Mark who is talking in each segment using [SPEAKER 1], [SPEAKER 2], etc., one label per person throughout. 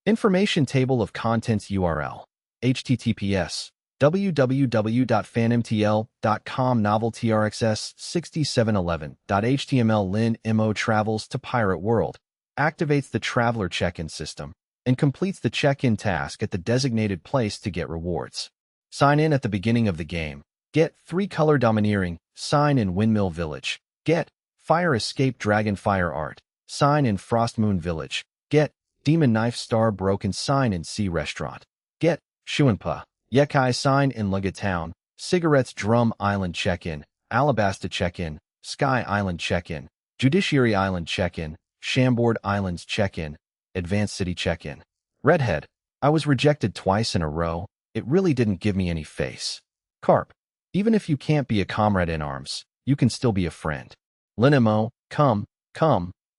[SPEAKER 1] Information table of contents URL. https www.fanmtl.com noveltrxs 6711.html Lin Mo travels to Pirate World, activates the traveler check-in system, and completes the check-in task at the designated place to get rewards. Sign in at the beginning of the game. Get 3-color domineering, sign in Windmill Village. Get Fire Escape Dragon Fire Art, sign in Frostmoon Village. Get Demon Knife Star Broken sign in Sea Restaurant. Get Shuanpa Yekai sign in Lugga Town. Cigarettes Drum Island check-in, Alabasta check-in, Sky Island check-in, Judiciary Island check-in, Chambord Islands check-in, Advanced City check-in. Redhead, I was rejected twice in a row. It really didn't give me any face. Carp, even if you can't be a comrade in arms, you can still be a friend. Lin Mo, come,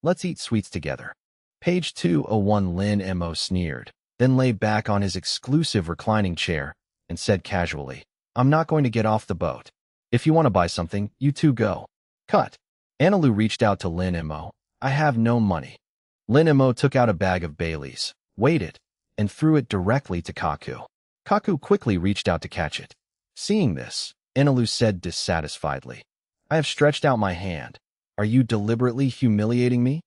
[SPEAKER 1] let's eat sweets together. Page 201 Lin Mo sneered, then lay back on his exclusive reclining chair and said casually, I'm not going to get off the boat. If you want to buy something, you two go. Cut. Analu reached out to Lin Mo. I have no money. Lin Mo took out a bag of Baileys, weighed it, and threw it directly to Kaku. Kaku quickly reached out to catch it. Seeing this, Analu said dissatisfiedly, I have stretched out my hand. Are you deliberately humiliating me?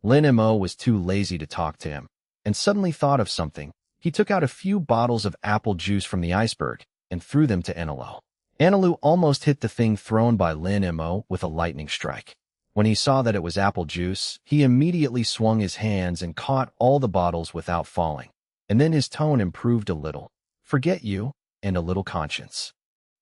[SPEAKER 1] Lin Mo was too lazy to talk to him, and suddenly thought of something. He took out a few bottles of apple juice from the iceberg and threw them to Analu. Analu almost hit the thing thrown by Lin Mo with a lightning strike. When he saw that it was apple juice, he immediately swung his hands and caught all the bottles without falling. And then his tone improved a little. Forget you, and a little conscience.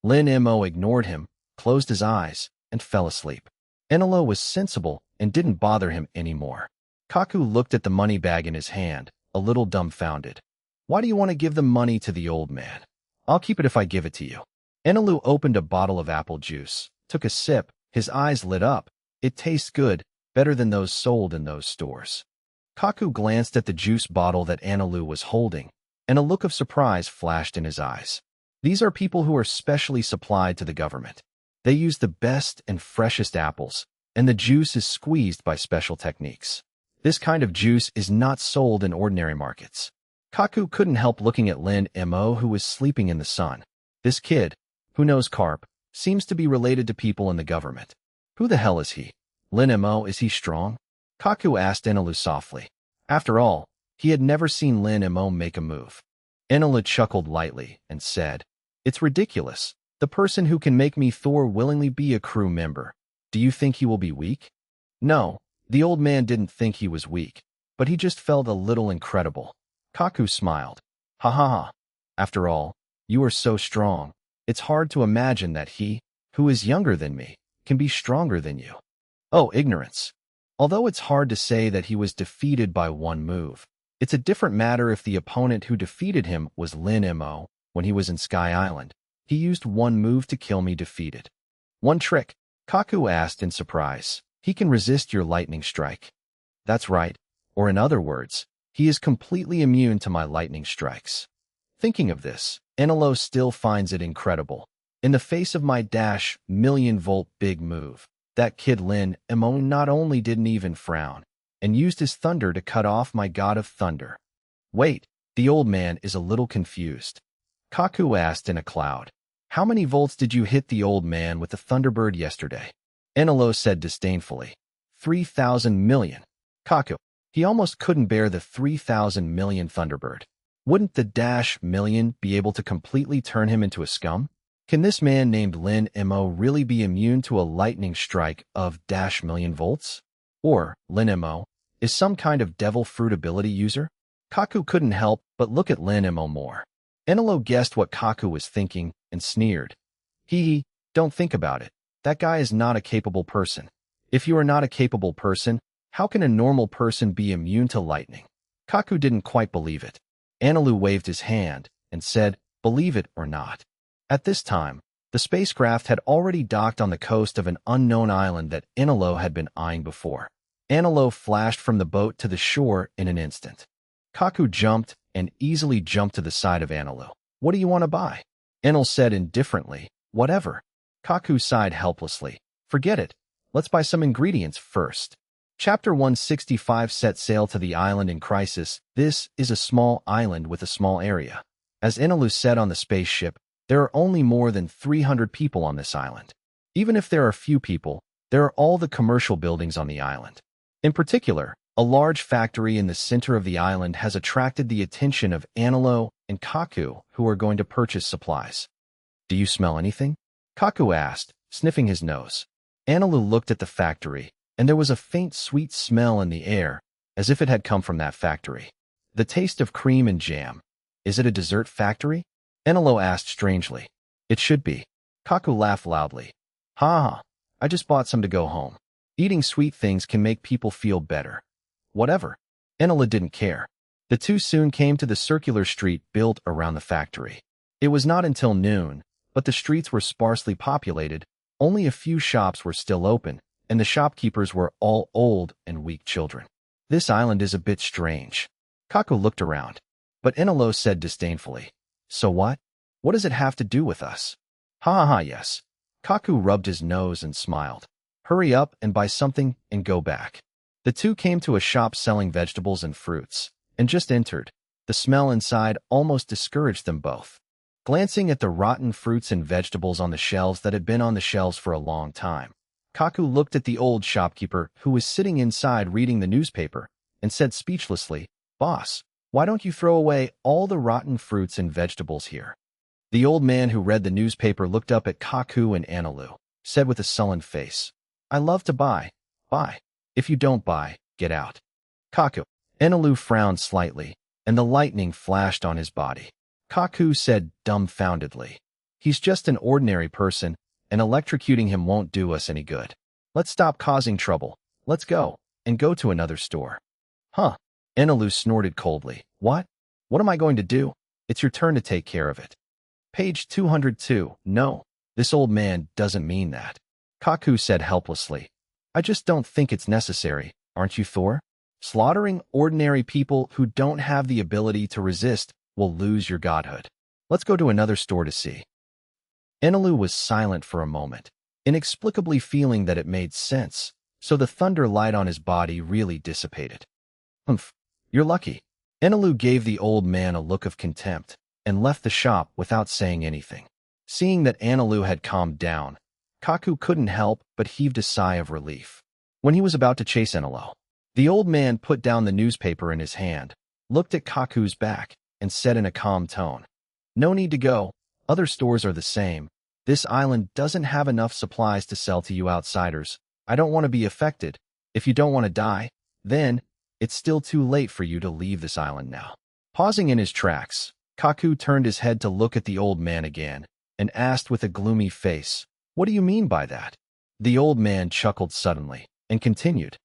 [SPEAKER 1] Lin Mo ignored him, closed his eyes, and fell asleep. Analu was sensible and didn't bother him anymore. Kaku looked at the money bag in his hand, a little dumbfounded. Why do you want to give the money to the old man? I'll keep it if I give it to you. Analu opened a bottle of apple juice, took a sip, his eyes lit up. It tastes good, better than those sold in those stores. Kaku glanced at the juice bottle that Analu was holding, and a look of surprise flashed in his eyes. These are people who are specially supplied to the government. They use the best and freshest apples, and the juice is squeezed by special techniques. This kind of juice is not sold in ordinary markets. Kaku couldn't help looking at Lin Mo, who was sleeping in the sun. This kid, who knows carp, seems to be related to people in the government. Who the hell is he? Lin Mo, is he strong? Kaku asked Analu softly. After all, he had never seen Lin Mo make a move. Analu chuckled lightly and said, It's ridiculous. The person who can make me Thor willingly be a crew member. Do you think he will be weak? No, the old man didn't think he was weak, but he just felt a little incredible. Kaku smiled. Ha ha ha. After all, you are so strong. It's hard to imagine that he, who is younger than me, can be stronger than you. Oh, ignorance. Although it's hard to say that he was defeated by one move, it's a different matter if the opponent who defeated him was Lin Mo when he was in Sky Island. He used one move to kill me defeated. One trick? Kaku asked in surprise. He can resist your lightning strike. That's right. Or in other words, he is completely immune to my lightning strikes. Thinking of this, Analu still finds it incredible. In the face of my -1,000,000-volt big move, that kid Lin Mo not only didn't even frown, and used his thunder to cut off my god of thunder. Wait, the old man is a little confused. Kaku asked in a cloud. How many volts did you hit the old man with the Thunderbird yesterday? Analu said disdainfully. 3,000 million. Kaku. He almost couldn't bear the 3,000 million Thunderbird. Wouldn't the -1,000,000 be able to completely turn him into a scum? Can this man named Lin Mo really be immune to a lightning strike of -1,000,000 volts? Or, Lin Mo, is some kind of devil fruit ability user? Kaku couldn't help but look at Lin Mo more. Analu guessed what Kaku was thinking and sneered. Don't think about it. That guy is not a capable person. If you are not a capable person, how can a normal person be immune to lightning? Kaku didn't quite believe it. Analu waved his hand and said, believe it or not. At this time, the spacecraft had already docked on the coast of an unknown island that Analu had been eyeing before. Analu flashed from the boat to the shore in an instant. Kaku jumped and easily jumped to the side of Analu. What do you want to buy? Analu said indifferently, whatever. Kaku sighed helplessly. Forget it. Let's buy some ingredients first. Chapter 165 Set sail to the island in crisis. This is a small island with a small area. As Enelu said on the spaceship, there are only more than 300 people on this island. Even if there are few people, there are all the commercial buildings on the island. In particular, a large factory in the center of the island has attracted the attention of Anilo and Kaku, who are going to purchase supplies. Do you smell anything? Kaku asked, sniffing his nose. Anilo looked at the factory, and there was a faint sweet smell in the air, as if it had come from that factory. The taste of cream and jam. Is it a dessert factory? Anilo asked strangely. It should be. Kaku laughed loudly. Ha ha, I just bought some to go home. Eating sweet things can make people feel better. Whatever. Anilo didn't care. The two soon came to the circular street built around the factory. It was not until noon, but the streets were sparsely populated. Only a few shops were still open, and the shopkeepers were all old and weak children. This island is a bit strange. Kaku looked around, but Enelo said disdainfully, So what? What does it have to do with us? Ha ha ha, yes. Kaku rubbed his nose and smiled. Hurry up and buy something and go back. The two came to a shop selling vegetables and fruits, and just entered. The smell inside almost discouraged them both. Glancing at the rotten fruits and vegetables on the shelves that had been on the shelves for a long time, Kaku looked at the old shopkeeper who was sitting inside reading the newspaper and said speechlessly, Boss, why don't you throw away all the rotten fruits and vegetables here? The old man who read the newspaper looked up at Kaku and Anilu, said with a sullen face, I love to buy. Buy. If you don't buy, get out. Kaku. Anilu frowned slightly, and the lightning flashed on his body. Kaku said dumbfoundedly, He's just an ordinary person, and electrocuting him won't do us any good. Let's stop causing trouble. Let's go, and go to another store. Huh. Anilu snorted coldly. What? What am I going to do? It's your turn to take care of it. Page 202. No, this old man doesn't mean that. Kaku said helplessly. I just don't think it's necessary, aren't you, Thor? Slaughtering ordinary people who don't have the ability to resist will lose your godhood. Let's go to another store to see. Anilu was silent for a moment, inexplicably feeling that it made sense, so the thunder light on his body really dissipated. Humph, you're lucky. Anilu gave the old man a look of contempt and left the shop without saying anything. Seeing that Anilu had calmed down, Kaku couldn't help but heaved a sigh of relief. When he was about to chase Anilu, the old man put down the newspaper in his hand, looked at Kaku's back, and said in a calm tone, No need to go. Other stores are the same. This island doesn't have enough supplies to sell to you outsiders. I don't want to be affected. If you don't want to die, then it's still too late for you to leave this island now. Pausing in his tracks, Kaku turned his head to look at the old man again and asked with a gloomy face, What do you mean by that? The old man chuckled suddenly and continued,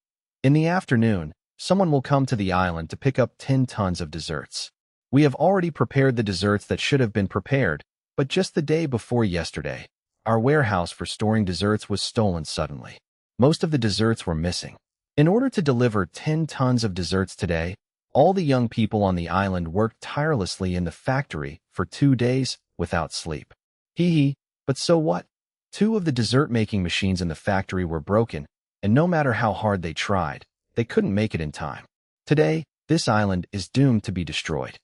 [SPEAKER 1] In the afternoon, someone will come to the island to pick up 10 tons of desserts. We have already prepared the desserts that should have been prepared, but just the day before yesterday, our warehouse for storing desserts was stolen suddenly. Most of the desserts were missing. In order to deliver 10 tons of desserts today, all the young people on the island worked tirelessly in the factory for 2 days without sleep. Hee hee, but so what? 2 of the dessert-making machines in the factory were broken, and no matter how hard they tried, they couldn't make it in time. Today, this island is doomed to be destroyed.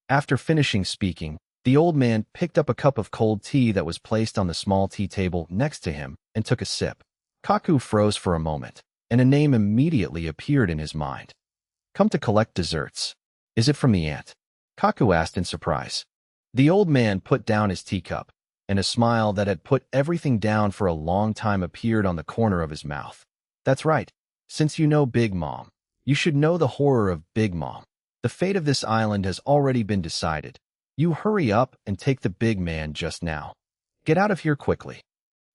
[SPEAKER 1] After finishing speaking, the old man picked up a cup of cold tea that was placed on the small tea table next to him and took a sip. Kaku froze for a moment, and a name immediately appeared in his mind. Come to collect desserts. Is it from the ant? Kaku asked in surprise. The old man put down his teacup, and a smile that had put everything down for a long time appeared on the corner of his mouth. That's right. Since you know Big Mom, you should know the horror of Big Mom. The fate of this island has already been decided. You hurry up and take the big man just now. Get out of here quickly.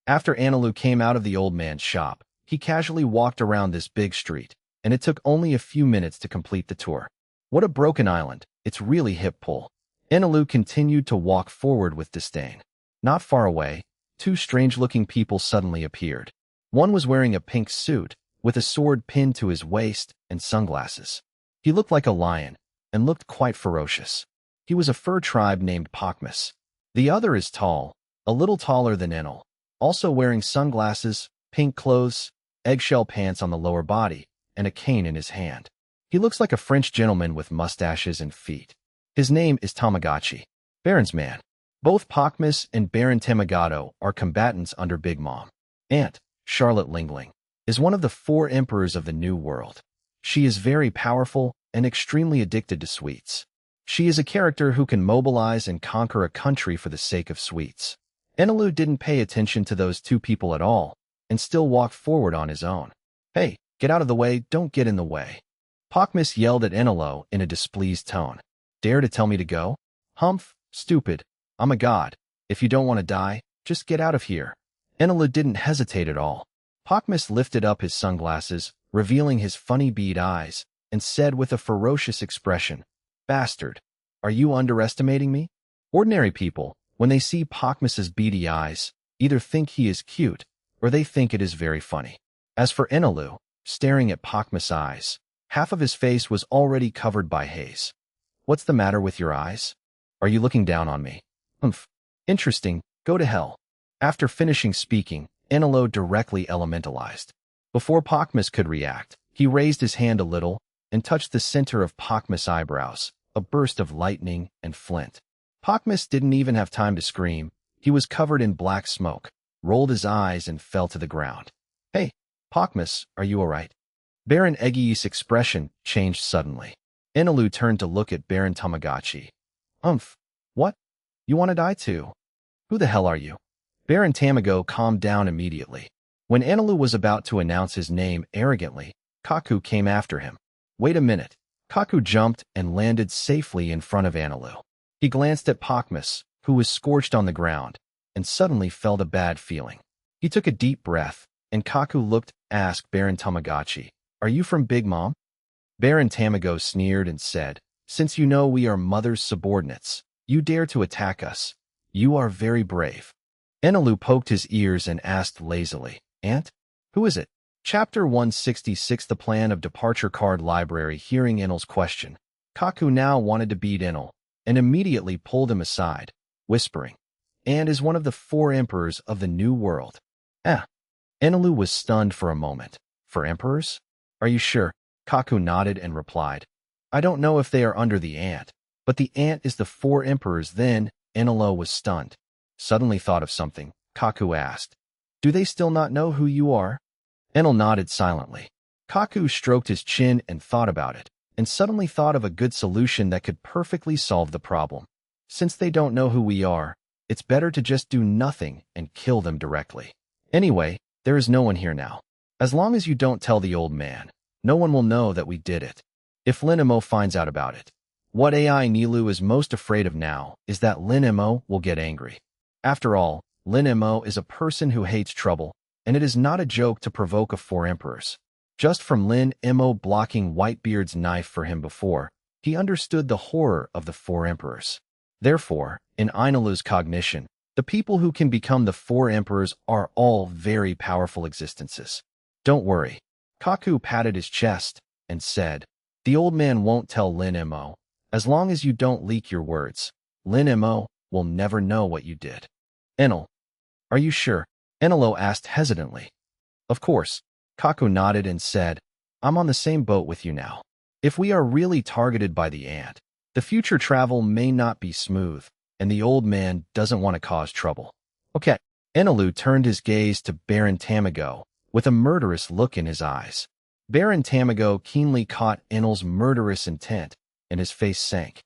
[SPEAKER 1] After Anilu came out of the old man's shop, he casually walked around this big street, and it took only a few minutes to complete the tour. What a broken island. It's really hip pull. Anilu continued to walk forward with disdain. Not far away, 2 strange-looking people suddenly appeared. One was wearing a pink suit, with a sword pinned to his waist and sunglasses. He looked like a lion, and looked quite ferocious. He was a fur tribe named Pakmas. The other is tall, a little taller than Enel, also wearing sunglasses, pink clothes, eggshell pants on the lower body, and a cane in his hand. He looks like a French gentleman with mustaches and feet. His name is Tamagotchi, Baron's man. Both Pachmus and Baron Tamagato are combatants under Big Mom. Aunt, Charlotte Lingling, is one of the 4 emperors of the New World. She is very powerful and extremely addicted to sweets. She is a character who can mobilize and conquer a country for the sake of sweets. Enelu didn't pay attention to those 2 people at all and still walked forward on his own. Hey, get out of the way, don't get in the way. Pachmus yelled at Enelu in a displeased tone. Dare to tell me to go? Humph, stupid. I'm a god. If you don't want to die, just get out of here. Enelu didn't hesitate at all. Pachmus lifted up his sunglasses, revealing his funny bead eyes, and said with a ferocious expression, Bastard, are you underestimating me? Ordinary people, when they see Pachmus's beady eyes, either think he is cute, or they think it is very funny. As for Enelu, staring at Pachmus's eyes, half of his face was already covered by haze. What's the matter with your eyes? Are you looking down on me? Humph. Interesting, go to hell. After finishing speaking, Enelu directly elementalized. Before Pachmus could react, he raised his hand a little and touched the center of Pachmus' eyebrows, a burst of lightning and flint. Pachmus didn't even have time to scream. He was covered in black smoke, rolled his eyes and fell to the ground. Hey, Pachmus, are you all right? Baron Egi's expression changed suddenly. Enelu turned to look at Baron Tamagotchi. Umph. What? You want to die too? Who the hell are you? Baron Tamago calmed down immediately. When Enelu was about to announce his name arrogantly, Kaku came after him. Wait a minute. Kaku jumped and landed safely in front of Enelu. He glanced at Pachmus, who was scorched on the ground, and suddenly felt a bad feeling. He took a deep breath, and Kaku asked Baron Tamagotchi, Are you from Big Mom? Baron Tamago sneered and said, Since you know we are Mother's subordinates, you dare to attack us. You are very brave. Enelu poked his ears and asked lazily, Aunt? Who is it? Chapter 166 The Plan of Departure Card Library. Hearing Enel's question, Kaku now wanted to beat Enel, and immediately pulled him aside, whispering, And is one of the 4 emperors of the New World. Enelu was stunned for a moment. For emperors? Are you sure? Kaku nodded and replied, I don't know if they are under the ant, but the ant is the 4 emperors. Then Enelu was stunned. Suddenly thought of something, Kaku asked, Do they still not know who you are? Enel nodded silently. Kaku stroked his chin and thought about it, and suddenly thought of a good solution that could perfectly solve the problem. Since they don't know who we are, it's better to just do nothing and kill them directly. Anyway, there is no one here now. As long as you don't tell the old man, no one will know that we did it. If Lin-Mo finds out about it, what AI Nilu is most afraid of now is that Lin-Mo will get angry. After all, Lin-Mo is a person who hates trouble, and it is not a joke to provoke a 4 emperors. Just from Lin-Mo blocking Whitebeard's knife for him before, he understood the horror of the 4 emperors. Therefore, in Ainalu's cognition, the people who can become the 4 emperors are all very powerful existences. Don't worry. Kaku patted his chest and said, The old man won't tell Lin-Mo. As long as you don't leak your words, Lin-Mo will never know what you did. Enel, are you sure? Enelu asked hesitantly. Of course. Kaku nodded and said, I'm on the same boat with you now. If we are really targeted by the ant, the future travel may not be smooth, and the old man doesn't want to cause trouble. Okay. Enelu turned his gaze to Baron Tamago with a murderous look in his eyes. Baron Tamago keenly caught Enel's murderous intent, and his face sank.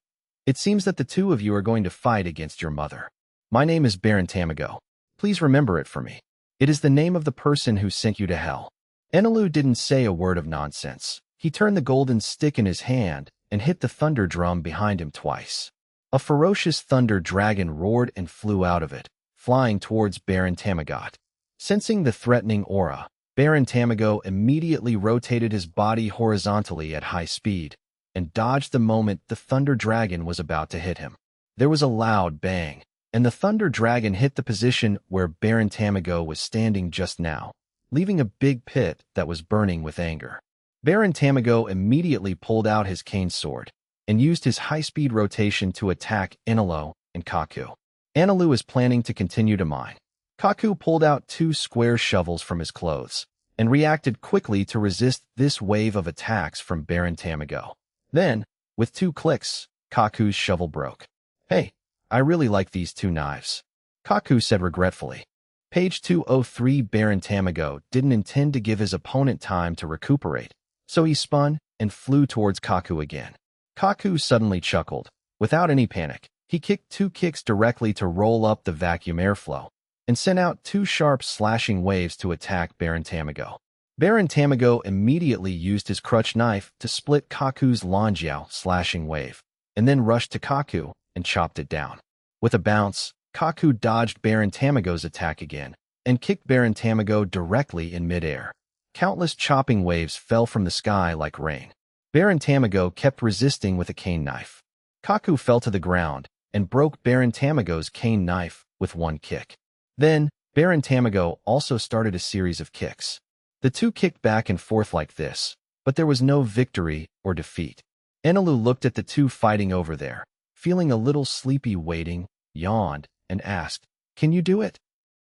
[SPEAKER 1] It seems that the 2 of you are going to fight against your mother. My name is Baron Tamago. Please remember it for me. It is the name of the person who sent you to hell. Enelu didn't say a word of nonsense. He turned the golden stick in his hand and hit the thunder drum behind him twice. A ferocious thunder dragon roared and flew out of it, flying towards Baron Tamagot. Sensing the threatening aura, Baron Tamago immediately rotated his body horizontally at high speed and dodged the moment the thunder dragon was about to hit him. There was a loud bang, and the thunder dragon hit the position where Baron Tamago was standing just now, leaving a big pit that was burning with anger. Baron Tamago immediately pulled out his cane sword and used his high-speed rotation to attack Enelu and Kaku. Enelu is planning to continue to mine. Kaku pulled out 2 square shovels from his clothes and reacted quickly to resist this wave of attacks from Baron Tamago. Then, with 2 clicks, Kaku's shovel broke. "Hey, I really like these 2 knives," Kaku said regretfully. Page 203. Baron Tamago didn't intend to give his opponent time to recuperate, so he spun and flew towards Kaku again. Kaku suddenly chuckled. Without any panic, he kicked 2 kicks directly to roll up the vacuum airflow, and sent out 2 sharp slashing waves to attack Baron Tamago. Baron Tamago immediately used his crutch knife to split Kaku's Longyao slashing wave, and then rushed to Kaku and chopped it down. With a bounce, Kaku dodged Baron Tamago's attack again, and kicked Baron Tamago directly in midair. Countless chopping waves fell from the sky like rain. Baron Tamago kept resisting with a cane knife. Kaku fell to the ground and broke Baron Tamago's cane knife with 1 kick. Then, Baron Tamago also started a series of kicks. The 2 kicked back and forth like this, but there was no victory or defeat. Enelu looked at the 2 fighting over there, feeling a little sleepy waiting, yawned, and asked, "Can you do it?"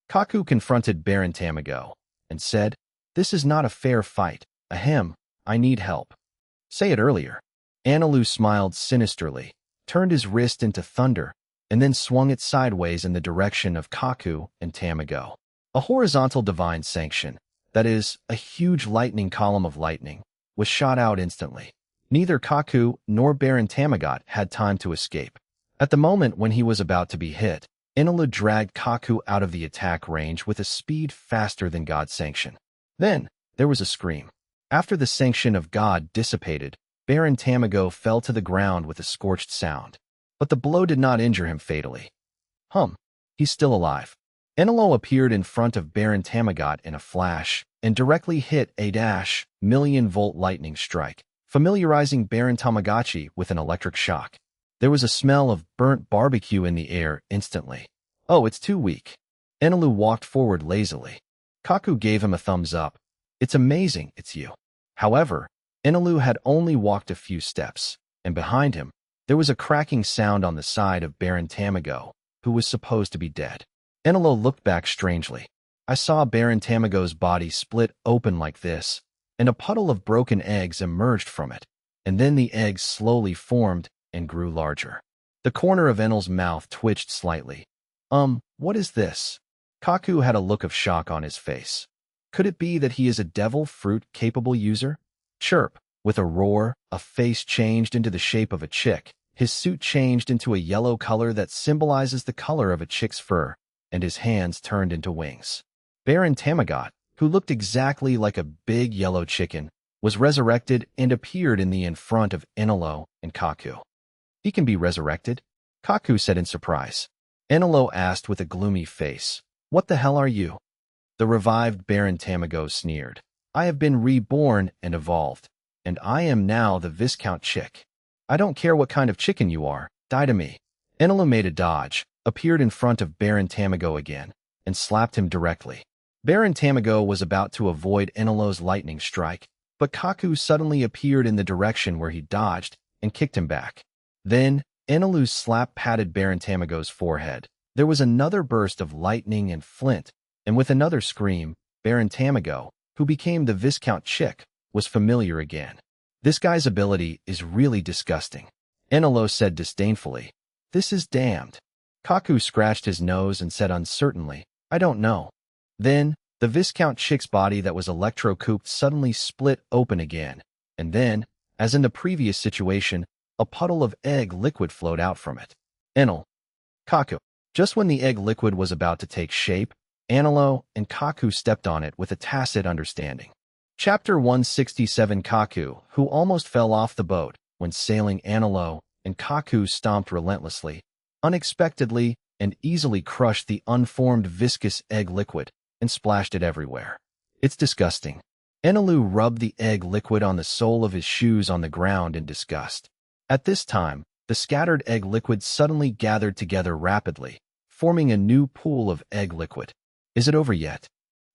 [SPEAKER 1] Kaku confronted Baron Tamago and said, "This is not a fair fight. Ahem, I need help." "Say it earlier." Enelu smiled sinisterly, turned his wrist into thunder, and then swung it sideways in the direction of Kaku and Tamago. A horizontal divine sanction, that is, a huge lightning column of lightning, was shot out instantly. Neither Kaku nor Baron Tamagot had time to escape. At the moment when he was about to be hit, Enelu dragged Kaku out of the attack range with a speed faster than God's sanction. Then, there was a scream. After the sanction of God dissipated, Baron Tamago fell to the ground with a scorched sound. But the blow did not injure him fatally. He's still alive. Enelu appeared in front of Baron Tamagot in a flash and directly hit a million-volt lightning strike, familiarizing Baron Tamagotchi with an electric shock. There was a smell of burnt barbecue in the air instantly. "Oh, it's too weak." Enelu walked forward lazily. Kaku gave him a thumbs up. "It's amazing, it's you." However, Enelu had only walked a few steps, and behind him, there was a cracking sound on the side of Baron Tamago, who was supposed to be dead. Enelu looked back strangely. "I saw Baron Tamago's body split open like this, and a puddle of broken eggs emerged from it, and then the eggs slowly formed and grew larger." The corner of Enelu's mouth twitched slightly. What is this?" Kaku had a look of shock on his face. Could it be that he is a devil fruit-capable user? Chirp. With a roar, a face changed into the shape of a chick. His suit changed into a yellow color that symbolizes the color of a chick's fur, and his hands turned into wings. Baron Tamagot, who looked exactly like a big yellow chicken, was resurrected and appeared in front of Enelu and Kaku. "He can be resurrected?" Kaku said in surprise. Enelu asked with a gloomy face, "What the hell are you?" The revived Baron Tamago sneered. "I have been reborn and evolved, and I am now the Viscount Chick. I don't care what kind of chicken you are, die to me." Enelu made a dodge, appeared in front of Baron Tamago again, and slapped him directly. Baron Tamago was about to avoid Enelu's lightning strike, but Kaku suddenly appeared in the direction where he dodged and kicked him back. Then, Enelu's slap patted Baron Tamago's forehead. There was another burst of lightning and flint, and with another scream, Baron Tamago, who became the Viscount Chick, was familiar again. "This guy's ability is really disgusting," Enelu said disdainfully. "This is damned." Kaku scratched his nose and said uncertainly, "I don't know." Then, the Viscount Chick's body that was electro-cooped suddenly split open again, and then, as in the previous situation, a puddle of egg liquid flowed out from it. Enelu. Kaku. Just when the egg liquid was about to take shape, Enelu and Kaku stepped on it with a tacit understanding. Chapter 167. Kaku, who almost fell off the boat when sailing Enelu and Kaku stomped relentlessly, unexpectedly, and easily crushed the unformed viscous egg liquid and splashed it everywhere. "It's disgusting." Enelu rubbed the egg liquid on the sole of his shoes on the ground in disgust. At this time, the scattered egg liquid suddenly gathered together rapidly, forming a new pool of egg liquid. "Is it over yet?"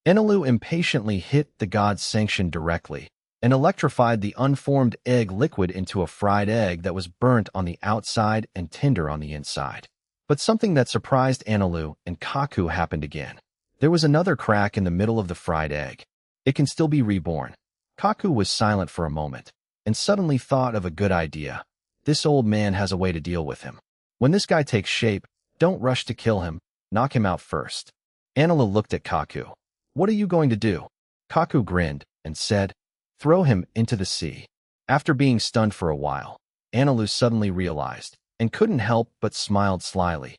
[SPEAKER 1] Enelu impatiently hit the god's sanction directly and electrified the unformed egg liquid into a fried egg that was burnt on the outside and tender on the inside. But something that surprised Enelu and Kaku happened again. There was another crack in the middle of the fried egg. It can still be reborn. Kaku was silent for a moment, and suddenly thought of a good idea. This old man has a way to deal with him. When this guy takes shape, don't rush to kill him, knock him out first. Anila looked at Kaku. What are you going to do? Kaku grinned and said, throw him into the sea. After being stunned for a while, Anilu suddenly realized, and couldn't help but smiled slyly.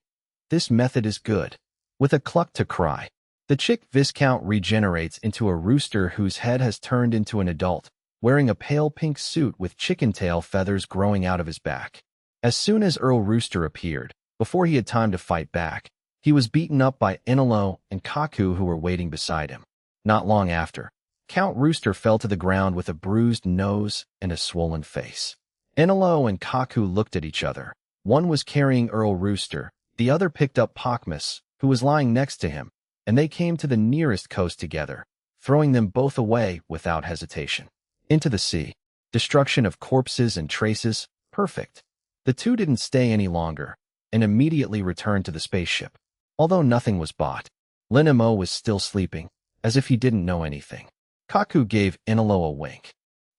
[SPEAKER 1] This method is good. With a cluck to cry, the chick Viscount regenerates into a rooster whose head has turned into an adult, wearing a pale pink suit with chicken tail feathers growing out of his back. As soon as Earl Rooster appeared, before he had time to fight back, he was beaten up by Inilo and Kaku who were waiting beside him. Not long after, Count Rooster fell to the ground with a bruised nose and a swollen face. Inilo and Kaku looked at each other. One was carrying Earl Rooster, the other picked up Pokmus, who was lying next to him, and they came to the nearest coast together, throwing them both away without hesitation. Into the sea. Destruction of corpses and traces, perfect. The two didn't stay any longer, and immediately returned to the spaceship. Although nothing was bought, Linimo was still sleeping, as if he didn't know anything. Kaku gave Inilo a wink.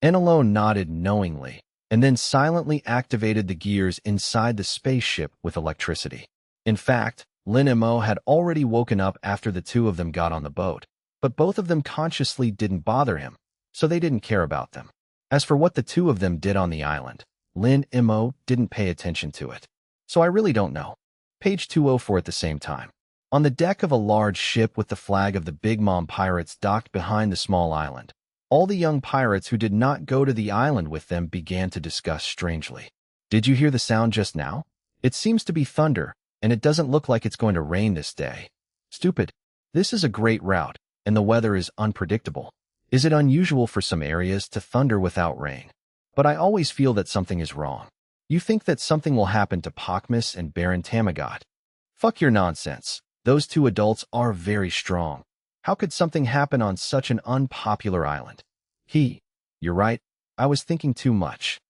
[SPEAKER 1] Inilo nodded knowingly, and then silently activated the gears inside the spaceship with electricity. In fact, Linimo had already woken up after the two of them got on the boat, but both of them consciously didn't bother him, so they didn't care about them. As for what the two of them did on the island, Linimo didn't pay attention to it. So I really don't know. Page 204 at the same time. On the deck of a large ship with the flag of the Big Mom pirates docked behind the small island, all the young pirates who did not go to the island with them began to discuss strangely. Did you hear the sound just now? It seems to be thunder, and it doesn't look like it's going to rain this day. Stupid. This is a great route, and the weather is unpredictable. Is it unusual for some areas to thunder without rain? But I always feel that something is wrong. You think that something will happen to Pokmus and Baron Tamagot? Fuck your nonsense. Those two adults are very strong. How could something happen on such an unpopular island? You're right. I was thinking too much.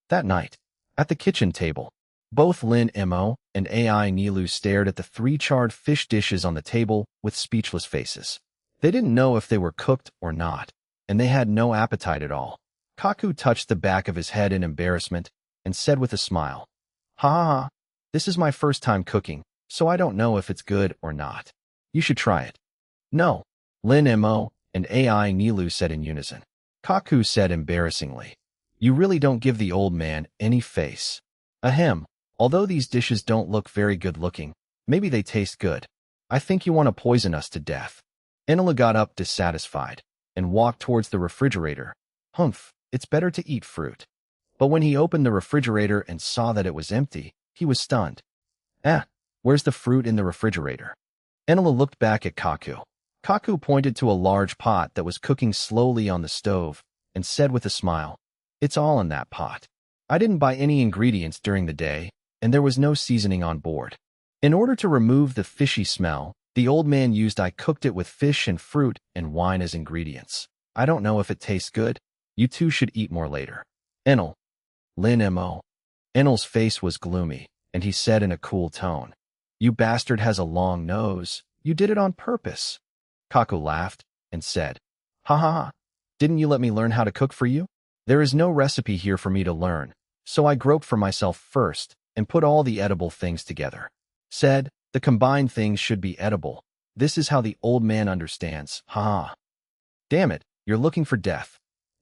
[SPEAKER 1] That night, at the kitchen table, both Lin Mo and AI Nilu stared at the 3 charred fish dishes on the table with speechless faces. They didn't know if they were cooked or not, and they had no appetite at all. Kaku touched the back of his head in embarrassment and said with a smile, "Ha ha ha, this is my first time cooking, so I don't know if it's good or not. You should try it." "No," Lin Mo and AI Nilu said in unison. Kaku said embarrassingly, "You really don't give the old man any face." "Ahem, although these dishes don't look very good looking, maybe they taste good. I think you want to poison us to death." Enela got up dissatisfied and walked towards the refrigerator. Humph, it's better to eat fruit. But when he opened the refrigerator and saw that it was empty, he was stunned. Where's the fruit in the refrigerator?" Enela looked back at Kaku. Kaku pointed to a large pot that was cooking slowly on the stove and said with a smile, "It's all in that pot. I didn't buy any ingredients during the day, and there was no seasoning on board. In order to remove the fishy smell, the old man used I cooked it with fish and fruit and wine as ingredients. I don't know if it tastes good. You two should eat more later." Enel. Lin Mo. Enel's face was gloomy, and he said in a cool tone, "You bastard has a long nose. You did it on purpose." Kaku laughed and said, "Ha ha ha. Didn't you let me learn how to cook for you? There is no recipe here for me to learn, so I groped for myself first and put all the edible things together. Said, the combined things should be edible. This is how the old man understands. Ha ha. Damn it, you're looking for death."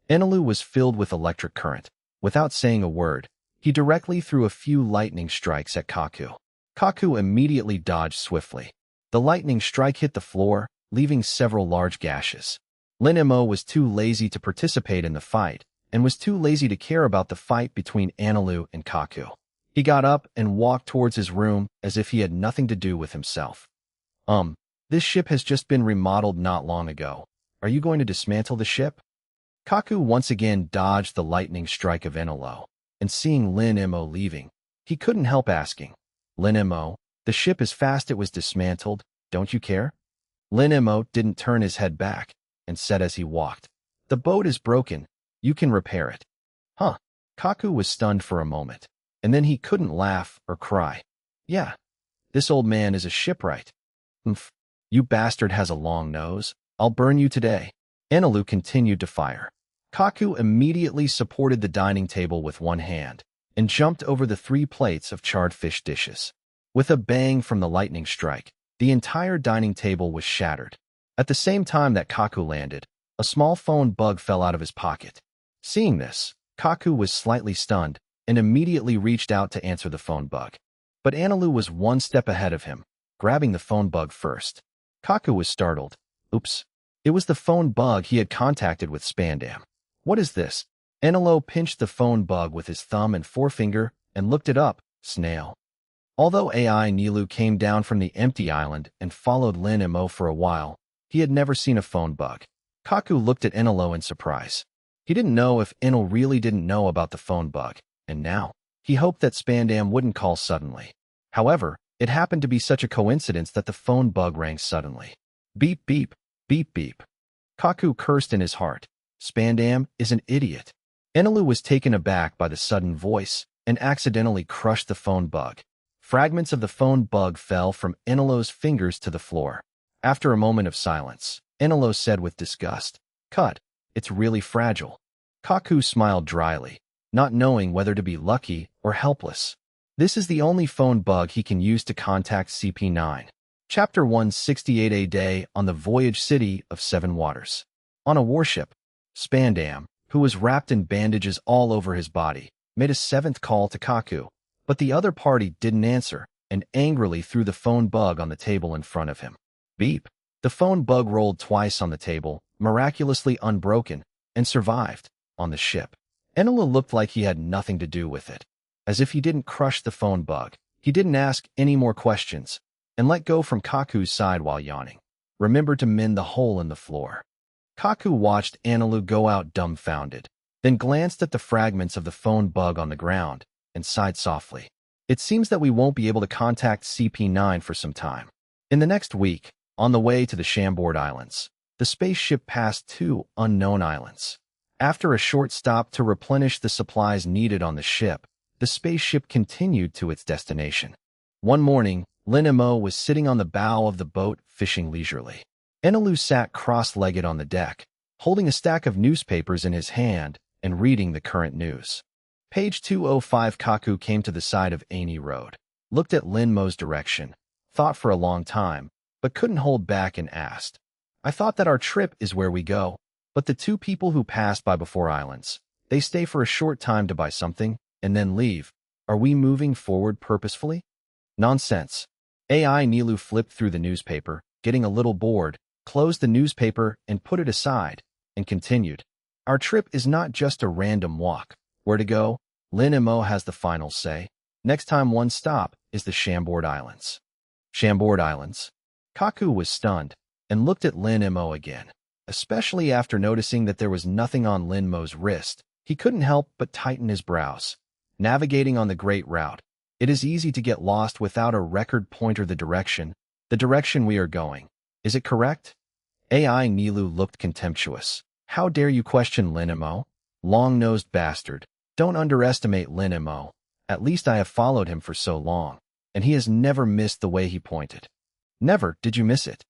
[SPEAKER 1] Enelu was filled with electric current. Without saying a word, he directly threw a few lightning strikes at Kaku. Kaku immediately dodged swiftly. The lightning strike hit the floor, leaving several large gashes. Lin Mo was too lazy to participate in the fight, and was too lazy to care about the fight between Anilu and Kaku. He got up and walked towards his room as if he had nothing to do with himself. This ship has just been remodeled not long ago. Are you going to dismantle the ship?" Kaku once again dodged the lightning strike of Anilu, and seeing Lin Mo leaving, he couldn't help asking, "Lin Mo, the ship is fast it was dismantled, don't you care?" Lin Mo didn't turn his head back, and said as he walked, "The boat is broken. You can repair it." Huh. Kaku was stunned for a moment, and then he couldn't laugh or cry. "Yeah, this old man is a shipwright. Humph. You bastard has a long nose. I'll burn you today." Enilu continued to fire. Kaku immediately supported the dining table with one hand and jumped over the 3 plates of charred fish dishes. With a bang from the lightning strike, the entire dining table was shattered. At the same time that Kaku landed, a small phone bug fell out of his pocket. Seeing this, Kaku was slightly stunned and immediately reached out to answer the phone bug. But Enilu was one step ahead of him, grabbing the phone bug first. Kaku was startled. Oops. It was the phone bug he had contacted with Spandam. What is this? Enilu pinched the phone bug with his thumb and forefinger and looked it up. Snail. Although AI Nilu came down from the empty island and followed Lin Mo for a while, he had never seen a phone bug. Kaku looked at Enelo in surprise. He didn't know if Enel really didn't know about the phone bug, and now he hoped that Spandam wouldn't call suddenly. However, it happened to be such a coincidence that the phone bug rang suddenly. Beep beep, beep beep. Kaku cursed in his heart. Spandam is an idiot. Enelu was taken aback by the sudden voice and accidentally crushed the phone bug. Fragments of the phone bug fell from Enelo's fingers to the floor. After a moment of silence, Enelo said with disgust, "Cut, it's really fragile." Kaku smiled dryly, not knowing whether to be lucky or helpless. This is the only phone bug he can use to contact CP9. Chapter 168. A day on the voyage city of 7 waters. On a warship, Spandam, who was wrapped in bandages all over his body, made a 7th call to Kaku, but the other party didn't answer and angrily threw the phone bug on the table in front of him. Beep. The phone bug rolled twice on the table, miraculously unbroken, and survived. On the ship, Enela looked like he had nothing to do with it. As if he didn't crush the phone bug, he didn't ask any more questions and let go from Kaku's side while yawning. Remember to mend the hole in the floor. Kaku watched Enelu go out dumbfounded, then glanced at the fragments of the phone bug on the ground and sighed softly. It seems that we won't be able to contact CP9 for some time. In the next week, on the way to the Chambord Islands, the spaceship passed 2 unknown islands. After a short stop to replenish the supplies needed on the ship, the spaceship continued to its destination. One morning, Lin Mo was sitting on the bow of the boat fishing leisurely. Enelu sat cross-legged on the deck, holding a stack of newspapers in his hand and reading the current news. Page 205. Kaku came to the side of Ani Road, looked at Lin Mo's direction, thought for a long time, but couldn't hold back and asked, "I thought that our trip is where we go, but the 2 people who passed by before islands, they stay for a short time to buy something and then leave. Are we moving forward purposefully?" Nonsense. AI Nilu flipped through the newspaper, getting a little bored, closed the newspaper and put it aside, and continued. "Our trip is not just a random walk. Where to go? Lin Mo has the final say. Next time one stop is the Chambord Islands." Chambord Islands? Kaku was stunned and looked at Lin Mo again. Especially after noticing that there was nothing on Lin Mo's wrist, he couldn't help but tighten his brows. Navigating on the Great Route, it is easy to get lost without a record pointer. The direction we are going. Is it correct? AI Nilu looked contemptuous. "How dare you question Lin Mo? Long-nosed bastard. Don't underestimate Lin Mo. At least I have followed him for so long, and he has never missed the way he pointed." "Never did you miss it."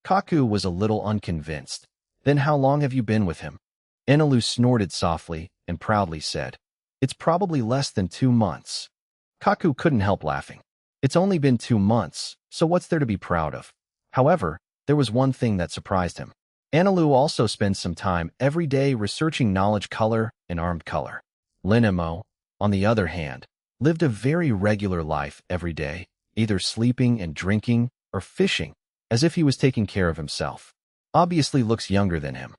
[SPEAKER 1] Kaku was a little unconvinced. "Then how long have you been with him?" Enelu snorted softly and proudly said, "It's probably less than 2 months." Kaku couldn't help laughing. It's only been 2 months, so what's there to be proud of? However, there was one thing that surprised him. Enelu also spends some time every day researching knowledge color and armed color. Lin Mo, on the other hand, lived a very regular life every day, either sleeping and drinking or fishing, as if he was taking care of himself. Obviously looks younger than him.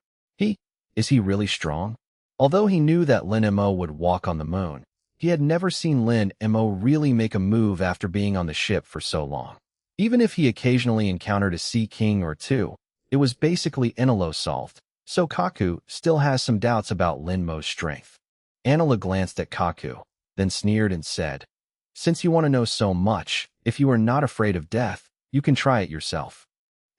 [SPEAKER 1] Is he really strong? Although he knew that Lin Mo would walk on the moon, he had never seen Lin Mo really make a move after being on the ship for so long. Even if he occasionally encountered a sea king or 2, it was basically Enelo solved, so Kaku still has some doubts about Lin Mo's strength. Enela glanced at Kaku, then sneered and said, "Since you want to know so much, if you are not afraid of death, you can try it yourself."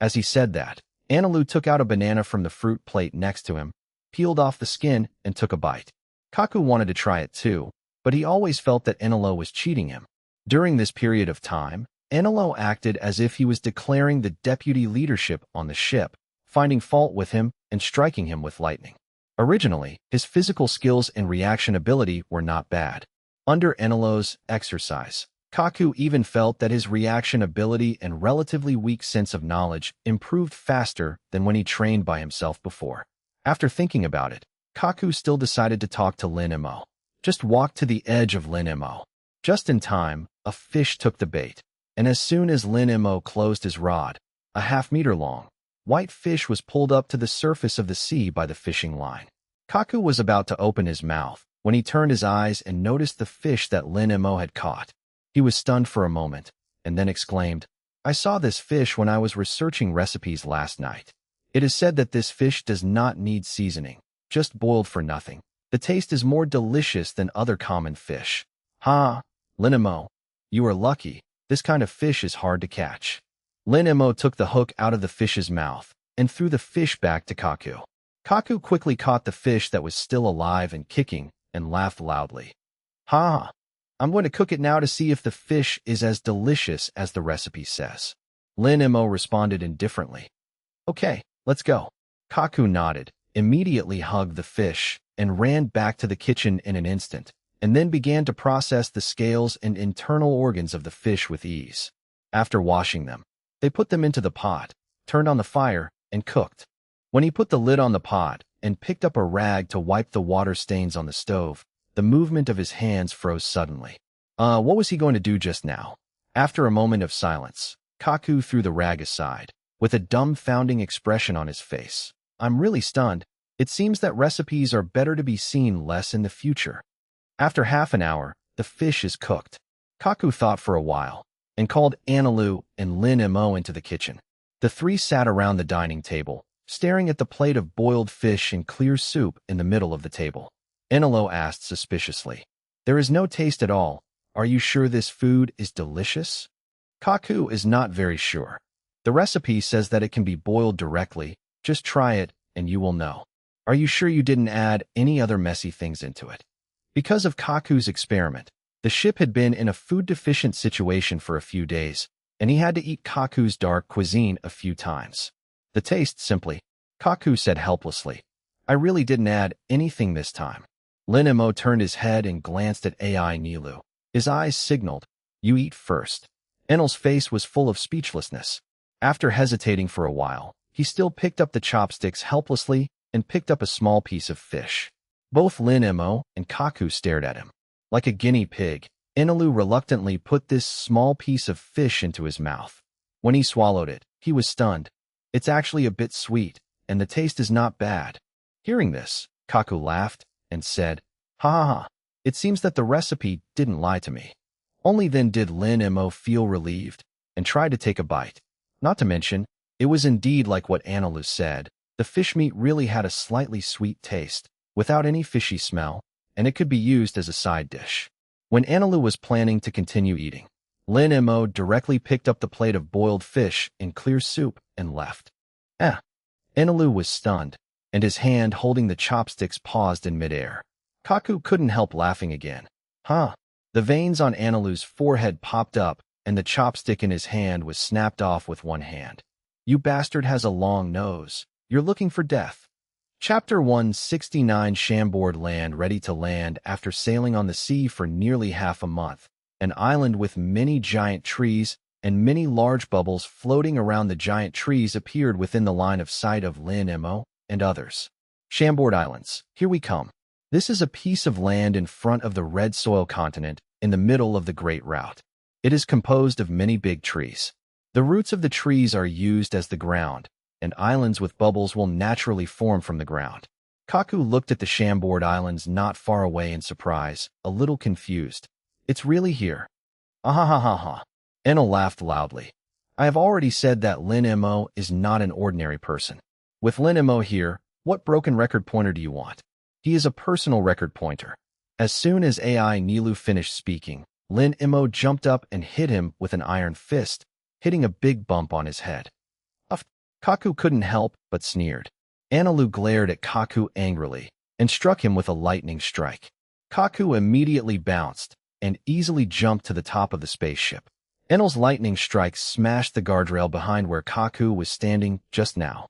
[SPEAKER 1] As he said that, Enelu took out a banana from the fruit plate next to him, peeled off the skin, and took a bite. Kaku wanted to try it too, but he always felt that Enelo was cheating him. During this period of time, Enelo acted as if he was declaring the deputy leadership on the ship, finding fault with him and striking him with lightning. Originally, his physical skills and reaction ability were not bad. Under Enilo's exercise, Kaku even felt that his reaction ability and relatively weak sense of knowledge improved faster than when he trained by himself before. After thinking about it, Kaku still decided to talk to Lin Mo. Just walked to the edge of Lin Mo. Just in time, a fish took the bait, and as soon as Lin Mo closed his rod, a half-meter long, white fish was pulled up to the surface of the sea by the fishing line. Kaku was about to open his mouth when he turned his eyes and noticed the fish that Lin Mo had caught. He was stunned for a moment, and then exclaimed, "I saw this fish when I was researching recipes last night. It is said that this fish does not need seasoning, just boiled for nothing. The taste is more delicious than other common fish." "Ha, Lin Mo, you are lucky. This kind of fish is hard to catch." Lin Mo took the hook out of the fish's mouth and threw the fish back to Kaku. Kaku quickly caught the fish that was still alive and kicking and laughed loudly. "Ha! I'm going to cook it now to see if the fish is as delicious as the recipe says." Lin Mo responded indifferently. "Okay, let's go." Kaku nodded, immediately hugged the fish, and ran back to the kitchen in an instant, and then began to process the scales and internal organs of the fish with ease. After washing them, they put them into the pot, turned on the fire, and cooked. When he put the lid on the pot and picked up a rag to wipe the water stains on the stove, the movement of his hands froze suddenly. What was he going to do just now? After a moment of silence, Kaku threw the rag aside, with a dumbfounding expression on his face. "I'm really stunned. It seems that recipes are better to be seen less in the future." After half an hour, the fish is cooked. Kaku thought for a while, and called Anilu and Lin Mo into the kitchen. The three sat around the dining table, staring at the plate of boiled fish and clear soup in the middle of the table. Anilu asked suspiciously, "There is no taste at all. Are you sure this food is delicious?" Kaku is not very sure. "The recipe says that it can be boiled directly. Just try it, and you will know." "Are you sure you didn't add any other messy things into it?" Because of Kaku's experiment, the ship had been in a food-deficient situation for a few days, and he had to eat Kaku's dark cuisine a few times. "The taste, simply," Kaku said helplessly. "I really didn't add anything this time." Lin Mo turned his head and glanced at AI Nilu. His eyes signaled, "You eat first." Enel's face was full of speechlessness. After hesitating for a while, he still picked up the chopsticks helplessly and picked up a small piece of fish. Both Lin Mo and Kaku stared at him. Like a guinea pig, Enilu reluctantly put this small piece of fish into his mouth. When he swallowed it, he was stunned. "It's actually a bit sweet, and the taste is not bad." Hearing this, Kaku laughed and said, "Ha ha ha, it seems that the recipe didn't lie to me." Only then did Lin Mo feel relieved and tried to take a bite. Not to mention, it was indeed like what Anilu said. The fish meat really had a slightly sweet taste, without any fishy smell, and it could be used as a side dish. When Anilu was planning to continue eating, Lin Mo directly picked up the plate of boiled fish and clear soup and left. Anilu was stunned, and his hand holding the chopsticks paused in midair. Kaku couldn't help laughing again. "Huh." The veins on Anilu's forehead popped up, and the chopstick in his hand was snapped off with one hand. "You bastard has a long nose. You're looking for death." Chapter 169. Chambord land. Ready to land after sailing on the sea for nearly half a month. An island with many giant trees and many large bubbles floating around the giant trees appeared within the line of sight of Lin Mo and others. Chambord Islands, here we come. This is a piece of land in front of the red soil continent in the middle of the Great Route. It is composed of many big trees. The roots of the trees are used as the ground, and islands with bubbles will naturally form from the ground. Kaku looked at the Chambord Islands not far away in surprise, a little confused. "It's really here." "Ah-ha-ha-ha-ha." Enel laughed loudly. "I have already said that Lin Mo is not an ordinary person. With Lin Mo here, what broken record pointer do you want? He is a personal record pointer." As soon as AI Nilu finished speaking, Lin Mo jumped up and hit him with an iron fist, hitting a big bump on his head. Kaku couldn't help but sneered. Anilu glared at Kaku angrily and struck him with a lightning strike. Kaku immediately bounced and easily jumped to the top of the spaceship. Enel's lightning strike smashed the guardrail behind where Kaku was standing just now.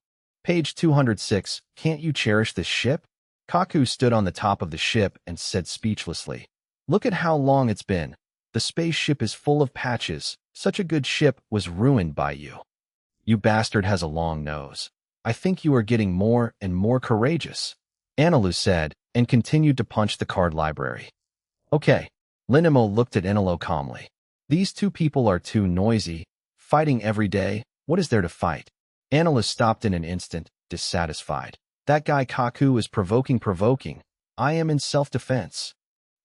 [SPEAKER 1] Page 206, can't you cherish this ship? Kaku stood on the top of the ship and said speechlessly, look at how long it's been. The spaceship is full of patches. Such a good ship was ruined by you. You bastard has a long nose. I think you are getting more and more courageous, Anilu said, and continued to punch the card library. Okay. Linimo looked at Enelo calmly. These two people are too noisy. Fighting every day. What is there to fight? Anilu stopped in an instant, dissatisfied. That guy Kaku is provoking. I am in self-defense.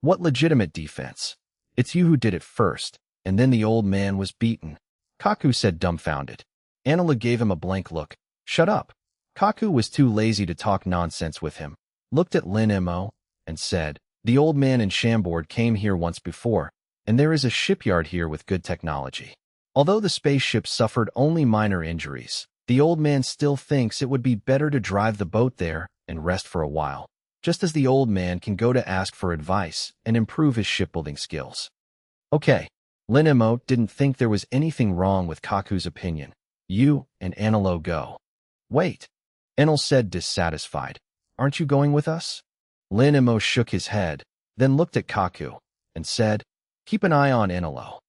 [SPEAKER 1] What legitimate defense? It's you who did it first, and then the old man was beaten. Kaku said dumbfounded. Anilu gave him a blank look. Shut up. Kaku was too lazy to talk nonsense with him, looked at Linimo, and said, the old man in Chambord came here once before, and there is a shipyard here with good technology. Although the spaceship suffered only minor injuries, the old man still thinks it would be better to drive the boat there and rest for a while, just as the old man can go to ask for advice and improve his shipbuilding skills. Okay, Linimo didn't think there was anything wrong with Kaku's opinion. You and Anilo go. Wait, Enel said dissatisfied. Aren't you going with us? Linimo shook his head, then looked at Kaku, and said, keep an eye on Enelo.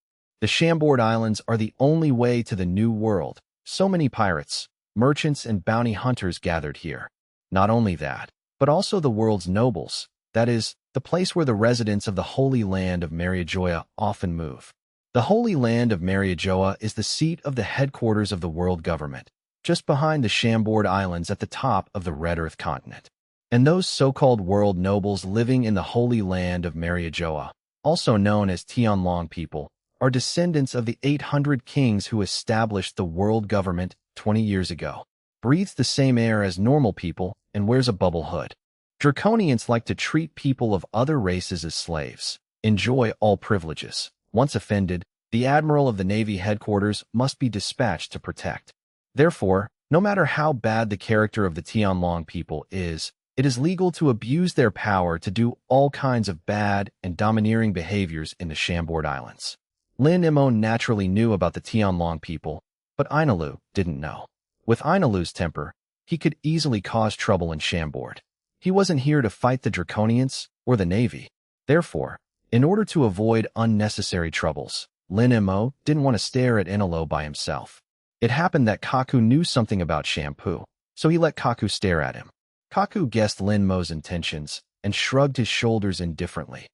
[SPEAKER 1] The Chambord Islands are the only way to the New World. So many pirates, merchants, and bounty hunters gathered here. Not only that, but also the world's nobles, that is, the place where the residents of the Holy Land of Mariajoa often move. The Holy Land of Mariajoa is the seat of the headquarters of the world government, just behind the Chambord Islands at the top of the Red Earth continent. And those so-called world nobles living in the Holy Land of Mariajoa, also known as Tianlong people, are descendants of the 800 kings who established the world government 20 years ago, breathes the same air as normal people, and wears a bubble hood. Draconians like to treat people of other races as slaves, enjoy all privileges. Once offended, the admiral of the Navy headquarters must be dispatched to protect. Therefore, no matter how bad the character of the Tianlong people is, it is legal to abuse their power to do all kinds of bad and domineering behaviors in the Chambord Islands. Lin Imon naturally knew about the Tianlong people, but Ainalu didn't know. With Ainalu's temper, he could easily cause trouble in Chambord. He wasn't here to fight the Draconians or the Navy. Therefore, in order to avoid unnecessary troubles, Lin Imo didn't want to stare at Inalo by himself. It happened that Kaku knew something about shampoo, so he let Kaku stare at him. Kaku guessed Lin Mo's intentions and shrugged his shoulders indifferently.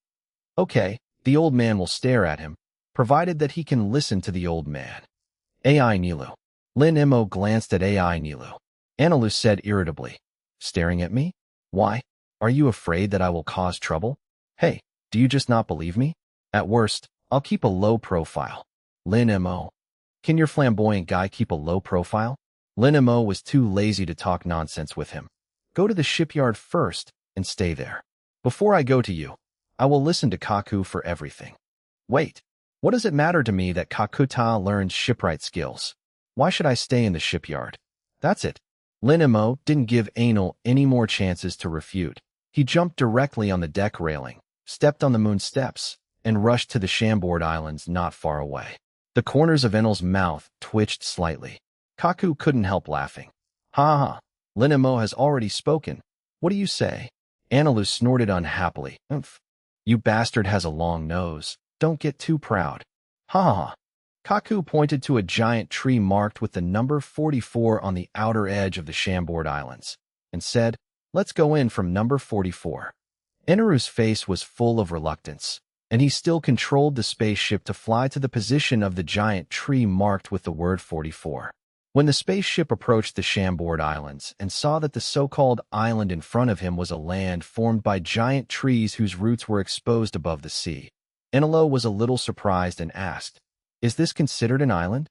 [SPEAKER 1] Okay, the old man will stare at him, provided that he can listen to the old man. Ai Nilu. Lin Imo glanced at Ai Nilu. Analu said irritably, staring at me? Why? Are you afraid that I will cause trouble? Hey, do you just not believe me? At worst, I'll keep a low profile. Lin Imo. Can your flamboyant guy keep a low profile? Lin Imo was too lazy to talk nonsense with him. Go to the shipyard first and stay there. Before I go to you, I will listen to Kaku for everything. Wait, what does it matter to me that Kakuta learns shipwright skills? Why should I stay in the shipyard? That's it. Lin Imo didn't give Anal any more chances to refute. He jumped directly on the deck railing, stepped on the moon steps, and rushed to the Chambord Islands not far away. The corners of Enel's mouth twitched slightly. Kaku couldn't help laughing. Ha ha, Lin Imo has already spoken. What do you say? Analu snorted unhappily. Umph. You bastard has a long nose. Don't get too proud. Ha ha ha. Kaku pointed to a giant tree marked with the number 44 on the outer edge of the Chambord Islands, and said, Let's go in from number 44. Inaru's face was full of reluctance, and he still controlled the spaceship to fly to the position of the giant tree marked with the word 44. When the spaceship approached the Chambord Islands and saw that the so-called island in front of him was a land formed by giant trees whose roots were exposed above the sea, Inalo was a little surprised and asked, Is this considered an island?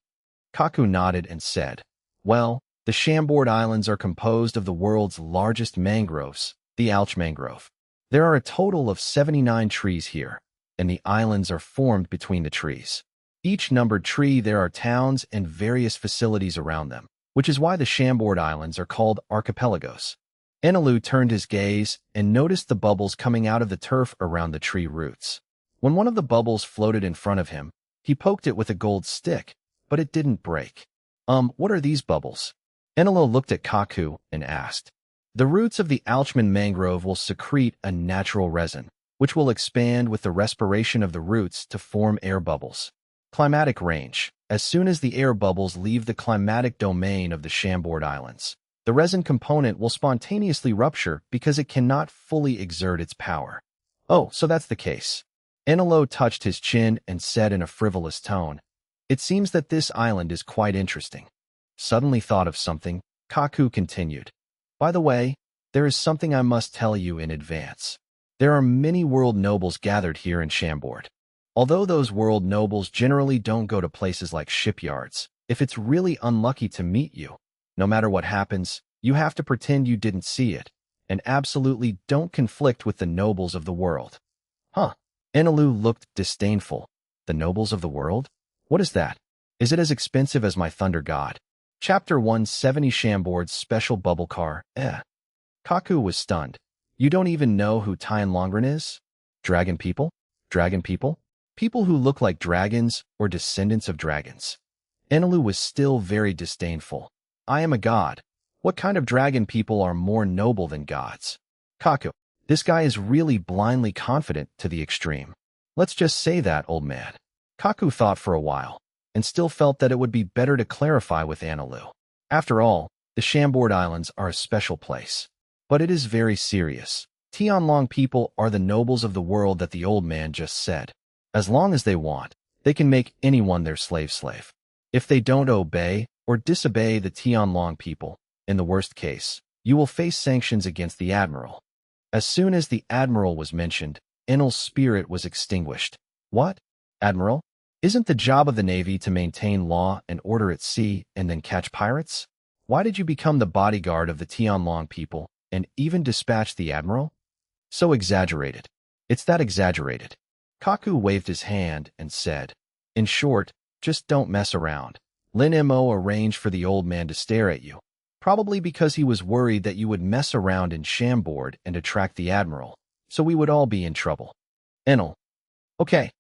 [SPEAKER 1] Kaku nodded and said, Well, the Chambord Islands are composed of the world's largest mangroves, the Alch mangrove. There are a total of 79 trees here, and the islands are formed between the trees. Each numbered tree there are towns and various facilities around them, which is why the Chambord Islands are called archipelagos. Enalu turned his gaze and noticed the bubbles coming out of the turf around the tree roots. When one of the bubbles floated in front of him, he poked it with a gold stick, but it didn't break. What are these bubbles? Enelo looked at Kaku and asked. The roots of the Alchman mangrove will secrete a natural resin, which will expand with the respiration of the roots to form air bubbles. Climatic range. As soon as the air bubbles leave the climatic domain of the Chambord Islands, the resin component will spontaneously rupture because it cannot fully exert its power. Oh, so that's the case. Enelo touched his chin and said in a frivolous tone, It seems that this island is quite interesting. Suddenly thought of something, Kaku continued. By the way, there is something I must tell you in advance. There are many world nobles gathered here in Chambord. Although those world nobles generally don't go to places like shipyards, if it's really unlucky to meet you, no matter what happens, you have to pretend you didn't see it, and absolutely don't conflict with the nobles of the world. Huh. Enelu looked disdainful. The nobles of the world? What is that? Is it as expensive as my thunder god? Chapter 170 Chambord's Special Bubble Car. Kaku was stunned. You don't even know who Tian Longren is? Dragon people? Dragon people? People who look like dragons or descendants of dragons. Enelu was still very disdainful. I am a god. What kind of dragon people are more noble than gods? Kaku, this guy is really blindly confident to the extreme. Let's just say that, old man. Kaku thought for a while, and still felt that it would be better to clarify with Enelu. After all, the Chambord Islands are a special place. But it is very serious. Tianlong people are the nobles of the world that the old man just said. As long as they want, they can make anyone their slave. If they don't obey or disobey the Tianlong people, in the worst case, you will face sanctions against the admiral. As soon as the admiral was mentioned, Enel's spirit was extinguished. What? Admiral? Isn't the job of the Navy to maintain law and order at sea and then catch pirates? Why did you become the bodyguard of the Tianlong people and even dispatch the admiral? So exaggerated. It's that exaggerated. Kaku waved his hand and said, In short, just don't mess around. Lin Mo arranged for the old man to stare at you, probably because he was worried that you would mess around in Chambord and attract the admiral, so we would all be in trouble. Enel. Okay,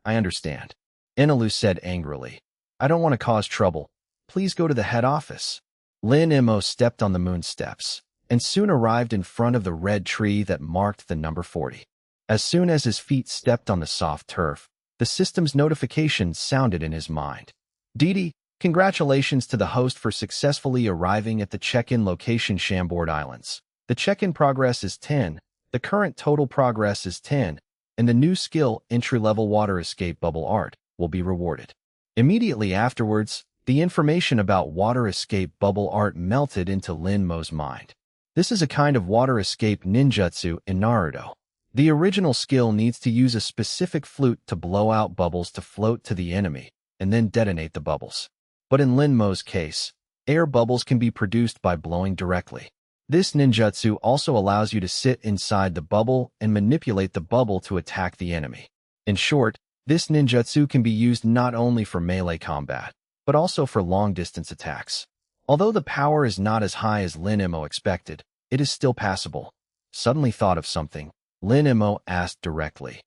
[SPEAKER 1] I understand. Enelu said angrily. I don't want to cause trouble. Please go to the head office. Lin Mo stepped on the moon steps and soon arrived in front of the red tree that marked the number 40. As soon as his feet stepped on the soft turf, the system's notification sounded in his mind. Didi, congratulations to the host for successfully arriving at the check-in location Chambord Islands. The check-in progress is 10, the current total progress is 10, and the new skill entry-level water escape bubble art will be rewarded. Immediately afterwards, the information about water escape bubble art melted into Lin Mo's mind. This is a kind of water escape ninjutsu in Naruto. The original skill needs to use a specific flute to blow out bubbles to float to the enemy, and then detonate the bubbles. But in Lin Mo's case, air bubbles can be produced by blowing directly. This ninjutsu also allows you to sit inside the bubble and manipulate the bubble to attack the enemy. In short, this ninjutsu can be used not only for melee combat, but also for long-distance attacks. Although the power is not as high as Lin Mo expected, it is still passable. Suddenly thought of something, Lin Mo asked directly.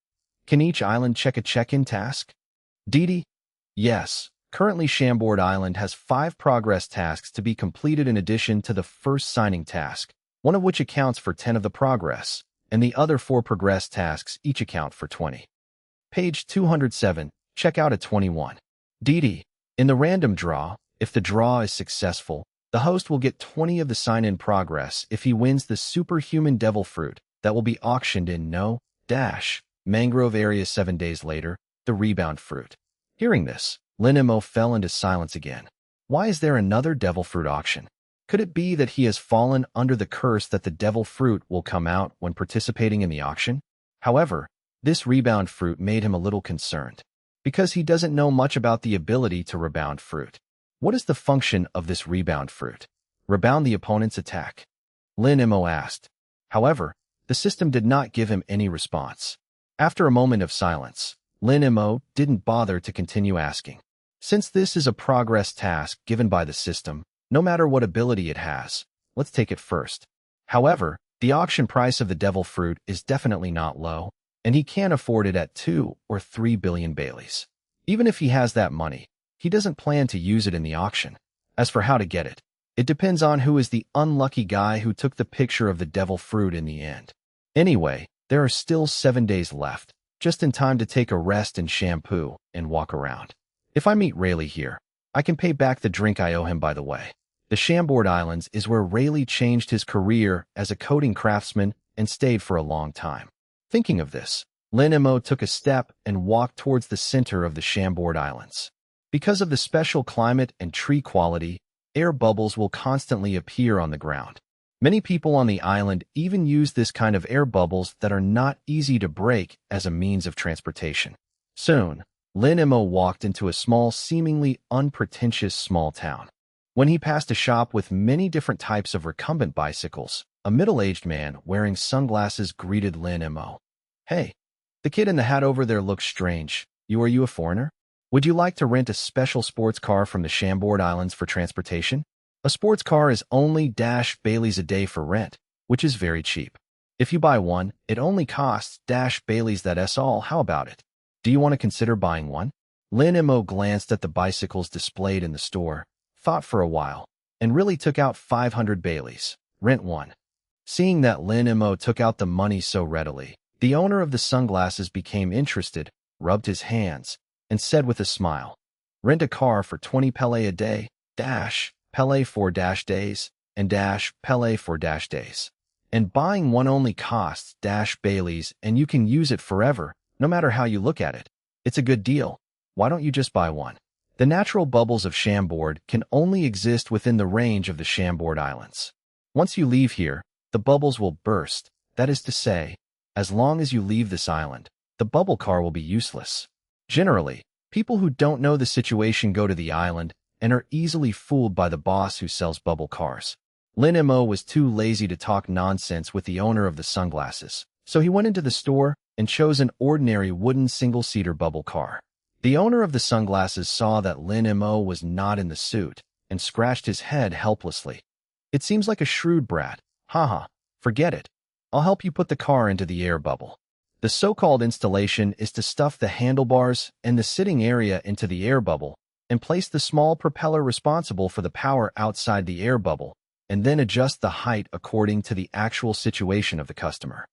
[SPEAKER 1] Can each island check a check-in task? Didi? Yes. Currently Chambord Island has 5 progress tasks to be completed in addition to the first signing task, one of which accounts for 10 of the progress, and the other 4 progress tasks each account for 20. Page 207, check out at 21. Didi, in the random draw, if the draw is successful, the host will get 20 of the sign-in progress if he wins the superhuman devil fruit that will be auctioned in Mangrove area 7 days later, the rebound fruit. Hearing this, Lin Mo fell into silence again. Why is there another devil fruit auction? Could it be that he has fallen under the curse that the devil fruit will come out when participating in the auction? However, this rebound fruit made him a little concerned, because he doesn't know much about the ability to rebound fruit. What is the function of this rebound fruit? Rebound the opponent's attack? Lin Mo asked. However, the system did not give him any response. After a moment of silence, Lin Mo didn't bother to continue asking. Since this is a progress task given by the system, no matter what ability it has, let's take it first. However, the auction price of the devil fruit is definitely not low, and he can't afford it at 2 or 3 billion Baileys. Even if he has that money, he doesn't plan to use it in the auction. As for how to get it, It depends on who is the unlucky guy who took the picture of the devil fruit in the end. Anyway, there are still 7 days left, just in time to take a rest and shampoo and walk around. If I meet Rayleigh here, I can pay back the drink I owe him by the way. The Chambord Islands is where Rayleigh changed his career as a coding craftsman and stayed for a long time. Thinking of this, Lin-Mo took a step and walked towards the center of the Chambord Islands. Because of the special climate and tree quality, air bubbles will constantly appear on the ground. Many people on the island even use this kind of air bubbles that are not easy to break as a means of transportation. Soon, Lin-Mo walked into a small, seemingly unpretentious small town. When he passed a shop with many different types of recumbent bicycles, a middle-aged man wearing sunglasses greeted Lin-Mo. "Hey, the kid in the hat over there looks strange. Are you a foreigner? Would you like to rent a special sports car from the Chambord Islands for transportation? A sports car is only -Baileys a day for rent, which is very cheap. If you buy one, it only costs -Baileys, that's all. How about it? Do you want to consider buying one?" Lin-Mo glanced at the bicycles displayed in the store, thought for a while, and really took out 500 Baileys. Rent one. Seeing that Lin-Mo took out the money so readily, the owner of the sunglasses became interested, rubbed his hands, and said with a smile, "Rent a car for 20 Pele a day, Pele for -days, and Pele for -days. And buying one only costs -Baileys, and you can use it forever, no matter how you look at it. It's a good deal. Why don't you just buy one?" The natural bubbles of Chambord can only exist within the range of the Chambord Islands. Once you leave here, the bubbles will burst. That is to say, as long as you leave this island, the bubble car will be useless. Generally, people who don't know the situation go to the island and are easily fooled by the boss who sells bubble cars. Lin-Mo was too lazy to talk nonsense with the owner of the sunglasses, so he went into the store and chose an ordinary wooden single-seater bubble car. The owner of the sunglasses saw that Lin-Mo was not in the suit and scratched his head helplessly. "It seems like a shrewd brat. Haha, forget it. I'll help you put the car into the air bubble." The so-called installation is to stuff the handlebars and the sitting area into the air bubble and place the small propeller responsible for the power outside the air bubble, and then adjust the height according to the actual situation of the customer.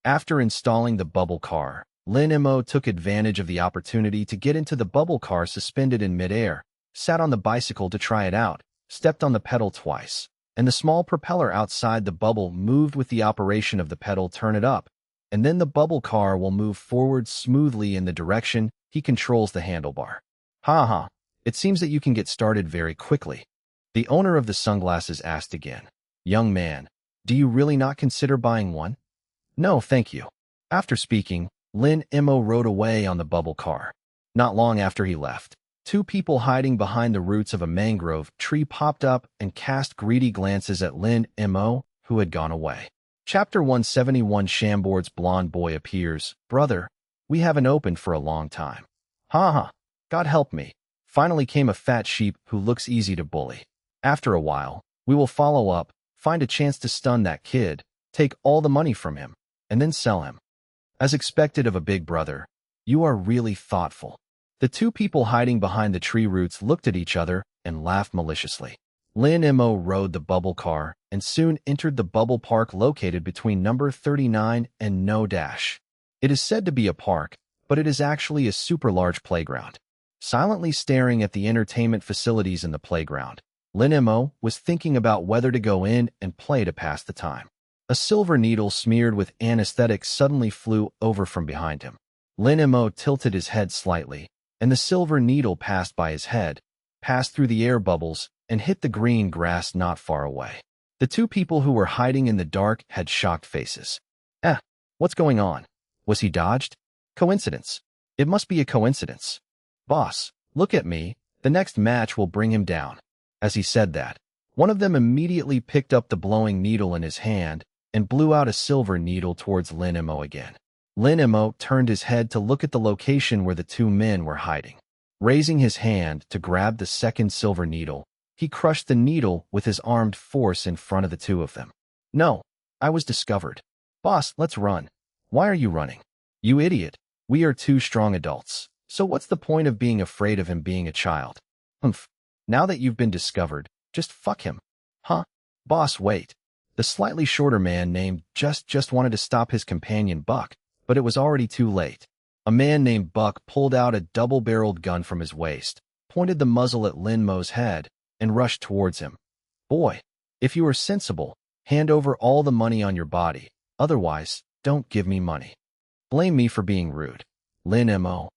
[SPEAKER 1] After installing the bubble car, Lin-Mo took advantage of the opportunity to get into the bubble car suspended in midair, sat on the bicycle to try it out, stepped on the pedal twice, and the small propeller outside the bubble moved with the operation of the pedal turn it up, and then the bubble car will move forward smoothly in the direction he controls the handlebar. Haha, it seems that you can get started very quickly. The owner of the sunglasses asked again, "Young man, do you really not consider buying one?" "No, thank you." After speaking, Lin-Mo rode away on the bubble car. Not long after he left, 2 people hiding behind the roots of a mangrove tree popped up and cast greedy glances at Lin-Mo, who had gone away. Chapter 171 Chambord's blonde boy appears. "Brother, we haven't opened for a long time." "Haha, God help me. Finally came a fat sheep who looks easy to bully. After a while, we will follow up, find a chance to stun that kid, take all the money from him, and then sell him." As expected of a big brother, you are really thoughtful. The 2 people hiding behind the tree roots looked at each other and laughed maliciously. Lin-Mo rode the bubble car and soon entered the bubble park located between number 39 and No Dash. It is said to be a park, but it is actually a super large playground. Silently staring at the entertainment facilities in the playground, Lin-Mo was thinking about whether to go in and play to pass the time. A silver needle smeared with anesthetic suddenly flew over from behind him. Lin-Mo tilted his head slightly, and the silver needle passed by his head, passed through the air bubbles, and hit the green grass not far away. The 2 people who were hiding in the dark had shocked faces. What's going on? Was he dodged? Coincidence. It must be a coincidence. Boss, look at me. The next match will bring him down. As he said that, one of them immediately picked up the blowing needle in his hand and blew out a silver needle towards Lin-Mo again. Lin-Mo turned his head to look at the location where the 2 men were hiding. Raising his hand to grab the second silver needle, he crushed the needle with his armed force in front of the 2 of them. "No, I was discovered. Boss, let's run." "Why are you running? You idiot. We are 2 strong adults. So what's the point of being afraid of him being a child?" "Humph. Now that you've been discovered, just fuck him." Huh? Boss, wait. The slightly shorter man named just wanted to stop his companion Buck, but it was already too late. A man named Buck pulled out a double-barreled gun from his waist, pointed the muzzle at Lin Mo's head, and rushed towards him. Boy, if you are sensible, hand over all the money on your body. Otherwise, don't give me money. Blame me for being rude. Lin Mo.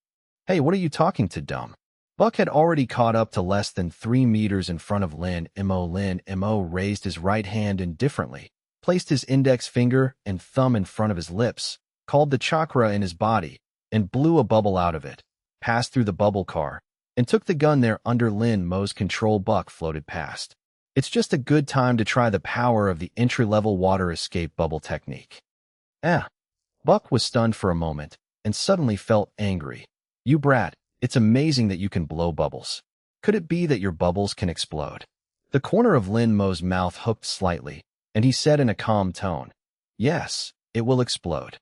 [SPEAKER 1] Hey, what are you talking to, dumb? Buck had already caught up to less than 3 meters in front of Lin Mo. Lin Mo raised his right hand indifferently, placed his index finger and thumb in front of his lips, called the chakra in his body, and blew a bubble out of it, passed through the bubble car, and took the gun there under Lin Mo's control. Buck floated past. It's just a good time to try the power of the entry-level water escape bubble technique. Buck was stunned for a moment, and suddenly felt angry. You brat, it's amazing that you can blow bubbles. Could it be that your bubbles can explode? The corner of Lin Mo's mouth hooked slightly, and he said in a calm tone, Yes, it will explode.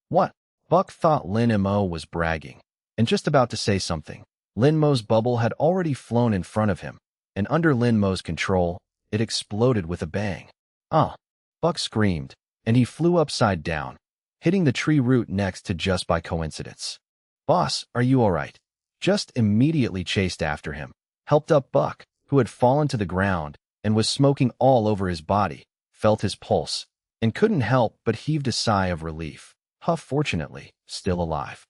[SPEAKER 1] What? Buck thought Lin Mo was bragging, and just about to say something. Lin Mo's bubble had already flown in front of him, and under Lin Mo's control, it exploded with a bang. Buck screamed, and he flew upside down, hitting the tree root next to just by coincidence. Boss, are you all right? Just immediately chased after him, helped up Buck, who had fallen to the ground and was smoking all over his body, felt his pulse, and couldn't help but heaved a sigh of relief. Fortunately, still alive.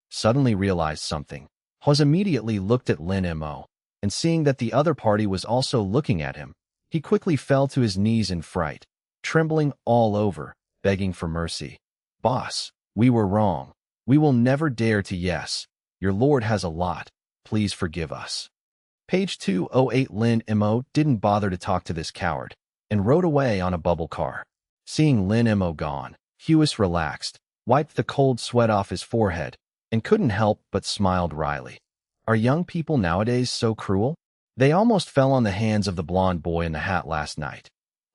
[SPEAKER 1] Suddenly realized something. Hus immediately looked at Lin Mo, and seeing that the other party was also looking at him, he quickly fell to his knees in fright, trembling all over, begging for mercy. Boss, we were wrong. We will never dare to. Yes, your lord has a lot. Please forgive us. Page 208. Lin Mo didn't bother to talk to this coward, and rode away on a bubble car. Seeing Lin Mo gone, Hewis relaxed, wiped the cold sweat off his forehead, and couldn't help but smiled wryly. Are young people nowadays so cruel? They almost fell on the hands of the blonde boy in the hat last night.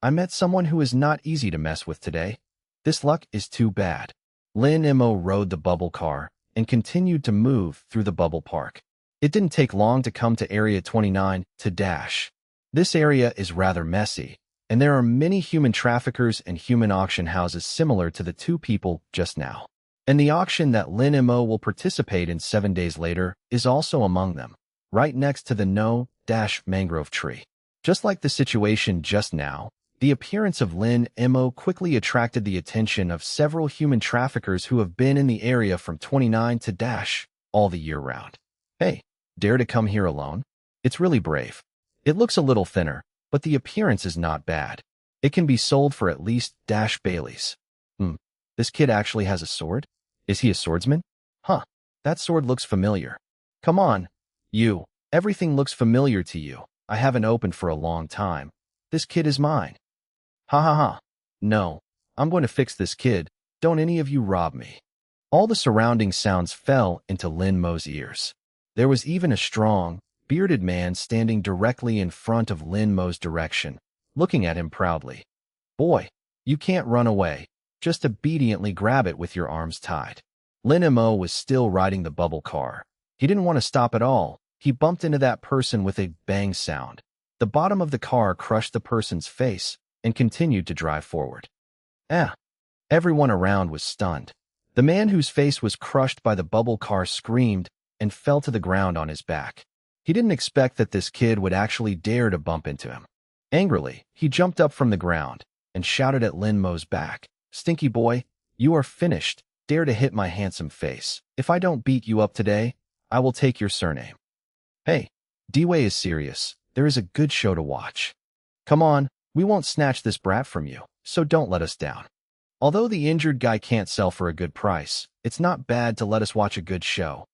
[SPEAKER 1] I met someone who is not easy to mess with today. This luck is too bad. Lin Mo rode the bubble car and continued to move through the bubble park. It didn't take long to come to Area 29 to dash. This area is rather messy, and there are many human traffickers and human auction houses similar to the two people just now. And the auction that Lin Mo will participate in 7 days later is also among them, right next to the no-mangrove tree. Just like the situation just now, the appearance of Lin Mo quickly attracted the attention of several human traffickers who have been in the area from 29 to dash all the year round. Hey, dare to come here alone? It's really brave. It looks a little thinner, but the appearance is not bad. It can be sold for at least dash Baileys. This kid actually has a sword? Is he a swordsman? That sword looks familiar. Come on, you. Everything looks familiar to you. I haven't opened for a long time. This kid is mine. Ha. No, I'm going to fix this kid. Don't any of you rob me. All the surrounding sounds fell into Lin Mo's ears. There was even a strong, bearded man standing directly in front of Lin Mo's direction, looking at him proudly. Boy, you can't run away. Just obediently grab it with your arms tied. Lin Mo was still riding the bubble car. He didn't want to stop at all. He bumped into that person with a bang sound. The bottom of the car crushed the person's face and continued to drive forward. Everyone around was stunned. The man whose face was crushed by the bubble car screamed and fell to the ground on his back. He didn't expect that this kid would actually dare to bump into him. Angrily, he jumped up from the ground and shouted at Lin Mo's back, Stinky boy, you are finished. Dare to hit my handsome face. If I don't beat you up today, I will take your surname. Hey, D-Way is serious. There is a good show to watch. Come on, we won't snatch this brat from you, so don't let us down. Although the injured guy can't sell for a good price, it's not bad to let us watch a good show.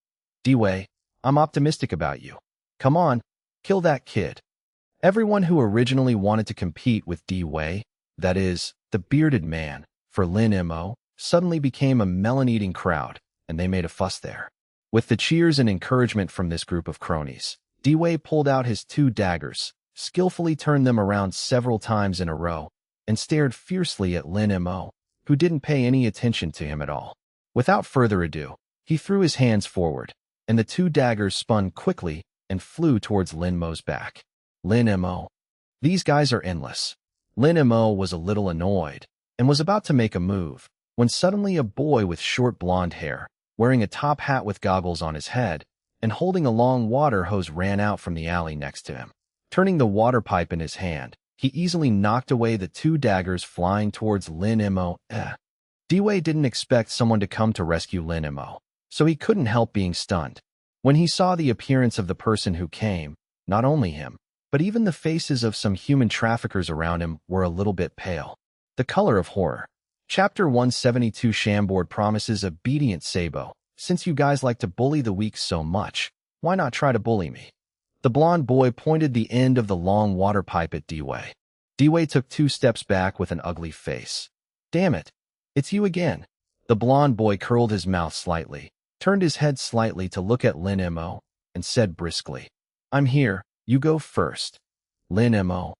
[SPEAKER 1] D-Way, I'm optimistic about you. Come on, kill that kid. Everyone who originally wanted to compete with D-Way, that is, the bearded man, for Lin Mo, suddenly became a melon-eating crowd, and they made a fuss there. With the cheers and encouragement from this group of cronies, D-Way pulled out his 2 daggers, skillfully turned them around several times in a row, and stared fiercely at Lin Mo, who didn't pay any attention to him at all. Without further ado, he threw his hands forward, and the 2 daggers spun quickly and flew towards Lin Mo's back. Lin Mo. These guys are endless. Lin Mo was a little annoyed and was about to make a move when suddenly a boy with short blonde hair, wearing a top hat with goggles on his head, and holding a long water hose ran out from the alley next to him. Turning the water pipe in his hand, he easily knocked away the two daggers flying towards Lin Mo. Dway didn't expect someone to come to rescue Lin Mo, so he couldn't help being stunned. When he saw the appearance of the person who came, not only him, but even the faces of some human traffickers around him were a little bit pale. The color of horror. Chapter 172 Shamboard promises obedient Sabo. Since you guys like to bully the weak so much, why not try to bully me? The blonde boy pointed the end of the long water pipe at Dway. Dway took 2 steps back with an ugly face. Damn it. It's you again. The blonde boy curled his mouth slightly, turned his head slightly to look at Lin Mo, and said briskly, I'm here, you go first. Lin Mo.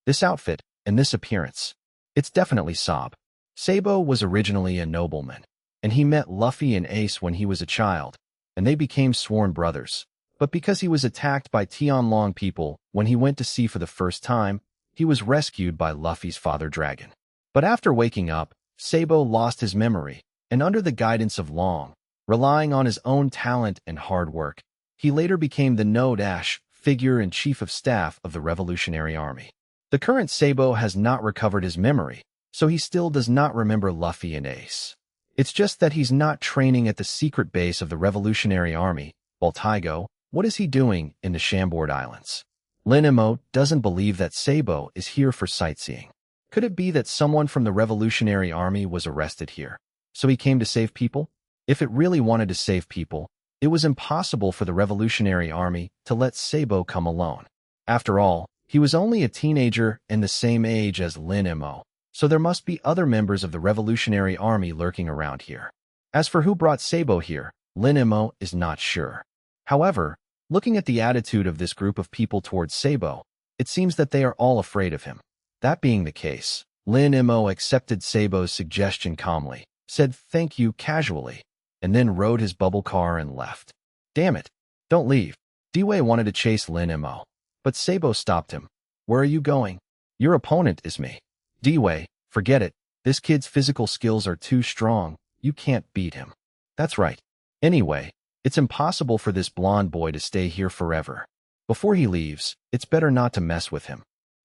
[SPEAKER 1] This outfit, and this appearance. It's definitely Sob. Sabo was originally a nobleman, and he met Luffy and Ace when he was a child, and they became sworn brothers. But because he was attacked by Tianlong people when he went to sea for the first time, he was rescued by Luffy's father dragon. But after waking up, Sabo lost his memory, and under the guidance of Long, relying on his own talent and hard work, he later became the No-Dash figure and chief of staff of the Revolutionary Army. The current Sabo has not recovered his memory, so he still does not remember Luffy and Ace. It's just that he's not training at the secret base of the Revolutionary Army. Baltigo, what is he doing in the Shamboard Islands? Lin Mo doesn't believe that Sabo is here for sightseeing. Could it be that someone from the Revolutionary Army was arrested here, so he came to save people? If it really wanted to save people, it was impossible for the Revolutionary Army to let Sabo come alone. After all, he was only a teenager and the same age as Lin Mo, so there must be other members of the Revolutionary Army lurking around here. As for who brought Sabo here, Lin Mo is not sure. However, looking at the attitude of this group of people towards Sabo, it seems that they are all afraid of him. That being the case, Lin Mo accepted Sabo's suggestion calmly, said thank you casually, and then rode his bubble car and left. Damn it, don't leave. Dway wanted to chase Lin Mo, but Sabo stopped him. Where are you going? Your opponent is me. Dway, forget it. This kid's physical skills are too strong. You can't beat him. That's right. Anyway, it's impossible for this blonde boy to stay here forever. Before he leaves, it's better not to mess with him.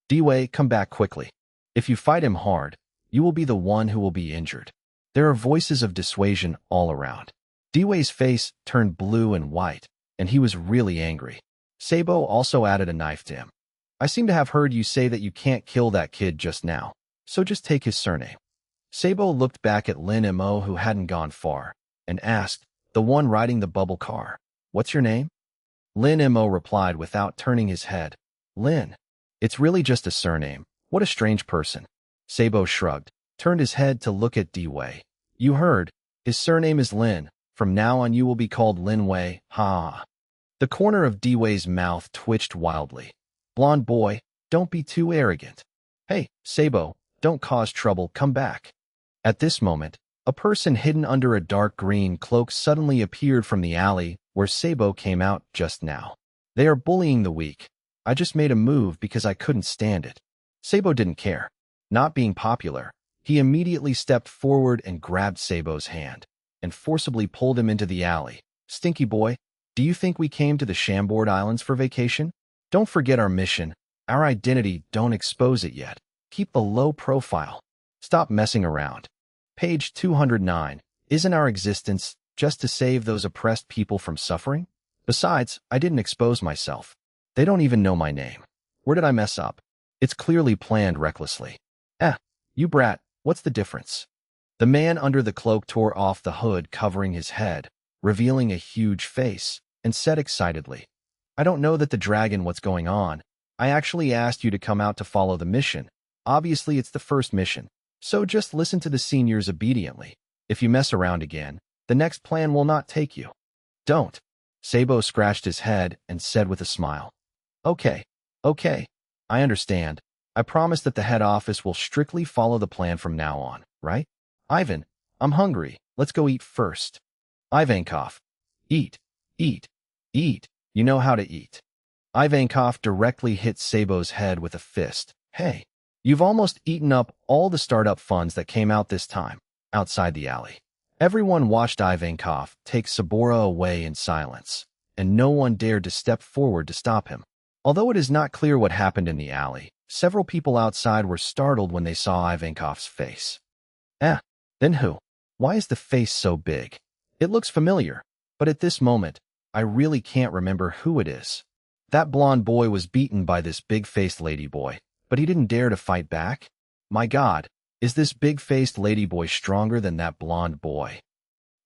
[SPEAKER 1] Dway, come back quickly. If you fight him hard, you will be the one who will be injured. There are voices of dissuasion all around. Dway's face turned blue and white, and he was really angry. Sabo also added a knife to him. I seem to have heard you say that you can't kill that kid just now, so just take his surname. Sabo looked back at Lin Mo, who hadn't gone far, and asked, the one riding the bubble car, what's your name? Lin Mo replied without turning his head, Lin. It's really just a surname. What a strange person. Sabo shrugged, turned his head to look at Dway. You heard. His surname is Lin. From now on you will be called Lin Wei. Ha. The corner of Dway's mouth twitched wildly. Blonde boy, don't be too arrogant. Hey, Sabo, don't cause trouble, come back. At this moment, a person hidden under a dark green cloak suddenly appeared from the alley where Sabo came out just now. They are bullying the weak. I just made a move because I couldn't stand it. Sabo didn't care. Not being popular, he immediately stepped forward and grabbed Sabo's hand and forcibly pulled him into the alley. Stinky boy, do you think we came to the Shamboard Islands for vacation? Don't forget our mission. Our identity, don't expose it yet. Keep a low profile. Stop messing around. Page 209. Isn't our existence just to save those oppressed people from suffering? Besides, I didn't expose myself. They don't even know my name. Where did I mess up? It's clearly planned recklessly. You brat, what's the difference? The man under the cloak tore off the hood covering his head, revealing a huge face, and said excitedly, I don't know that the dragon what's going on. I actually asked you to come out to follow the mission. Obviously it's the first mission, so just listen to the seniors obediently. If you mess around again, the next plan will not take you. Don't. Sabo scratched his head and said with a smile. Okay, I understand. I promise that the head office will strictly follow the plan from now on, right? Ivan, I'm hungry. Let's go eat first. Ivankov. Eat. You know how to eat. Ivankov directly hit Sabo's head with a fist. Hey, you've almost eaten up all the startup funds that came out this time, outside the alley. Everyone watched Ivankov take Sabora away in silence, and no one dared to step forward to stop him. Although it is not clear what happened in the alley, several people outside were startled when they saw Ivankov's face. Then who? Why is the face so big? It looks familiar, but at this moment, I really can't remember who it is. That blonde boy was beaten by this big-faced ladyboy, but he didn't dare to fight back? My God, is this big-faced ladyboy stronger than that blonde boy?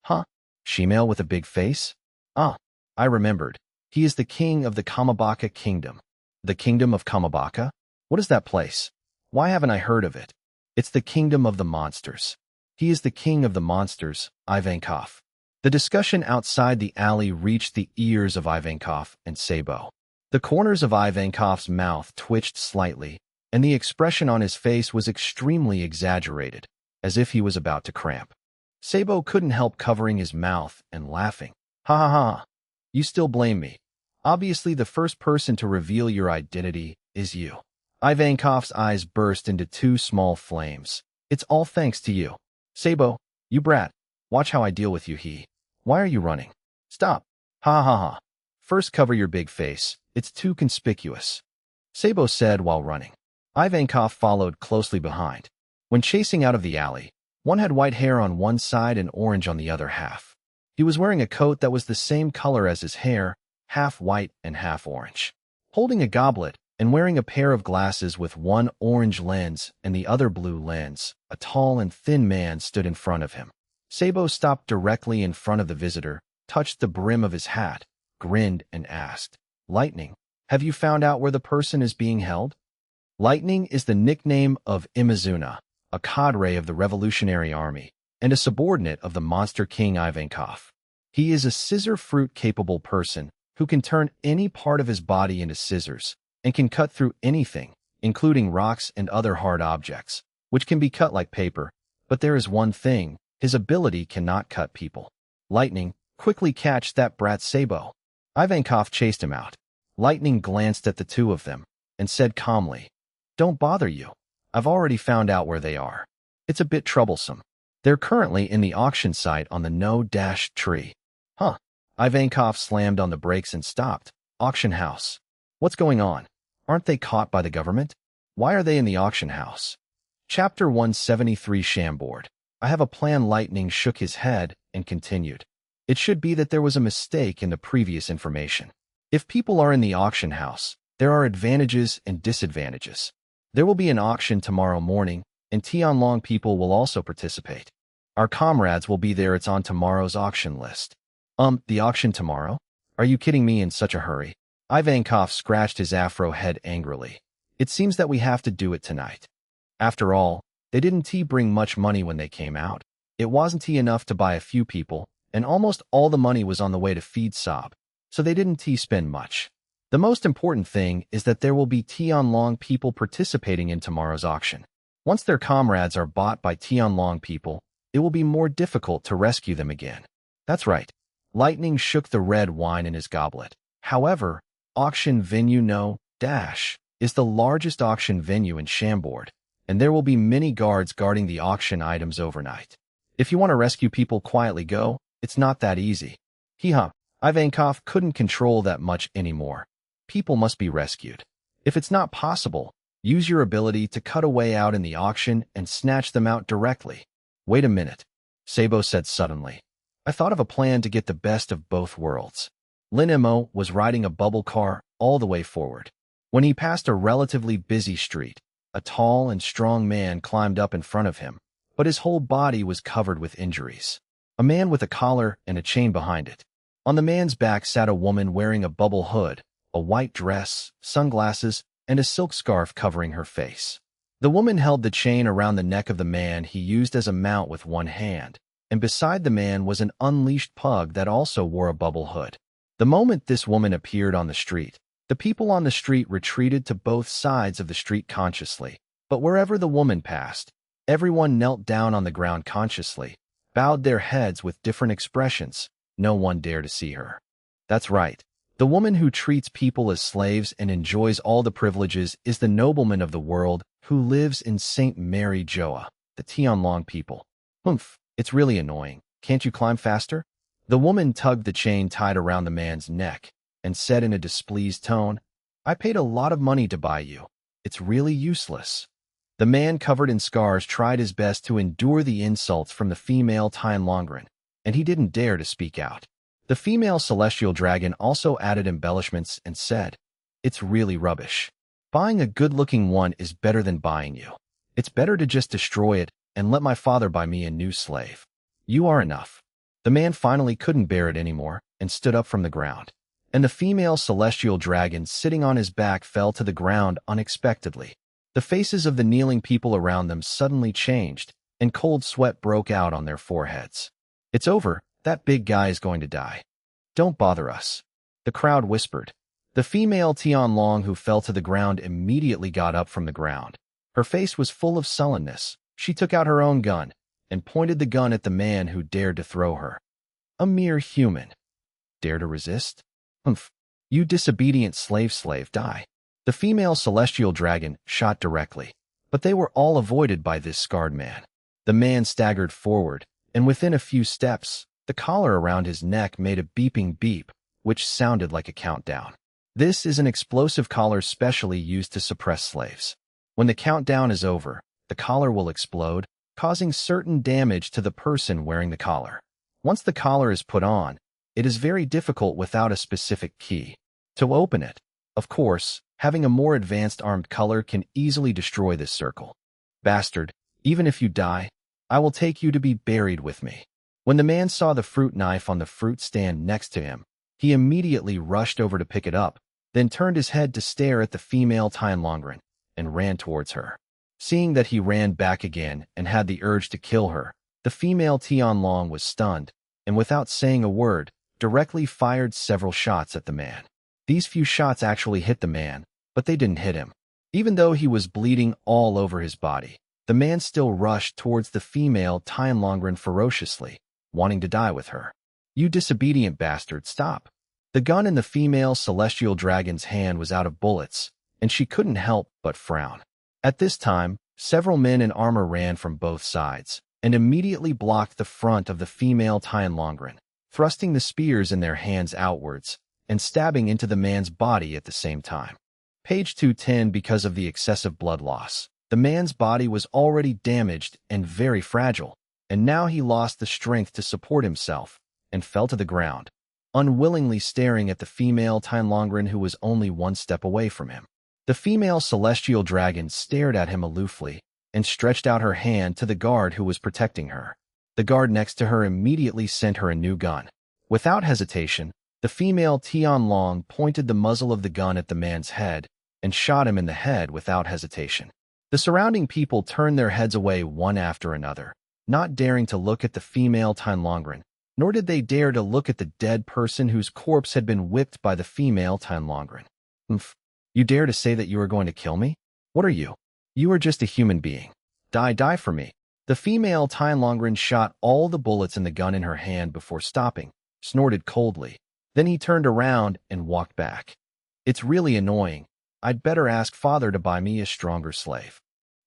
[SPEAKER 1] Huh? Shemale with a big face? Ah, I remembered. He is the king of the Kamabaka kingdom. The kingdom of Kamabaka? What is that place? Why haven't I heard of it? It's the kingdom of the monsters. He is the king of the monsters, Ivankov. The discussion outside the alley reached the ears of Ivankov and Sabo. The corners of Ivankov's mouth twitched slightly, and the expression on his face was extremely exaggerated, as if he was about to cramp. Sabo couldn't help covering his mouth and laughing. Ha ha ha. You still blame me. Obviously, the first person to reveal your identity is you. Ivankov's eyes burst into two small flames. It's all thanks to you. Sabo, you brat. Watch how I deal with you, Why are you running? Stop. Ha ha ha. First cover your big face. It's too conspicuous. Sabo said while running. Ivankov followed closely behind. When chasing out of the alley, one had white hair on one side and orange on the other half. He was wearing a coat that was the same color as his hair, half white and half orange. Holding a goblet and wearing a pair of glasses with one orange lens and the other blue lens, a tall and thin man stood in front of him. Sabo stopped directly in front of the visitor, touched the brim of his hat, grinned and asked, Lightning, have you found out where the person is being held? Lightning is the nickname of Imazuna, a cadre of the Revolutionary Army, and a subordinate of the Monster King Ivankov. He is a scissor-fruit-capable person who can turn any part of his body into scissors and can cut through anything, including rocks and other hard objects, which can be cut like paper. But there is one thing, his ability cannot cut people. Lightning, quickly catch that brat Sabo. Ivankov chased him out. Lightning glanced at the two of them and said calmly, Don't bother you. I've already found out where they are. It's a bit troublesome. They're currently in the auction site on the No-Tree. Huh. Ivankov slammed on the brakes and stopped. Auction house. What's going on? Aren't they caught by the government? Why are they in the auction house? Chapter 173 Shamboard. I have a plan. Lightning shook his head and continued. It should be that there was a mistake in the previous information. If people are in the auction house, there are advantages and disadvantages. There will be an auction tomorrow morning, and Tianlong people will also participate. Our comrades will be there. It's on tomorrow's auction list. The auction tomorrow? Are you kidding me in such a hurry? Ivankov scratched his afro head angrily. It seems that we have to do it tonight. After all, they didn't bring much money when they came out. It wasn't enough to buy a few people, and almost all the money was on the way to feed Saab, so they didn't spend much. The most important thing is that there will be Tianlong people participating in tomorrow's auction. Once their comrades are bought by Tianlong people, it will be more difficult to rescue them again. That's right. Lightning shook the red wine in his goblet. However, auction venue is the largest auction venue in Shamboard, and there will be many guards guarding the auction items overnight. If you want to rescue people quietly, it's not that easy. Ivankov couldn't control that much anymore. People must be rescued. If it's not possible, use your ability to cut a way out in the auction and snatch them out directly. Wait a minute, Sabo said suddenly. I thought of a plan to get the best of both worlds. Lin Mo was riding a bubble car all the way forward. When he passed a relatively busy street, a tall and strong man climbed up in front of him, but his whole body was covered with injuries. A man with a collar and a chain behind it. On the man's back sat a woman wearing a bubble hood, a white dress, sunglasses, and a silk scarf covering her face. The woman held the chain around the neck of the man he used as a mount with one hand, and beside the man was an unleashed pug that also wore a bubble hood. The moment this woman appeared on the street, the people on the street retreated to both sides of the street consciously, but wherever the woman passed, everyone knelt down on the ground consciously, bowed their heads with different expressions. No one dared to see her. That's right. The The woman who treats people as slaves and enjoys all the privileges is the nobleman of the world who lives in St. Mary Joa, the Tianlong people. Humph, it's really annoying. Can't you climb faster? The woman tugged the chain tied around the man's neck and said in a displeased tone, I paid a lot of money to buy you. It's really useless. The man covered in scars tried his best to endure the insults from the female Tianlongren, and he didn't dare to speak out. The female celestial dragon also added embellishments and said, It's really rubbish. Buying a good-looking one is better than buying you. It's better to just destroy it and let my father buy me a new slave. You are enough. The man finally couldn't bear it anymore and stood up from the ground. And the female celestial dragon sitting on his back fell to the ground unexpectedly. The faces of the kneeling people around them suddenly changed, and cold sweat broke out on their foreheads. It's over. That big guy is going to die. Don't bother us. The crowd whispered. The female Tianlong who fell to the ground immediately got up from the ground. Her face was full of sullenness. She took out her own gun and pointed the gun at the man who dared to throw her. A mere human. Dare to resist? Humph. You disobedient slave, die. The female celestial dragon shot directly, but they were all avoided by this scarred man. The man staggered forward, and within a few steps, the collar around his neck made a beeping beep, which sounded like a countdown. This is an explosive collar specially used to suppress slaves. When the countdown is over, the collar will explode, causing certain damage to the person wearing the collar. Once the collar is put on, it is very difficult without a specific key to open it. Of course, having a more advanced armed collar can easily destroy this circle. Bastard, even if you die, I will take you to be buried with me. When the man saw the fruit knife on the fruit stand next to him, he immediately rushed over to pick it up, then turned his head to stare at the female Tianlongren and ran towards her. Seeing that he ran back again and had the urge to kill her, the female Tianlong was stunned, and without saying a word, directly fired several shots at the man. These few shots actually hit the man, but they didn't hit him. Even though he was bleeding all over his body, the man still rushed towards the female Tianlongren ferociously, wanting to die with her. You disobedient bastard, stop. The gun in the female celestial dragon's hand was out of bullets, and she couldn't help but frown. At this time, several men in armor ran from both sides, and immediately blocked the front of the female Tianlongren, thrusting the spears in their hands outwards, and stabbing into the man's body at the same time. Page 210. Because of the excessive blood loss, the man's body was already damaged and very fragile, and now he lost the strength to support himself, and fell to the ground, unwillingly staring at the female Tianlongren who was only one step away from him. The female celestial dragon stared at him aloofly, and stretched out her hand to the guard who was protecting her. The guard next to her immediately sent her a new gun. Without hesitation, the female Tianlong pointed the muzzle of the gun at the man's head and shot him in the head without hesitation. The surrounding people turned their heads away one after another, not daring to look at the female Tianlongren, nor did they dare to look at the dead person whose corpse had been whipped by the female Tianlongren. Humph. You dare to say that you are going to kill me? What are you? You are just a human being. Die for me. The female Tianlongren shot all the bullets in the gun in her hand before stopping, snorted coldly. Then he turned around and walked back. It's really annoying. I'd better ask father to buy me a stronger slave.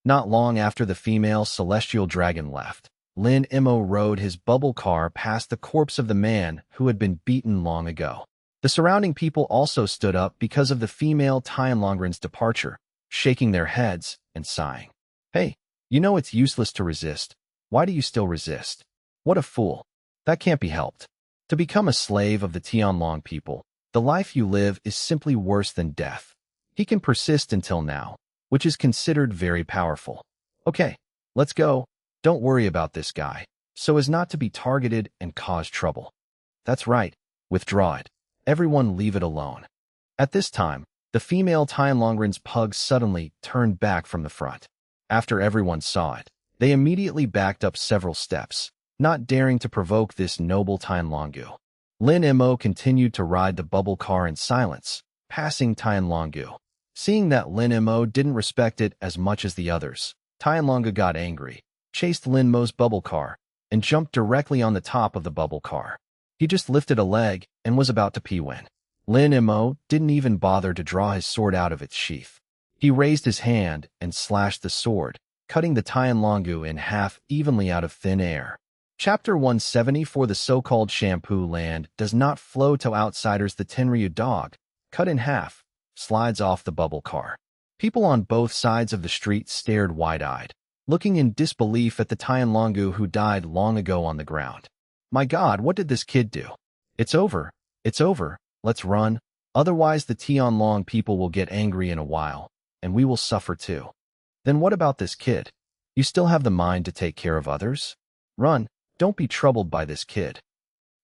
[SPEAKER 1] Not long after the female celestial dragon left, Lin Mo rode his bubble car past the corpse of the man who had been beaten long ago. The surrounding people also stood up because of the female Tianlongren's departure, shaking their heads and sighing. Hey, you know it's useless to resist. Why do you still resist? What a fool. That can't be helped. To become a slave of the Tianlong people, the life you live is simply worse than death. He can persist until now, which is considered very powerful. Okay, let's go. Don't worry about this guy, so as not to be targeted and cause trouble. That's right, withdraw it. Everyone leave it alone. At this time, the female Tianlongren's pug suddenly turned back from the front. After everyone saw it, they immediately backed up several steps, not daring to provoke this noble Tianlonggu. Lin Mo continued to ride the bubble car in silence, passing Tianlonggu. Seeing that Lin Mo didn't respect it as much as the others, Tianlonggu got angry, chased Lin Mo's bubble car, and jumped directly on the top of the bubble car. He just lifted a leg and was about to pee when Lin Mo didn't even bother to draw his sword out of its sheath. He raised his hand and slashed the sword, cutting the Tianlongu in half evenly out of thin air. Chapter 174. The so-called shampoo land does not flow to outsiders. The Tenryu dog, cut in half, slides off the bubble car. People on both sides of the street stared wide-eyed, looking in disbelief at the Tianlongu who died long ago on the ground. My God, what did this kid do? It's over. It's over. Let's run. Otherwise the Tianlong people will get angry in a while, and we will suffer too. Then what about this kid? You still have the mind to take care of others? Run. Don't be troubled by this kid.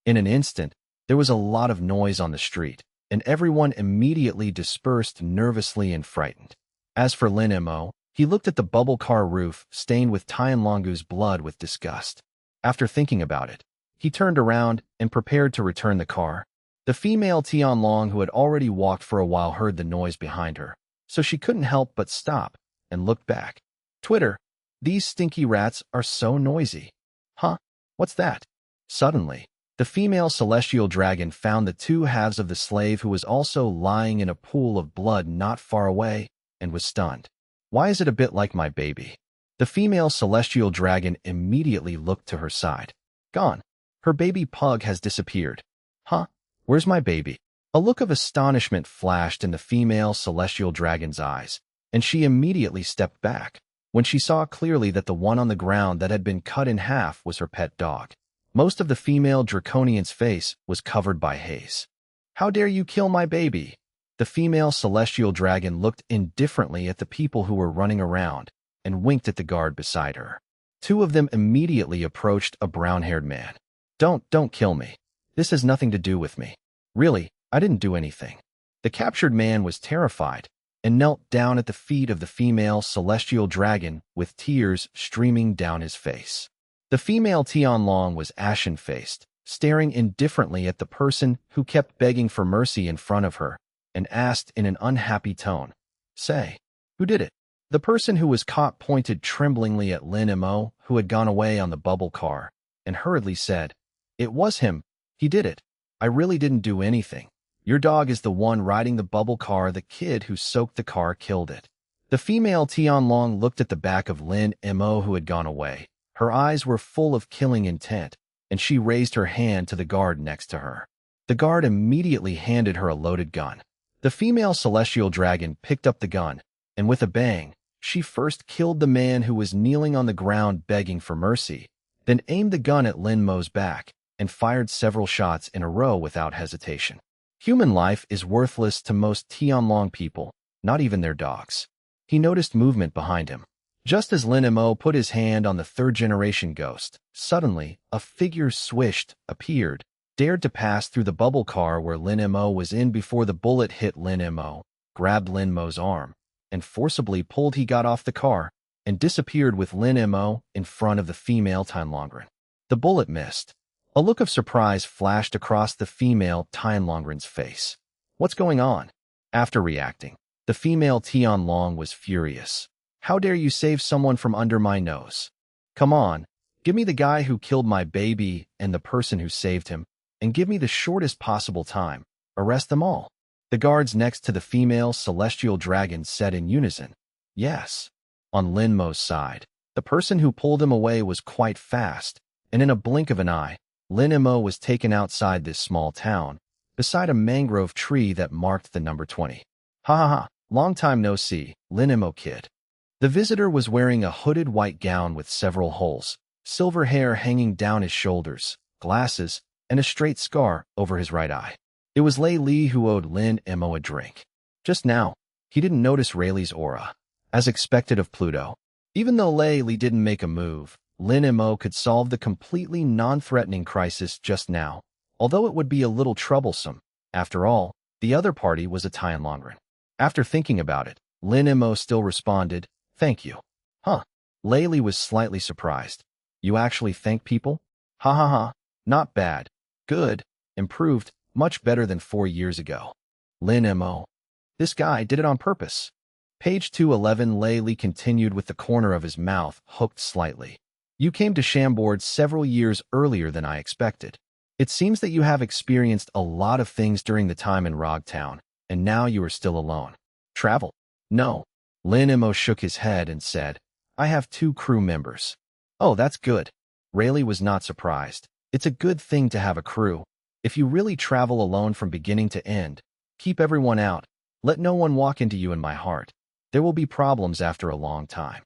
[SPEAKER 1] In an instant, there was a lot of noise on the street, and everyone immediately dispersed nervously and frightened. As for Lin Mo, he looked at the bubble car roof stained with Tianlongu's blood with disgust. After thinking about it, he turned around and prepared to return the car. The female Tianlong, who had already walked for a while, heard the noise behind her, so she couldn't help but stop and look back. Twitter, these stinky rats are so noisy. Huh? What's that? Suddenly, the female celestial dragon found the two halves of the slave, who was also lying in a pool of blood not far away, and was stunned. Why is it a bit like my baby? The female celestial dragon immediately looked to her side. Gone. Her baby pug has disappeared. Huh? Where's my baby? A look of astonishment flashed in the female celestial dragon's eyes, and she immediately stepped back when she saw clearly that the one on the ground that had been cut in half was her pet dog. Most of the female draconian's face was covered by haze. How dare you kill my baby? The female celestial dragon looked indifferently at the people who were running around and winked at the guard beside her. Two of them immediately approached a brown-haired man. Don't kill me. This has nothing to do with me. Really, I didn't do anything. The captured man was terrified and knelt down at the feet of the female celestial dragon with tears streaming down his face. The female Tianlong was ashen-faced, staring indifferently at the person who kept begging for mercy in front of her, and asked in an unhappy tone, Say, who did it? The person who was caught pointed tremblingly at Lin Mo, who had gone away on the bubble car, and hurriedly said, It was him. He did it. I really didn't do anything. Your dog is the one riding the bubble car. The kid who soaked the car killed it. The female Tianlong looked at the back of Lin Mo, who had gone away. Her eyes were full of killing intent, and she raised her hand to the guard next to her. The guard immediately handed her a loaded gun. The female celestial dragon picked up the gun, and with a bang, she first killed the man who was kneeling on the ground begging for mercy, then aimed the gun at Lin Mo's back and fired several shots in a row without hesitation. Human life is worthless to most Tianlong people, not even their dogs. He noticed movement behind him. Just as Lin Mo put his hand on the third-generation ghost, suddenly, a figure appeared, dared to pass through the bubble car where Lin Mo was in before the bullet hit Lin Mo, grabbed Lin Mo's arm, and forcibly pulled. He got off the car and disappeared with Lin Mo in front of the female Tianlongren. The bullet missed. A look of surprise flashed across the female Tianlongren's face. What's going on? After reacting, the female Tianlong was furious. How dare you save someone from under my nose? Come on, give me the guy who killed my baby and the person who saved him, and give me the shortest possible time. Arrest them all. The guards next to the female celestial dragon said in unison, Yes. On Lin Mo's side, the person who pulled him away was quite fast, and in a blink of an eye, Lin Mo was taken outside this small town, beside a mangrove tree that marked the number 20. Ha ha ha, long time no see, Lin Mo kid. The visitor was wearing a hooded white gown with several holes, silver hair hanging down his shoulders, glasses, and a straight scar over his right eye. It was Lei Li who owed Lin Mo a drink. Just now, he didn't notice Rayleigh's aura, as expected of Pluto. Even though Lei Li didn't make a move, Lin Mo could solve the completely non-threatening crisis just now, although it would be a little troublesome. After all, the other party was a Tianlongren. After thinking about it, Lin Mo still responded, Thank you. Huh. Lei Li was slightly surprised. You actually thank people? Ha ha ha. Not bad. Good. Improved. Much better than 4 years ago. Lin Mo. This guy did it on purpose. Page 211. Lei Li continued with the corner of his mouth hooked slightly. You came to Chambord several years earlier than I expected. It seems that you have experienced a lot of things during the time in Rogtown, and now you are still alone. Travel? No. Lin Imo shook his head and said, I have 2 crew members. Oh, that's good. Rayleigh was not surprised. It's a good thing to have a crew. If you really travel alone from beginning to end, keep everyone out. Let no one walk into you in my heart. There will be problems after a long time.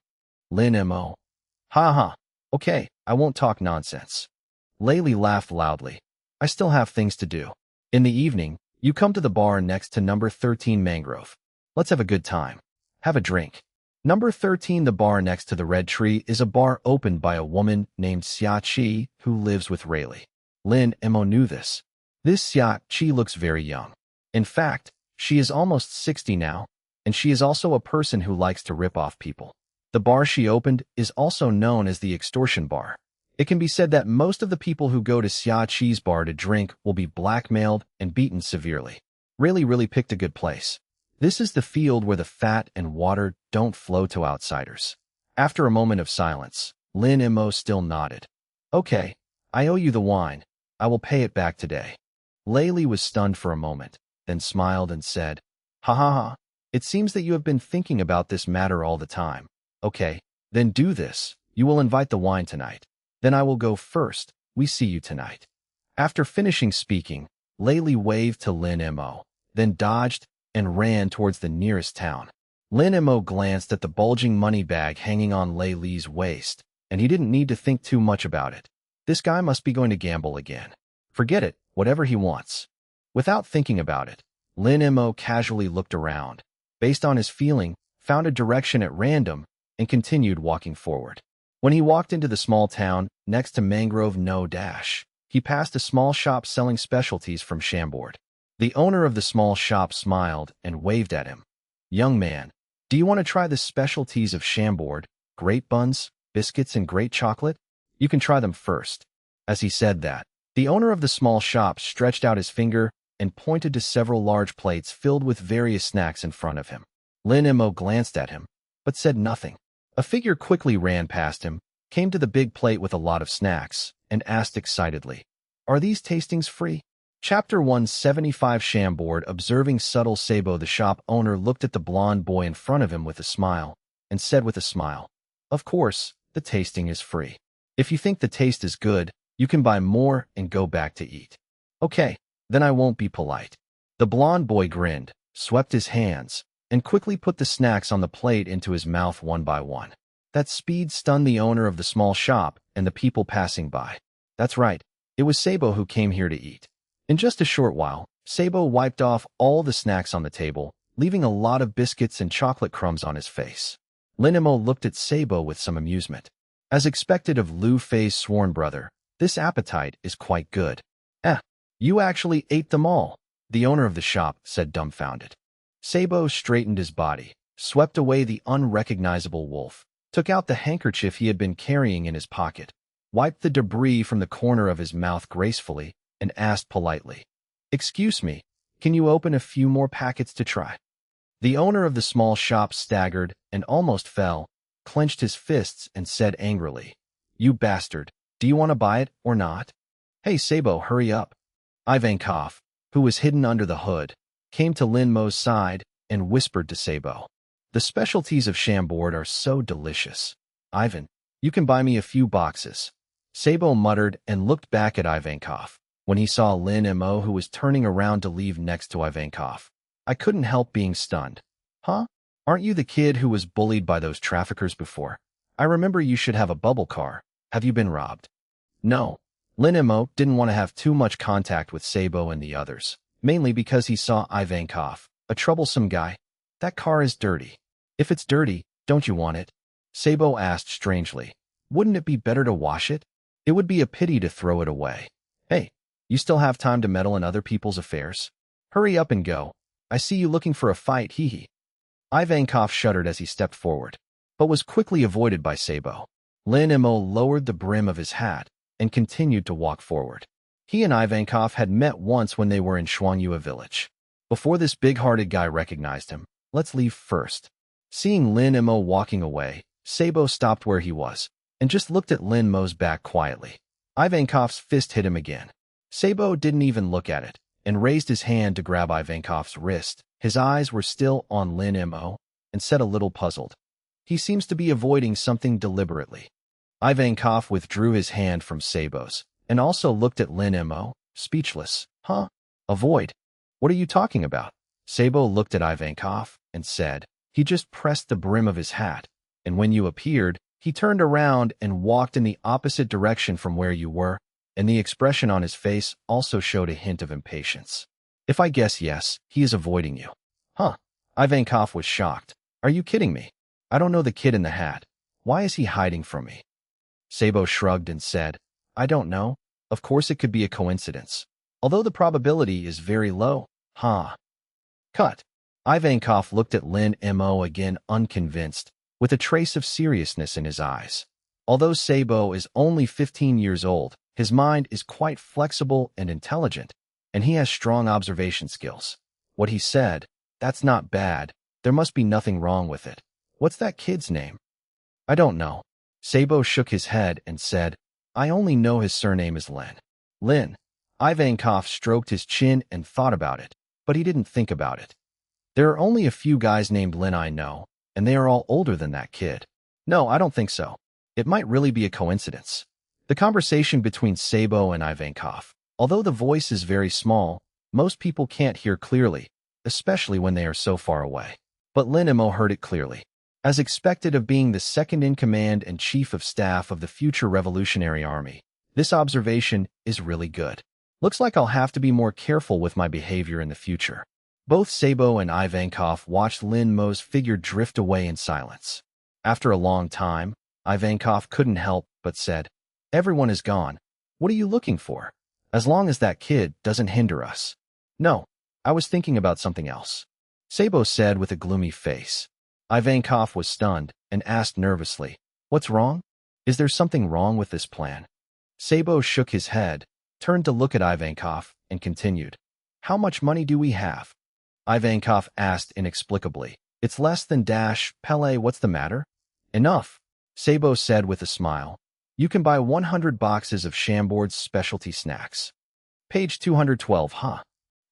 [SPEAKER 1] Lin Imo. Ha ha. Okay, I won't talk nonsense. Laylee laughed loudly. I still have things to do. In the evening, you come to the bar next to number 13 Mangrove. Let's have a good time. Have a drink. Number 13, the bar next to the Red Tree, is a bar opened by a woman named Xia Qi who lives with Rayleigh. Lin Imo knew this. This Xia Qi looks very young. In fact, she is almost 60 now, and she is also a person who likes to rip off people. The bar she opened is also known as the extortion bar. It can be said that most of the people who go to Xia Qi's bar to drink will be blackmailed and beaten severely. Rayleigh really picked a good place. This is the field where the fat and water don't flow to outsiders. After a moment of silence, Lin Imo still nodded. Okay, I owe you the wine. I will pay it back today. Laylee was stunned for a moment, then smiled and said, Ha ha ha. It seems that you have been thinking about this matter all the time. Okay, then do this. You will invite the wine tonight. Then I will go first. We see you tonight. After finishing speaking, Laylee waved to Lin Imo, then dodged and ran towards the nearest town. Lin Imo glanced at the bulging money bag hanging on Laylee's waist, and he didn't need to think too much about it. This guy must be going to gamble again. Forget it, whatever he wants. Without thinking about it, Lin Imo casually looked around, based on his feeling, found a direction at random, and continued walking forward. When he walked into the small town next to Mangrove No Dash, he passed a small shop selling specialties from Chambord. The owner of the small shop smiled and waved at him. Young man, do you want to try the specialties of Chambord, great buns, biscuits, and great chocolate? You can try them first. As he said that, the owner of the small shop stretched out his finger and pointed to several large plates filled with various snacks in front of him. Lin Imo glanced at him, but said nothing. A figure quickly ran past him, came to the big plate with a lot of snacks, and asked excitedly, Are these tastings free? Chapter 175 Chambord. Observing subtle Sabo, the shop owner looked at the blond boy in front of him with a smile, and said with a smile, Of course, the tasting is free. If you think the taste is good, you can buy more and go back to eat. Okay, then I won't be polite. The blond boy grinned, swept his hands, and quickly put the snacks on the plate into his mouth one by one. That speed stunned the owner of the small shop and the people passing by. That's right, it was Sabo who came here to eat. In just a short while, Sabo wiped off all the snacks on the table, leaving a lot of biscuits and chocolate crumbs on his face. Lin Imo looked at Sabo with some amusement. As expected of Lu Fei's sworn brother, this appetite is quite good. You actually ate them all, the owner of the shop said dumbfounded. Sabo straightened his body, swept away the unrecognizable wolf, took out the handkerchief he had been carrying in his pocket, wiped the debris from the corner of his mouth gracefully, and asked politely, Excuse me, can you open a few more packets to try? The owner of the small shop staggered and almost fell, clenched his fists and said angrily, You bastard, do you want to buy it or not? Hey Sabo, hurry up. Ivankov, who was hidden under the hood, came to Lin Mo's side and whispered to Sabo, The specialties of Chambord are so delicious. Ivan, you can buy me a few boxes. Sabo muttered and looked back at Ivankov. When he saw Lin Imo, who was turning around to leave next to Ivankov, I couldn't help being stunned. Huh? Aren't you the kid who was bullied by those traffickers before? I remember you should have a bubble car. Have you been robbed? No. Lin Imo didn't want to have too much contact with Sabo and the others, mainly because he saw Ivankov, a troublesome guy. That car is dirty. If it's dirty, don't you want it? Sabo asked strangely. Wouldn't it be better to wash it? It would be a pity to throw it away. Hey, you still have time to meddle in other people's affairs? Hurry up and go. I see you looking for a fight, hee. Ivankov shuddered as he stepped forward, but was quickly avoided by Sabo. Lin Imo lowered the brim of his hat and continued to walk forward. He and Ivankov had met once when they were in Shuangyue village. Before this big-hearted guy recognized him, let's leave first. Seeing Lin Imo walking away, Sabo stopped where he was and just looked at Lin Mo's back quietly. Ivankov's fist hit him again. Sabo didn't even look at it and raised his hand to grab Ivankov's wrist. His eyes were still on Lin Mo and said a little puzzled. He seems to be avoiding something deliberately. Ivankov withdrew his hand from Sabo's and also looked at Lin Mo, speechless. Huh? Avoid? What are you talking about? Sabo looked at Ivankov and said, he just pressed the brim of his hat, and when you appeared, he turned around and walked in the opposite direction from where you were, and the expression on his face also showed a hint of impatience. If I guess yes, he is avoiding you. Huh? Ivankov was shocked. Are you kidding me? I don't know the kid in the hat. Why is he hiding from me? Sabo shrugged and said, I don't know. Of course it could be a coincidence. Although the probability is very low. Huh? Cut. Ivankov looked at Lin Mo again, unconvinced, with a trace of seriousness in his eyes. Although Sabo is only 15 years old, his mind is quite flexible and intelligent, and he has strong observation skills. What he said, that's not bad. There must be nothing wrong with it. What's that kid's name? I don't know. Sabo shook his head and said, I only know his surname is Lin. Lin. Ivankov stroked his chin and thought about it, but he didn't think about it. There are only a few guys named Lin I know, and they are all older than that kid. No, I don't think so. It might really be a coincidence. The conversation between Sabo and Ivankov, although the voice is very small, most people can't hear clearly, especially when they are so far away. But Lin Mo heard it clearly. As expected of being the second-in-command and chief of staff of the future Revolutionary Army, this observation is really good. Looks like I'll have to be more careful with my behavior in the future. Both Sabo and Ivankov watched Lin Mo's figure drift away in silence. After a long time, Ivankov couldn't help but said, Everyone is gone. What are you looking for? As long as that kid doesn't hinder us. No, I was thinking about something else. Sabo said with a gloomy face. Ivankov was stunned and asked nervously, What's wrong? Is there something wrong with this plan? Sabo shook his head, turned to look at Ivankov, and continued, How much money do we have? Ivankov asked inexplicably. It's less than Pele, what's the matter? Enough, Sabo said with a smile. You can buy 100 boxes of Chambord's specialty snacks. Page 212, huh?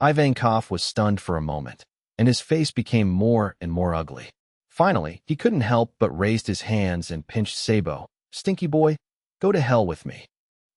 [SPEAKER 1] Ivankov was stunned for a moment, and his face became more and more ugly. Finally, he couldn't help but raised his hands and pinched Sabo. Stinky boy, go to hell with me.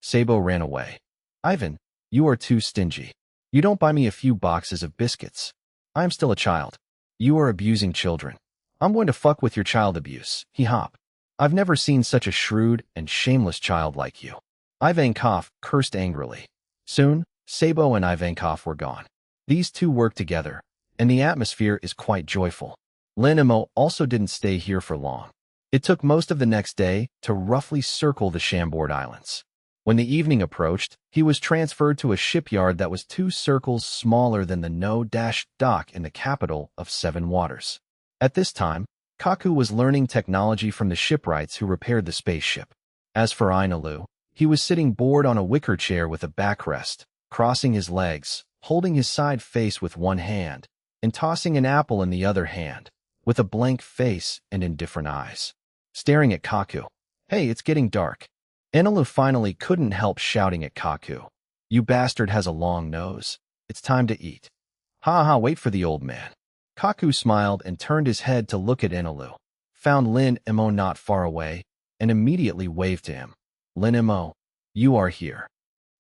[SPEAKER 1] Sabo ran away. Ivan, you are too stingy. You don't buy me a few boxes of biscuits. I am still a child. You are abusing children. I'm going to fuck with your child abuse. He hop. I've never seen such a shrewd and shameless child like you. Ivankov cursed angrily. Soon, Sabo and Ivankov were gone. These two worked together, and the atmosphere is quite joyful. Lin Mo also didn't stay here for long. It took most of the next day to roughly circle the Chambord Islands. When the evening approached, he was transferred to a shipyard that was 2 circles smaller than the No-Dock in the capital of 7 Waters. At this time, Kaku was learning technology from the shipwrights who repaired the spaceship. As for Inalu, he was sitting bored on a wicker chair with a backrest, crossing his legs, holding his side face with one hand, and tossing an apple in the other hand, with a blank face and indifferent eyes, staring at Kaku. Hey, it's getting dark. Inalu finally couldn't help shouting at Kaku. You bastard has a long nose. It's time to eat. Ha ha, wait for the old man. Kaku smiled and turned his head to look at Inalu, found Lin Mo not far away, and immediately waved to him. Lin Mo, you are here.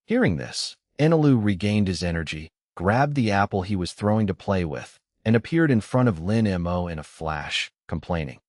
[SPEAKER 1] Hearing this, Inalu regained his energy, grabbed the apple he was throwing to play with, and appeared in front of Lin Mo in a flash, complaining.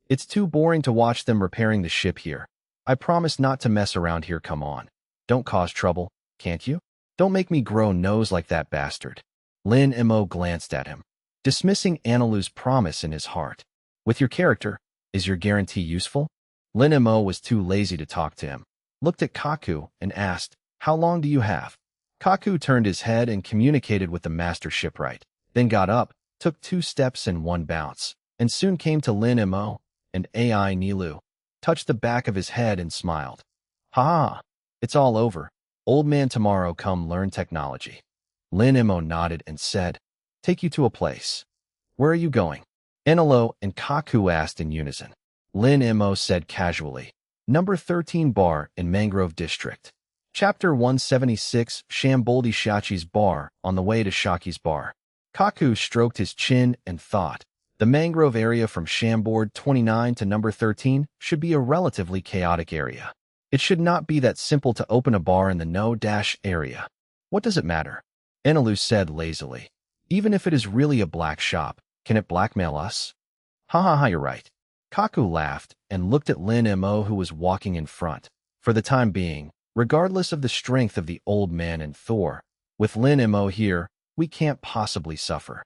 [SPEAKER 1] It's too boring to watch them repairing the ship here. I promise not to mess around here, come on. Don't cause trouble, can't you? Don't make me grow nose like that bastard. Lin Mo glanced at him, dismissing Inalu's promise in his heart. With your character, is your guarantee useful? Lin Mo was too lazy to talk to him, looked at Kaku and asked, How long do you have? Kaku turned his head and communicated with the master shipwright, then got up, took 2 steps in one bounce, and soon came to Lin Mo, and Ai Nilu, touched the back of his head and smiled. Ha! It's all over. Old man tomorrow come learn technology. Lin Mo nodded and said, Take you to a place. Where are you going? Inalu and Kaku asked in unison. Lin Mo said casually, Number 13 bar in Mangrove District. Chapter 176, Shamboldi Shachi's Bar. On the way to Shaki's bar, Kaku stroked his chin and thought. The mangrove area from Shambord 29 to number 13 should be a relatively chaotic area. It should not be that simple to open a bar in the no-area. What does it matter? Enelu said lazily. Even if it is really a black shop, can it blackmail us? Ha ha ha, you're right. Kaku laughed and looked at Lin Mo, who was walking in front. For the time being, regardless of the strength of the old man and Thor, with Lin Mo here, we can't possibly suffer.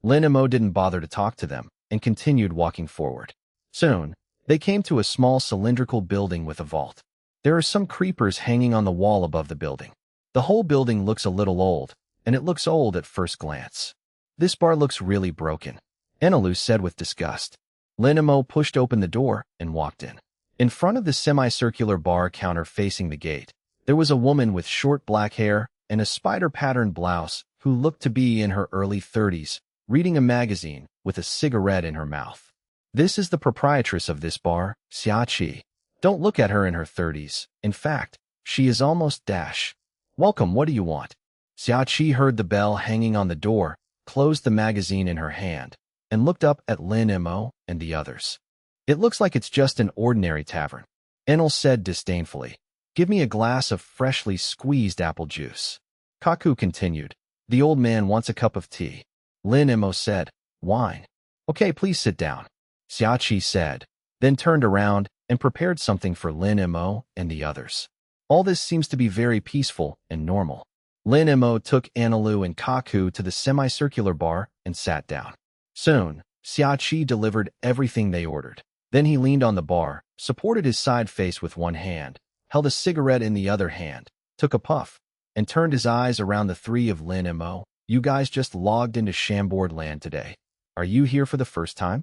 [SPEAKER 1] Lin Mo didn't bother to talk to them and continued walking forward. Soon, they came to a small cylindrical building with a vault. There are some creepers hanging on the wall above the building. The whole building looks a little old, and it looks old at first glance. This bar looks really broken, Enelu said with disgust. Lin Mo pushed open the door and walked in. In front of the semicircular bar counter facing the gate, there was a woman with short black hair and a spider-patterned blouse who looked to be in her early 30s, reading a magazine with a cigarette in her mouth. This is the proprietress of this bar, Xiachi. Don't look at her in her 30s. In fact, she is almost dash. Welcome, what do you want? Xiachi heard the bell hanging on the door, closed the magazine in her hand, and looked up at Lin Mo and the others. It looks like it's just an ordinary tavern, Enel said disdainfully. Give me a glass of freshly squeezed apple juice. Kaku continued. The old man wants a cup of tea. Lin Mo said, wine. Okay, please sit down, Xiachi said, then turned around and prepared something for Lin Mo and the others. All this seems to be very peaceful and normal. Lin Mo took Enelu and Kaku to the semicircular bar and sat down. Soon, Xiachi delivered everything they ordered. Then he leaned on the bar, supported his side face with one hand, held a cigarette in the other hand, took a puff, and turned his eyes around the three of Lin Mo. You guys just logged into Shambord land today. Are you here for the first time?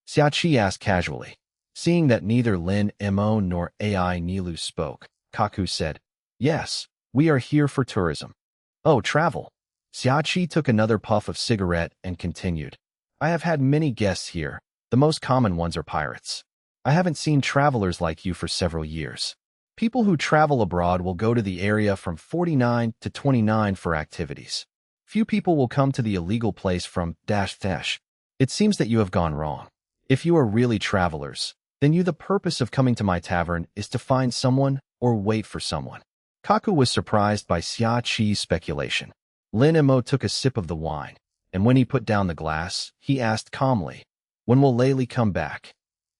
[SPEAKER 1] Xiachi asked casually. Seeing that neither Lin Mo nor AI Nilu spoke, Kaku said, yes, we are here for tourism. Oh, travel. Xiachi took another puff of cigarette and continued. I have had many guests here. The most common ones are pirates. I haven't seen travelers like you for several years. People who travel abroad will go to the area from 49 to 29 for activities. Few people will come to the illegal place from --. It seems that you have gone wrong. If you are really travelers, then the purpose of coming to my tavern is to find someone or wait for someone. Kaku was surprised by Xiachi's speculation. Lin Mo took a sip of the wine, and when he put down the glass, he asked calmly, when will Layli come back?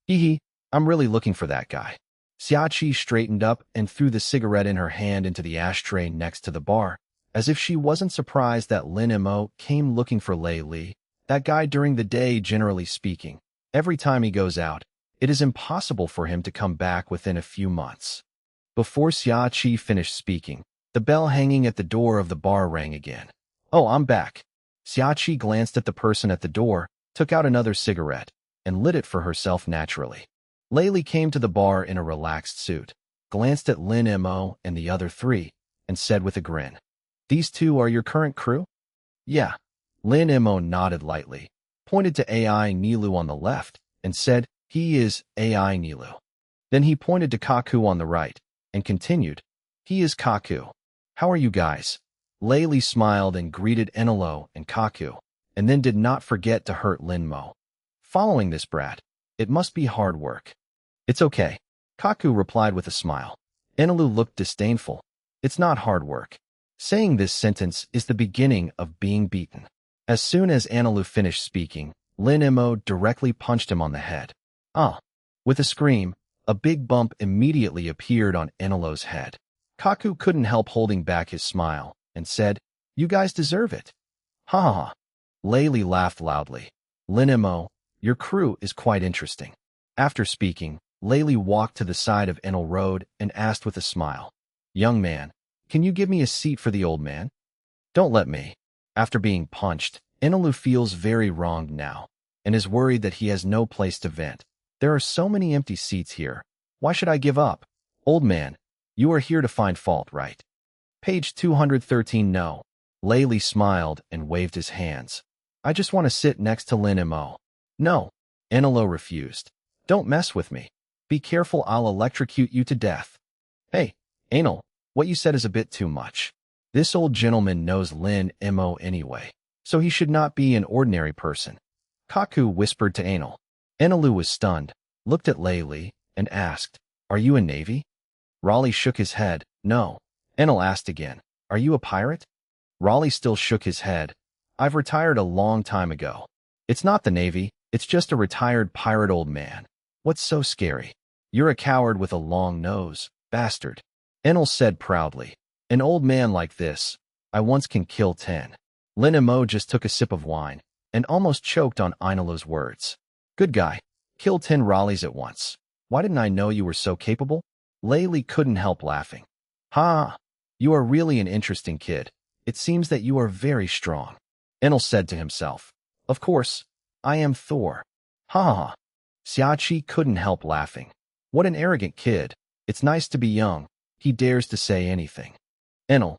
[SPEAKER 1] Hee, I'm really looking for that guy. Xiachi straightened up and threw the cigarette in her hand into the ashtray next to the bar, as if she wasn't surprised that Lin Mo came looking for Layli. That guy during the day, generally speaking, every time he goes out, it is impossible for him to come back within a few months. Before Xiachi finished speaking, the bell hanging at the door of the bar rang again. Oh, I'm back. Xiachi glanced at the person at the door, took out another cigarette, and lit it for herself naturally. Layli came to the bar in a relaxed suit, glanced at Lin Mo and the other three, and said with a grin, these two are your current crew? Yeah. Lin Mo nodded lightly, pointed to AI Nilu on the left, and said, he is AI Nilu. Then he pointed to Kaku on the right, and continued, he is Kaku. How are you guys? Layli smiled and greeted Enelo and Kaku, and then did not forget to hurt Lin Mo. Following this brat, it must be hard work. It's okay, Kaku replied with a smile. Enelu looked disdainful. It's not hard work. Saying this sentence is the beginning of being beaten. As soon as Enelu finished speaking, Lin Mo directly punched him on the head. Ah! With a scream, a big bump immediately appeared on Enelo's head. Kaku couldn't help holding back his smile, and said, you guys deserve it. Ha ha ha. Layli laughed loudly. Lin Mo, your crew is quite interesting. After speaking, Layli walked to the side of Enel Road and asked with a smile, young man, can you give me a seat for the old man? Don't let me. After being punched, Enelu feels very wronged now, and is worried that he has no place to vent. There are so many empty seats here. Why should I give up? Old man, you are here to find fault, right? Page 213. No. Layli smiled and waved his hands. I just want to sit next to Lin Mo. No. Enelo refused. Don't mess with me. Be careful, I'll electrocute you to death. Hey, Enel, What you said is a bit too much. This old gentleman knows Lin Mo anyway, so he should not be an ordinary person. Kaku whispered to Anil. Enilu was stunned, looked at Layli, and asked, Are you a Navy? Raleigh shook his head, No. Enil asked again, Are you a pirate? Raleigh still shook his head. I've retired a long time ago. It's not the Navy, it's just a retired pirate old man. What's so scary? You're a coward with a long nose, bastard. Enil said proudly. An old man like this, I once can kill 10. Lin Mo just took a sip of wine and almost choked on Inilu's words. Good guy. Kill 10 Raleighs at once. Why didn't I know you were so capable? Layli couldn't help laughing. Ha! You are really an interesting kid. It seems that you are very strong. Enil said to himself. Of course, I am Thor. Ha ha ha. Xiaoqi couldn't help laughing. What an arrogant kid. It's nice to be young. He dares to say anything. Enil.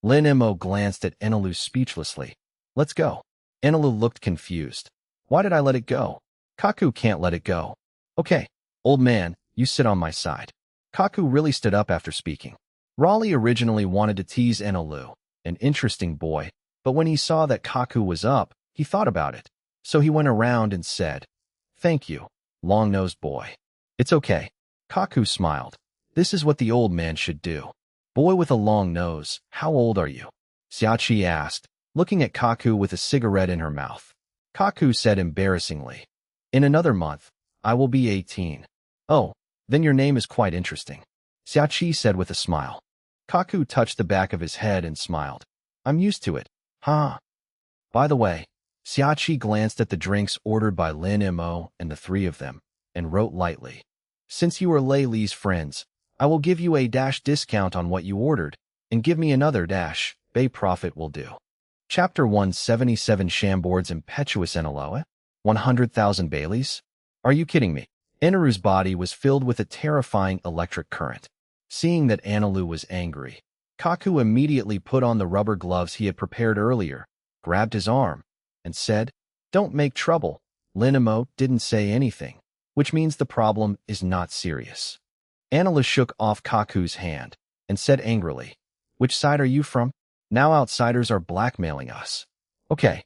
[SPEAKER 1] Lin Mo glanced at Enilu speechlessly. Let's go. Enilu looked confused. Why did I let it go? Kaku can't let it go. Okay, old man, you sit on my side. Kaku really stood up after speaking. Raleigh originally wanted to tease Enilu, an interesting boy, but when he saw that Kaku was up, he thought about it. So he went around and said, Thank you, long-nosed boy. It's okay. Kaku smiled. This is what the old man should do. Boy with a long nose, how old are you? Xiaoqi asked, looking at Kaku with a cigarette in her mouth. Kaku said embarrassingly, In another month, I will be 18. Oh, then your name is quite interesting. Xiaoqi said with a smile. Kaku touched the back of his head and smiled. I'm used to it. Ha! By the way, Xiaoqi glanced at the drinks ordered by Lin Mo and the three of them, and wrote lightly. Since you are Lei Li's friends, I will give you a discount on what you ordered, and give me another bay profit will do. Chapter 177 Shamboard's impetuous Eniloa? 100,000 Baileys? Are you kidding me? Eniru's body was filled with a terrifying electric current. Seeing that Enilu was angry, Kaku immediately put on the rubber gloves he had prepared earlier, grabbed his arm, and said, Don't make trouble. Lin Mo didn't say anything, which means the problem is not serious. Enilu shook off Kaku's hand and said angrily, Which side are you from? Now outsiders are blackmailing us. Okay.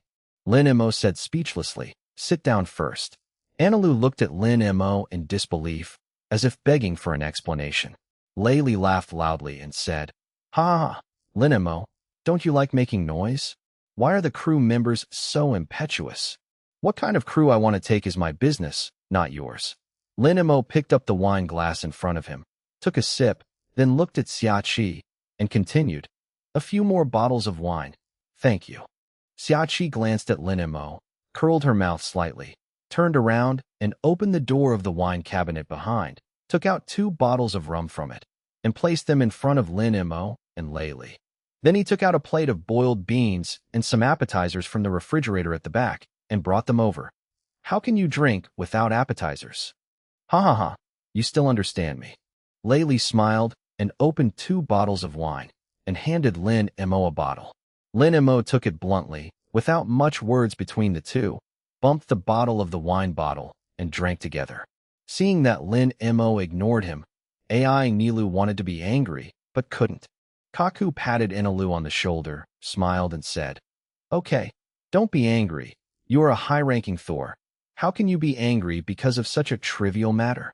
[SPEAKER 1] Lin Mo said speechlessly, Sit down first. Enilu looked at Lin Mo in disbelief, as if begging for an explanation. Layli laughed loudly and said, Ha ha, Lin Mo, don't you like making noise? Why are the crew members so impetuous? What kind of crew I want to take is my business, not yours. Lin Mo picked up the wine glass in front of him, took a sip, then looked at Xiaoqi, and continued, A few more bottles of wine. Thank you. Xiaoqi glanced at Lin Mo, curled her mouth slightly, turned around, and opened the door of the wine cabinet behind, took out 2 bottles of rum from it, and placed them in front of Lin Mo and Layli. Then he took out a plate of boiled beans and some appetizers from the refrigerator at the back, and brought them over. How can you drink without appetizers? Ha ha ha, you still understand me. Layli smiled and opened 2 bottles of wine, and handed Lin Mo a bottle. Lin Mo took it bluntly, without much words between the two, bumped the bottle of the wine bottle, and drank together. Seeing that Lin Mo ignored him, Ai Nilu wanted to be angry, but couldn't. Kaku patted Enilu on the shoulder, smiled, and said, Okay, don't be angry. You are a high-ranking Thor. How can you be angry because of such a trivial matter?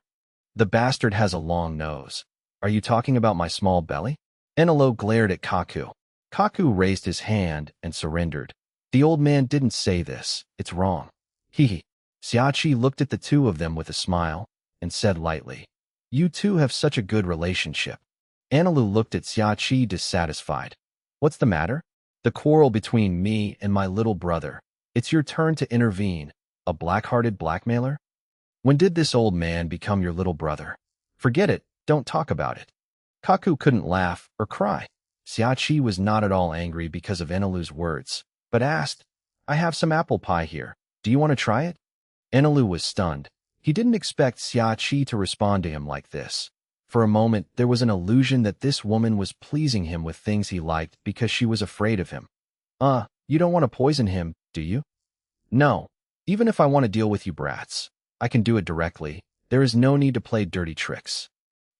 [SPEAKER 1] The bastard has a long nose. Are you talking about my small belly? Enilu glared at Kaku. Kaku raised his hand and surrendered. The old man didn't say this. It's wrong. Hee. Xiaoqi looked at the two of them with a smile and said lightly, You two have such a good relationship. Enilu looked at Xiaoqi dissatisfied. What's the matter? The quarrel between me and my little brother. It's your turn to intervene, a black-hearted blackmailer? When did this old man become your little brother? Forget it, don't talk about it. Kaku couldn't laugh or cry. Xiaoqi was not at all angry because of Enilu's words, but asked, I have some apple pie here. Do you want to try it? Enilu was stunned. He didn't expect Xiaoqi to respond to him like this. For a moment, there was an illusion that this woman was pleasing him with things he liked because she was afraid of him. You don't want to poison him, do you? No. Even if I want to deal with you brats, I can do it directly. There is no need to play dirty tricks.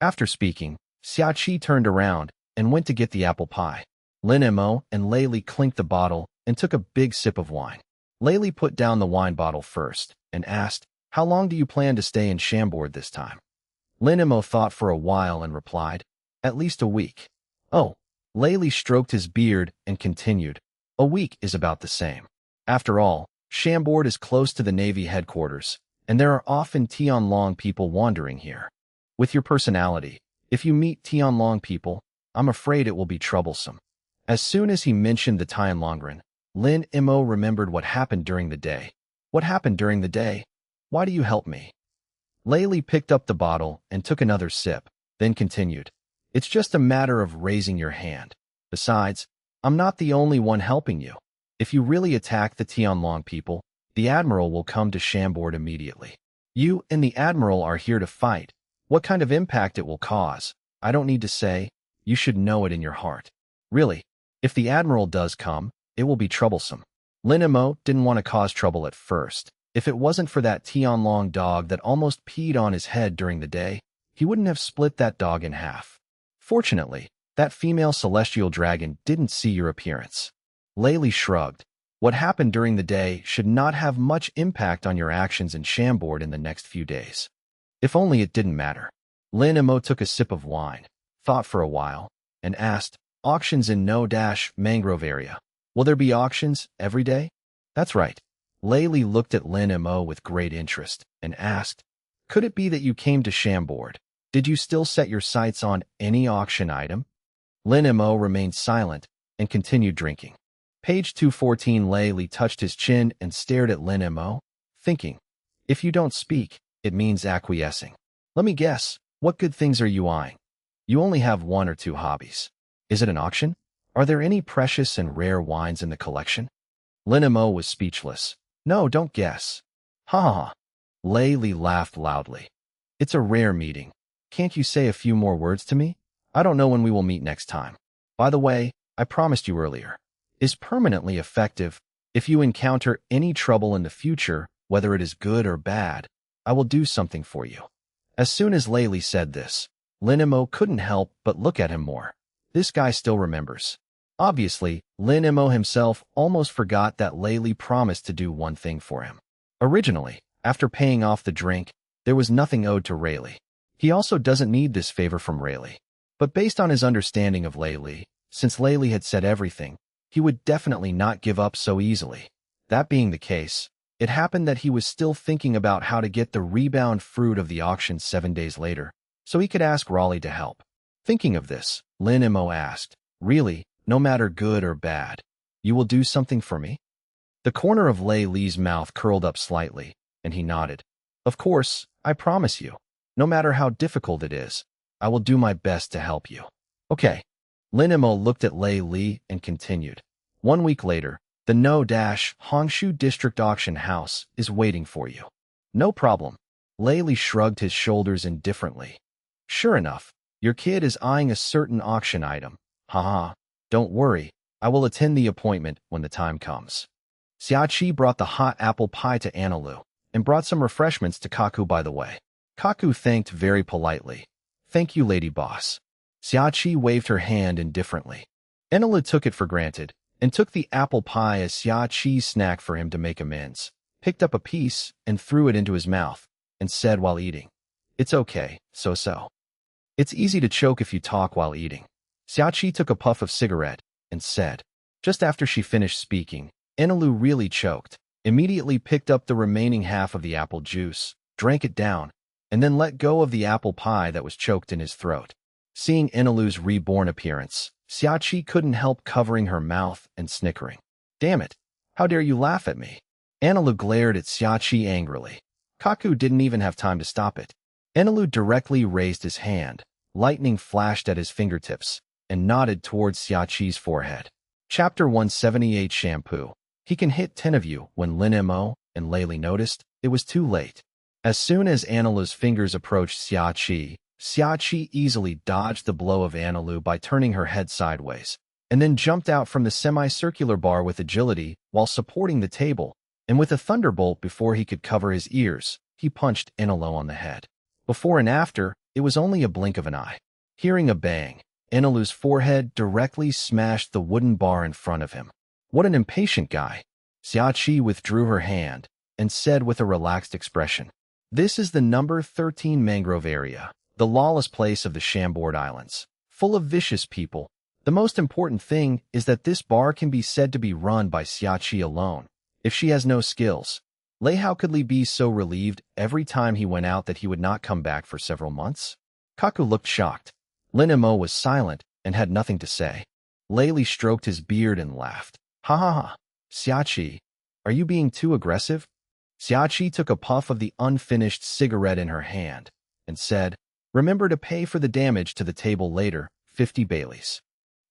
[SPEAKER 1] After speaking, Xiaoqi turned around and went to get the apple pie. Lin Mo and Laylee clinked the bottle and took a big sip of wine. Laylee put down the wine bottle first and asked, "How long do you plan to stay in Chambord this time?" Lin Mo thought for a while and replied, "At least a week." "Oh." Laylee stroked his beard and continued, "A week is about the same. After all, Chambord is close to the Navy headquarters, and there are often Tianlong people wandering here. With your personality, if you meet Tianlong people, I'm afraid it will be troublesome." As soon as he mentioned the Tianlongren, Lin Mo remembered what happened during the day. "What happened during the day? Why do you help me?" Laylee picked up the bottle and took another sip, then continued, "It's just a matter of raising your hand. Besides, I'm not the only one helping you. If you really attack the Tianlong people, the Admiral will come to Chambord immediately. You and the Admiral are here to fight. What kind of impact it will cause, I don't need to say. You should know it in your heart. Really, if the Admiral does come, it will be troublesome." Lin Mo didn't want to cause trouble at first. If it wasn't for that Tianlong dog that almost peed on his head during the day, he wouldn't have split that dog in half. Fortunately, that female celestial dragon didn't see your appearance. Laylee shrugged. "What happened during the day should not have much impact on your actions in Chambord in the next few days." If only it didn't matter. Lin Mo took a sip of wine, thought for a while, and asked, "Auctions in No-Mangrove area. Will there be auctions every day?" "That's right." Laylee looked at Lin Mo with great interest and asked, "Could it be that you came to Chambord? Did you still set your sights on any auction item?" Lin Mo remained silent and continued drinking. Page 214. Laylee touched his chin and stared at Lin Mo, thinking, "If you don't speak, it means acquiescing. Let me guess, what good things are you eyeing? You only have one or two hobbies. Is it an auction? Are there any precious and rare wines in the collection?" Lin Mo was speechless. "No, don't guess." "Ha ha ha." Laylee laughed loudly. "It's a rare meeting. Can't you say a few more words to me? I don't know when we will meet next time. By the way, I promised you earlier. Is permanently effective. If you encounter any trouble in the future, whether it is good or bad, I will do something for you." As soon as Laylee said this, Lin Mo couldn't help but look at him more. This guy still remembers. Obviously, Lin Mo himself almost forgot that Laylee promised to do one thing for him. Originally, after paying off the drink, there was nothing owed to Rayleigh. He also doesn't need this favor from Rayleigh. But based on his understanding of Laylee, since Layleigh had said everything, he would definitely not give up so easily. That being the case, it happened that he was still thinking about how to get the rebound fruit of the auction 7 days later, so he could ask Raleigh to help. Thinking of this, Lin Mo asked, "Really, no matter good or bad, you will do something for me?" The corner of Laylee's mouth curled up slightly, and he nodded. "Of course, I promise you. No matter how difficult it is, I will do my best to help you." "Okay." Lin Mo looked at Laylee and continued. 1 week later, the No-Hongshu District Auction House is waiting for you." "No problem." Laylee shrugged his shoulders indifferently. "Sure enough, your kid is eyeing a certain auction item. Haha. Don't worry, I will attend the appointment when the time comes." Xiaoqi brought the hot apple pie to Analu and brought some refreshments to Kaku by the way. Kaku thanked very politely. "Thank you, lady boss." Xiaoqi waved her hand indifferently. Analu took it for granted and took the apple pie as Xiaoqi's snack for him to make amends, picked up a piece and threw it into his mouth, and said while eating, "It's okay, so-so. It's easy to choke if you talk while eating." Xiaoqi took a puff of cigarette and said, just after she finished speaking, Analu really choked, immediately picked up the remaining half of the apple juice, drank it down, and then let go of the apple pie that was choked in his throat. Seeing Analu's reborn appearance, Xiaoqi couldn't help covering her mouth and snickering. "Damn it! How dare you laugh at me?" Analu glared at Xiaoqi angrily. Kaku didn't even have time to stop it. Analu directly raised his hand, lightning flashed at his fingertips, and nodded towards Xiaoqi's forehead. Chapter 178 Shampoo. He can hit 10 of you. When Lin Mo and Laylee noticed, it was too late. As soon as Analu's fingers approached Xiaoqi, Xiaoqi easily dodged the blow of Analu by turning her head sideways, and then jumped out from the semicircular bar with agility while supporting the table, and with a thunderbolt before he could cover his ears, he punched Analu on the head. Before and after, it was only a blink of an eye. Hearing a bang, Enilu's forehead directly smashed the wooden bar in front of him. What an impatient guy. Xiaoqi withdrew her hand and said with a relaxed expression, "This is the number 13 mangrove area, the lawless place of the Chambord Islands, full of vicious people. The most important thing is that this bar can be said to be run by Xiaoqi alone. If she has no skills, how could Li be so relieved every time he went out that he would not come back for several months?" Kaku looked shocked. Lin Mo was silent and had nothing to say. Li stroked his beard and laughed. "Ha ha ha. Xiaoqi, are you being too aggressive?" Xiaoqi took a puff of the unfinished cigarette in her hand and said, "Remember to pay for the damage to the table later, 50 Baileys."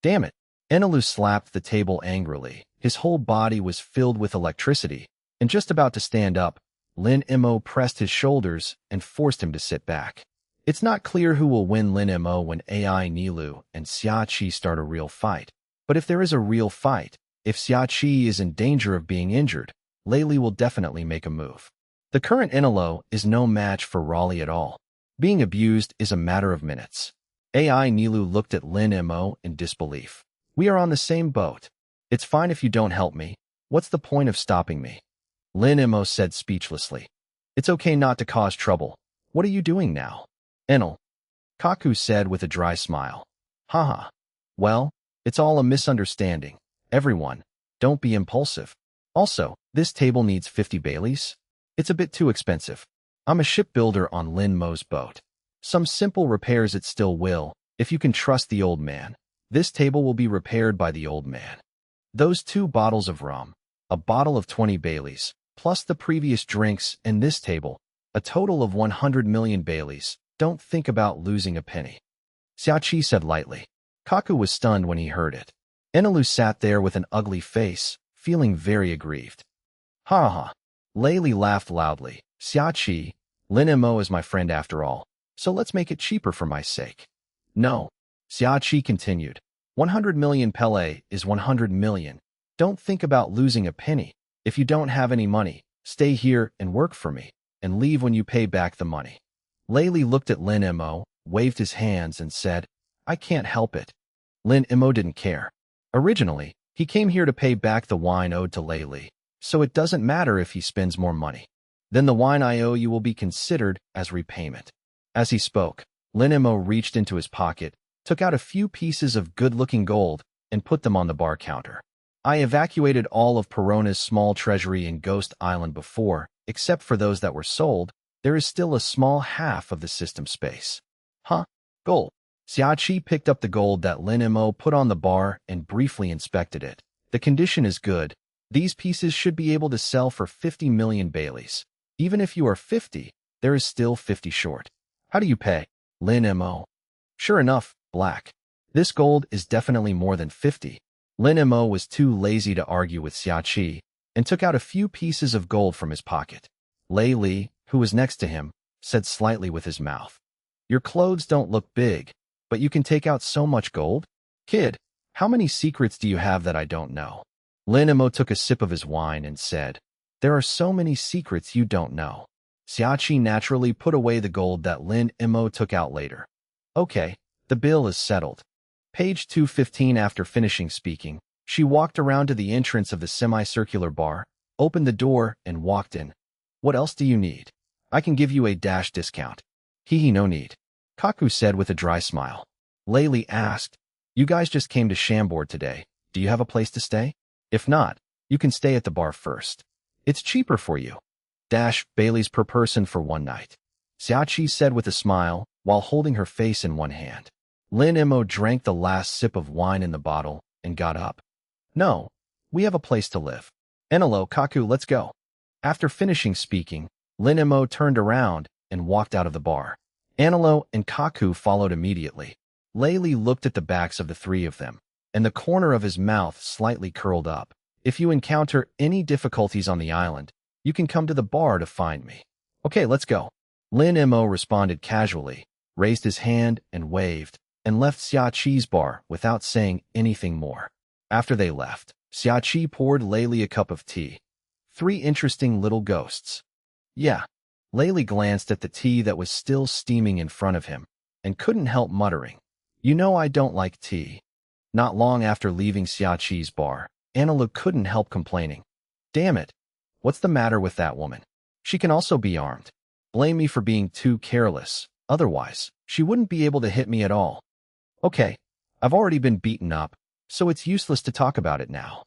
[SPEAKER 1] "Damn it." Enilu slapped the table angrily. His whole body was filled with electricity, and just about to stand up, Lin Mo pressed his shoulders and forced him to sit back. It's not clear who will win Lin Mo when AI Nilu and Xiaoqi start a real fight. But if there is a real fight, if Xiaoqi is in danger of being injured, Li will definitely make a move. The current Enilu is no match for Raleigh at all. Being abused is a matter of minutes. AI Nilu looked at Lin Mo in disbelief. "We are on the same boat. It's fine if you don't help me. What's the point of stopping me?" Lin Mo said speechlessly. "It's okay not to cause trouble. What are you doing now?" "Enel," Kaku said with a dry smile. "Haha. Well, it's all a misunderstanding. Everyone, don't be impulsive. Also, this table needs 50 Baileys. It's a bit too expensive. I'm a shipbuilder on Lin Mo's boat. Some simple repairs it still will, if you can trust the old man. This table will be repaired by the old man. Those 2 bottles of rum, a bottle of 20 Baileys, plus the previous drinks and this table, a total of 100 million Baileys. Don't think about losing a penny." Xiaoqi said lightly. Kaku was stunned when he heard it. Enilu sat there with an ugly face, feeling very aggrieved. "Ha ha." Li laughed loudly. "Xiaoqi, Lin Mo is my friend after all, so let's make it cheaper for my sake." "No." Xiaoqi continued. 100 million Pele is 100 million. Don't think about losing a penny. If you don't have any money, stay here and work for me, and leave when you pay back the money." Li looked at Lin Mo, waved his hands, and said, "I can't help it." Lin Mo didn't care. Originally, he came here to pay back the wine owed to Li, so it doesn't matter if he spends more money. Then the wine I owe you will be considered as repayment. As he spoke, Lin Mo reached into his pocket, took out a few pieces of good-looking gold, and put them on the bar counter. "I evacuated all of Perona's small treasury in Ghost Island before, except for those that were sold. There is still a small half of the system space." "Huh? Gold." Xiaoqi picked up the gold that Lin Mo put on the bar and briefly inspected it. "The condition is good. These pieces should be able to sell for 50 million Baileys. Even if you are 50, there is still 50 short. How do you pay?" Lin Mo. "Sure enough, black. This gold is definitely more than 50. Lin Mo was too lazy to argue with Xiaoqi and took out a few pieces of gold from his pocket. Li, who was next to him, said slightly with his mouth, "Your clothes don't look big, but you can take out so much gold? Kid, how many secrets do you have that I don't know?" Lin Mo took a sip of his wine and said, "There are so many secrets you don't know." Xiaoqi naturally put away the gold that Lin Mo took out later. "Okay, the bill is settled." Page 215. After finishing speaking, she walked around to the entrance of the semicircular bar, opened the door, and walked in. "What else do you need? I can give you a dash discount." "Hee, no need," Kaku said with a dry smile. Li asked, "You guys just came to Chambord today. Do you have a place to stay? If not, you can stay at the bar first. It's cheaper for you. Baileys per person for one night," Xiaoqi said with a smile, while holding her face in one hand. Lin Mo drank the last sip of wine in the bottle and got up. "No, we have a place to live. Enelo, Kaku, let's go." After finishing speaking, Lin Mo turned around and walked out of the bar. Anelo and Kaku followed immediately. Li looked at the backs of the 3 of them, and the corner of his mouth slightly curled up. "If you encounter any difficulties on the island, you can come to the bar to find me." "Okay, let's go." Lin Mo responded casually, raised his hand and waved, and left Xiaoqi's bar without saying anything more. After they left, Xiaoqi poured Li a cup of tea. 3 interesting little ghosts. "Yeah." Li glanced at the tea that was still steaming in front of him and couldn't help muttering, You know I don't like tea. Not long after leaving Xiaqi's bar, Anna couldn't help complaining. Damn it. What's the matter with that woman? She can also be armed. Blame me for being too careless. Otherwise, she wouldn't be able to hit me at all. Okay, I've already been beaten up, so it's useless to talk about it now.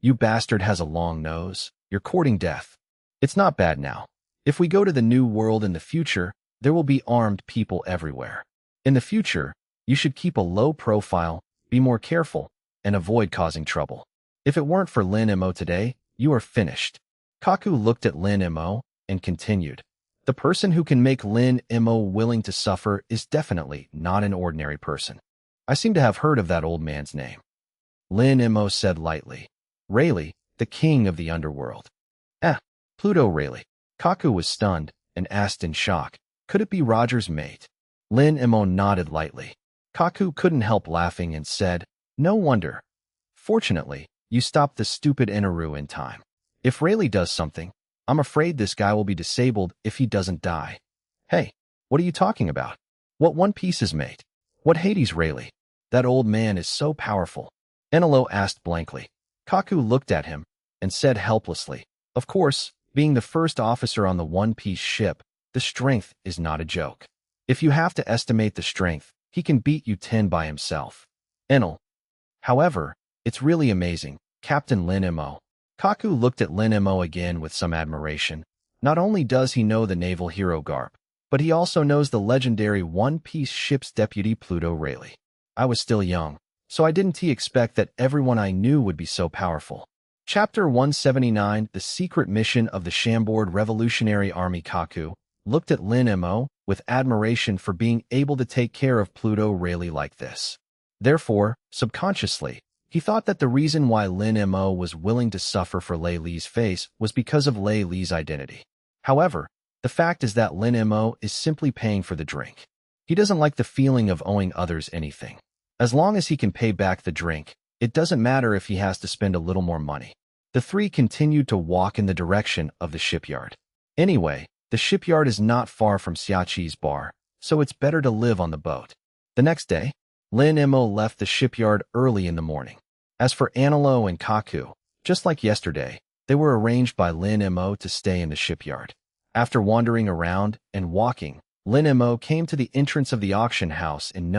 [SPEAKER 1] You bastard has a long nose. You're courting death. It's not bad now. If we go to the new world in the future, there will be armed people everywhere. In the future, you should keep a low profile, be more careful, and avoid causing trouble. If it weren't for Lin Mo today, you are finished. Kaku looked at Lin Mo and continued. The person who can make Lin Mo willing to suffer is definitely not an ordinary person. I seem to have heard of that old man's name. Lin Mo said lightly. Rayleigh, the king of the underworld. Pluto Rayleigh. Kaku was stunned and asked in shock, could it be Roger's mate? Lin Mo nodded lightly. Kaku couldn't help laughing and said, no wonder. Fortunately, you stopped the stupid Inaru in time. If Rayleigh does something, I'm afraid this guy will be disabled if he doesn't die. Hey, what are you talking about? What One Piece's mate? What Hades Rayleigh? That old man is so powerful. Enelo asked blankly. Kaku looked at him and said helplessly, of course, being the first officer on the One Piece ship, the strength is not a joke. If you have to estimate the strength, he can beat you 10 by himself. Enel. However, it's really amazing, Captain Lin Mo. Kaku looked at Lin Mo again with some admiration. Not only does he know the naval hero Garp, but he also knows the legendary One Piece ship's deputy Pluto Rayleigh. I was still young, so I didn't expect that everyone I knew would be so powerful. Chapter 179, The Secret Mission of the Chambord Revolutionary Army. Kaku looked at Lin Mo with admiration for being able to take care of Pluto Rayleigh like this. Therefore, subconsciously, he thought that the reason why Lin Mo was willing to suffer for Lei Li's face was because of Lei Li's identity. However, the fact is that Lin Mo is simply paying for the drink. He doesn't like the feeling of owing others anything. As long as he can pay back the drink, it doesn't matter if he has to spend a little more money. The three continued to walk in the direction of the shipyard. Anyway, the shipyard is not far from Xiaqi's bar, so it's better to live on the boat. The next day, Lin Mo left the shipyard early in the morning. As for Anelo and Kaku, just like yesterday, they were arranged by Lin Mo to stay in the shipyard. After wandering around and walking, Lin Mo came to the entrance of the auction house in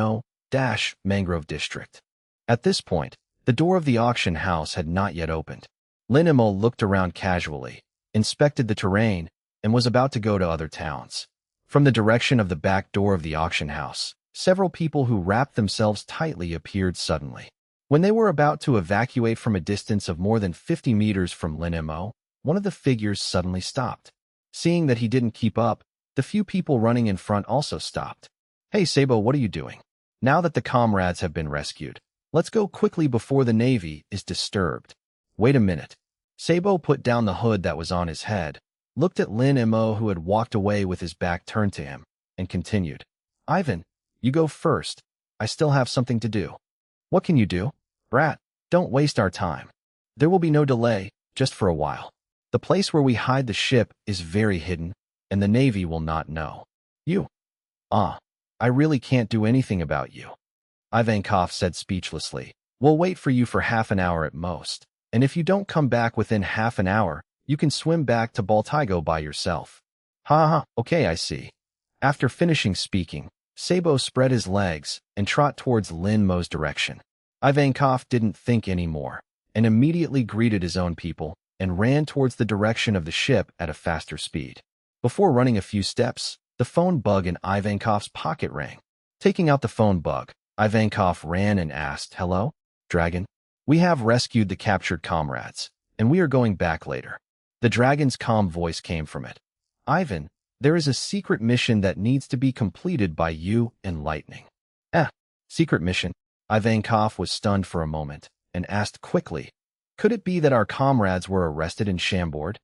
[SPEAKER 1] Mangrove District. At this point, the door of the auction house had not yet opened. Lin Mo looked around casually, inspected the terrain, and was about to go to other towns. From the direction of the back door of the auction house, several people who wrapped themselves tightly appeared suddenly. When they were about to evacuate from a distance of more than 50 meters from Lin Mo, one of the figures suddenly stopped. Seeing that he didn't keep up, the few people running in front also stopped. Hey Sabo, what are you doing? Now that the comrades have been rescued, let's go quickly before the Navy is disturbed. Wait a minute. Sabo put down the hood that was on his head, looked at Lin Mo who had walked away with his back turned to him, and continued. Ivan, you go first. I still have something to do. What can you do? Brat, don't waste our time. There will be no delay, just for a while. The place where we hide the ship is very hidden, and the Navy will not know. You. I really can't do anything about you. Ivankov said speechlessly. We'll wait for you for half an hour at most, and if you don't come back within half an hour, you can swim back to Baltigo by yourself. Okay, I see. After finishing speaking, Sabo spread his legs and trot towards Lin Mo's direction. Ivankov didn't think anymore, and immediately greeted his own people and ran towards the direction of the ship at a faster speed. Before running a few steps, the phone bug in Ivankov's pocket rang. Taking out the phone bug, Ivankov ran and asked, Hello, Dragon? We have rescued the captured comrades, and we are going back later. The dragon's calm voice came from it. Ivan, there is a secret mission that needs to be completed by you and Lightning. Secret mission? Ivankov was stunned for a moment and asked quickly, Could it be that our comrades were arrested in Chambord?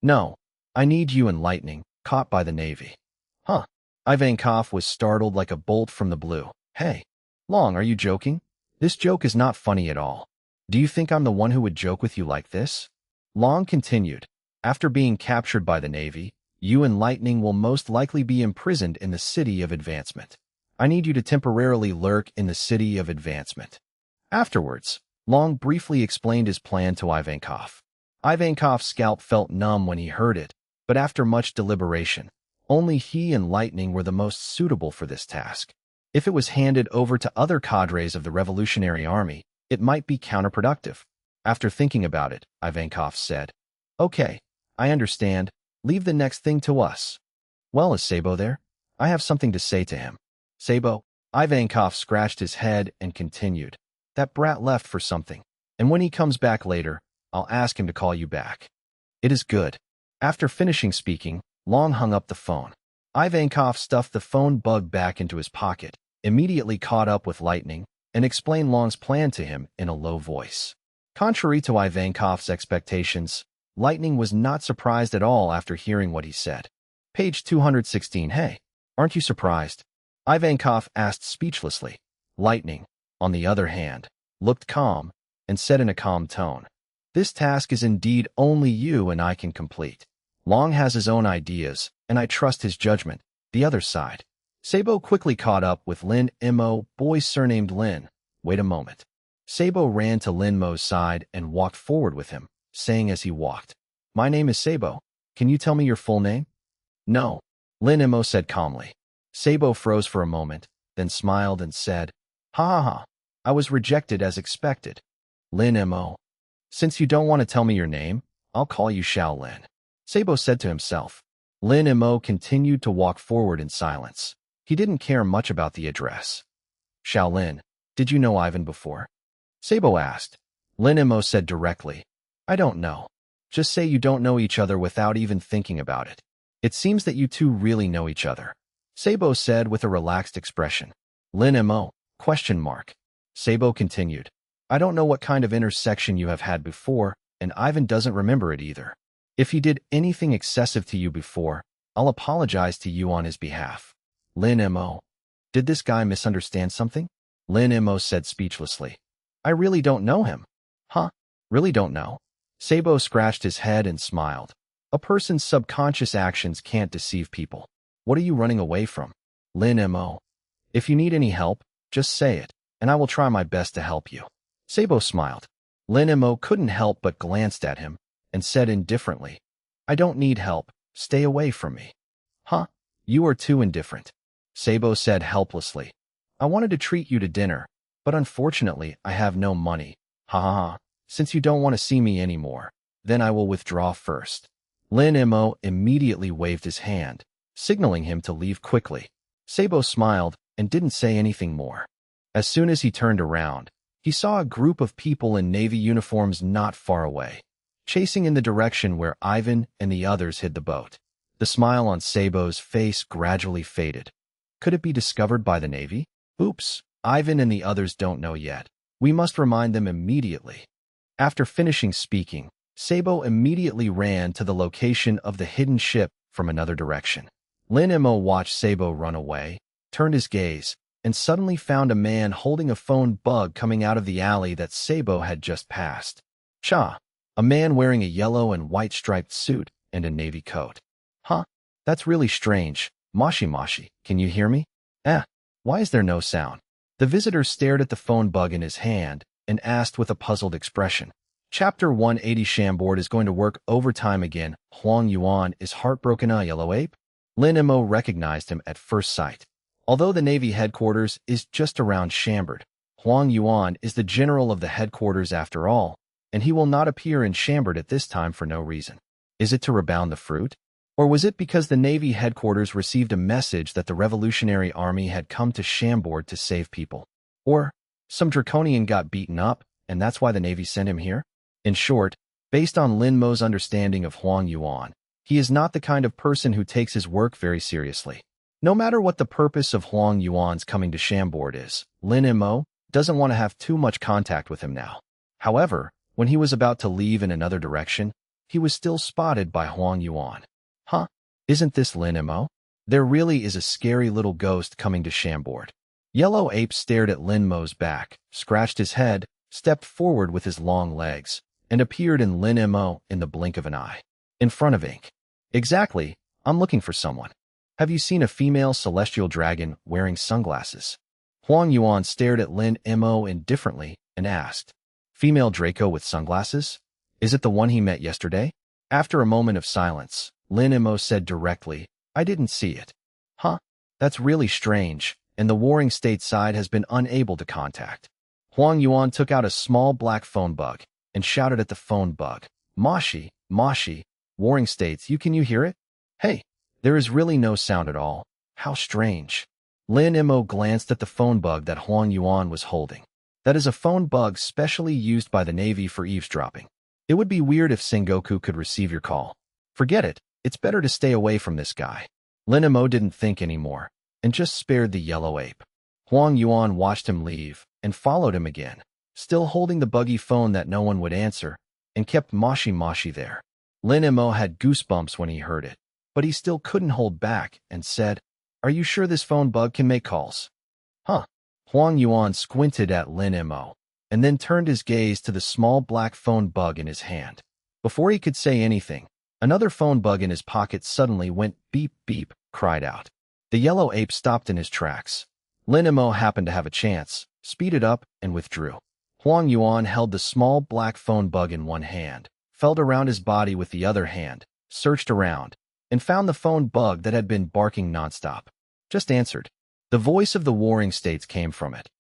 [SPEAKER 1] No, I need you and Lightning, caught by the Navy. Ivankov was startled like a bolt from the blue. Hey, Long, are you joking? This joke is not funny at all. Do you think I'm the one who would joke with you like this? Long continued. After being captured by the Navy, you and Lightning will most likely be imprisoned in the City of Advancement. I need you to temporarily lurk in the City of Advancement. Afterwards, Long briefly explained his plan to Ivankov. Ivankov's scalp felt numb when he heard it, but after much deliberation, only he and Lightning were the most suitable for this task. If it was handed over to other cadres of the Revolutionary Army, it might be counterproductive. After thinking about it, Ivankov said, "Okay, I understand. Leave the next thing to us." "Well, is Sabo there? I have something to say to him." "Sabo?" Ivankov scratched his head and continued. "That brat left for something, and when he comes back later, I'll ask him to call you back." "It is good." After finishing speaking, Long hung up the phone. Ivankov stuffed the phone bug back into his pocket, immediately caught up with Lightning, and explained Long's plan to him in a low voice. Contrary to Ivankov's expectations, Lightning was not surprised at all after hearing what he said. Page 216. "Hey, aren't you surprised?" Ivankov asked speechlessly. Lightning, on the other hand, looked calm and said in a calm tone, "This task is indeed only you and I can complete. Long has his own ideas, and I trust his judgment." The other side. Sabo quickly caught up with Lin Mo, boy surnamed Lin. "Wait a moment." Sabo ran to Lin Mo's side and walked forward with him, saying as he walked, "My name is Sabo. Can you tell me your full name?" "No," Lin Mo said calmly. Sabo froze for a moment, then smiled and said, "Ha ha ha. I was rejected as expected." "Lin Mo, since you don't want to tell me your name, I'll call you Shaolin," Sabo said to himself. Lin Mo continued to walk forward in silence. He didn't care much about the address. "Shaolin, did you know Ivan before?" Sabo asked. Lin Mo said directly, "I don't know. Just say you don't know each other without even thinking about it. It seems that you two really know each other," Sabo said with a relaxed expression. "Lin Mo, question mark." Sabo continued, "I don't know what kind of intersection you have had before, and Ivan doesn't remember it either. If he did anything excessive to you before, I'll apologize to you on his behalf." Lin Mo, did this guy misunderstand something? Lin Mo said speechlessly. "I really don't know him." "Huh? Really don't know?" Sabo scratched his head and smiled. "A person's subconscious actions can't deceive people. What are you running away from?" Lin Mo, if you need any help, just say it, and I will try my best to help you. Sabo smiled. Lin Mo couldn't help but glanced at him and said indifferently, "I don't need help. Stay away from me." "Huh? You are too indifferent." Sabo said helplessly. "I wanted to treat you to dinner, but unfortunately I have no money. Ha ha ha. Since you don't want to see me anymore, then I will withdraw first." Lin Mo immediately waved his hand, signaling him to leave quickly. Sabo smiled and didn't say anything more. As soon as he turned around, he saw a group of people in navy uniforms not far away, chasing in the direction where Ivan and the others hid the boat. The smile on Sabo's face gradually faded. Could it be discovered by the Navy? Oops, Ivan and the others don't know yet. We must remind them immediately. After finishing speaking, Sabo immediately ran to the location of the hidden ship from another direction. Lin Mo watched Sabo run away, turned his gaze, and suddenly found a man holding a phone bug coming out of the alley that Sabo had just passed. Cha! A man wearing a yellow and white striped suit and a navy coat. "Huh? That's really strange. Moshi, can you hear me?" Why is there no sound?" The visitor stared at the phone bug in his hand and asked with a puzzled expression. Chapter 180 Shamboard is going to work overtime again. Huang Yuan is heartbroken. A yellow ape? Lin Mo recognized him at first sight. Although the Navy headquarters is just around Chambord, Huang Yuan is the general of the headquarters after all, and he will not appear in Chambord at this time for no reason. Is it to rebound the fruit? Or was it because the Navy headquarters received a message that the Revolutionary Army had come to Chambord to save people? Or some draconian got beaten up, and that's why the Navy sent him here? In short, based on Lin Mo's understanding of Huang Yuan, he is not the kind of person who takes his work very seriously. No matter what the purpose of Huang Yuan's coming to Chambord is, Lin Mo doesn't want to have too much contact with him now. However, when he was about to leave in another direction, he was still spotted by Huang Yuan. Huh? Isn't this Lin Mo? There really is a scary little ghost coming to Chambord. Yellow Ape stared at Lin Mo's back, scratched his head, stepped forward with his long legs, and appeared in Lin Mo in the blink of an eye. In front of ink. Exactly, I'm looking for someone. Have you seen a female celestial dragon wearing sunglasses? Huang Yuan stared at Lin Mo indifferently and asked, Female Draco with sunglasses? Is it the one he met yesterday? After a moment of silence, Lin Mo said directly, I didn't see it. Huh? That's really strange, and the Warring State side has been unable to contact. Huang Yuan took out a small black phone bug and shouted at the phone bug, Moshi, Moshi, Warring States, can you hear it? Hey, there is really no sound at all. How strange. Lin Mo glanced at the phone bug that Huang Yuan was holding. That is a phone bug specially used by the Navy for eavesdropping. It would be weird if Sengoku could receive your call. Forget it. It's better to stay away from this guy. Lin Mo didn't think anymore and just spared the yellow ape. Huang Yuan watched him leave and followed him again, still holding the buggy phone that no one would answer, and kept Moshi Moshi there. Lin Mo had goosebumps when he heard it, but he still couldn't hold back and said, Are you sure this phone bug can make calls? Huh? Huang Yuan squinted at Lin Mo and then turned his gaze to the small black phone bug in his hand. Before he could say anything, another phone bug in his pocket suddenly went beep beep, cried out. The yellow ape stopped in his tracks. Lin Mo happened to have a chance, speeded up, and withdrew. Huang Yuan held the small black phone bug in one hand, felt around his body with the other hand, searched around, and found the phone bug that had been barking nonstop. Just answered. The voice of the Warring States came from it.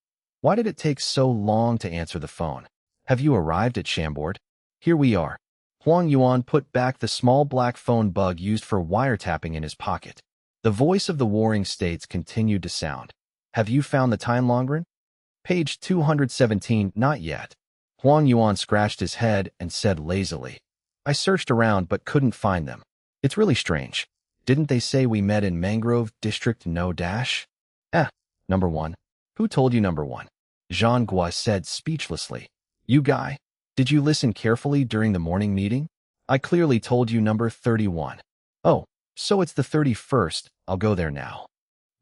[SPEAKER 1] Why did it take so long to answer the phone? Have you arrived at Chambord? Here we are. Huang Yuan put back the small black phone bug used for wiretapping in his pocket. The voice of the Warring States continued to sound. Have you found the Time Longren? Page 217, not yet. Huang Yuan scratched his head and said lazily, I searched around but couldn't find them. It's really strange. Didn't they say we met in Mangrove District No dash? Number 1. Who told you number 1? Zhang Gua said speechlessly. You guy? Did you listen carefully during the morning meeting? I clearly told you number 31. Oh, so it's the 31st. I'll go there now.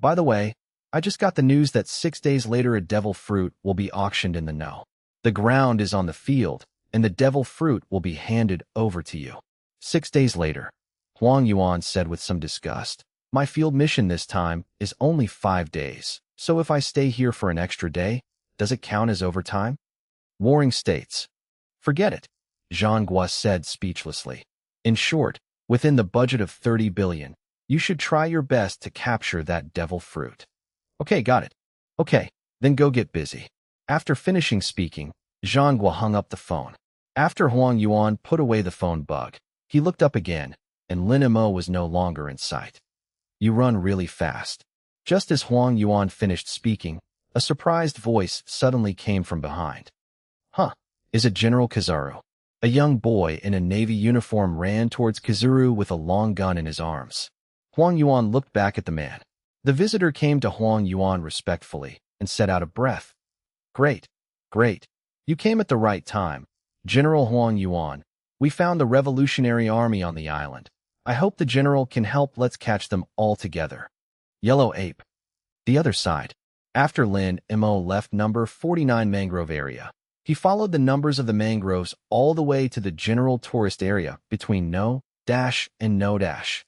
[SPEAKER 1] By the way, I just got the news that 6 days later a devil fruit will be auctioned in the No. The ground is on the field, and the devil fruit will be handed over to you. 6 days later, Huang Yuan said with some disgust, My field mission this time is only 5 days, so if I stay here for an extra day, does it count as overtime? Warring States. Forget it, Zhang Gua said speechlessly. In short, within the budget of 30 billion, you should try your best to capture that devil fruit. Okay, got it. Okay, then go get busy. After finishing speaking, Zhang Gua hung up the phone. After Huang Yuan put away the phone bug, he looked up again, and Lin Mo was no longer in sight. You run really fast. Just as Huang Yuan finished speaking, a surprised voice suddenly came from behind. Huh, is it General Kizaru? A young boy in a Navy uniform ran towards Kizaru with a long gun in his arms. Huang Yuan looked back at the man. The visitor came to Huang Yuan respectfully and said out of breath, Great, great. You came at the right time. General Huang Yuan, we found the Revolutionary Army on the island. I hope the general can help. Let's catch them all together. Yellow Ape. The other side. After Lin Mo left number 49 mangrove area, he followed the numbers of the mangroves all the way to the general tourist area between No dash and No dash.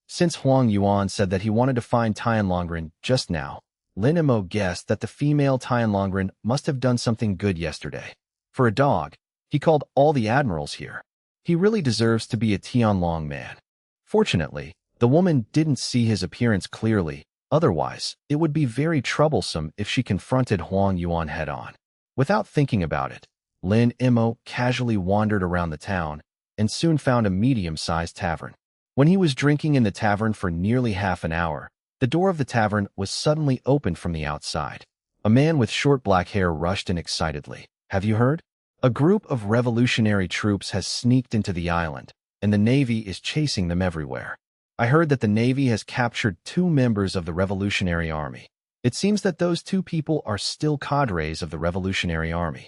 [SPEAKER 1] Since Huang Yuan said that he wanted to find Tianlongren just now, Lin Mo guessed that the female Tianlongren must have done something good yesterday. For a dog, he called all the admirals here. He really deserves to be a Tianlong man. Fortunately, the woman didn't see his appearance clearly. Otherwise, it would be very troublesome if she confronted Huang Yuan head-on. Without thinking about it, Lin Mo casually wandered around the town and soon found a medium-sized tavern. When he was drinking in the tavern for nearly half an hour, the door of the tavern was suddenly opened from the outside. A man with short black hair rushed in excitedly. Have you heard? A group of revolutionary troops has sneaked into the island, and the Navy is chasing them everywhere. I heard that the Navy has captured 2 members of the Revolutionary Army. It seems that those 2 people are still cadres of the Revolutionary Army.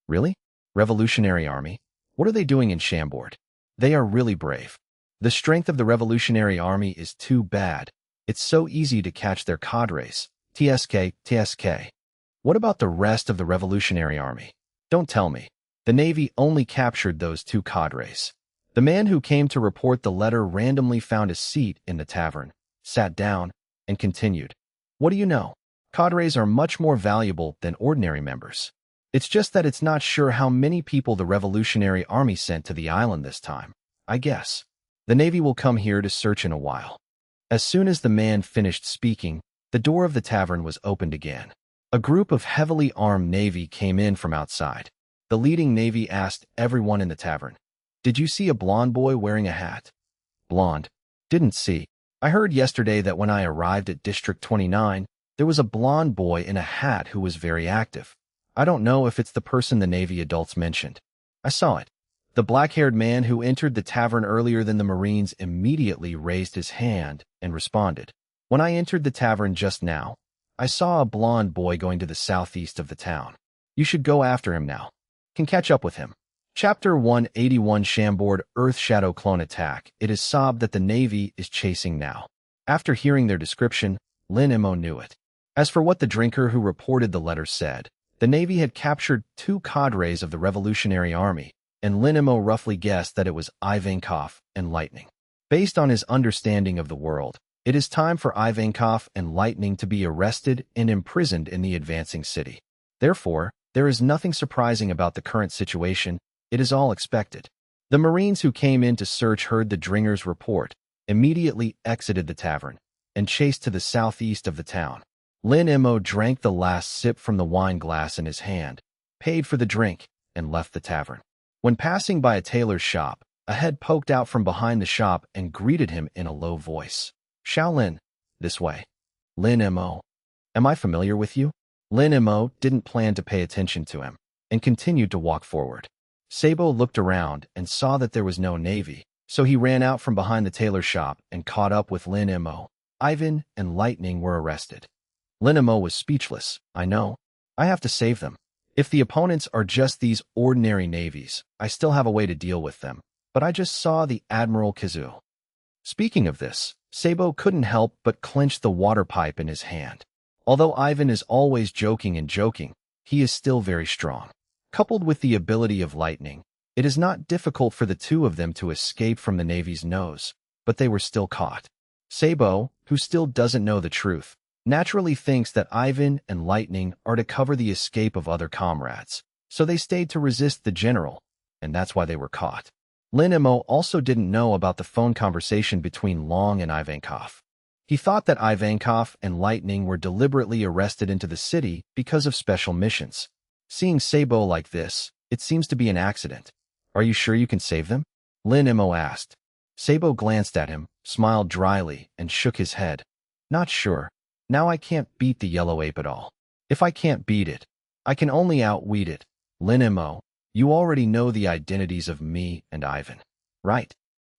[SPEAKER 1] Really? Revolutionary Army? What are they doing in Chambord? They are really brave. The strength of the Revolutionary Army is too bad. It's so easy to catch their cadres. TSK, TSK. What about the rest of the Revolutionary Army? Don't tell me. The Navy only captured those 2 cadres. The man who came to report the letter randomly found a seat in the tavern, sat down, and continued. What do you know? Cadres are much more valuable than ordinary members. It's just that it's not sure how many people the Revolutionary Army sent to the island this time, I guess. The Navy will come here to search in a while. As soon as the man finished speaking, the door of the tavern was opened again. A group of heavily armed Navy came in from outside. The leading Navy asked everyone in the tavern, "Did you see a blonde boy wearing a hat?" Blonde. Didn't see. I heard yesterday that when I arrived at District 29, there was a blonde boy in a hat who was very active. I don't know if it's the person the Navy adults mentioned. I saw it. The black-haired man who entered the tavern earlier than the Marines immediately raised his hand and responded. When I entered the tavern just now, I saw a blonde boy going to the southeast of the town. You should go after him now. Can catch up with him. Chapter 181 Shamboard Earth Shadow Clone Attack. It is sobbed that the Navy is chasing now. After hearing their description, Lin Mo knew it. As for what the drinker who reported the letter said, the Navy had captured 2 cadres of the Revolutionary Army, and Lin Mo roughly guessed that it was Ivankov and Lightning. Based on his understanding of the world, it is time for Ivankov and Lightning to be arrested and imprisoned in the advancing city. Therefore, there is nothing surprising about the current situation. It is all expected. The Marines who came in to search heard the dringer's report, immediately exited the tavern, and chased to the southeast of the town. Lin Mo drank the last sip from the wine glass in his hand, paid for the drink, and left the tavern. When passing by a tailor's shop, a head poked out from behind the shop and greeted him in a low voice. Shaolin, this way. Lin Mo. Am I familiar with you? Lin Mo didn't plan to pay attention to him, and continued to walk forward. Sabo looked around and saw that there was no Navy, so he ran out from behind the tailor shop and caught up with Lin Mo. Ivan and Lightning were arrested. Lin Mo was speechless. I know. I have to save them. If the opponents are just these ordinary navies, I still have a way to deal with them. But I just saw the Admiral Kazoo. Speaking of this, Sabo couldn't help but clench the water pipe in his hand. Although Ivan is always joking, he is still very strong. Coupled with the ability of Lightning, it is not difficult for the two of them to escape from the Navy's nose, but they were still caught. Sabo, who still doesn't know the truth, naturally thinks that Ivan and Lightning are to cover the escape of other comrades, so they stayed to resist the general, and that's why they were caught. Lin Mo also didn't know about the phone conversation between Long and Ivankov. He thought that Ivankov and Lightning were deliberately arrested into the city because of special missions. Seeing Sabo like this, it seems to be an accident. Are you sure you can save them? Lin Mo asked. Sabo glanced at him, smiled dryly, and shook his head. Not sure. Now I can't beat the yellow ape at all. If I can't beat it, I can only outweed it. Lin Mo, you already know the identities of me and Ivan, right?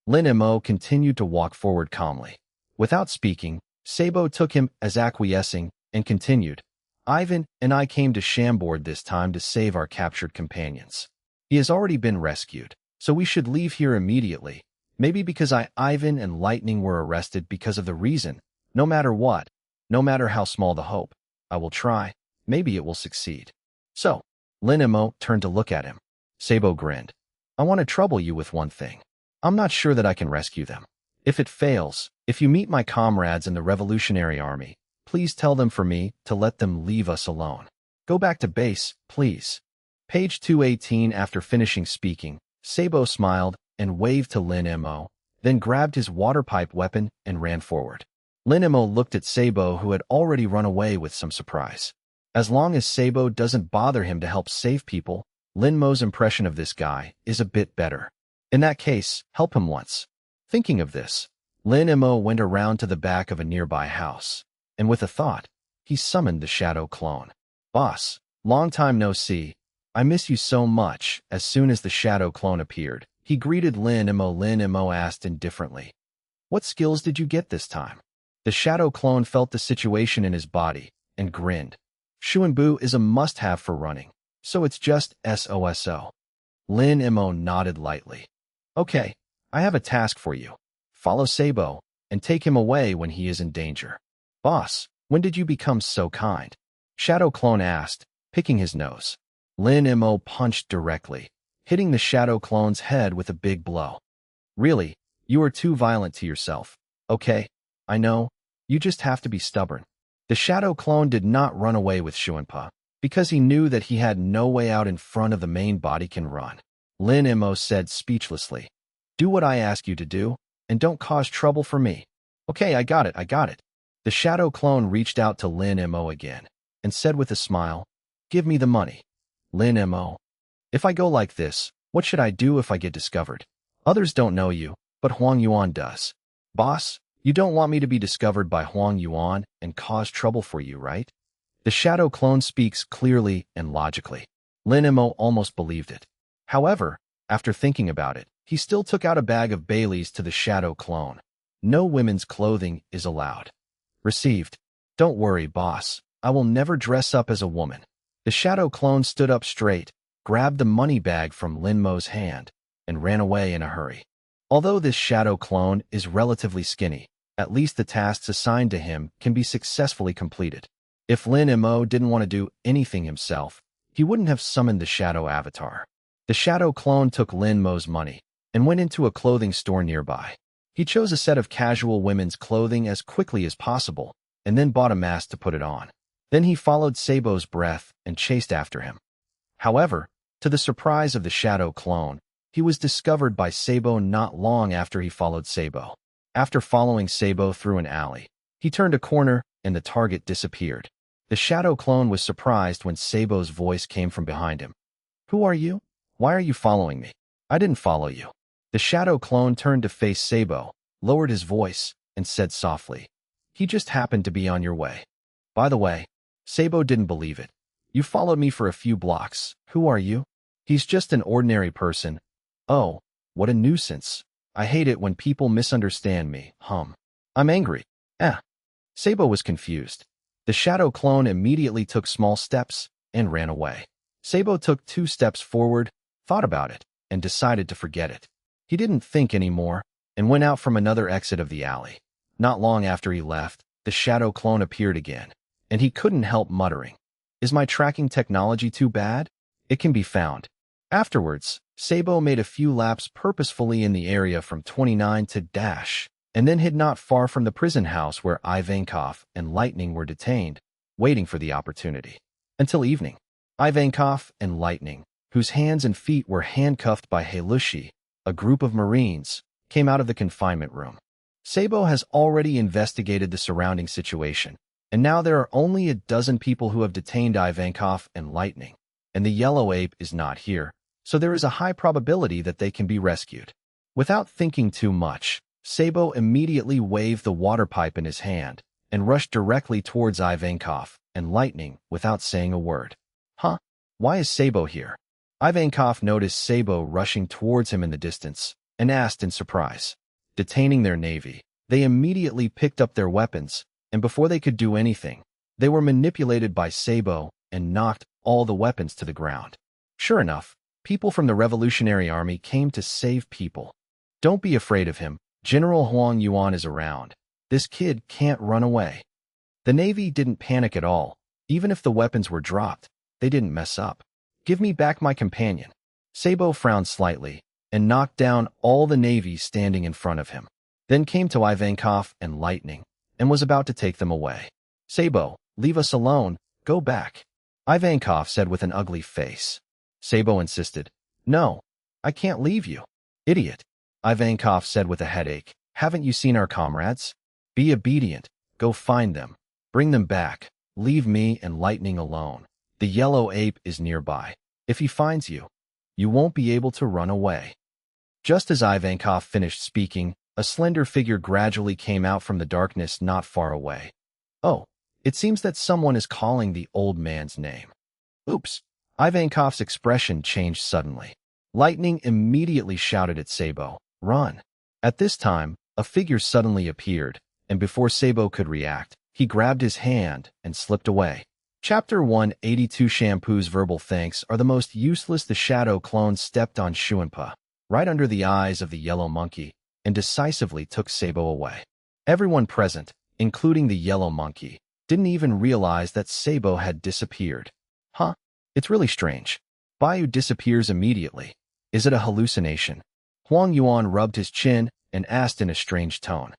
[SPEAKER 1] Lin Mo continued to walk forward calmly. Without speaking, Sabo took him as acquiescing and continued. Ivan and I came to Shamboard this time to save our captured companions. He has already been rescued, so we should leave here immediately. Maybe because Ivan and Lightning were arrested because of the reason. No matter what, no matter how small the hope, I will try. Maybe it will succeed. So, Lin Mo turned to look at him. Sabo grinned. I want to trouble you with one thing. I'm not sure that I can rescue them. If it fails, if you meet my comrades in the Revolutionary Army, please tell them for me to let them leave us alone. Go back to base, please. Page 218. After finishing speaking, Sabo smiled and waved to Lin Mo, then grabbed his water pipe weapon and ran forward. Lin Mo looked at Sabo, who had already run away, with some surprise. As long as Sabo doesn't bother him to help save people, Lin Mo's impression of this guy is a bit better. In that case, help him once. Thinking of this, Lin Mo went around to the back of a nearby house, and with a thought, he summoned the shadow clone. Boss, long time no see. I miss you so much. As soon as the shadow clone appeared, he greeted Lin Mo. Lin Mo asked indifferently, what skills did you get this time? The shadow clone felt the situation in his body and grinned. Xuanbu is a must-have for running, so it's just SOSO. Lin Mo nodded lightly. Okay, I have a task for you. Follow Sabo and take him away when he is in danger. Boss, when did you become so kind? Shadow clone asked, picking his nose. Lin Mo punched directly, hitting the shadow clone's head with a big blow. Really, you are too violent to yourself. Okay, I know, You just have to be stubborn. The shadow clone did not run away with Xuanpa, because he knew that he had no way out in front of the main body can run. Lin Mo said speechlessly, "Do what I ask you to do, and don't cause trouble for me." "Okay, I got it. The shadow clone reached out to Lin Mo again, and said with a smile, "Give me the money." Lin Mo, "If I go like this, what should I do if I get discovered? Others don't know you, but Huang Yuan does." "Boss, you don't want me to be discovered by Huang Yuan and cause trouble for you, right?" The shadow clone speaks clearly and logically. Lin Mo almost believed it. However, after thinking about it, he still took out a bag of Baileys to the shadow clone. "No women's clothing is allowed." "Received. Don't worry, boss. I will never dress up as a woman." The shadow clone stood up straight, grabbed the money bag from Lin Mo's hand, and ran away in a hurry. Although this shadow clone is relatively skinny, at least the tasks assigned to him can be successfully completed. If Lin Mo didn't want to do anything himself, he wouldn't have summoned the shadow avatar. The shadow clone took Lin Mo's money and went into a clothing store nearby. He chose a set of casual women's clothing as quickly as possible, and then bought a mask to put it on. Then he followed Sabo's breath and chased after him. However, to the surprise of the shadow clone, he was discovered by Sabo not long after he followed Sabo. After following Sabo through an alley, he turned a corner and the target disappeared. The shadow clone was surprised when Sabo's voice came from behind him. "Who are you? Why are you following me?" "I didn't follow you." The shadow clone turned to face Sabo, lowered his voice, and said softly, "He just happened to be on your way." By the way, Sabo didn't believe it. "You followed me for a few blocks. Who are you?" "He's just an ordinary person." "Oh, what a nuisance. I hate it when people misunderstand me, I'm angry." Sabo was confused. The shadow clone immediately took small steps and ran away. Sabo took 2 steps forward, thought about it, and decided to forget it. He didn't think anymore and went out from another exit of the alley. Not long after he left, the shadow clone appeared again, and he couldn't help muttering, "Is my tracking technology too bad? It can be found." Afterwards, Sabo made a few laps purposefully in the area from 29 to dash, and then hid not far from the prison house where Ivankov and Lightning were detained, waiting for the opportunity. Until evening, Ivankov and Lightning, whose hands and feet were handcuffed by Helushi, a group of Marines, came out of the confinement room. Sabo has already investigated the surrounding situation, and now there are only a dozen people who have detained Ivankov and Lightning, and the yellow ape is not here, so there is a high probability that they can be rescued. Without thinking too much, Sabo immediately waved the water pipe in his hand and rushed directly towards Ivankov and Lightning without saying a word. Why is Sabo here? Ivankov noticed Sabo rushing towards him in the distance and asked in surprise. Detaining their navy, they immediately picked up their weapons, and before they could do anything, they were manipulated by Sabo and knocked all the weapons to the ground. Sure enough, people from the Revolutionary Army came to save people. "Don't be afraid of him. General Huang Yuan is around. This kid can't run away." The Navy didn't panic at all. Even if the weapons were dropped, they didn't mess up. "Give me back my companion." Sabo frowned slightly and knocked down all the Navy standing in front of him, then came to Ivankov and Lightning and was about to take them away. "Sabo, leave us alone. Go back," Ivankov said with an ugly face. Sabo insisted. "No, I can't leave you." "Idiot," Ivankov said with a headache. "Haven't you seen our comrades? Be obedient. Go find them. Bring them back. Leave me and Lightning alone. The yellow ape is nearby. If he finds you, you won't be able to run away." Just as Ivankov finished speaking, a slender figure gradually came out from the darkness not far away. "Oh, it seems that someone is calling the old man's name." "Oops." Ivankov's expression changed suddenly. Lightning immediately shouted at Sabo, "Run." At this time, a figure suddenly appeared, and before Sabo could react, he grabbed his hand and slipped away. Chapter 182 Shampoo's verbal thanks are the most useless. The shadow clone stepped on Xuanpa, right under the eyes of the yellow monkey, and decisively took Sabo away. Everyone present, including the yellow monkey, didn't even realize that Sabo had disappeared. It's really strange. Bayu disappears immediately. Is it a hallucination? Huang Yuan rubbed his chin and asked in a strange tone.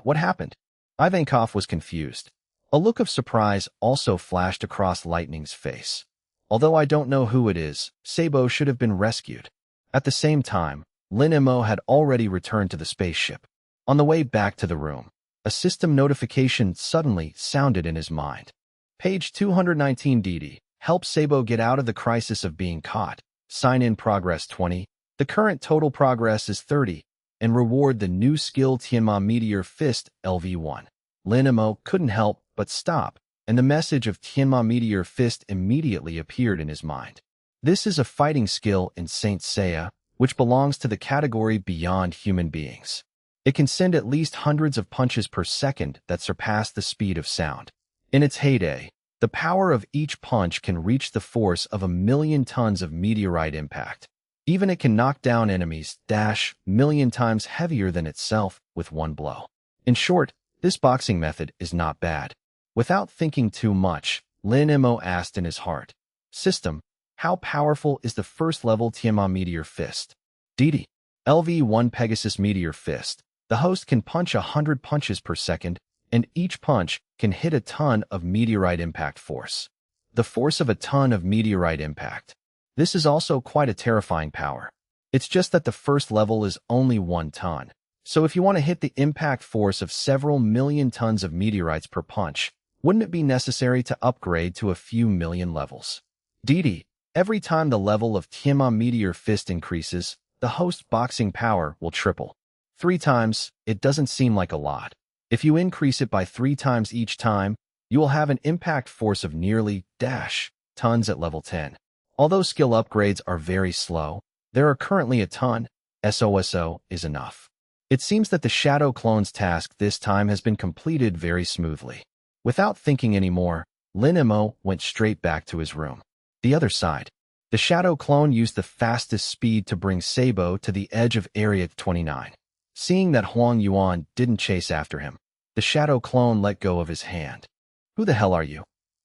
[SPEAKER 1] What happened?" Ivankov was confused. A look of surprise also flashed across Lightning's face. Although I don't know who it is, Sabo should have been rescued. At the same time, Lin Mo had already returned to the spaceship. On the way back to the room, a system notification suddenly sounded in his mind. Page 219 DD. Help Sabo get out of the crisis of being caught. Sign in progress 20. The current total progress is 30. And reward the new skill Tianma Meteor Fist LV1. Lin Mo couldn't help but stop, and the message of Tianma Meteor Fist immediately appeared in his mind. This is a fighting skill in Saint Seiya, which belongs to the category beyond human beings. It can send at least hundreds of punches per second that surpass the speed of sound. In its heyday, the power of each punch can reach the force of 1,000,000 tons of meteorite impact. Even it can knock down enemies, million times heavier than itself, with one blow. In short, this boxing method is not bad. Without thinking too much, Lin Mo asked in his heart, System, how powerful is the first-level Tianma Meteor Fist? DD. LV1 Pegasus Meteor Fist. The host can punch 100 punches per second, and each punch can hit a ton of meteorite impact force. The force of a ton of meteorite impact. This is also quite a terrifying power. It's just that the first level is only 1 ton. So if you want to hit the impact force of several million tons of meteorites per punch, wouldn't it be necessary to upgrade to a few million levels? DD. Every time the level of Tianma Meteor Fist increases, the host boxing power will triple. 3 times, it doesn't seem like a lot. If you increase it by 3 times each time, you will have an impact force of nearly tons at level 10. Although skill upgrades are very slow, there are currently a ton. SOSO is enough. It seems that the Shadow Clone's task this time has been completed very smoothly. Without thinking anymore, Lin Mo went straight back to his room. The other side. The Shadow Clone used the fastest speed to bring Sabo to the edge of Area 29. Seeing that Huang Yuan didn't chase after him, the Shadow Clone let go of his hand. Who the hell are you?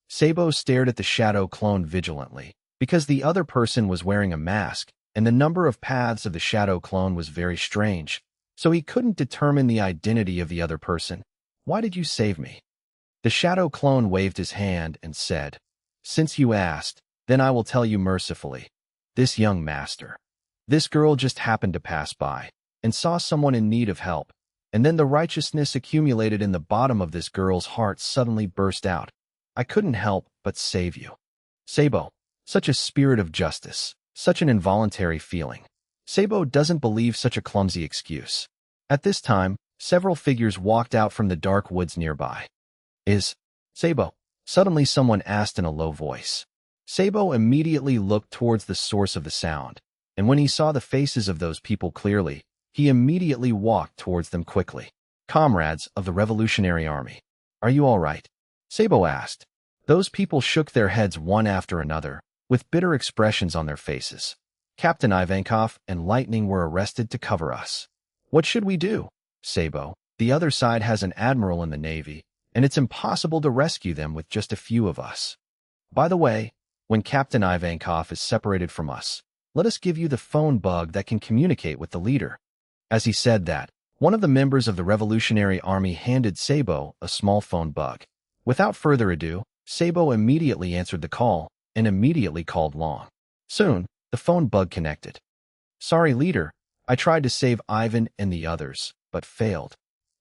[SPEAKER 1] Sabo stared at the Shadow Clone vigilantly, because the other person was wearing a mask, and the number of paths of the Shadow Clone was very strange, so he couldn't determine the identity of the other person. Why did you save me? The Shadow Clone waved his hand and said, Since you asked, then I will tell you mercifully. This young master. This girl just happened to pass by, and saw someone in need of help, and then the righteousness accumulated in the bottom of this girl's heart suddenly burst out. I couldn't help but save you. Sabo. Such a spirit of justice. Such an involuntary feeling. Sabo doesn't believe such a clumsy excuse. At this time, several figures walked out from the dark woods nearby. Is Sabo? Suddenly someone asked in a low voice. Sabo immediately looked towards the source of the sound, and when he saw the faces of those people clearly, he immediately walked towards them quickly. Comrades of the Revolutionary Army. Are you all right? Sabo asked. Those people shook their heads one after another, with bitter expressions on their faces. Captain Ivankov and Lightning were arrested to cover us. What should we do? Sabo, the other side has an admiral in the Navy, and it's impossible to rescue them with just a few of us. By the way, when Captain Ivankov is separated from us, let us give you the phone bug that can communicate with the leader. As he said that, one of the members of the Revolutionary Army handed Sabo a small phone bug. Without further ado, Sabo immediately answered the call, and immediately called Long. Soon, the phone bug connected. Sorry, leader, I tried to save Ivan and the others, but failed.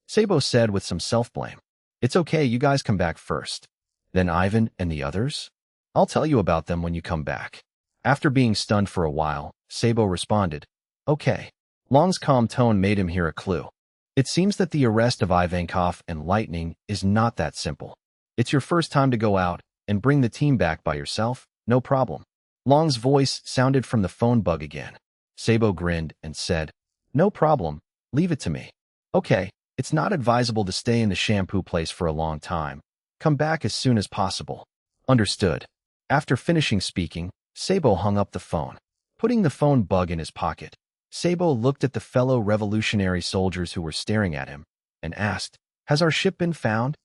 [SPEAKER 1] Sabo said with some self-blame. It's okay, you guys come back first. Then Ivan and the others? I'll tell you about them when you come back. After being stunned for a while, Sabo responded, Okay. Long's calm tone made him hear a clue. It seems that the arrest of Ivankov and Lightning is not that simple. It's your first time to go out and bring the team back by yourself? No problem. Long's voice sounded from the phone bug again. Sabo grinned and said, No problem, leave it to me. Okay, it's not advisable to stay in the shampoo place for a long time. Come back as soon as possible. Understood. After finishing speaking, Sabo hung up the phone. Putting the phone bug in his pocket, Sabo looked at the fellow revolutionary soldiers who were staring at him and asked, Has our ship been found?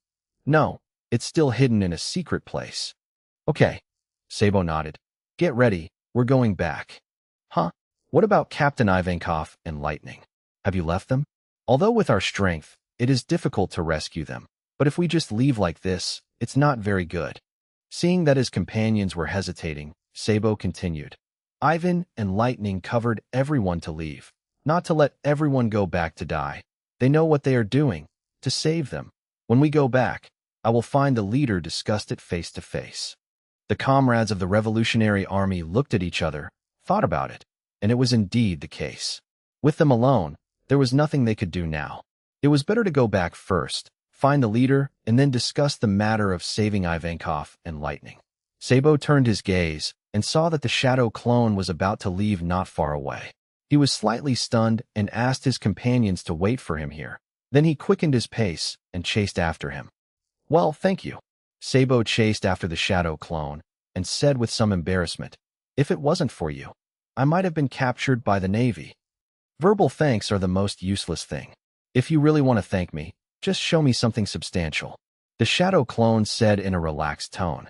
[SPEAKER 1] No, it's still hidden in a secret place. Okay. Sabo nodded. Get ready, we're going back. Huh? What about Captain Ivankov and Lightning? Have you left them? Although with our strength, it is difficult to rescue them. But if we just leave like this, it's not very good. Seeing that his companions were hesitating, Sabo continued. Ivan and Lightning covered everyone to leave, not to let everyone go back to die. They know what they are doing, to save them. When we go back, I will find the leader, discussed it face to face. The comrades of the Revolutionary Army looked at each other, thought about it, and it was indeed the case. With them alone, there was nothing they could do now. It was better to go back first, find the leader, and then discuss the matter of saving Ivankov and Lightning. Sabo turned his gaze and saw that the shadow clone was about to leave not far away. He was slightly stunned and asked his companions to wait for him here. Then he quickened his pace and chased after him. Well, thank you. Sabo chased after the shadow clone and said with some embarrassment, if it wasn't for you, I might have been captured by the Navy. Verbal thanks are the most useless thing. If you really want to thank me, just show me something substantial. The shadow clone said in a relaxed tone.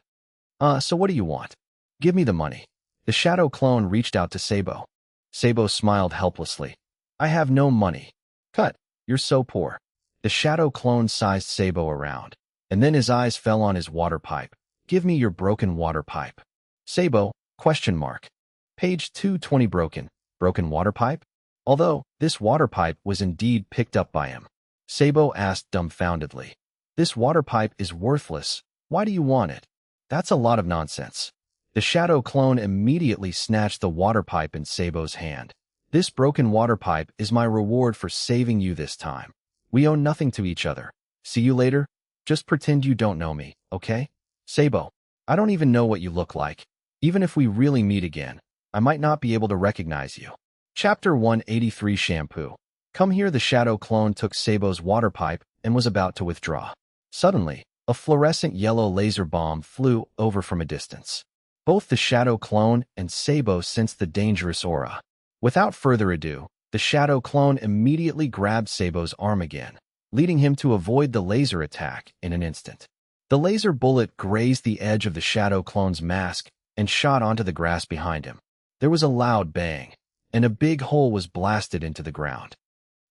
[SPEAKER 1] So what do you want? Give me the money. The shadow clone reached out to Sabo. Sabo smiled helplessly. I have no money. Cut, you're so poor. The shadow clone sized Sabo around, and then his eyes fell on his water pipe. Give me your broken water pipe. Sabo, ? Page 220 broken water pipe? Although, this water pipe was indeed picked up by him. Sabo asked dumbfoundedly. This water pipe is worthless. Why do you want it? That's a lot of nonsense. The shadow clone immediately snatched the water pipe in Sabo's hand. This broken water pipe is my reward for saving you this time. We owe nothing to each other. See you later? Just pretend you don't know me, okay? Sabo, I don't even know what you look like. Even if we really meet again, I might not be able to recognize you. Chapter 183 Shampoo. Come here. The shadow clone took Sabo's water pipe and was about to withdraw. Suddenly, a fluorescent yellow laser bomb flew over from a distance. Both the shadow clone and Sabo sensed the dangerous aura. Without further ado, the shadow clone immediately grabbed Sabo's arm again, leading him to avoid the laser attack in an instant. The laser bullet grazed the edge of the shadow clone's mask and shot onto the grass behind him. There was a loud bang, and a big hole was blasted into the ground.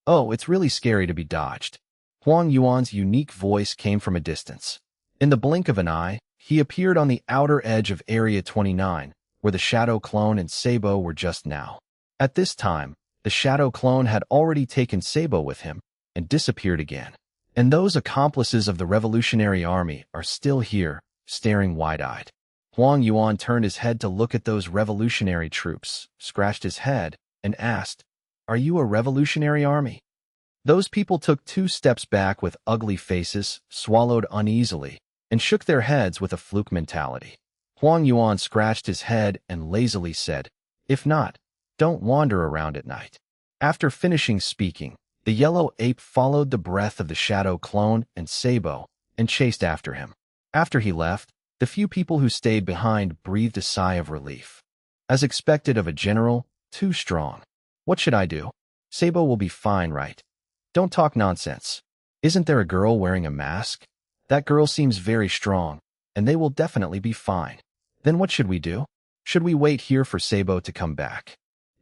[SPEAKER 1] Oh, it's really scary to be dodged. Huang Yuan's unique voice came from a distance. In the blink of an eye, he appeared on the outer edge of Area 29, where the shadow clone and Sabo were just now. At this time, the shadow clone had already taken Sabo with him and disappeared again. And those accomplices of the Revolutionary Army are still here, staring wide-eyed. Huang Yuan turned his head to look at those revolutionary troops, scratched his head, and asked, Are you a revolutionary army? Those people took 2 steps back with ugly faces, swallowed uneasily, and shook their heads with a fluke mentality. Huang Yuan scratched his head and lazily said, If not, don't wander around at night. After finishing speaking, the yellow ape followed the breath of the shadow clone and Sabo and chased after him. After he left, the few people who stayed behind breathed a sigh of relief. As expected of a general, too strong. What should I do? Sabo will be fine, right? Don't talk nonsense. Isn't there a girl wearing a mask? That girl seems very strong, and they will definitely be fine. Then what should we do? Should we wait here for Sabo to come back?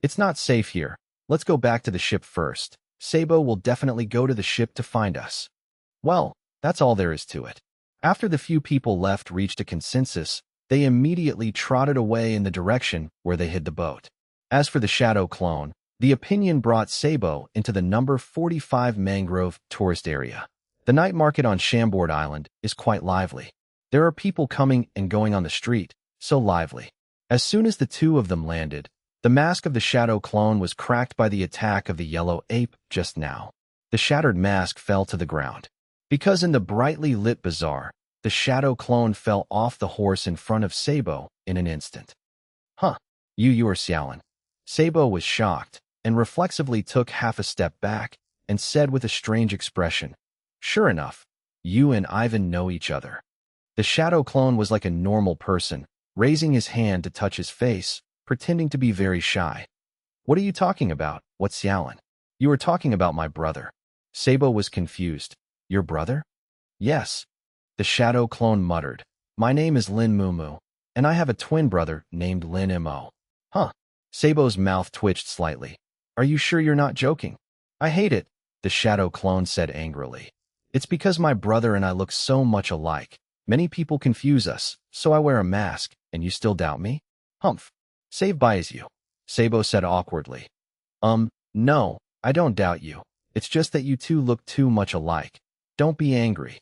[SPEAKER 1] It's not safe here. Let's go back to the ship first. Sabo will definitely go to the ship to find us. Well, that's all there is to it. After the few people left reached a consensus, they immediately trotted away in the direction where they hid the boat. As for the shadow clone, the opinion brought Sabo into the number 45 mangrove tourist area. The night market on Chambord Island is quite lively. There are people coming and going on the street, so lively. As soon as the 2 of them landed, the mask of the shadow clone was cracked by the attack of the yellow ape just now. The shattered mask fell to the ground. Because in the brightly lit bazaar, the shadow clone fell off the horse in front of Sabo in an instant. Huh, you are Xiaolin. Sabo was shocked and reflexively took half a step back and said with a strange expression, Sure enough, you and Ivan know each other. The shadow clone was like a normal person, raising his hand to touch his face, pretending to be very shy. What are you talking about? What's Xiaolin? You are talking about my brother. Sabo was confused. Your brother? Yes. The shadow clone muttered. My name is Lin Mumu, and I have a twin brother named Lin Mo. Huh. Sabo's mouth twitched slightly. Are you sure you're not joking? I hate it, the shadow clone said angrily. It's because my brother and I look so much alike. Many people confuse us, so I wear a mask, and you still doubt me? Humph. Save buys you, Sabo said awkwardly. No, I don't doubt you. It's just that you two look too much alike. Don't be angry.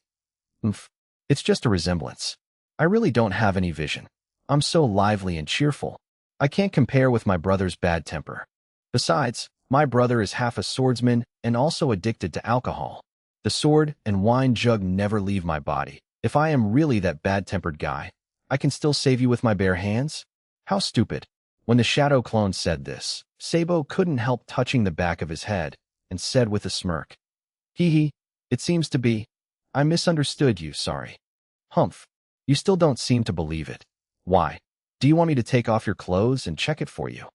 [SPEAKER 1] Humph. It's just a resemblance. I really don't have any vision. I'm so lively and cheerful. I can't compare with my brother's bad temper. Besides, my brother is half a swordsman and also addicted to alcohol. The sword and wine jug never leave my body. If I am really that bad-tempered guy, I can still save you with my bare hands? How stupid. When the shadow clone said this, Sabo couldn't help touching the back of his head and said with a smirk, Hee, it seems to be. I misunderstood you, sorry. Humph. You still don't seem to believe it. Why? Do you want me to take off your clothes and check it for you?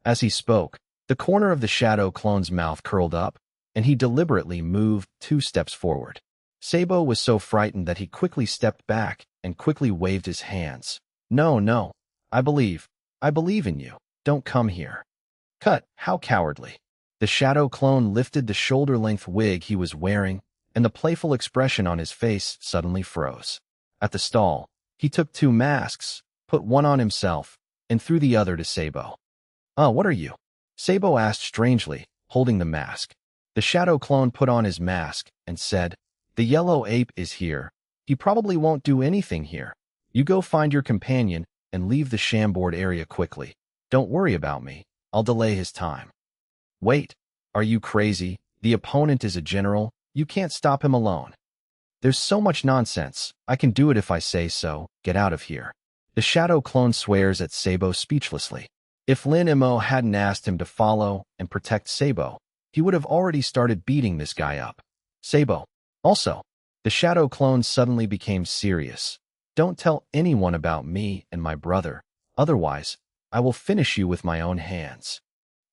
[SPEAKER 1] As he spoke, the corner of the shadow clone's mouth curled up, and he deliberately moved 2 steps forward. Sabo was so frightened that he quickly stepped back and quickly waved his hands. No, I believe in you. Don't come here. Cut, how cowardly. The shadow clone lifted the shoulder-length wig he was wearing, and the playful expression on his face suddenly froze. At the stall, he took 2 masks, put one on himself, and threw the other to Sabo. What are you? Sabo asked strangely, holding the mask. The shadow clone put on his mask and said, The yellow ape is here. He probably won't do anything here. You go find your companion and leave the Shamboard area quickly. Don't worry about me. I'll delay his time. Wait, are you crazy? The opponent is a general. You can't stop him alone. There's so much nonsense. I can do it if I say so. Get out of here. The shadow clone swears at Sabo speechlessly. If Lin Mo hadn't asked him to follow and protect Sabo, he would have already started beating this guy up. Sabo. Also, the shadow clone suddenly became serious. Don't tell anyone about me and my brother. Otherwise, I will finish you with my own hands.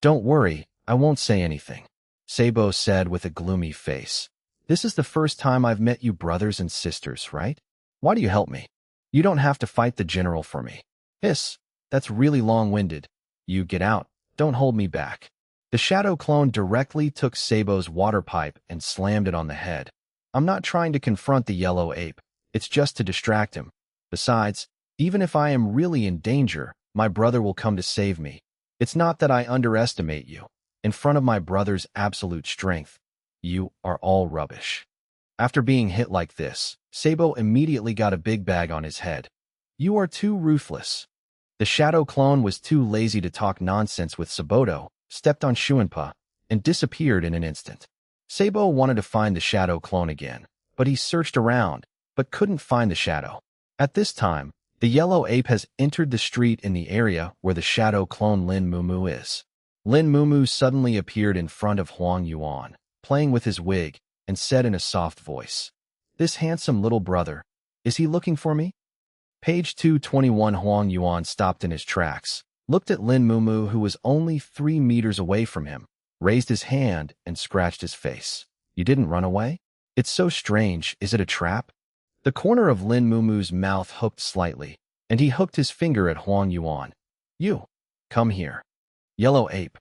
[SPEAKER 1] Don't worry, I won't say anything, Sabo said with a gloomy face. This is the first time I've met you brothers and sisters, right? Why do you help me? You don't have to fight the general for me. Hiss, that's really long-winded. You get out. Don't hold me back. The shadow clone directly took Sabo's water pipe and slammed it on the head. I'm not trying to confront the yellow ape. It's just to distract him. Besides, even if I am really in danger, my brother will come to save me. It's not that I underestimate you. In front of my brother's absolute strength, you are all rubbish. After being hit like this, Sabo immediately got a big bag on his head. You are too ruthless. The shadow clone was too lazy to talk nonsense with Saboto, stepped on Shuanpa, and disappeared in an instant. Sabo wanted to find the shadow clone again, but he searched around, but couldn't find the shadow. At this time, the yellow ape has entered the street in the area where the shadow clone Lin Mumu is. Lin Mumu suddenly appeared in front of Huang Yuan, playing with his wig, and said in a soft voice, This handsome little brother, is he looking for me? Page 221. Huang Yuan stopped in his tracks, looked at Lin Mumu, who was only 3 meters away from him, raised his hand and scratched his face. You didn't run away? It's so strange. Is it a trap? The corner of Lin Mumu's mouth hooked slightly, and he hooked his finger at Huang Yuan. You, come here. Yellow ape.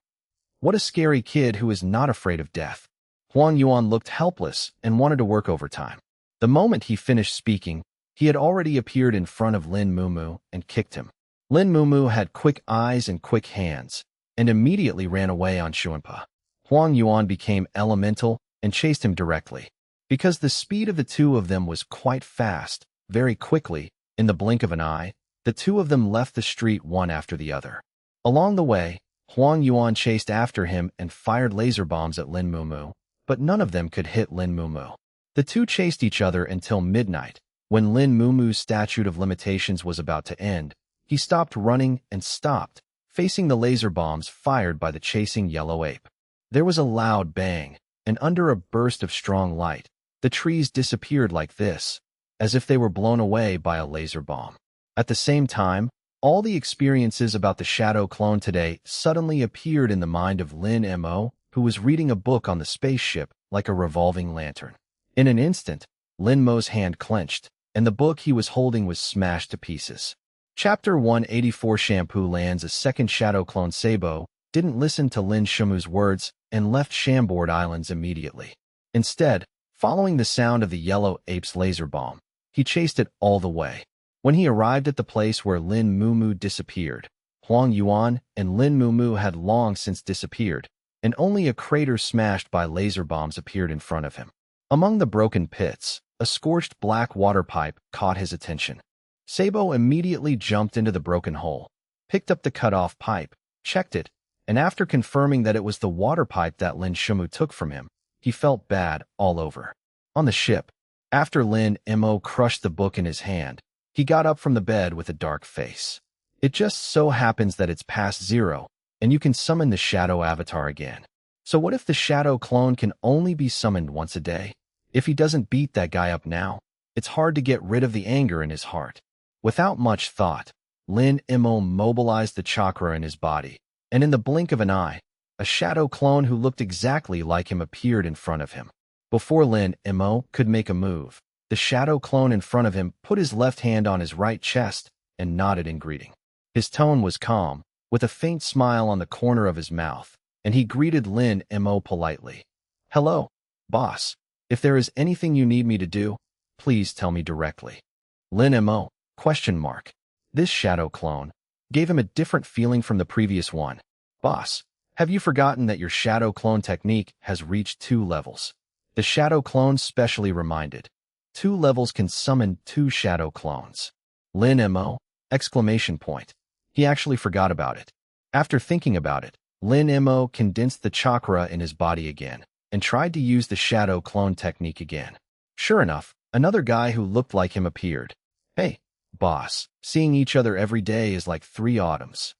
[SPEAKER 1] What a scary kid who is not afraid of death. Huang Yuan looked helpless and wanted to work overtime. The moment he finished speaking, he had already appeared in front of Lin Mumu and kicked him. Lin Mumu had quick eyes and quick hands, and immediately ran away on Shuanpa. Huang Yuan became elemental and chased him directly. Because the speed of the two of them was quite fast, very quickly, in the blink of an eye, the two of them left the street one after the other. Along the way, Huang Yuan chased after him and fired laser bombs at Lin Mumu, but none of them could hit Lin Mumu. The two chased each other until midnight. When Lin Mumu's statute of limitations was about to end, he stopped running and stopped, facing the laser bombs fired by the chasing yellow ape. There was a loud bang, and under a burst of strong light, the trees disappeared like this, as if they were blown away by a laser bomb. At the same time, all the experiences about the shadow clone today suddenly appeared in the mind of Lin Mo, who was reading a book on the spaceship like a revolving lantern. In an instant, Lin Mo's hand clenched, and the book he was holding was smashed to pieces. Chapter 184. Shampoo lands. A second shadow clone, Sabo, didn't listen to Lin Shumu's words and left Shamboard Islands immediately. Instead, Following the sound of the yellow ape's laser bomb, he chased it all the way. When he arrived at the place where Lin Mumu disappeared, Huang Yuan and Lin Mumu had long since disappeared, and only a crater smashed by laser bombs appeared in front of him. Among the broken pits, a scorched black water pipe caught his attention. Sabo immediately jumped into the broken hole, picked up the cut-off pipe, checked it, and after confirming that it was the water pipe that Lin Shumu took from him, he felt bad all over. On the ship, after Lin Mo crushed the book in his hand, he got up from the bed with a dark face. It just so happens that it's past 0, and you can summon the shadow avatar again. So what if the shadow clone can only be summoned once a day? If he doesn't beat that guy up now, it's hard to get rid of the anger in his heart. Without much thought, Lin Mo mobilized the chakra in his body, and in the blink of an eye, a shadow clone who looked exactly like him appeared in front of him. Before Lin Mo could make a move, the shadow clone in front of him put his left hand on his right chest and nodded in greeting. His tone was calm, with a faint smile on the corner of his mouth, and he greeted Lin Mo politely. "Hello, boss. If there is anything you need me to do, please tell me directly." Lin Mo, ? This shadow clone gave him a different feeling from the previous one. "Boss, have you forgotten that your shadow clone technique has reached 2 levels? The shadow clone specially reminded. 2 levels can summon 2 shadow clones. Lin Mo, ? He actually forgot about it. After thinking about it, Lin Mo condensed the chakra in his body again and tried to use the shadow clone technique again. Sure enough, another guy who looked like him appeared. "Hey, boss, seeing each other every day is like 3 autumns."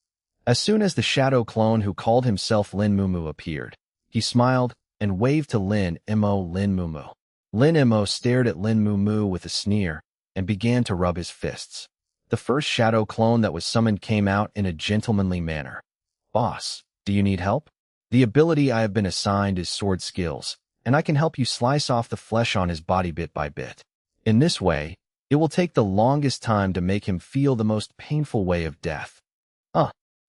[SPEAKER 1] As soon as the shadow clone who called himself Lin Mumu appeared, he smiled and waved to Lin Mo. Lin Mo stared at Lin Mumu with a sneer and began to rub his fists. The first shadow clone that was summoned came out in a gentlemanly manner. "Boss, do you need help? The ability I have been assigned is sword skills, and I can help you slice off the flesh on his body bit by bit. In this way, it will take the longest time to make him feel the most painful way of death."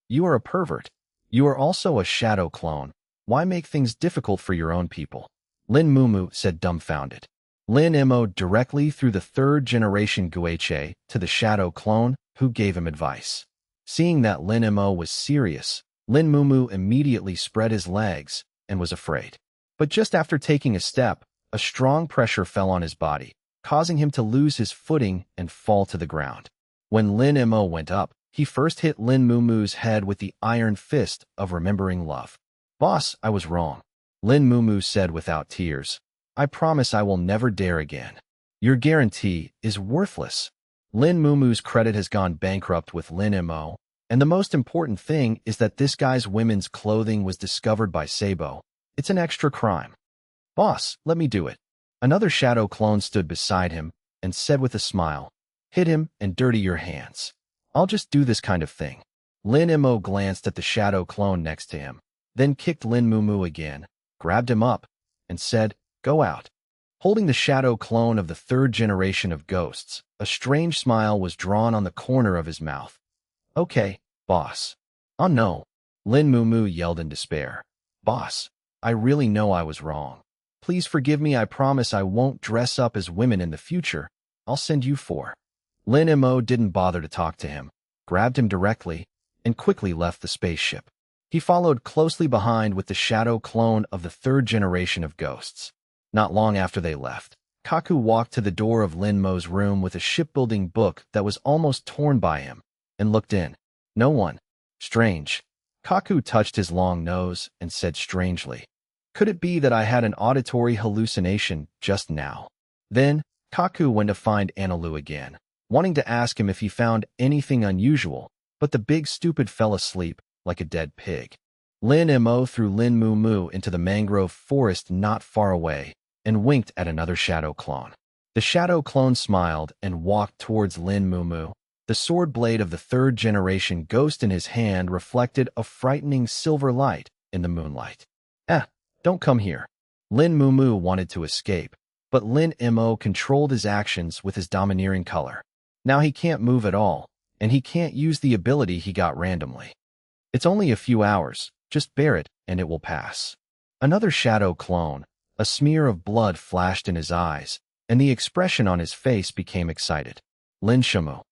[SPEAKER 1] You are a pervert. You are also a shadow clone. Why make things difficult for your own people?" Lin Mumu said dumbfounded. Lin Mo directly threw the 3rd generation Guiche to the shadow clone, who gave him advice. Seeing that Lin Mo was serious, Lin Mumu immediately spread his legs and was afraid. But just after taking a step, a strong pressure fell on his body, causing him to lose his footing and fall to the ground. When Lin Mo went up, he first hit Lin Mumu's head with the iron fist of remembering love. "Boss, I was wrong," Lin Mumu said without tears. "I promise I will never dare again. Your guarantee is worthless." Lin Mumu's credit has gone bankrupt with Lin Mo, and the most important thing is that this guy's women's clothing was discovered by Sabo. It's an extra crime. "Boss, let me do it." Another shadow clone stood beside him and said with a smile, "Hit him and dirty your hands. I'll just do this kind of thing." Lin Mo glanced at the shadow clone next to him, then kicked Lin Mumu again, grabbed him up, and said, "Go out." Holding the shadow clone of the 3rd generation of ghosts, a strange smile was drawn on the corner of his mouth. "Okay, boss." "Oh no," Lin Mumu yelled in despair. "Boss, I really know I was wrong. Please forgive me. I promise I won't dress up as women in the future. I'll send you 4. Lin Mo didn't bother to talk to him, grabbed him directly, and quickly left the spaceship. He followed closely behind with the shadow clone of the 3rd generation of ghosts. Not long after they left, Kaku walked to the door of Lin Mo's room with a shipbuilding book that was almost torn by him, and looked in. No one. Strange. Kaku touched his long nose and said strangely, "Could it be that I had an auditory hallucination just now?" Then, Kaku went to find Analu again, wanting to ask him if he found anything unusual, but the big stupid fell asleep like a dead pig. Lin Mo threw Lin Mumu into the mangrove forest not far away and winked at another shadow clone. The shadow clone smiled and walked towards Lin Mumu. The sword blade of the 3rd generation ghost in his hand reflected a frightening silver light in the moonlight. Don't come here." Lin Mumu wanted to escape, but Lin Mo controlled his actions with his domineering color. Now he can't move at all, and he can't use the ability he got randomly. "It's only a few hours, just bear it and it will pass." Another shadow clone, A smear of blood flashed in his eyes, and the expression on his face became excited. Lin Shamu.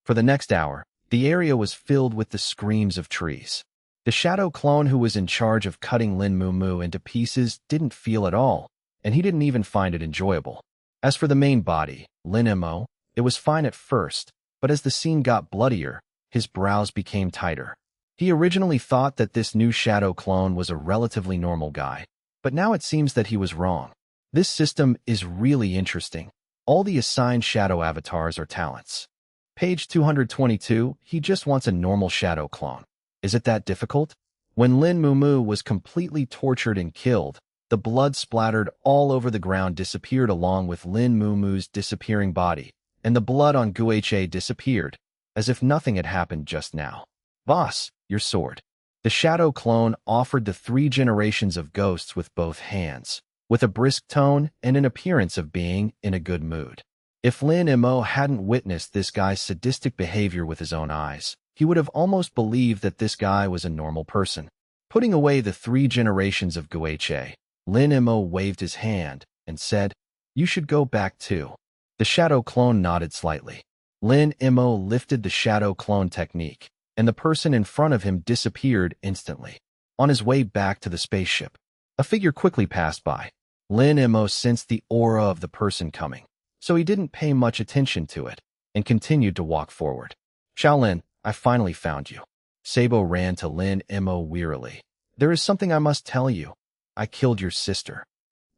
[SPEAKER 1] For the next hour, the area was filled with the screams of trees. The shadow clone who was in charge of cutting Lin Mumu into pieces didn't feel at all, and he didn't even find it enjoyable. As for the main body, Lin Mo, it was fine at first, but as the scene got bloodier, his brows became tighter. He originally thought that this new shadow clone was a relatively normal guy, but now it seems that he was wrong. This system is really interesting. All the assigned shadow avatars are talents. Page 222, he just wants a normal shadow clone. Is it that difficult? When Lin Mumu was completely tortured and killed, the blood splattered all over the ground disappeared along with Lin Mumu's disappearing body, and the blood on Guiche disappeared, as if nothing had happened just now. Boss, your sword. The shadow clone offered the 3 generations of ghosts with both hands, with a brisk tone and an appearance of being in a good mood. If Lin Mo hadn't witnessed this guy's sadistic behavior with his own eyes, he would have almost believed that this guy was a normal person. Putting away the 3 generations of Guiche, Lin Mo waved his hand and said, "You should go back too." The shadow clone nodded slightly. Lin Mo lifted the shadow clone technique, and the person in front of him disappeared instantly. On his way back to the spaceship, a figure quickly passed by. Lin Mo sensed the aura of the person coming, so he didn't pay much attention to it and continued to walk forward. "Shaolin, I finally found you." Sabo ran to Lin Mo wearily. "There is something I must tell you. I killed your sister."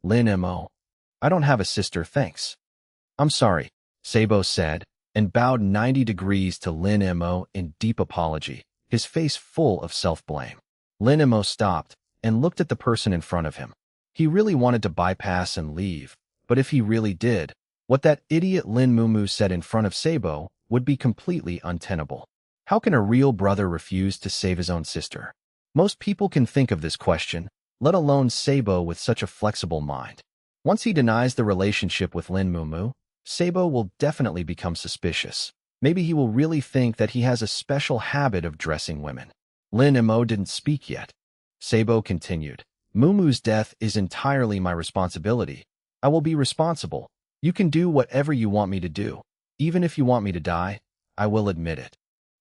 [SPEAKER 1] Lin Mo. "I don't have a sister, thanks." "I'm sorry," Sabo said, and bowed 90 degrees to Lin Mo in deep apology, his face full of self-blame. Lin Mo stopped and looked at the person in front of him. He really wanted to bypass and leave, but if he really did, what that idiot Lin Mumu said in front of Sabo would be completely untenable. How can a real brother refuse to save his own sister? Most people can think of this question, let alone Sabo with such a flexible mind. Once he denies the relationship with Lin Mumu, Sabo will definitely become suspicious. Maybe he will really think that he has a special habit of dressing women. Lin Mo didn't speak yet. Sabo continued, "Mumu's death is entirely my responsibility. I will be responsible. You can do whatever you want me to do. Even if you want me to die, I will admit it."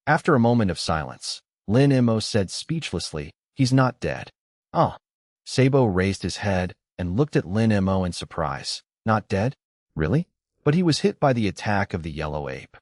[SPEAKER 1] After a moment of silence, Lin Mo said speechlessly, "He's not dead." "Oh." Sabo raised his head and looked at Lin Mo in surprise. "Not dead? Really? But he was hit by the attack of the yellow ape."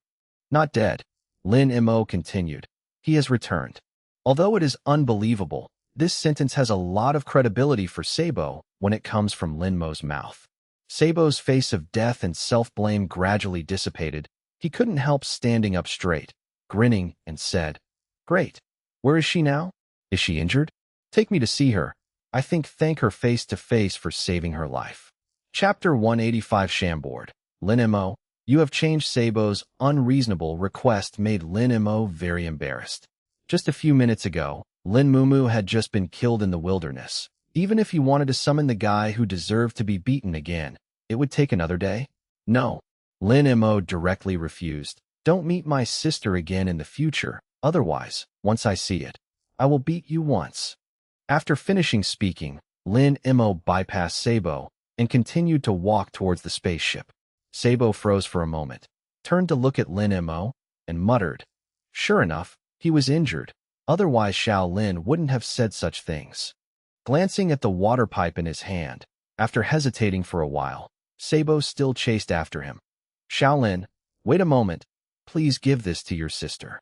[SPEAKER 1] "Not dead," Lin Mo continued. "He has returned." Although it is unbelievable, this sentence has a lot of credibility for Sabo when it comes from Lin Mo's mouth. Sabo's face of death and self-blame gradually dissipated. He couldn't help standing up straight, grinning, and said, "Great. Where is she now? Is she injured? Take me to see her. I thank her face to face for saving her life." Chapter 185 Shamboard. Lin Mo, you have changed. Sabo's unreasonable request made Lin Mo very embarrassed. Just a few minutes ago, Lin Mumu had just been killed in the wilderness. Even if he wanted to summon the guy who deserved to be beaten again, it would take another day? No. Lin Mo directly refused. "Don't meet my sister again in the future. Otherwise, once I see it, I will beat you once." After finishing speaking, Lin Mo bypassed Sabo and continued to walk towards the spaceship. Sabo froze for a moment, turned to look at Lin Mo, and muttered. Sure enough, he was injured. Otherwise Xiao Lin wouldn't have said such things. Glancing at the water pipe in his hand, after hesitating for a while, Sabo still chased after him. "Xiao Lin, wait a moment. Please give this to your sister."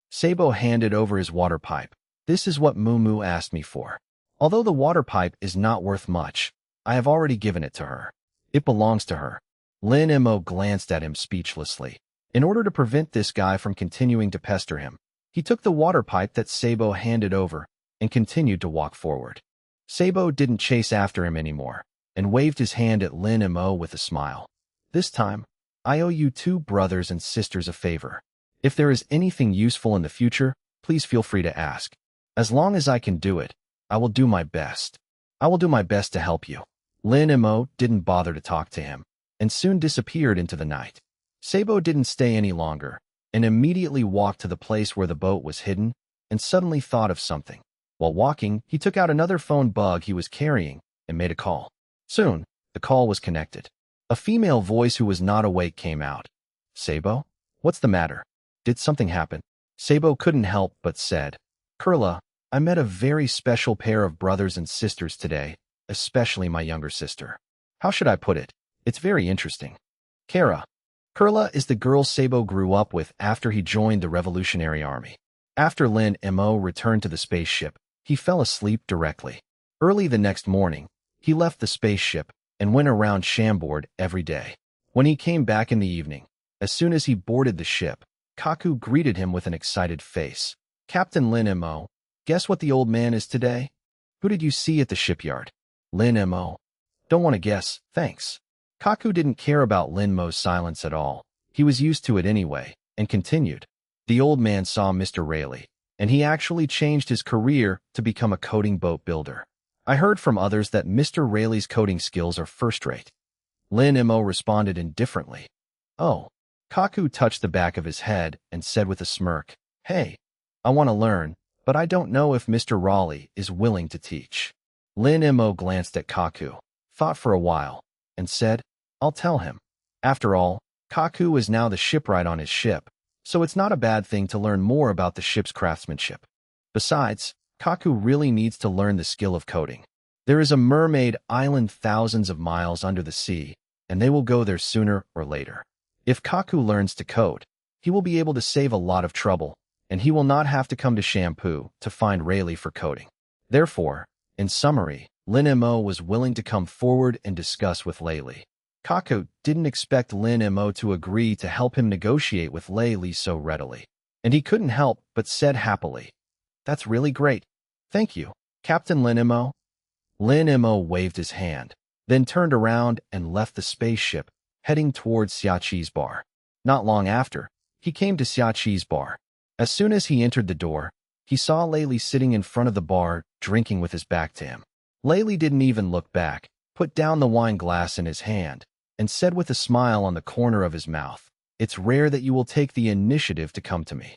[SPEAKER 1] Sabo handed over his water pipe. "This is what Mumu asked me for. Although the water pipe is not worth much, I have already given it to her. It belongs to her." Lin Mo glanced at him speechlessly. In order to prevent this guy from continuing to pester him, he took the water pipe that Sabo handed over and continued to walk forward. Sabo didn't chase after him anymore and waved his hand at Lin Mo with a smile. "This time, I owe you two brothers and sisters a favor. If there is anything useful in the future, please feel free to ask. As long as I can do it, I will do my best. I will do my best to help you." Lin Mo didn't bother to talk to him and soon disappeared into the night. Sabo didn't stay any longer and immediately walked to the place where the boat was hidden and suddenly thought of something. While walking, he took out another phone bug he was carrying and made a call. Soon, The call was connected. A female voice who was not awake came out. Sabo? What's the matter? Did something happen? Sabo couldn't help but said, Kurla, I met a very special pair of brothers and sisters today, especially my younger sister. How should I put it? It's very interesting. Kara. Kurla is the girl Sabo grew up with after he joined the Revolutionary Army. After Lin Mo returned to the spaceship, he fell asleep directly. Early the next morning, he left the spaceship and went around Chambord every day. When he came back in the evening, as soon as he boarded the ship, Kaku greeted him with an excited face. Captain Lin Mo, guess what the old man is today? Who did you see at the shipyard? Lin Mo. Don't want to guess, thanks. Kaku didn't care about Lin Mo's silence at all. He was used to it anyway, and continued. The old man saw Mr. Rayleigh, and he actually changed his career to become a coating boat builder. I heard from others that Mr. Rayleigh's coding skills are first-rate. Lin Mo responded indifferently. Oh. Kaku touched the back of his head and said with a smirk, Hey, I want to learn, but I don't know if Mr. Raleigh is willing to teach. Lin Mo glanced at Kaku, thought for a while, and said, I'll tell him. After all, Kaku is now the shipwright on his ship, so it's not a bad thing to learn more about the ship's craftsmanship. Besides, Kaku really needs to learn the skill of coding. There is a mermaid island thousands of miles under the sea, and they will go there sooner or later. If Kaku learns to code, he will be able to save a lot of trouble, and he will not have to come to Shampoo to find Rayleigh for coding. Therefore, in summary, Lin Mo was willing to come forward and discuss with Rayleigh. Kaku didn't expect Lin Mo to agree to help him negotiate with Rayleigh so readily, and he couldn't help but said happily, That's really great. Thank you, Captain Lin Mo. Lin Mo waved his hand, then turned around and left the spaceship, heading towards Xiaqi's bar. Not long after, he came to Xiaqi's bar. As soon as he entered the door, he saw Rayleigh sitting in front of the bar, drinking with his back to him. Rayleigh didn't even look back, put down the wine glass in his hand, and said with a smile on the corner of his mouth, It's rare that you will take the initiative to come to me.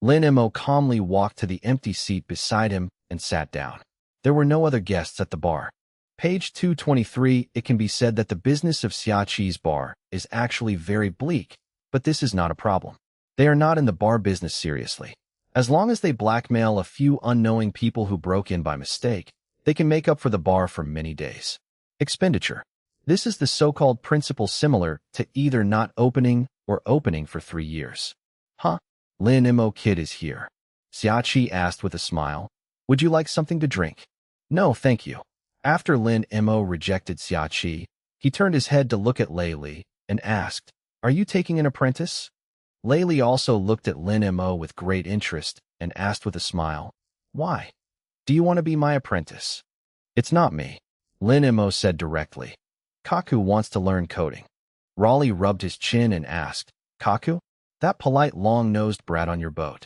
[SPEAKER 1] Lin Mo calmly walked to the empty seat beside him and sat down. There were no other guests at the bar. Page 223, it can be said that the business of Xiaqi's bar is actually very bleak, but this is not a problem. They are not in the bar business seriously. As long as they blackmail a few unknowing people who broke in by mistake, they can make up for the bar for many days. Expenditure. This is the so-called principle similar to either not opening or opening for 3 years. Huh? Lin Mo kid is here. Xiaqi asked with a smile. Would you like something to drink? No, thank you. After Lin Mo rejected Xiaqi, he turned his head to look at Rayleigh and asked, Are you taking an apprentice? Rayleigh also looked at Lin Mo with great interest and asked with a smile, Why? Do you want to be my apprentice? It's not me, Lin Mo said directly. Kaku wants to learn coding. Raleigh rubbed his chin and asked, Kaku? That polite long-nosed brat on your boat?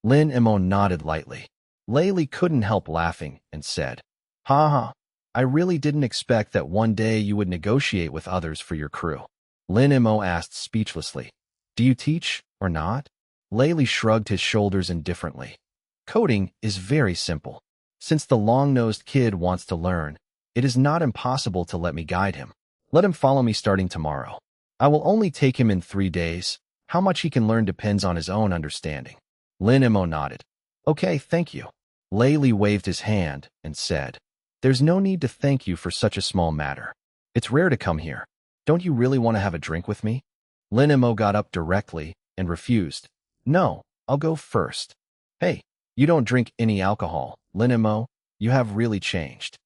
[SPEAKER 1] Lin Mo nodded lightly. Rayleigh couldn't help laughing and said, Ha ha. I really didn't expect that one day you would negotiate with others for your crew. Lin Mo asked speechlessly, Do you teach or not? Rayleigh shrugged his shoulders indifferently. Coding is very simple. Since the long-nosed kid wants to learn, it is not impossible to let me guide him. Let him follow me starting tomorrow. I will only take him in 3 days. How much he can learn depends on his own understanding. Lin Mo nodded. Okay, thank you. Rayleigh waved his hand and said, There's no need to thank you for such a small matter. It's rare to come here. Don't you really want to have a drink with me? Lin Mo got up directly and refused. No, I'll go first. Hey, you don't drink any alcohol, Lin Mo. You have really changed.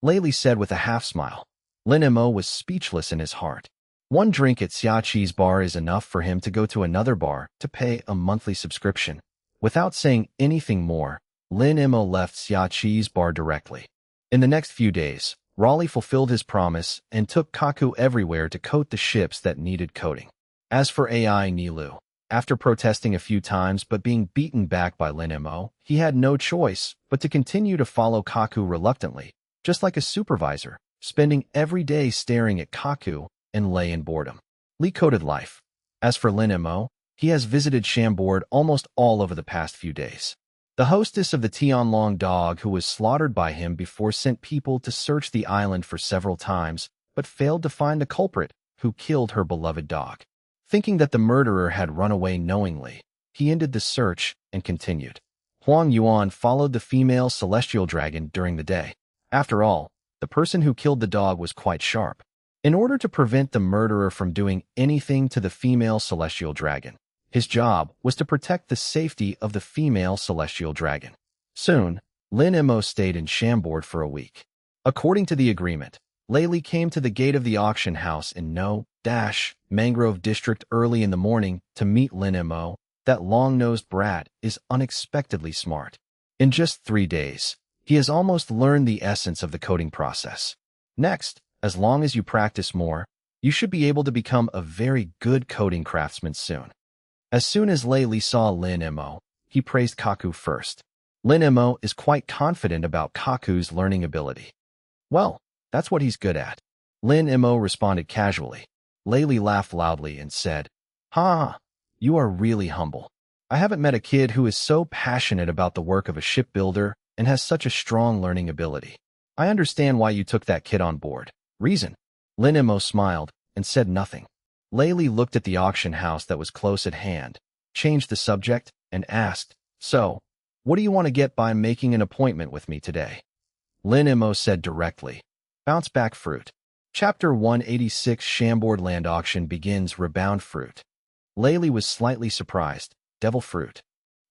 [SPEAKER 1] Rayleigh said with a half-smile. Lin Mo was speechless in his heart. 1 drink at Xiaqi's bar is enough for him to go to another bar to pay a monthly subscription. Without saying anything more, Lin Mo left Xiaqi's bar directly. In the next few days, Raleigh fulfilled his promise and took Kaku everywhere to coat the ships that needed coating. As for AI Nilu, after protesting a few times but being beaten back by Lin Mo, he had no choice but to continue to follow Kaku reluctantly, just like a supervisor, spending every day staring at Kaku and lay in boredom. Lee coded life. As for Lin Mo, he has visited Chambord almost all over the past few days. The hostess of the Tianlong dog who was slaughtered by him before sent people to search the island for several times, but failed to find the culprit who killed her beloved dog. Thinking that the murderer had run away knowingly, he ended the search and continued. Huang Yuan followed the female celestial dragon during the day. After all, the person who killed the dog was quite sharp. In order to prevent the murderer from doing anything to the female celestial dragon, his job was to protect the safety of the female celestial dragon. Soon, Lin Mo stayed in Chambord for a week. According to the agreement, Layli came to the gate of the auction house in Mangrove District early in the morning to meet Lin Mo. That long-nosed brat is unexpectedly smart. In just 3 days, he has almost learned the essence of the coding process. Next, as long as you practice more, you should be able to become a very good coding craftsman soon. As soon as Layli saw Lin Mo, he praised Kaku first. Lin Mo is quite confident about Kaku's learning ability. Well, that's what he's good at. Lin Mo responded casually. Layli laughed loudly and said, "Ha, you are really humble. I haven't met a kid who is so passionate about the work of a shipbuilder and has such a strong learning ability. I understand why you took that kid on board. Reason?" Lin Mo smiled and said nothing. Layli looked at the auction house that was close at hand, changed the subject, and asked, "So, what do you want to get by making an appointment with me today?" Lin Mo said directly, "Bounce back fruit." Chapter 186 Chambord Land Auction begins. Rebound fruit. Layli was slightly surprised. Devil fruit.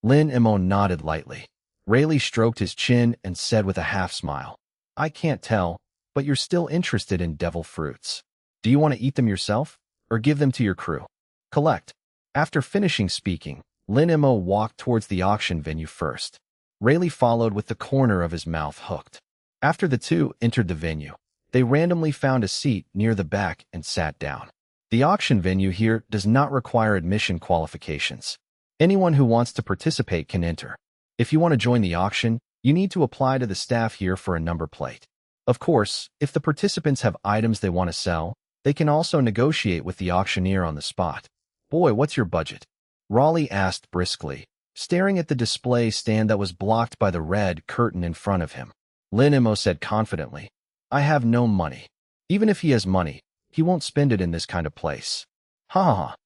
[SPEAKER 1] Lin Mo nodded lightly. Rayleigh stroked his chin and said with a half-smile, "I can't tell, but you're still interested in devil fruits. Do you want to eat them yourself, or give them to your crew?" "Collect." After finishing speaking, Lin Mo walked towards the auction venue first. Rayleigh followed with the corner of his mouth hooked. After the two entered the venue, they randomly found a seat near the back and sat down. The auction venue here does not require admission qualifications. Anyone who wants to participate can enter. If you want to join the auction, you need to apply to the staff here for a number plate. Of course, if the participants have items they want to sell, they can also negotiate with the auctioneer on the spot. "Boy, what's your budget?" Raleigh asked briskly, staring at the display stand that was blocked by the red curtain in front of him. Lin Mo said confidently, "I have no money. Even if he has money, he won't spend it in this kind of place." "Ha ha ha."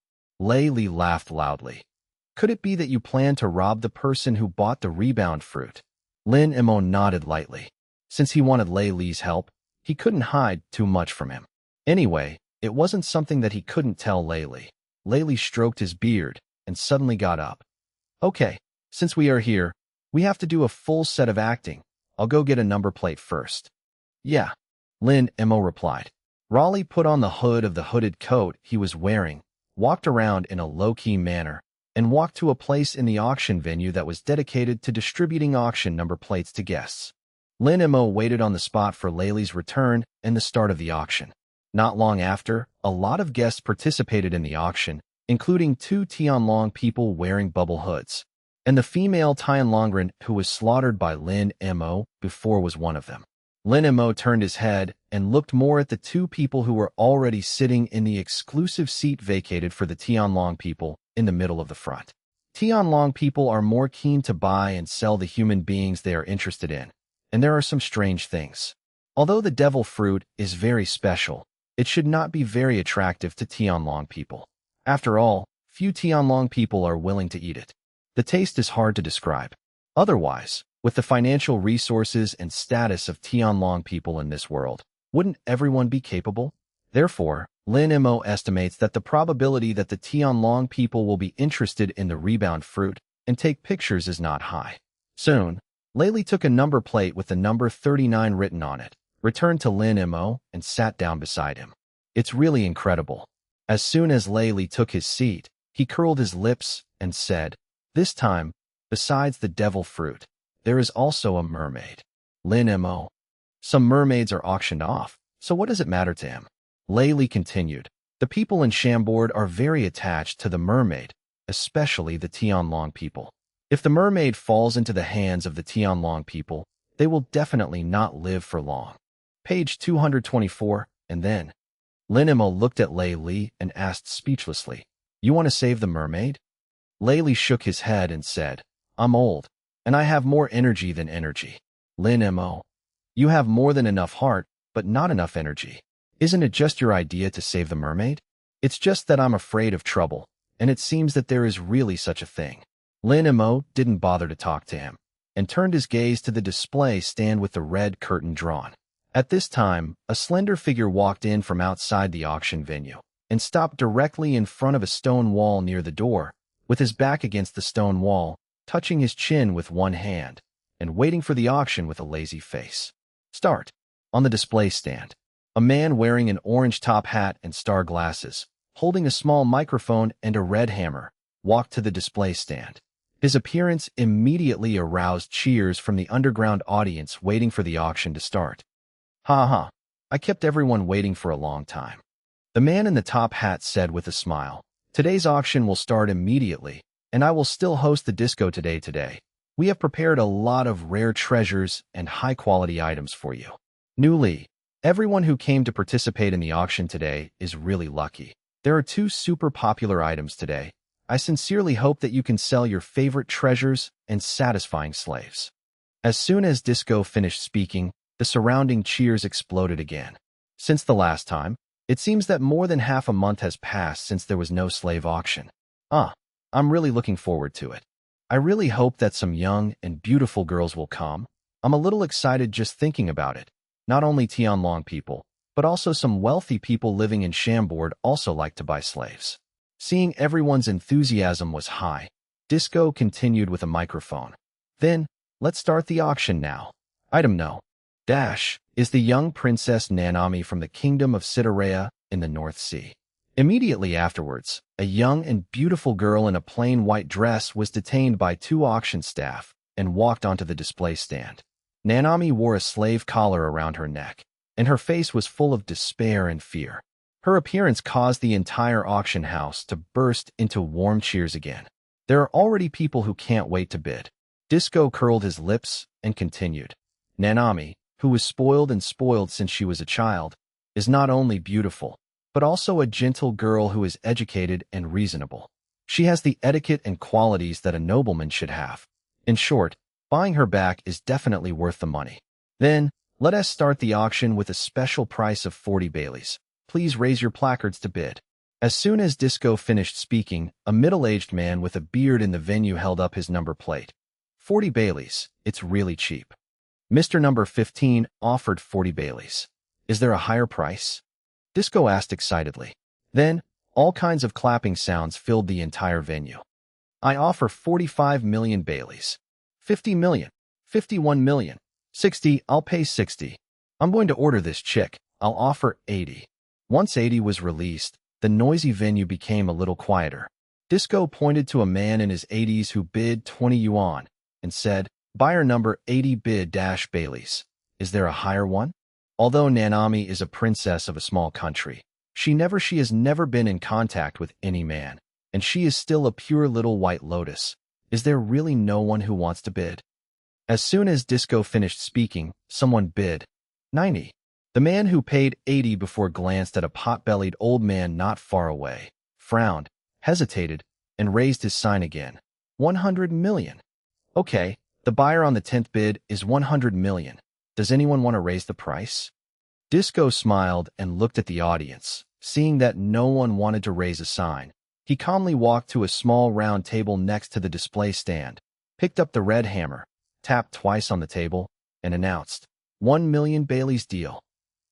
[SPEAKER 1] Layli laughed loudly. "Could it be that you plan to rob the person who bought the rebound fruit?" Lin Mo nodded lightly. Since he wanted Layli's help, he couldn't hide too much from him. Anyway, it wasn't something that he couldn't tell Layli. Layli stroked his beard and suddenly got up. "Okay, since we are here, we have to do a full set of acting. I'll go get a number plate first." "Yeah," Lin Mo replied. Raleigh put on the hood of the hooded coat he was wearing, walked around in a low-key manner, and walked to a place in the auction venue that was dedicated to distributing auction number plates to guests. Lin Mo waited on the spot for Layli's return and the start of the auction. Not long after, a lot of guests participated in the auction, including 2 Tianlong people wearing bubble hoods. And the female Tianlongren who was slaughtered by Lin Mo before was one of them. Lin Mo turned his head and looked more at the 2 people who were already sitting in the exclusive seat vacated for the Tianlong people in the middle of the front. Tianlong people are more keen to buy and sell the human beings they are interested in, and there are some strange things. Although the devil fruit is very special, it should not be very attractive to Tianlong people. After all, few Tianlong people are willing to eat it. The taste is hard to describe. Otherwise, with the financial resources and status of Tianlong people in this world, wouldn't everyone be capable? Therefore, Lin Mo estimates that the probability that the Tianlong people will be interested in the rebound fruit and take pictures is not high. Soon, Layli took a number plate with the number 39 written on it, returned to Lin Mo, and sat down beside him. It's really incredible. As soon as Layli took his seat, he curled his lips and said, "This time, besides the devil fruit, there is also a mermaid." Lin Mo. Some mermaids are auctioned off, so what does it matter to him? Layli continued, "The people in Chambord are very attached to the mermaid, especially the Tianlong people. If the mermaid falls into the hands of the Tianlong people, they will definitely not live for long." Page 224, and then Lin Mo looked at Layli and asked speechlessly, "You want to save the mermaid?" Layli shook his head and said, "I'm old, and I have more energy than energy." Lin Mo. You have more than enough heart, but not enough energy. Isn't it just your idea to save the mermaid? It's just that I'm afraid of trouble, and it seems that there is really such a thing. Lin Mo didn't bother to talk to him, and turned his gaze to the display stand with the red curtain drawn. At this time, a slender figure walked in from outside the auction venue, and stopped directly in front of a stone wall near the door, with his back against the stone wall, touching his chin with one hand, and waiting for the auction with a lazy face. Start. On the display stand, a man wearing an orange top hat and star glasses, holding a small microphone and a red hammer, walked to the display stand. His appearance immediately aroused cheers from the underground audience waiting for the auction to start. Ha ha, I kept everyone waiting for a long time. The man in the top hat said with a smile, "Today's auction will start immediately, and I will still host the disco today. We have prepared a lot of rare treasures and high-quality items for you. Newly, everyone who came to participate in the auction today is really lucky. There are 2 super popular items today. I sincerely hope that you can sell your favorite treasures and satisfying slaves." As soon as Disco finished speaking, the surrounding cheers exploded again. Since the last time, it seems that more than half a month has passed since there was no slave auction. I'm really looking forward to it. I really hope that some young and beautiful girls will come. I'm a little excited just thinking about it. Not only Tianlong people, but also some wealthy people living in Chambord also like to buy slaves. Seeing everyone's enthusiasm was high, Disco continued with a microphone. Then, let's start the auction now. Item no. Dash is the young princess Nanami from the kingdom of Citaraya in the North Sea. Immediately afterwards, a young and beautiful girl in a plain white dress was detained by 2 auction staff and walked onto the display stand. Nanami wore a slave collar around her neck, and her face was full of despair and fear. Her appearance caused the entire auction house to burst into warm cheers again. There are already people who can't wait to bid. Disco curled his lips and continued. Nanami, who was spoiled since she was a child, is not only beautiful, but also a gentle girl who is educated and reasonable. She has the etiquette and qualities that a nobleman should have. In short, buying her back is definitely worth the money. Then, let us start the auction with a special price of 40 Baileys. Please raise your placards to bid. As soon as Disco finished speaking, a middle-aged man with a beard in the venue held up his number plate. 40 Baileys, it's really cheap. Mr. Number 15 offered 40 Baileys. Is there a higher price? Disco asked excitedly. Then, all kinds of clapping sounds filled the entire venue. I offer 45 million Baileys. 50 million. 51 million. 60, I'll pay 60. I'm going to order this chick. I'll offer 80. Once 80 was released, the noisy venue became a little quieter. Disco pointed to a man in his 80s who bid 20 yuan and said, "Buyer number 80 bid dash Baileys. Is there a higher one?" Although Nanami is a princess of a small country, she has never been in contact with any man, and she is still a pure little white lotus. Is there really no one who wants to bid? As soon as Disco finished speaking, someone bid 90. The man who paid 80 before glanced at a pot-bellied old man not far away, frowned, hesitated, and raised his sign again. 100 million. Okay, the buyer on the 10th bid is 100 million. Does anyone want to raise the price? Disco smiled and looked at the audience. Seeing that no one wanted to raise a sign, he calmly walked to a small round table next to the display stand, picked up the red hammer, tapped twice on the table, and announced, 1 million Baileys deal.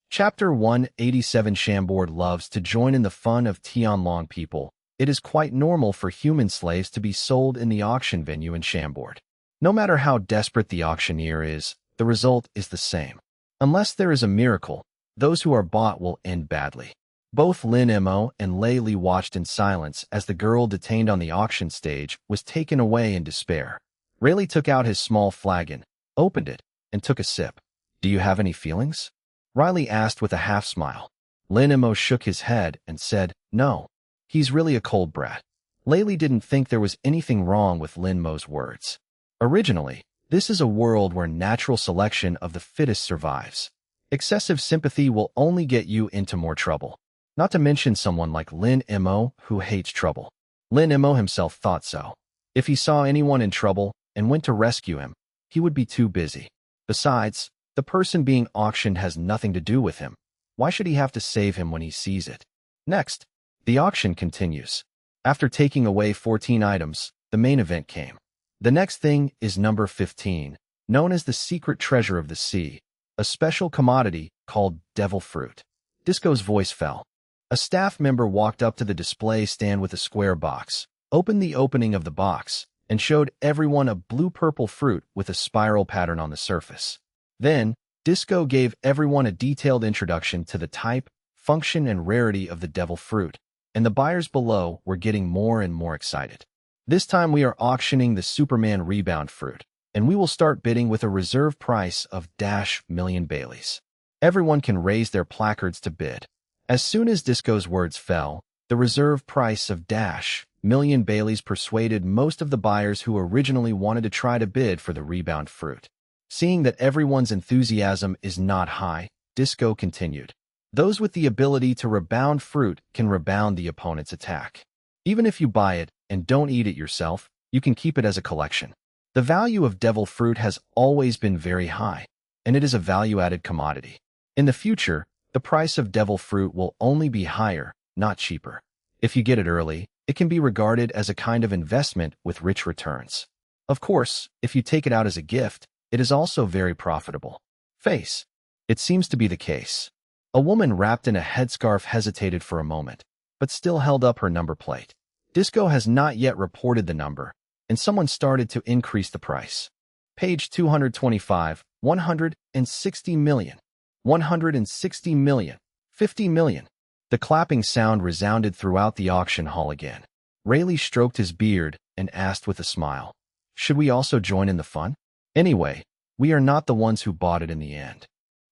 [SPEAKER 1] Chapter 187 Chambord loves to join in the fun of Tianlong people. It is quite normal for human slaves to be sold in the auction venue in Chambord. No matter how desperate the auctioneer is, the result is the same. Unless there is a miracle, those who are bought will end badly. Both Lin Mo and Lei Li watched in silence as the girl detained on the auction stage was taken away in despair. Rayleigh took out his small flagon, opened it, and took a sip. "Do you have any feelings?" Riley asked with a half-smile. Lin Mo shook his head and said, "No. He's really a cold brat." Laylee didn't think there was anything wrong with Lin Mo's words. Originally, this is a world where natural selection of the fittest survives. Excessive sympathy will only get you into more trouble. Not to mention someone like Lin Mo who hates trouble. Lin Mo himself thought so. If he saw anyone in trouble and went to rescue him, he would be too busy. Besides, the person being auctioned has nothing to do with him. Why should he have to save him when he sees it? Next, the auction continues. After taking away 14 items, the main event came. The next thing is number 15, known as the secret treasure of the sea, a special commodity called devil fruit. Disco's voice fell. A staff member walked up to the display stand with a square box, opened the opening of the box, and showed everyone a blue-purple fruit with a spiral pattern on the surface. Then, Disco gave everyone a detailed introduction to the type, function, and rarity of the devil fruit, and the buyers below were getting more and more excited. This time we are auctioning the Superman rebound fruit, and we will start bidding with a reserve price of -million Baileys. Everyone can raise their placards to bid. As soon as Disco's words fell, the reserve price of -million Baileys persuaded most of the buyers who originally wanted to try to bid for the rebound fruit. Seeing that everyone's enthusiasm is not high, Disco continued. Those with the ability to rebound fruit can rebound the opponent's attack. Even if you buy it and don't eat it yourself, you can keep it as a collection. The value of devil fruit has always been very high, and it is a value-added commodity. In the future, the price of devil fruit will only be higher, not cheaper. If you get it early, it can be regarded as a kind of investment with rich returns. Of course, if you take it out as a gift, it is also very profitable. Face. It seems to be the case. A woman wrapped in a headscarf hesitated for a moment, but still held up her number plate. Disco has not yet reported the number, and someone started to increase the price. Page 225, 160 million. 160 million. 50 million. The clapping sound resounded throughout the auction hall again. Rayleigh stroked his beard and asked with a smile, "Should we also join in the fun? Anyway, we are not the ones who bought it in the end."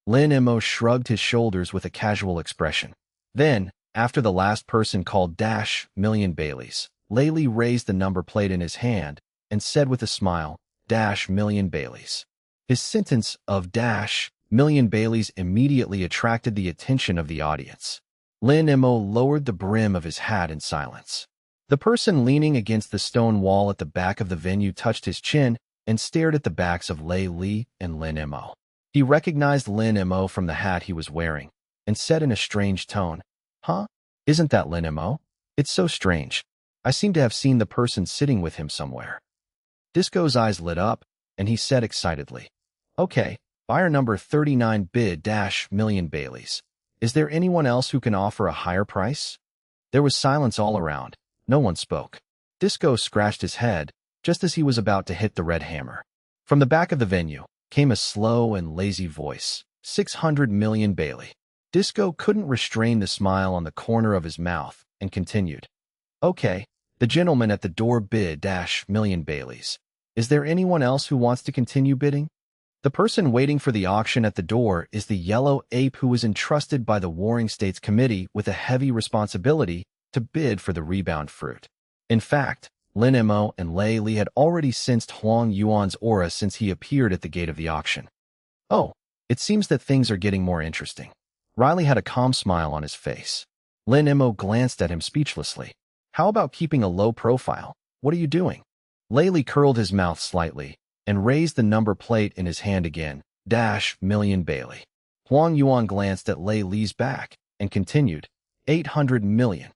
[SPEAKER 1] Lin Mo shrugged his shoulders with a casual expression. Then, after the last person called -million Baileys, Rayleigh raised the number plate in his hand and said with a smile, -million Baileys. His sentence of -million Baileys immediately attracted the attention of the audience. Lin Mo lowered the brim of his hat in silence. The person leaning against the stone wall at the back of the venue touched his chin and stared at the backs of Rayleigh and Lin Mo. He recognized Lin Mo from the hat he was wearing and said in a strange tone, "Huh? Isn't that Lin Mo? It's so strange. I seem to have seen the person sitting with him somewhere." Disco's eyes lit up, and he said excitedly, "Okay, buyer number 39 bid -million Baileys. Is there anyone else who can offer a higher price?" There was silence all around. No one spoke. Disco scratched his head just as he was about to hit the red hammer. From the back of the venue came a slow and lazy voice, 600 million Bailey. Disco couldn't restrain the smile on the corner of his mouth and continued, "Okay, the gentleman at the door bid -million Baileys. Is there anyone else who wants to continue bidding?" The person waiting for the auction at the door is the yellow ape who was entrusted by the Warring States Committee with a heavy responsibility to bid for the rebound fruit. In fact, Lin Mo and Rayleigh had already sensed Huang Yuan's aura since he appeared at the gate of the auction. "Oh, it seems that things are getting more interesting." Riley had a calm smile on his face. Lin Mo glanced at him speechlessly. "How about keeping a low profile? What are you doing?" Rayleigh curled his mouth slightly and raised the number plate in his hand again, -million Bailey. Huang Yuan glanced at Rayleigh's back and continued, 800 million.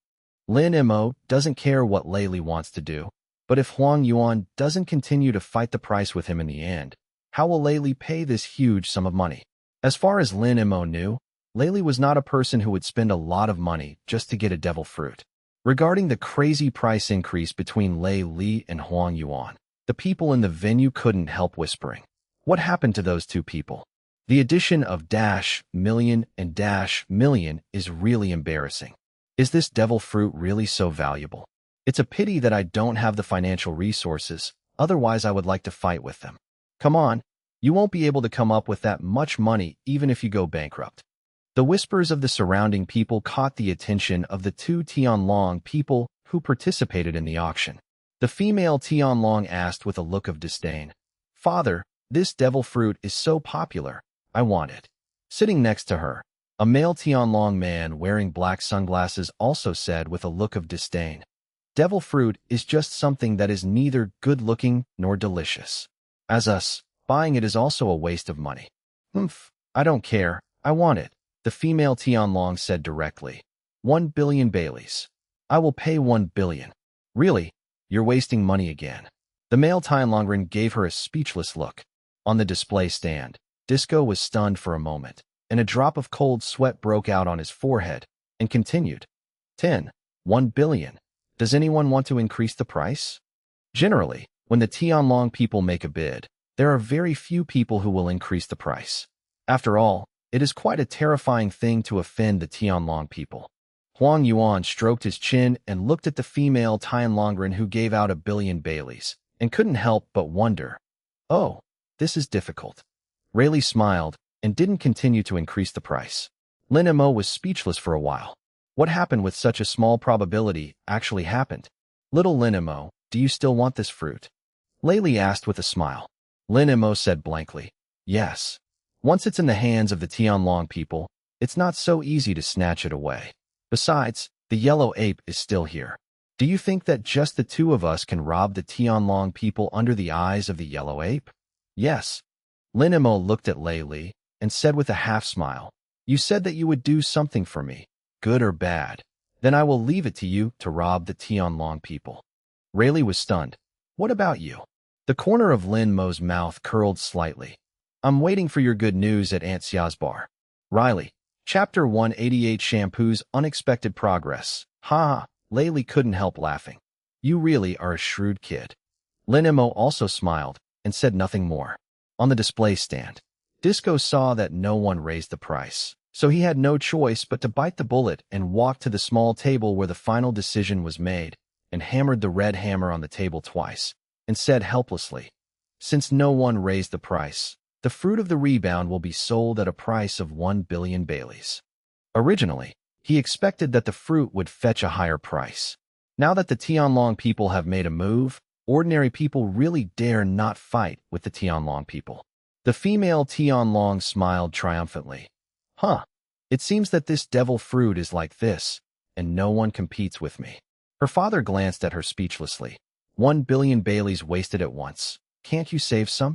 [SPEAKER 1] Lin Mo doesn't care what Rayleigh wants to do, but if Huang Yuan doesn't continue to fight the price with him in the end, how will Rayleigh pay this huge sum of money? As far as Lin Mo knew, Rayleigh was not a person who would spend a lot of money just to get a devil fruit. Regarding the crazy price increase between Rayleigh and Huang Yuan, the people in the venue couldn't help whispering, "What happened to those two people?" The addition of -million and -million is really embarrassing. Is this devil fruit really so valuable? It's a pity that I don't have the financial resources, otherwise I would like to fight with them. Come on, you won't be able to come up with that much money even if you go bankrupt. The whispers of the surrounding people caught the attention of the two Tianlong people who participated in the auction. The female Tianlong asked with a look of disdain, "Father, this devil fruit is so popular. I want it." Sitting next to her, a male Tianlong man wearing black sunglasses also said with a look of disdain, "Devil fruit is just something that is neither good-looking nor delicious. As us, buying it is also a waste of money." "Humph, I don't care. I want it." The female Tianlong said directly. 1 billion Baileys. I will pay 1 billion. Really? You're wasting money again. The male Tianlongren gave her a speechless look. On the display stand, Disco was stunned for a moment, and a drop of cold sweat broke out on his forehead, and continued. 1 billion. Does anyone want to increase the price? Generally, when the Tianlong people make a bid, there are very few people who will increase the price. After all, it is quite a terrifying thing to offend the Tianlong people. Huang Yuan stroked his chin and looked at the female Tianlongren who gave out 1 billion Baileys, and couldn't help but wonder. Oh, this is difficult. Rayleigh smiled and didn't continue to increase the price. Lin Mo was speechless for a while. What happened with such a small probability actually happened? Little Lin Mo, do you still want this fruit? Layli asked with a smile. Lin Mo said blankly, yes. Once it's in the hands of the Tianlong people, it's not so easy to snatch it away. Besides, the yellow ape is still here. Do you think that just the two of us can rob the Tianlong people under the eyes of the yellow ape? Yes. Lin Mo looked at Layli and said with a half-smile, you said that you would do something for me, good or bad. Then I will leave it to you to rob the Tianlong people. Rayleigh was stunned. What about you? The corner of Lin Mo's mouth curled slightly. I'm waiting for your good news at Aunt Xia's bar. Riley. Chapter 188 Shampoo's Unexpected Progress. Ha! Layli couldn't help laughing. You really are a shrewd kid. Lin Mo also smiled and said nothing more. On the display stand, Disco saw that no one raised the price, so he had no choice but to bite the bullet and walk to the small table where the final decision was made, and hammered the red hammer on the table twice, and said helplessly, since no one raised the price, the fruit of the rebound will be sold at a price of 1 billion Baileys. Originally, he expected that the fruit would fetch a higher price. Now that the Tianlong people have made a move, ordinary people really dare not fight with the Tianlong people. The female Tianlong smiled triumphantly. Huh, it seems that this devil fruit is like this, and no one competes with me. Her father glanced at her speechlessly. 1 billion Baileys wasted at once. Can't you save some?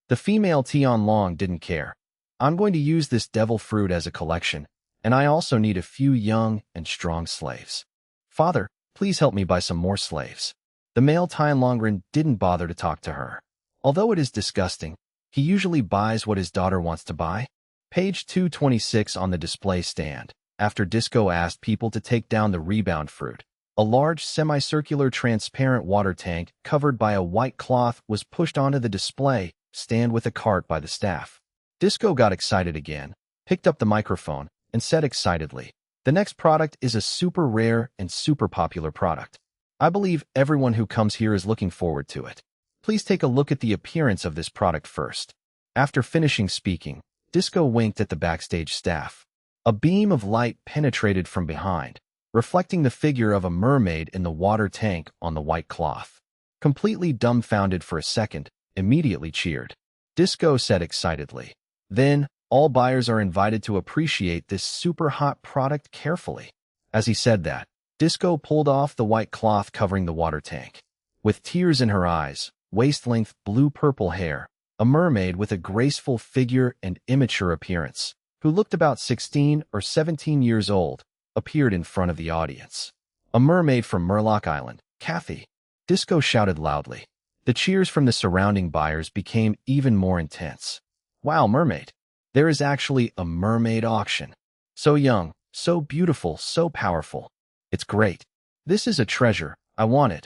[SPEAKER 1] The female Tianlong didn't care. I'm going to use this devil fruit as a collection, and I also need a few young and strong slaves. Father, please help me buy some more slaves. The male Tianlongren didn't bother to talk to her. Although it is disgusting, he usually buys what his daughter wants to buy. Page 226 on the display stand. After Disco asked people to take down the rebound fruit, a large semicircular transparent water tank covered by a white cloth was pushed onto the display stand with a cart by the staff. Disco got excited again, picked up the microphone, and said excitedly, the next product is a super rare and super popular product. I believe everyone who comes here is looking forward to it. Please take a look at the appearance of this product first. After finishing speaking, Disco winked at the backstage staff. A beam of light penetrated from behind, reflecting the figure of a mermaid in the water tank on the white cloth. Completely dumbfounded for a second, immediately cheered. Disco said excitedly, then, all buyers are invited to appreciate this super hot product carefully. As he said that, Disco pulled off the white cloth covering the water tank. With tears in her eyes, waist-length blue-purple hair, a mermaid with a graceful figure and immature appearance, who looked about 16 or 17 years old, appeared in front of the audience. A mermaid from Murloc Island, Kathy. Disco shouted loudly. The cheers from the surrounding buyers became even more intense. Wow, mermaid! There is actually a mermaid auction. So young, so beautiful, so powerful. It's great. This is a treasure. I want it.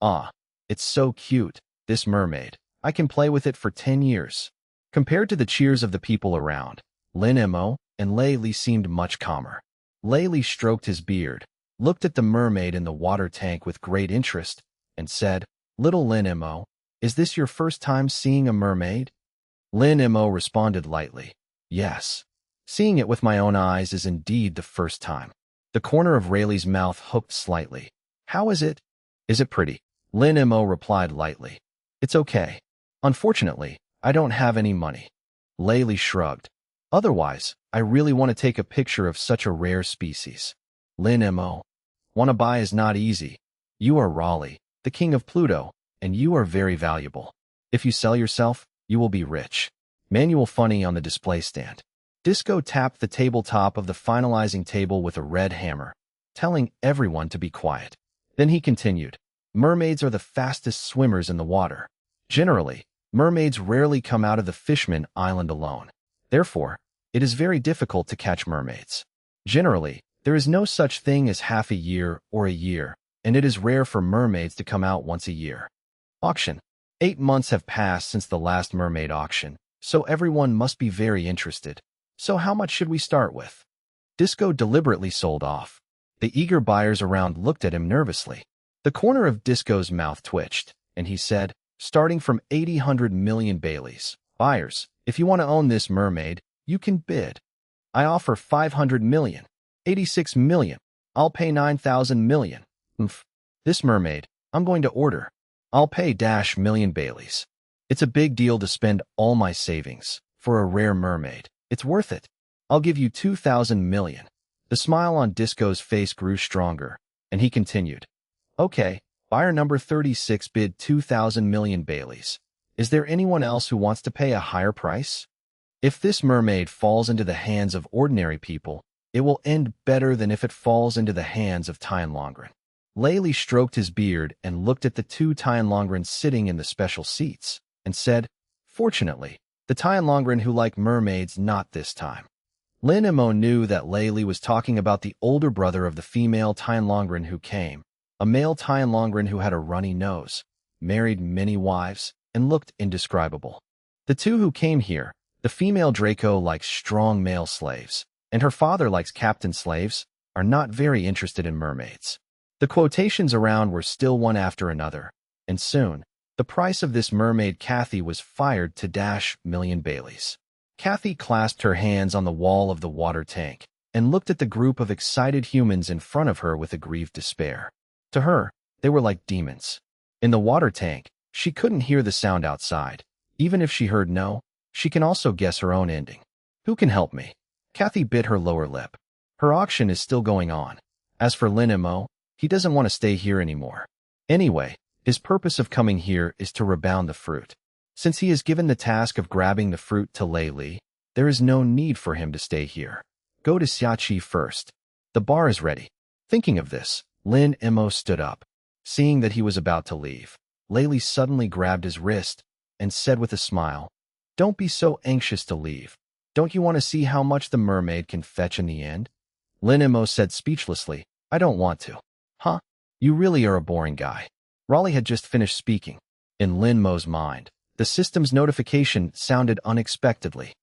[SPEAKER 1] Ah, it's so cute, this mermaid. I can play with it for 10 years. Compared to the cheers of the people around, Lin Mo and Layli seemed much calmer. Layli stroked his beard, looked at the mermaid in the water tank with great interest, and said, Little Lin Mo, is this your first time seeing a mermaid? Lin Mo responded lightly, yes. Seeing it with my own eyes is indeed the first time. The corner of Rayleigh's mouth hooked slightly. How is it? Is it pretty? Lin Mo replied lightly. It's okay. Unfortunately, I don't have any money. Layli shrugged. Otherwise, I really want to take a picture of such a rare species. Lin Mo. Wanna buy is not easy. You are Raleigh, the king of Pluto, and you are very valuable. If you sell yourself, you will be rich. Manual funny on the display stand. Disco tapped the tabletop of the finalizing table with a red hammer, telling everyone to be quiet. Then he continued, mermaids are the fastest swimmers in the water. Generally, mermaids rarely come out of the Fishman Island alone. Therefore, it is very difficult to catch mermaids. Generally, there is no such thing as half a year or a year, and it is rare for mermaids to come out once a year. Auction. 8 months have passed since the last mermaid auction, so everyone must be very interested. So how much should we start with? Disco deliberately sold off. The eager buyers around looked at him nervously. The corner of Disco's mouth twitched, and he said, starting from 800 million Baileys. Buyers, if you want to own this mermaid, you can bid. I offer 500 million. 86 million. I'll pay 9,000 million. This mermaid, I'm going to order. I'll pay -million Baileys. It's a big deal to spend all my savings. For a rare mermaid, it's worth it. I'll give you 2,000 million. The smile on Disco's face grew stronger, and he continued. Okay, buyer number 36 bid 2,000 million Baileys. Is there anyone else who wants to pay a higher price? If this mermaid falls into the hands of ordinary people, it will end better than if it falls into the hands of Tianlongren. Layli stroked his beard and looked at the 2 Tianlongrens sitting in the special seats, and said, fortunately, the Tianlongren who like mermaids not this time. Lin Imo knew that Layli was talking about the older brother of the female Tianlongren who came, a male Tianlongren who had a runny nose, married many wives, and looked indescribable. The 2 who came here, the female Draco likes strong male slaves, and her father likes captain slaves, are not very interested in mermaids. The quotations around were still one after another, and soon, the price of this mermaid Kathy was fired to -million Baileys. Kathy clasped her hands on the wall of the water tank and looked at the group of excited humans in front of her with aggrieved despair. To her, they were like demons. In the water tank, she couldn't hear the sound outside. Even if she heard no, she can also guess her own ending. Who can help me? Kathy bit her lower lip. Her auction is still going on. As for Lin Imo, he doesn't want to stay here anymore. Anyway, his purpose of coming here is to rebound the fruit. Since he has given the task of grabbing the fruit to Layli, there is no need for him to stay here. Go to Xiachi first. The bar is ready. Thinking of this, Lin Imo stood up. Seeing that he was about to leave, Layli suddenly grabbed his wrist and said with a smile, don't be so anxious to leave. Don't you want to see how much the mermaid can fetch in the end? Lin Imo said speechlessly, I don't want to. Huh? You really are a boring guy. Raleigh had just finished speaking. In Lin Mo's mind, the system's notification sounded unexpectedly.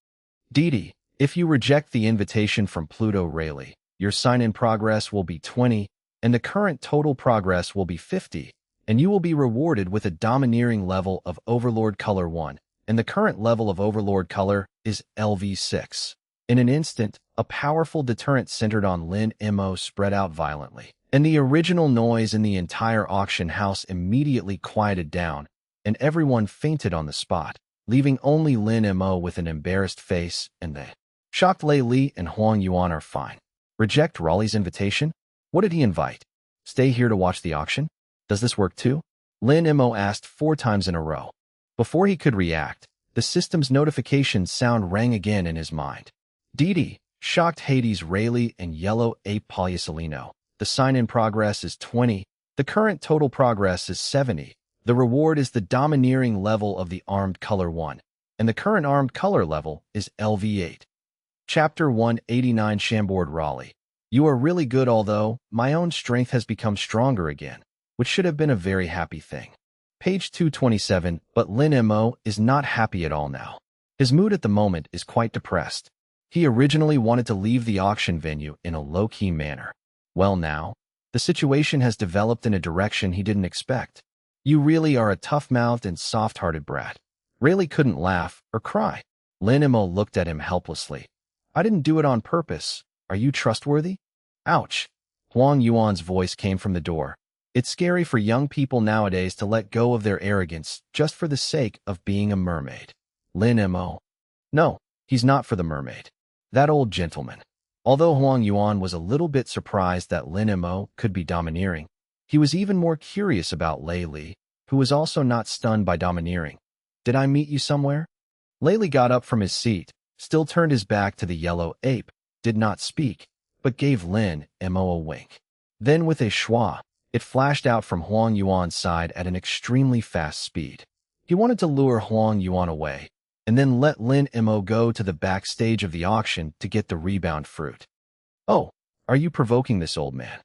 [SPEAKER 1] Didi, if you reject the invitation from Pluto Rayleigh, your sign-in progress will be 20, and the current total progress will be 50, and you will be rewarded with a domineering level of Overlord Color 1, and the current level of Overlord Color is LV6. In an instant, a powerful deterrent centered on Lin Imo spread out violently, and the original noise in the entire auction house immediately quieted down, and everyone fainted on the spot, leaving only Lin Imo with an embarrassed face, and the shocked Lei Li and Huang Yuan are fine. Reject Raleigh's invitation? What did he invite? Stay here to watch the auction? Does this work too? Lin Imo asked 4 times in a row. Before he could react, the system's notification sound rang again in his mind. Didi, shocked Hades Rayleigh and Yellow Ape Polysolino. The sign-in progress is 20. The current total progress is 70. The reward is the domineering level of the Armed Color 1, and the current Armed Color level is LV8. Chapter 189 Chambord Raleigh. You are really good, although my own strength has become stronger again, which should have been a very happy thing. Page 227, but Lin Imo is not happy at all now. His mood at the moment is quite depressed. He originally wanted to leave the auction venue in a low-key manner. Well now, the situation has developed in a direction he didn't expect. You really are a tough-mouthed and soft-hearted brat. Rayleigh couldn't laugh or cry. Lin Imo looked at him helplessly. I didn't do it on purpose. Are you trustworthy? Ouch. Huang Yuan's voice came from the door. It's scary for young people nowadays to let go of their arrogance just for the sake of being a mermaid. Lin Imo. No, he's not for the mermaid. That old gentleman. Although Huang Yuan was a little bit surprised that Lin Imo could be domineering, he was even more curious about Lei Li, who was also not stunned by domineering. Did I meet you somewhere? Lei Li got up from his seat, still turned his back to the yellow ape, did not speak, but gave Lin Mo a wink. Then with a schwa, it flashed out from Huang Yuan's side at an extremely fast speed. He wanted to lure Huang Yuan away, and then let Lin Mo go to the backstage of the auction to get the rebound fruit. Oh, are you provoking this old man?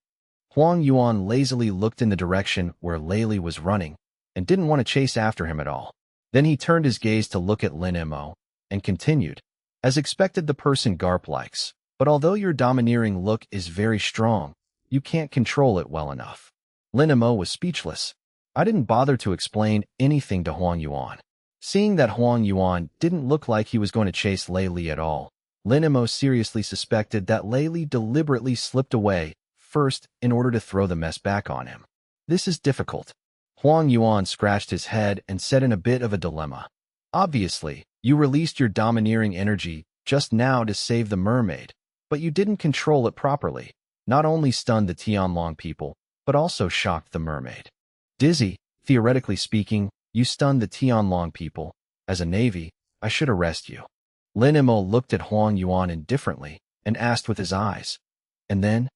[SPEAKER 1] Huang Yuan lazily looked in the direction where Lei was running and didn't want to chase after him at all. Then he turned his gaze to look at Lin Mo and continued, as expected the person Garp likes, but although your domineering look is very strong, you can't control it well enough. Lin Mo was speechless. I didn't bother to explain anything to Huang Yuan. Seeing that Huang Yuan didn't look like he was going to chase Lei at all, Lin Mo seriously suspected that Lei deliberately slipped away first in order to throw the mess back on him. This is difficult. Huang Yuan scratched his head and said in a bit of a dilemma. Obviously, you released your domineering energy just now to save the mermaid, but you didn't control it properly. Not only stunned the Tianlong people, but also shocked the mermaid. Dizzy, theoretically speaking, you stunned the Tianlong people. As a navy, I should arrest you. Lin Mo looked at Huang Yuan indifferently and asked with his eyes. And then?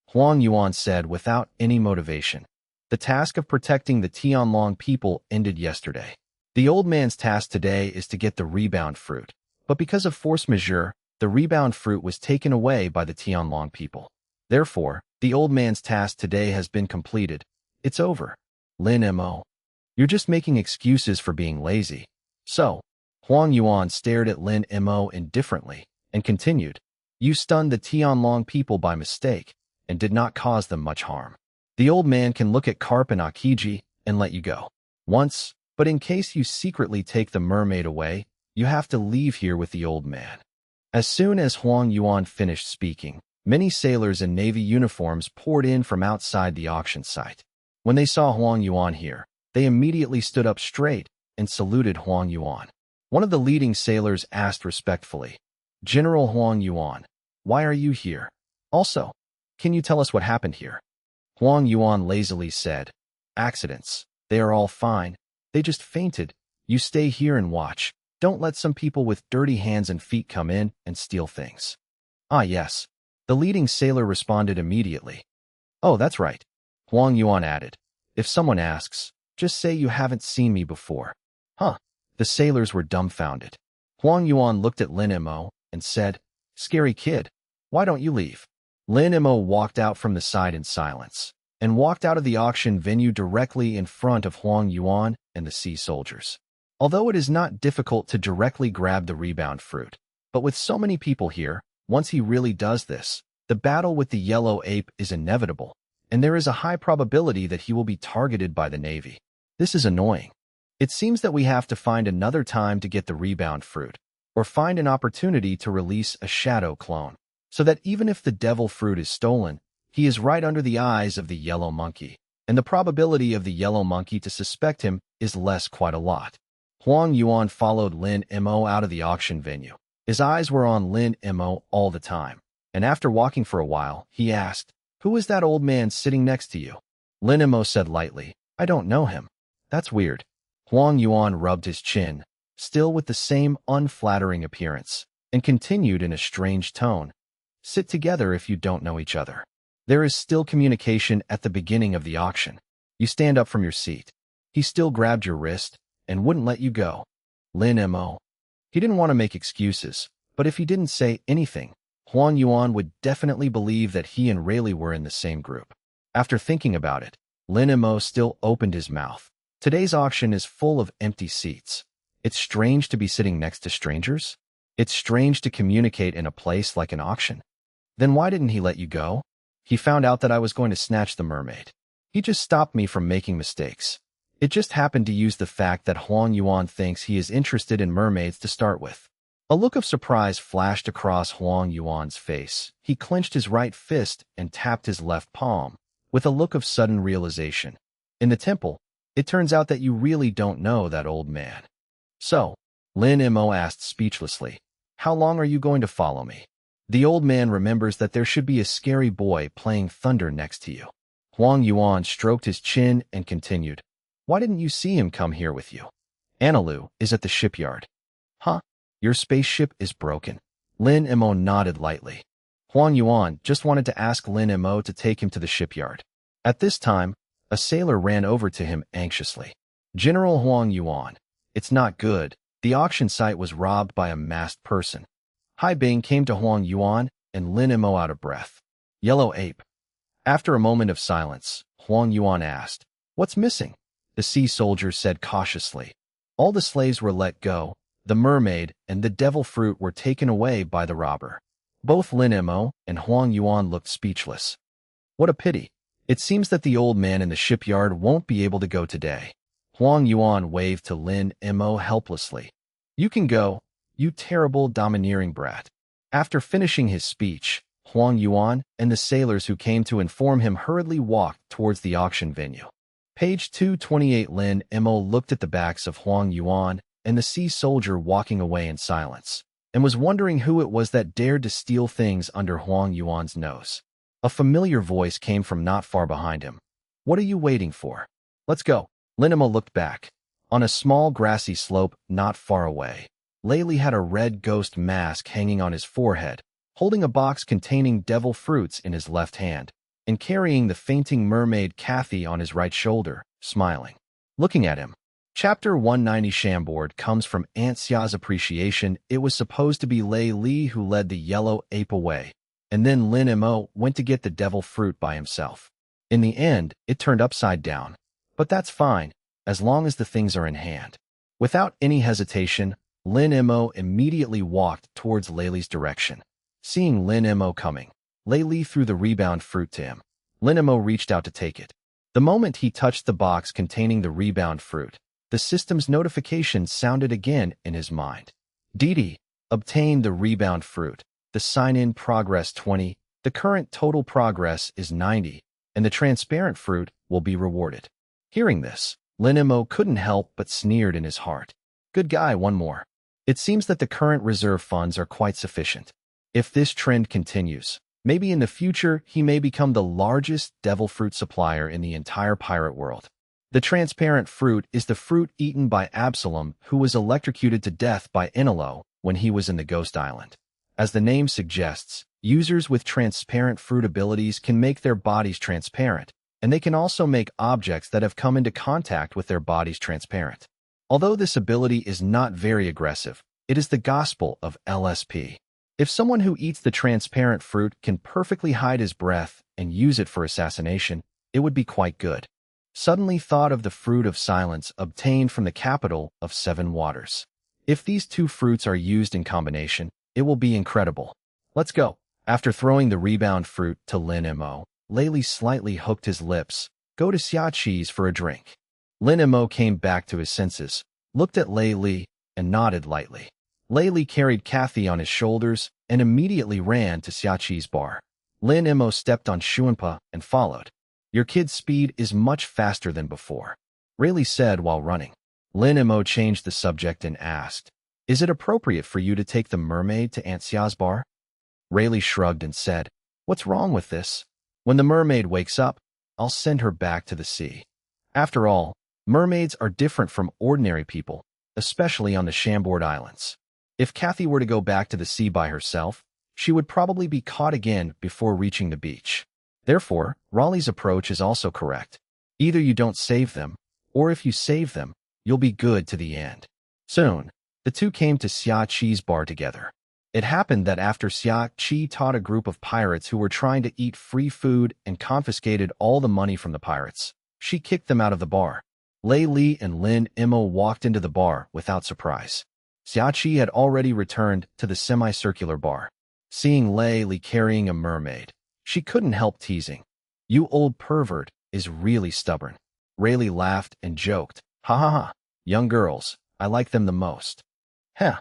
[SPEAKER 1] Huang Yuan said without any motivation. The task of protecting the Tianlong people ended yesterday. The old man's task today is to get the rebound fruit, but because of force majeure, the rebound fruit was taken away by the Tianlong people. Therefore, the old man's task today has been completed. It's over. Lin Mo. You're just making excuses for being lazy. So, Huang Yuan stared at Lin Mo indifferently and continued, you stunned the Tianlong people by mistake and did not cause them much harm. The old man can look at Karp and Akiji and let you go once, but in case you secretly take the mermaid away, you have to leave here with the old man. As soon as Huang Yuan finished speaking, many sailors in navy uniforms poured in from outside the auction site. When they saw Huang Yuan here, they immediately stood up straight and saluted Huang Yuan. One of the leading sailors asked respectfully, General Huang Yuan, why are you here? Also, can you tell us what happened here? Huang Yuan lazily said, accidents. They are all fine. They just fainted. You stay here and watch. Don't let some people with dirty hands and feet come in and steal things. Ah, yes. The leading sailor responded immediately. Oh, that's right. Huang Yuan added. If someone asks, just say you haven't seen me before. Huh. The sailors were dumbfounded. Huang Yuan looked at Lin Mo and said, scary kid. Why don't you leave? Lin Mo walked out from the side in silence and walked out of the auction venue directly in front of Huang Yuan and the sea soldiers. Although it is not difficult to directly grab the rebound fruit, but with so many people here, once he really does this, the battle with the yellow ape is inevitable, and there is a high probability that he will be targeted by the navy. This is annoying. It seems that we have to find another time to get the rebound fruit, or find an opportunity to release a shadow clone, so that even if the devil fruit is stolen, he is right under the eyes of the yellow monkey, and the probability of the yellow monkey to suspect him is less quite a lot. Huang Yuan followed Lin Mo out of the auction venue. His eyes were on Lin Mo all the time, and after walking for a while, he asked, who is that old man sitting next to you? Lin Mo said lightly, I don't know him. That's weird. Huang Yuan rubbed his chin, still with the same unflattering appearance, and continued in a strange tone. Sit together if you don't know each other. There is still communication at the beginning of the auction. You stand up from your seat. He still grabbed your wrist and wouldn't let you go. Lin Mo. He didn't want to make excuses, but if he didn't say anything, Huang Yuan would definitely believe that he and Rayleigh were in the same group. After thinking about it, Lin Mo still opened his mouth. Today's auction is full of empty seats. It's strange to be sitting next to strangers. It's strange to communicate in a place like an auction. Then why didn't he let you go? He found out that I was going to snatch the mermaid. He just stopped me from making mistakes. It just happened to use the fact that Huang Yuan thinks he is interested in mermaids to start with. A look of surprise flashed across Huang Yuan's face. He clenched his right fist and tapped his left palm, with a look of sudden realization. In the temple, it turns out that you really don't know that old man. So, Lin Mo asked speechlessly, how long are you going to follow me? The old man remembers that there should be a scary boy playing thunder next to you. Huang Yuan stroked his chin and continued, why didn't you see him come here with you? Analu is at the shipyard. Huh? Your spaceship is broken. Lin Mo nodded lightly. Huang Yuan just wanted to ask Lin Mo to take him to the shipyard. At this time, a sailor ran over to him anxiously. General Huang Yuan, it's not good. The auction site was robbed by a masked person. Hai Bing came to Huang Yuan and Lin Mo out of breath. Yellow ape. After a moment of silence, Huang Yuan asked, "What's missing?" The sea soldier said cautiously. All the slaves were let go. The mermaid and the devil fruit were taken away by the robber. Both Lin Mo and Huang Yuan looked speechless. What a pity. It seems that the old man in the shipyard won't be able to go today. Huang Yuan waved to Lin Mo helplessly. You can go, you terrible domineering brat. After finishing his speech, Huang Yuan and the sailors who came to inform him hurriedly walked towards the auction venue. Page 228. Lin Mo looked at the backs of Huang Yuan and the sea soldier walking away in silence, and was wondering who it was that dared to steal things under Huang Yuan's nose. A familiar voice came from not far behind him. What are you waiting for? Let's go. Lin Mo looked back. On a small grassy slope not far away, Layli had a red ghost mask hanging on his forehead, holding a box containing devil fruits in his left hand, and carrying the fainting mermaid Kathy on his right shoulder, smiling. Looking at him. Chapter 190 Shamboard comes from Aunt Xia's appreciation. It was supposed to be Lei Li who led the yellow ape away, and then Lin Mo went to get the devil fruit by himself. In the end, it turned upside down. But that's fine, as long as the things are in hand. Without any hesitation, Lin Mo immediately walked towards Layli's direction. Seeing Lin Mo coming, Layli threw the rebound fruit to him. Lin Mo reached out to take it. The moment he touched the box containing the rebound fruit, the system's notification sounded again in his mind. Didi obtained the rebound fruit. The sign-in progress 20, the current total progress is 90, and the transparent fruit will be rewarded. Hearing this, Lin Mo couldn't help but sneered in his heart. Good guy, one more. It seems that the current reserve funds are quite sufficient. If this trend continues, maybe in the future he may become the largest devil fruit supplier in the entire pirate world. The transparent fruit is the fruit eaten by Absalom, who was electrocuted to death by Inalo when he was in the Ghost Island. As the name suggests, users with transparent fruit abilities can make their bodies transparent, and they can also make objects that have come into contact with their bodies transparent. Although this ability is not very aggressive, it is the gospel of LSP. If someone who eats the transparent fruit can perfectly hide his breath and use it for assassination, it would be quite good. Suddenly thought of the fruit of silence obtained from the capital of Seven Waters. If these two fruits are used in combination, it will be incredible. Let's go. After throwing the rebound fruit to Lin Mo, Layli slightly hooked his lips. Go to Xia Qi's for a drink. Lin Mo came back to his senses, looked at Layli, and nodded lightly. Layli carried Kathy on his shoulders and immediately ran to Xia Qi's bar. Lin Mo stepped on Xuanpa and followed. Your kid's speed is much faster than before, Rayleigh said while running. Lin Mo changed the subject and asked, Is it appropriate for you to take the mermaid to Aunt Xia's bar? Rayleigh shrugged and said, What's wrong with this? When the mermaid wakes up, I'll send her back to the sea. After all, mermaids are different from ordinary people, especially on the Chambord Islands. If Kathy were to go back to the sea by herself, she would probably be caught again before reaching the beach. Therefore, Raleigh's approach is also correct. Either you don't save them, or if you save them, you'll be good to the end. Soon, the two came to Xia Qi's bar together. It happened that after Xia Qi taught a group of pirates who were trying to eat free food and confiscated all the money from the pirates, she kicked them out of the bar. Lei Li and Lin Mo walked into the bar without surprise. Xia Qi had already returned to the semicircular bar. Seeing Lei Li carrying a mermaid, she couldn't help teasing. You old pervert is really stubborn. Rayleigh laughed and joked. Ha ha ha. Young girls, I like them the most. Heh.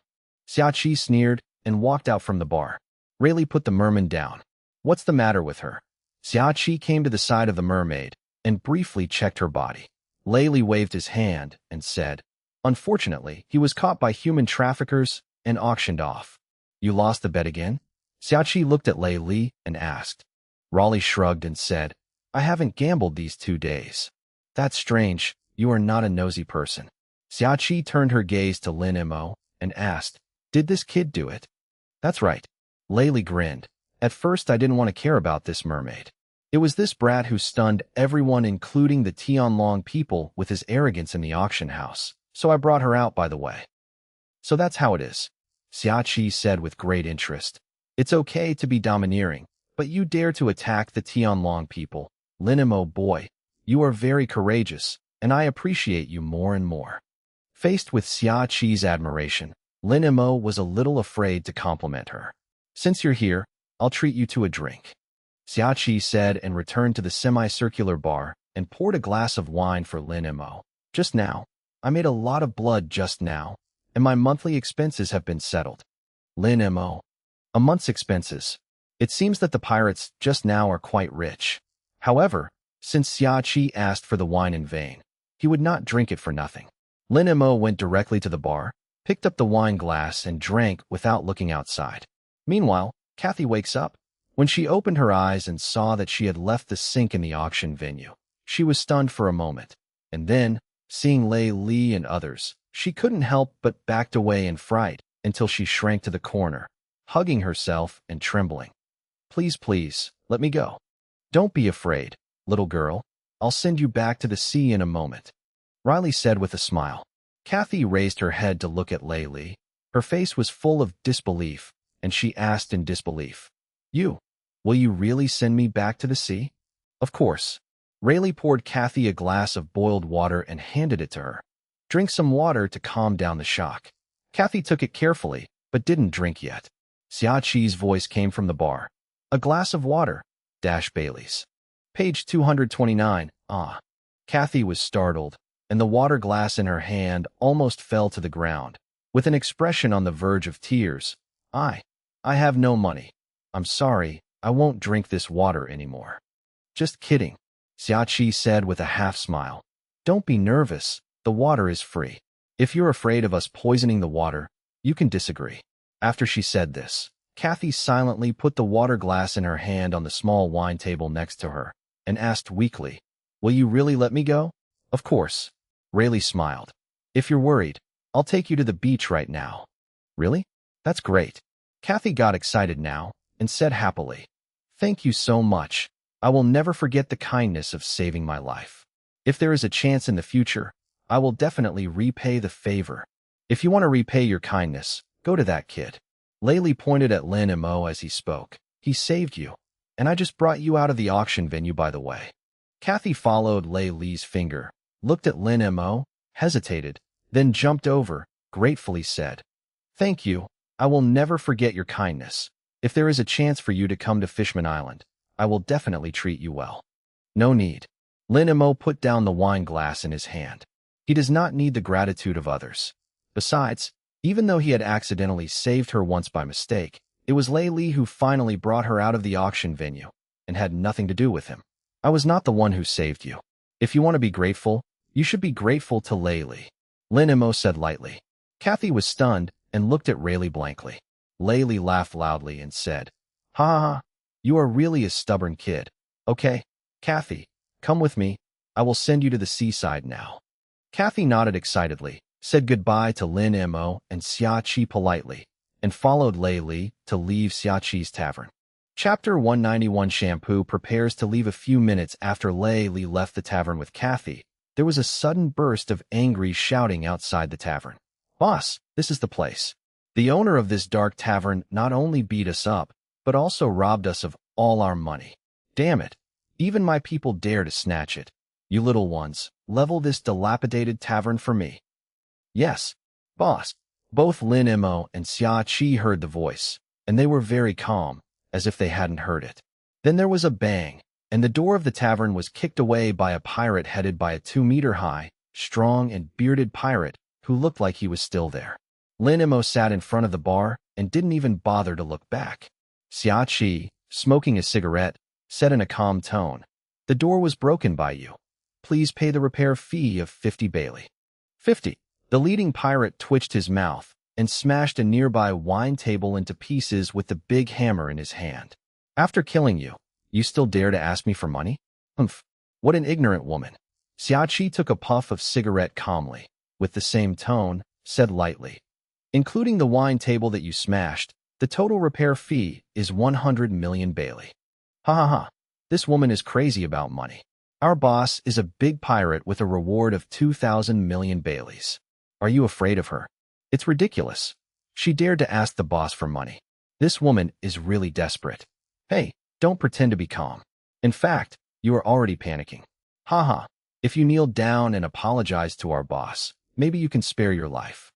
[SPEAKER 1] Xia Qi sneered and walked out from the bar. Rayleigh put the merman down. What's the matter with her? Xia Qi came to the side of the mermaid and briefly checked her body. Layli waved his hand and said, Unfortunately, he was caught by human traffickers and auctioned off. You lost the bet again? Xia Qi looked at Lei Li and asked. Raleigh shrugged and said, I haven't gambled these 2 days. That's strange. You are not a nosy person. Xia Qi turned her gaze to Lin Mo and asked, Did this kid do it? That's right. Laylee grinned. At first I didn't want to care about this mermaid. It was this brat who stunned everyone including the Tianlong people with his arrogance in the auction house. So I brought her out by the way. So that's how it is. Xiaoqi said with great interest. It's okay to be domineering, but you dare to attack the Tianlong people. Linimo boy, you are very courageous, and I appreciate you more and more. Faced with Xiaoqi's admiration, Linimo was a little afraid to compliment her. Since you're here, I'll treat you to a drink. Xiaoqi said and returned to the semicircular bar and poured a glass of wine for Linimo. Just now, I made a lot of blood just now, and my monthly expenses have been settled. Linimo. A month's expenses. It seems that the pirates just now are quite rich. However, since Xiaoqi asked for the wine in vain, he would not drink it for nothing. Linimo went directly to the bar, picked up the wine glass and drank without looking outside. Meanwhile, Kathy wakes up. When she opened her eyes and saw that she had left the sink in the auction venue, she was stunned for a moment, and then, seeing Lei Li and others, she couldn't help but backed away in fright until she shrank to the corner, hugging herself and trembling. Please, please, let me go. Don't be afraid, little girl. I'll send you back to the sea in a moment, Riley said with a smile. Kathy raised her head to look at Lei Li. Her face was full of disbelief, and she asked in disbelief, Will you really send me back to the sea? Of course. Rayleigh poured Kathy a glass of boiled water and handed it to her. Drink some water to calm down the shock. Kathy took it carefully, but didn't drink yet. Xiaoqi's voice came from the bar. A glass of water. Bailey's. Page 229. Kathy was startled, and the water glass in her hand almost fell to the ground. With an expression on the verge of tears, I have no money. I'm sorry, I won't drink this water anymore. Just kidding, Xiaoqi said with a half-smile. Don't be nervous, the water is free. If you're afraid of us poisoning the water, you can disagree. After she said this, Kathy silently put the water glass in her hand on the small wine table next to her, and asked weakly, Will you really let me go? Of course. Rayleigh smiled. If you're worried, I'll take you to the beach right now. Really? That's great. Kathy got excited now, and said happily, Thank you so much. I will never forget the kindness of saving my life. If there is a chance in the future, I will definitely repay the favor. If you want to repay your kindness, go to that kid. Laylee pointed at Lin and Mo as he spoke. He saved you, and I just brought you out of the auction venue by the way. Kathy followed Lei Li's finger, looked at Lin and Mo, hesitated, then jumped over, gratefully said, Thank you. I will never forget your kindness. If there is a chance for you to come to Fishman Island, I will definitely treat you well. No need. Lin and Mo put down the wine glass in his hand. He does not need the gratitude of others. Besides, even though he had accidentally saved her once by mistake, it was Lei Li who finally brought her out of the auction venue, and had nothing to do with him. I was not the one who saved you. If you want to be grateful, you should be grateful to Lei Li. Lin and Mo said lightly. Kathy was stunned and looked at Rayleigh blankly. Lei Li laughed loudly and said, Ha ha ha, you are really a stubborn kid. Okay, Kathy, come with me. I will send you to the seaside now. Kathy nodded excitedly, said goodbye to Lin and Mo and Xiaoqi politely, and followed Lei Li to leave Xiaoqi's tavern. Chapter 191 Shampoo prepares to leave a few minutes after Lei Li left the tavern with Kathy. There was a sudden burst of angry shouting outside the tavern. Boss, this is the place. The owner of this dark tavern not only beat us up, but also robbed us of all our money. Damn it. Even my people dare to snatch it. You little ones, level this dilapidated tavern for me. Yes, boss. Both Lin Mo and Xiaoqi heard the voice, and they were very calm, as if they hadn't heard it. Then there was a bang, and the door of the tavern was kicked away by a pirate headed by a 2-meter-high, strong and bearded pirate who looked like he was still there. Lin Mo sat in front of the bar and didn't even bother to look back. Xiaoqi, smoking a cigarette, said in a calm tone, The door was broken by you. Please pay the repair fee of 50 Bailey. 50. The leading pirate twitched his mouth and smashed a nearby wine table into pieces with the big hammer in his hand. After killing you, you still dare to ask me for money? Humph. What an ignorant woman. Xiaoqi took a puff of cigarette calmly, with the same tone, said lightly, Including the wine table that you smashed, the total repair fee is 100 million Bailey. Ha ha ha. This woman is crazy about money. Our boss is a big pirate with a reward of 2,000 million Baileys. Are you afraid of her? It's ridiculous. She dared to ask the boss for money. This woman is really desperate. Hey, don't pretend to be calm. In fact, you are already panicking. Haha. If you kneel down and apologize to our boss, maybe you can spare your life.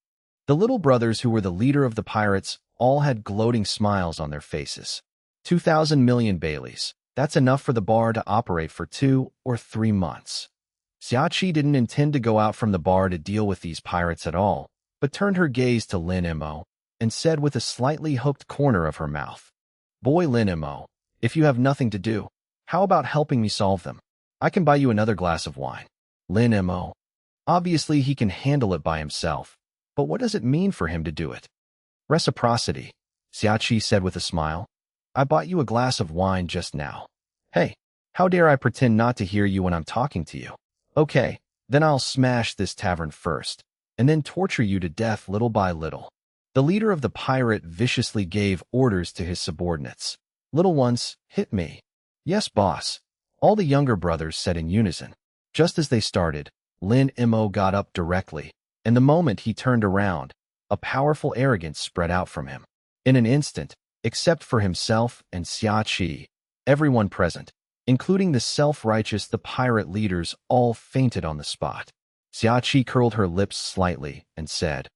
[SPEAKER 1] The little brothers who were the leader of the pirates all had gloating smiles on their faces. 2,000 million Baileys. That's enough for the bar to operate for 2 or 3 months. Xiaoqi didn't intend to go out from the bar to deal with these pirates at all, but turned her gaze to Lin Mo and said with a slightly hooked corner of her mouth, "Boy Lin Mo, if you have nothing to do, how about helping me solve them? I can buy you another glass of wine." Lin Mo. Obviously he can handle it by himself, but what does it mean for him to do it? Reciprocity, Xiaoqi said with a smile. I bought you a glass of wine just now. Hey, how dare I pretend not to hear you when I'm talking to you? Okay, then I'll smash this tavern first, and then torture you to death little by little. The leader of the pirate viciously gave orders to his subordinates. Little ones, hit me. Yes, boss. All the younger brothers said in unison. Just as they started, Lin Mo got up directly, and the moment he turned around, a powerful arrogance spread out from him. In an instant, except for himself and Xiaoqi, everyone present, including the self-righteous the pirate leaders, all fainted on the spot. Xiaoqi curled her lips slightly and said,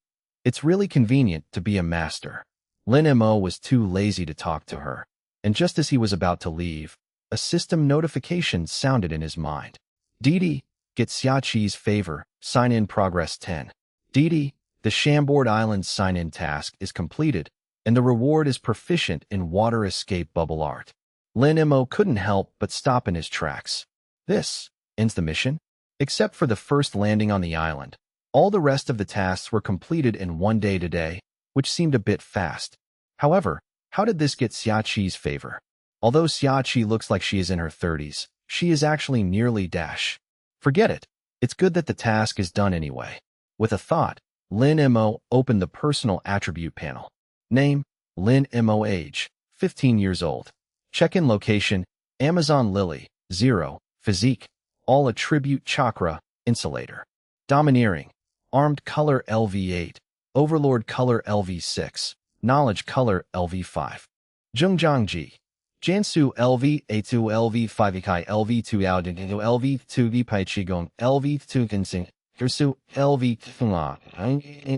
[SPEAKER 1] "It's really convenient to be a master." Lin Mo was too lazy to talk to her, and just as he was about to leave, a system notification sounded in his mind. Didi, get Xiaoqi's favor, sign in progress 10. Didi, the Chambord Islands sign-in task is completed, and the reward is proficient in water escape bubble art. Lin Mo couldn't help but stop in his tracks. This ends the mission. Except for the first landing on the island, all the rest of the tasks were completed in 1 day today, which seemed a bit fast. However, how did this get Xiaoqi's favor? Although Xiaoqi looks like she is in her 30s, she is actually nearly dash. Forget it. It's good that the task is done anyway. With a thought, Lin Mo opened the personal attribute panel. Name, Lin Mo. Age, 15 years old. Check-in location, Amazon Lily, 0. Physique, all attribute chakra, insulator. Domineering, armed color LV8, overlord color LV6, knowledge color LV5. Zhengjiangji, Jansu LV A2 LV5 Ikai LV2 Audin LV2 Vipai Qigong LV2 Ginseng, Gersu LV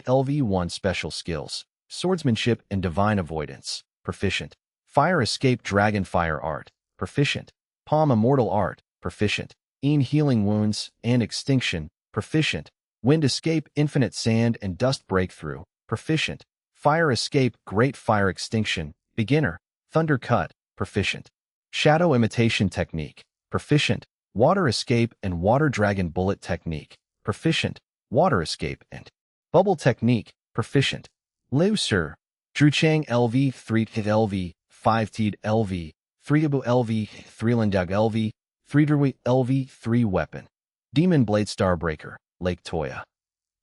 [SPEAKER 1] LV1 special skills, swordsmanship and divine avoidance, proficient. Fire escape dragon fire art, proficient. Palm immortal art, proficient. Healing wounds and extinction, proficient. Wind escape infinite sand and dust breakthrough, proficient. Fire escape great fire extinction, beginner. Thunder cut, proficient. Shadow imitation technique, proficient. Water escape and water dragon bullet technique, proficient. Water escape and bubble technique, proficient. Liu Sir, Druchang LV 3 LV 5 Teed LV 3 Abu LV 3 Lindag LV 3 Derwi LV 3 Weapon. Demon Blade Starbreaker, Lake Toya.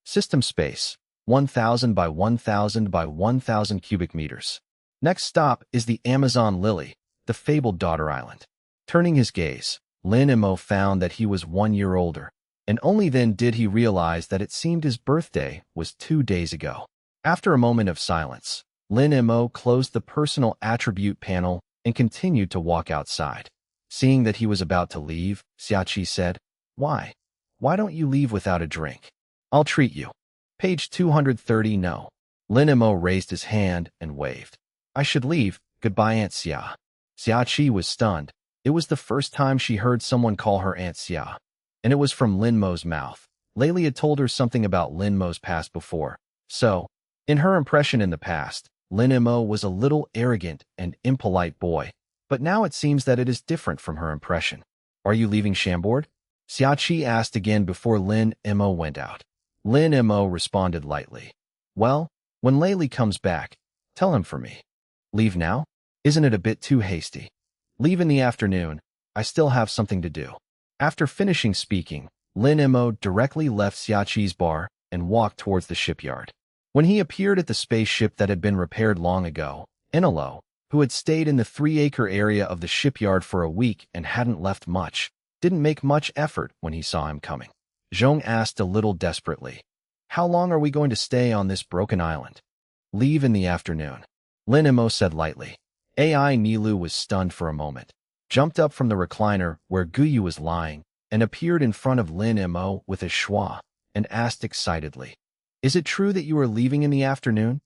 [SPEAKER 1] System space, 1,000 by 1,000 by 1,000 cubic meters. Next stop is the Amazon Lily, the fabled daughter island. Turning his gaze, Lin Mo found that he was 1 year older, and only then did he realize that it seemed his birthday was 2 days ago. After a moment of silence, Lin Mo closed the personal attribute panel and continued to walk outside. Seeing that he was about to leave, Xiaoqi said, Why? Why don't you leave without a drink? I'll treat you. Page 230 No. Lin Mo raised his hand and waved. I should leave. Goodbye, Aunt Xia. Xiaoqi was stunned. It was the first time she heard someone call her Aunt Xia, and it was from Lin Mo's mouth. Layli had told her something about Lin Mo's past before, so, in her impression in the past, Lin Mo was a little arrogant and impolite boy, but now it seems that it is different from her impression. Are you leaving Chambord? Xiaoqi asked again before Lin Mo went out. Lin Mo responded lightly. Well, when Layli comes back, tell him for me. Leave now? Isn't it a bit too hasty? Leave in the afternoon. I still have something to do. After finishing speaking, Lin Mo directly left Xiaoqi's bar and walked towards the shipyard. When he appeared at the spaceship that had been repaired long ago, Enelo, who had stayed in the 3-acre area of the shipyard for a week and hadn't left much, didn't make much effort when he saw him coming. Zhong asked a little desperately, "How long are we going to stay on this broken island?" "Leave in the afternoon," Lin Imo said lightly. AI Nilu was stunned for a moment, jumped up from the recliner where Guyu was lying, and appeared in front of Lin Imo with a schwa, and asked excitedly, "Is it true that you are leaving in the afternoon?"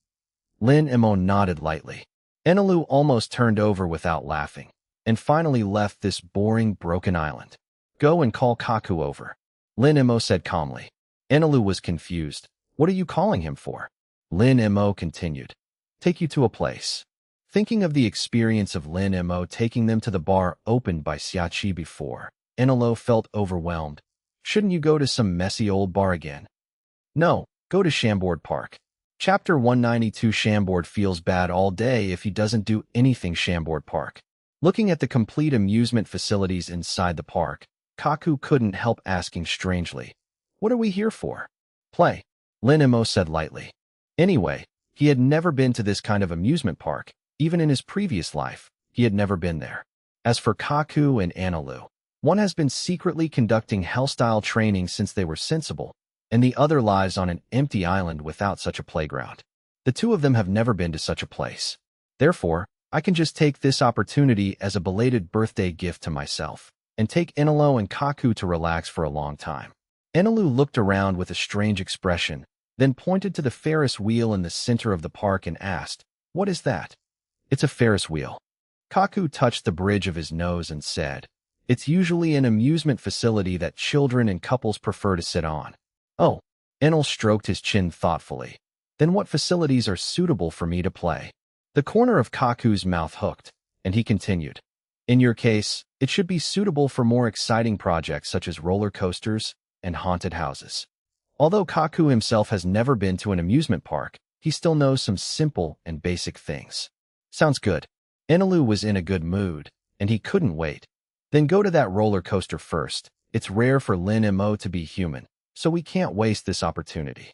[SPEAKER 1] Lin Imo nodded lightly. Enelu almost turned over without laughing, and finally left this boring, broken island. "Go and call Kaku over," Lin Imo said calmly. Enelu was confused. "What are you calling him for?" Lin Imo continued, "Take you to a place." Thinking of the experience of Lin Imo taking them to the bar opened by Xiachi before, Enelu felt overwhelmed. "Shouldn't you go to some messy old bar again?" "No, go to Chambord Park." Chapter 192. Chambord feels bad all day if he doesn't do anything. Chambord Park. Looking at the complete amusement facilities inside the park, Kaku couldn't help asking strangely, "What are we here for?" "Play," Lin Imo said lightly. Anyway, he had never been to this kind of amusement park. Even in his previous life, he had never been there. As for Kaku and Analu, one has been secretly conducting Hell-style training since they were sensible, and the other lies on an empty island without such a playground. The two of them have never been to such a place. Therefore, I can just take this opportunity as a belated birthday gift to myself, and take Enelo and Kaku to relax for a long time. Enelu looked around with a strange expression, then pointed to the Ferris wheel in the center of the park and asked, "What is that?" "It's a Ferris wheel." Kaku touched the bridge of his nose and said, "It's usually an amusement facility that children and couples prefer to sit on." "Oh," Enel stroked his chin thoughtfully. "Then what facilities are suitable for me to play?" The corner of Kaku's mouth hooked, and he continued, "In your case, it should be suitable for more exciting projects such as roller coasters and haunted houses." Although Kaku himself has never been to an amusement park, he still knows some simple and basic things. "Sounds good." Enelu was in a good mood, and he couldn't wait. "Then go to that roller coaster first. It's rare for Lin Imo to be human, so we can't waste this opportunity."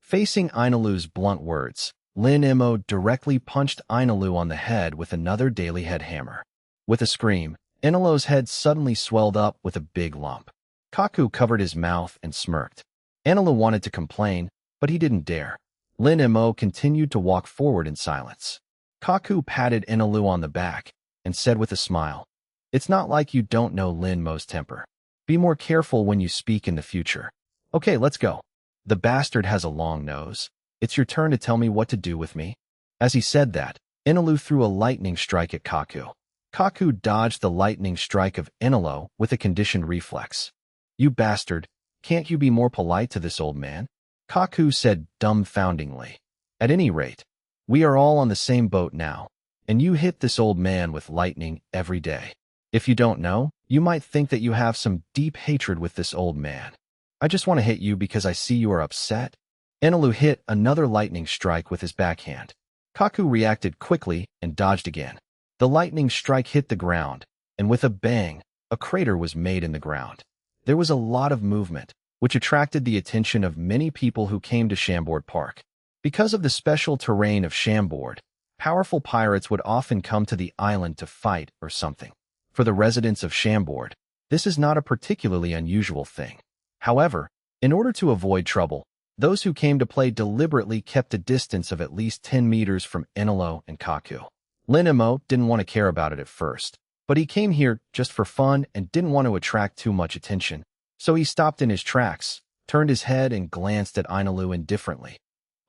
[SPEAKER 1] Facing Inalu's blunt words, Lin Imo directly punched Inalu on the head with another daily head hammer. With a scream, Inalu's head suddenly swelled up with a big lump. Kaku covered his mouth and smirked. Inalu wanted to complain, but he didn't dare. Lin Imo continued to walk forward in silence. Kaku patted Inalu on the back and said with a smile, "It's not like you don't know Lin Mo's temper. Be more careful when you speak in the future. Okay, let's go. The bastard has a long nose. It's your turn to tell me what to do with me." As he said that, Inalu threw a lightning strike at Kaku. Kaku dodged the lightning strike of Inalu with a conditioned reflex. "You bastard, can't you be more polite to this old man?" Kaku said dumbfoundingly. "At any rate, we are all on the same boat now, and you hit this old man with lightning every day. If you don't know, you might think that you have some deep hatred with this old man. I just want to hit you because I see you are upset." Enelu hit another lightning strike with his backhand. Kaku reacted quickly and dodged again. The lightning strike hit the ground, and with a bang, a crater was made in the ground. There was a lot of movement, which attracted the attention of many people who came to Chambord Park. Because of the special terrain of Chambord, powerful pirates would often come to the island to fight or something. For the residents of Chambord, this is not a particularly unusual thing. However, in order to avoid trouble, those who came to play deliberately kept a distance of at least 10 meters from Enelo and Kaku. Lin Imo didn't want to care about it at first, but he came here just for fun and didn't want to attract too much attention. So he stopped in his tracks, turned his head and glanced at Inalu indifferently.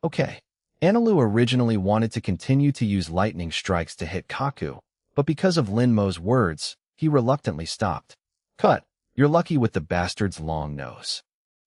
[SPEAKER 1] Okay. Inalu originally wanted to continue to use lightning strikes to hit Kaku, but because of Lin Mo's words, he reluctantly stopped. "Cut. You're lucky with the bastard's long nose."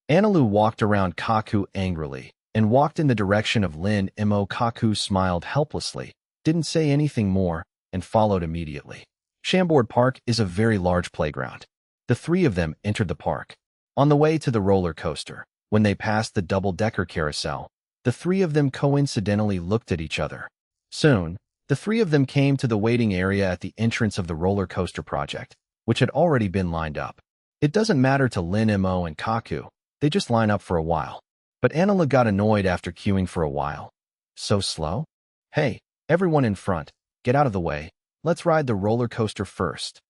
[SPEAKER 1] Inalu walked around Kaku angrily and walked in the direction of Lin Imo. Kaku smiled helplessly, didn't say anything more, and followed immediately. Chambord Park is a very large playground. The three of them entered the park. On the way to the roller coaster, when they passed the double-decker carousel, the three of them coincidentally looked at each other. Soon, the three of them came to the waiting area at the entrance of the roller coaster project, which had already been lined up. It doesn't matter to Lin Imo and Kaku, they just line up for a while. But Anila got annoyed after queuing for a while. So slow? Hey, everyone in front, get out of the way. Let's ride the roller coaster first.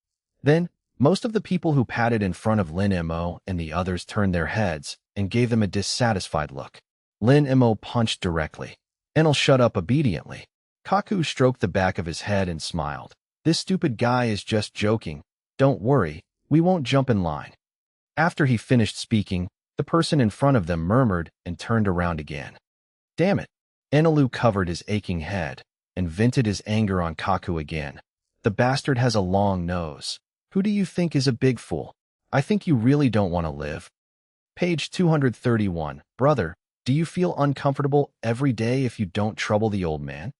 [SPEAKER 1] Then, most of the people who padded in front of Lin Mo and the others turned their heads and gave them a dissatisfied look. Lin Mo punched directly. Enel shut up obediently. Kaku stroked the back of his head and smiled. This stupid guy is just joking. Don't worry, we won't jump in line. After he finished speaking, the person in front of them murmured and turned around again. Damn it! Enelu covered his aching head and vented his anger on Kaku again. The bastard has a long nose. Who do you think is a big fool? I think you really don't want to live. Page 231. Brother, do you feel uncomfortable every day if you don't trouble the old man?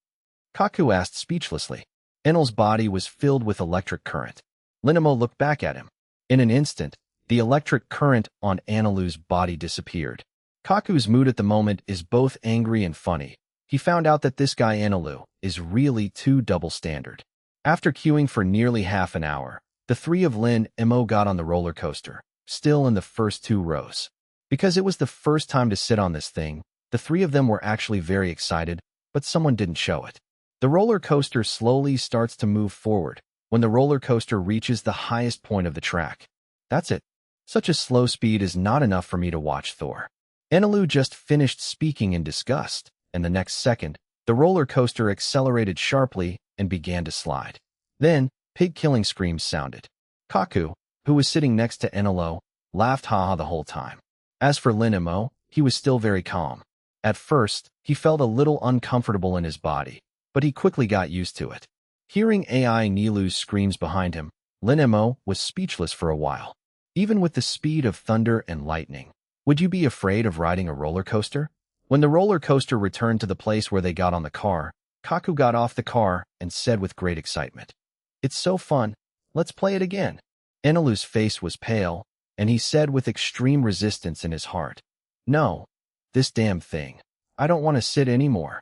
[SPEAKER 1] Kaku asked speechlessly. Enel's body was filled with electric current. Linamo looked back at him. In an instant, the electric current on Anelu's body disappeared. Kaku's mood at the moment is both angry and funny. He found out that this guy Anelu is really too double standard. After queuing for nearly half an hour, the three of Lin Mo got on the roller coaster, still in the first two rows. Because it was the first time to sit on this thing, the three of them were actually very excited, but someone didn't show it. The roller coaster slowly starts to move forward when the roller coaster reaches the highest point of the track. That's it. Such a slow speed is not enough for me to watch Thor. Enelu just finished speaking in disgust, and the next second, the roller coaster accelerated sharply and began to slide. Then, pig-killing screams sounded. Kaku, who was sitting next to Enelu, laughed ha-ha the whole time. As for Linimo, he was still very calm. At first, he felt a little uncomfortable in his body, but he quickly got used to it. Hearing AI Nilu's screams behind him, Linimo was speechless for a while. Even with the speed of thunder and lightning, would you be afraid of riding a roller coaster? When the roller coaster returned to the place where they got on the car, Kaku got off the car and said with great excitement, "It's so fun, let's play it again." Enelu's face was pale, and he said with extreme resistance in his heart, "No, this damn thing. I don't want to sit anymore."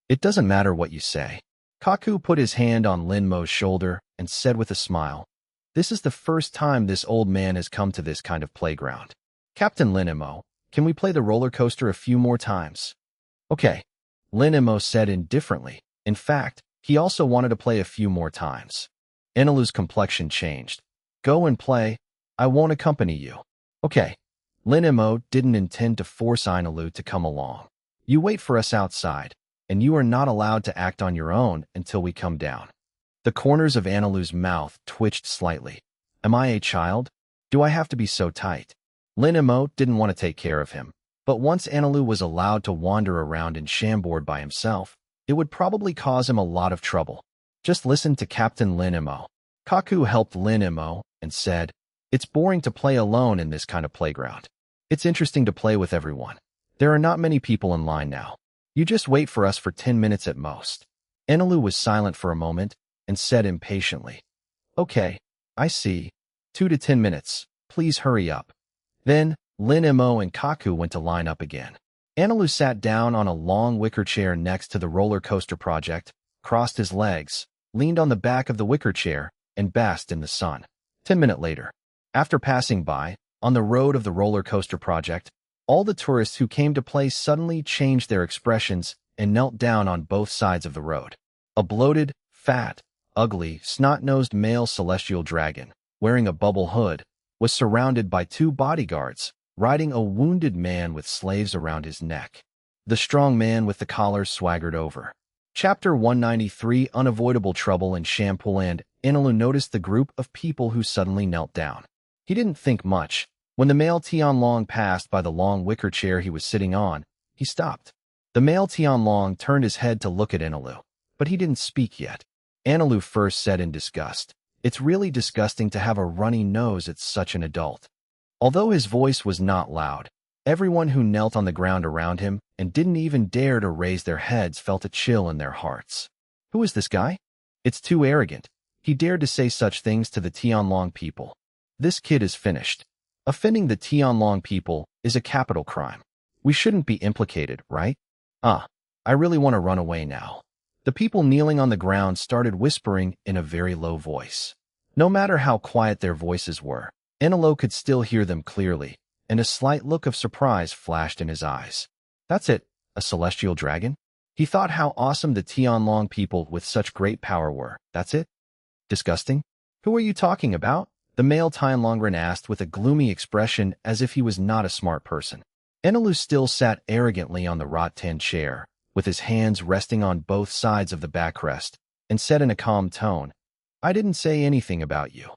[SPEAKER 1] "It doesn't matter what you say." Kaku put his hand on Linmo's shoulder and said with a smile, "This is the first time this old man has come to this kind of playground. Captain Linimo, can we play the roller coaster a few more times?" "Okay," Linimo said indifferently. In fact, he also wanted to play a few more times. Enelu's complexion changed. "Go and play. I won't accompany you." "Okay." Linimo didn't intend to force Enelu to come along. "You wait for us outside, and you are not allowed to act on your own until we come down." The corners of Anelu's mouth twitched slightly. "Am I a child? Do I have to be so tight?" Linimo didn't want to take care of him, but once Anelu was allowed to wander around in Chambord by himself, it would probably cause him a lot of trouble. Just listen to Captain Linimo. Kaku helped Linimo and said, "It's boring to play alone in this kind of playground. It's interesting to play with everyone. There are not many people in line now. You just wait for us for 10 minutes at most." Anelu was silent for a moment and said impatiently, "Okay, I see. 2 to 10 minutes. Please hurry up." Then, Linimo and Kaku went to line up again. Anelu sat down on a long wicker chair next to the roller coaster project, crossed his legs, leaned on the back of the wicker chair, and basked in the sun. 10 minutes later, after passing by, on the road of the roller coaster project, all the tourists who came to play suddenly changed their expressions and knelt down on both sides of the road. A bloated, fat, ugly, snot-nosed male celestial dragon, wearing a bubble hood, was surrounded by 2 bodyguards, riding a wounded man with slaves around his neck. The strong man with the collar swaggered over. Chapter 193, Unavoidable Trouble in Shampooland. Enelu noticed the group of people who suddenly knelt down. He didn't think much. When the male Tianlong passed by the long wicker chair he was sitting on, he stopped. The male Tianlong turned his head to look at Enelu, but he didn't speak yet. Enelu first said in disgust, "It's really disgusting to have a runny nose at such an adult." Although his voice was not loud, everyone who knelt on the ground around him and didn't even dare to raise their heads felt a chill in their hearts. Who is this guy? It's too arrogant. He dared to say such things to the Tianlong people. This kid is finished. Offending the Tianlong people is a capital crime. We shouldn't be implicated, right? I really want to run away now. The people kneeling on the ground started whispering in a very low voice. No matter how quiet their voices were, Enelo could still hear them clearly, and a slight look of surprise flashed in his eyes. That's it, a celestial dragon? He thought how awesome the Tianlong people with such great power were. That's it? Disgusting? Who are you talking about? The male Tianlongren asked with a gloomy expression as if he was not a smart person. Enelu still sat arrogantly on the rattan chair, with his hands resting on both sides of the backrest, and said in a calm tone, I didn't say anything about you.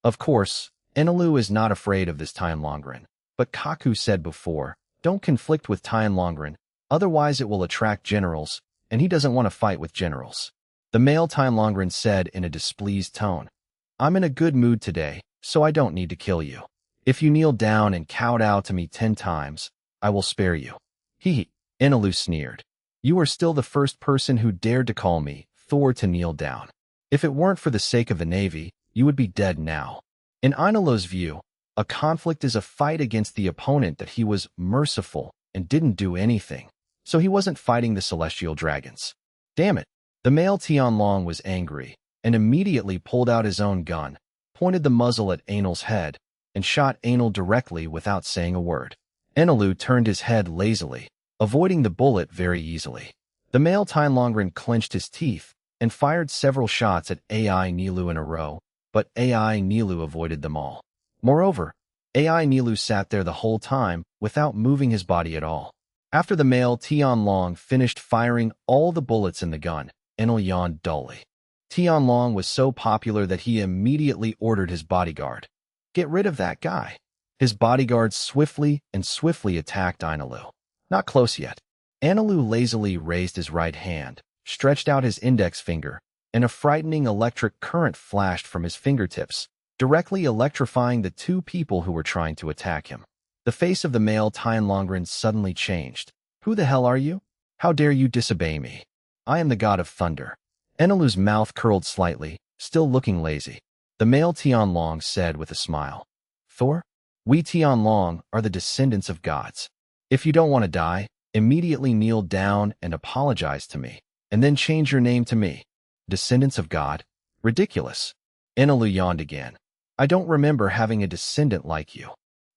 [SPEAKER 1] Of course, Enelu is not afraid of this Tianlongren, but Kaku said before, don't conflict with Tianlongren, otherwise it will attract generals, and he doesn't want to fight with generals. The male Tianlongren said in a displeased tone, I'm in a good mood today, so I don't need to kill you. If you kneel down and kowtow to me 10 times, I will spare you. Hee. Enelu sneered. You are still the first person who dared to call me, Thor, to kneel down. If it weren't for the sake of the Navy, you would be dead now. In Ainelo's view, a conflict is a fight against the opponent that he was merciful and didn't do anything, so he wasn't fighting the celestial dragons. Damn it. The male Tianlong was angry and immediately pulled out his own gun, pointed the muzzle at Ainul's head, and shot Ainul directly without saying a word. Enelu turned his head lazily, avoiding the bullet very easily. The male Tianlongren clenched his teeth and fired several shots at AI Nilu in a row, but AI Nilu avoided them all. Moreover, AI Nilu sat there the whole time without moving his body at all. After the male Tianlong finished firing all the bullets in the gun, Enel yawned dully. Tianlong was so popular that he immediately ordered his bodyguard. Get rid of that guy. His bodyguard swiftly attacked Ainulu. Not close yet. Ainulu lazily raised his right hand, stretched out his index finger, and a frightening electric current flashed from his fingertips, directly electrifying the 2 people who were trying to attack him. The face of the male Tianlongren suddenly changed. Who the hell are you? How dare you disobey me? I am the god of thunder. Enelu's mouth curled slightly, still looking lazy. The male Tianlong said with a smile, Thor? We Tianlong are the descendants of gods. If you don't want to die, immediately kneel down and apologize to me, and then change your name to me. Descendants of God? Ridiculous. Enelu yawned again. I don't remember having a descendant like you.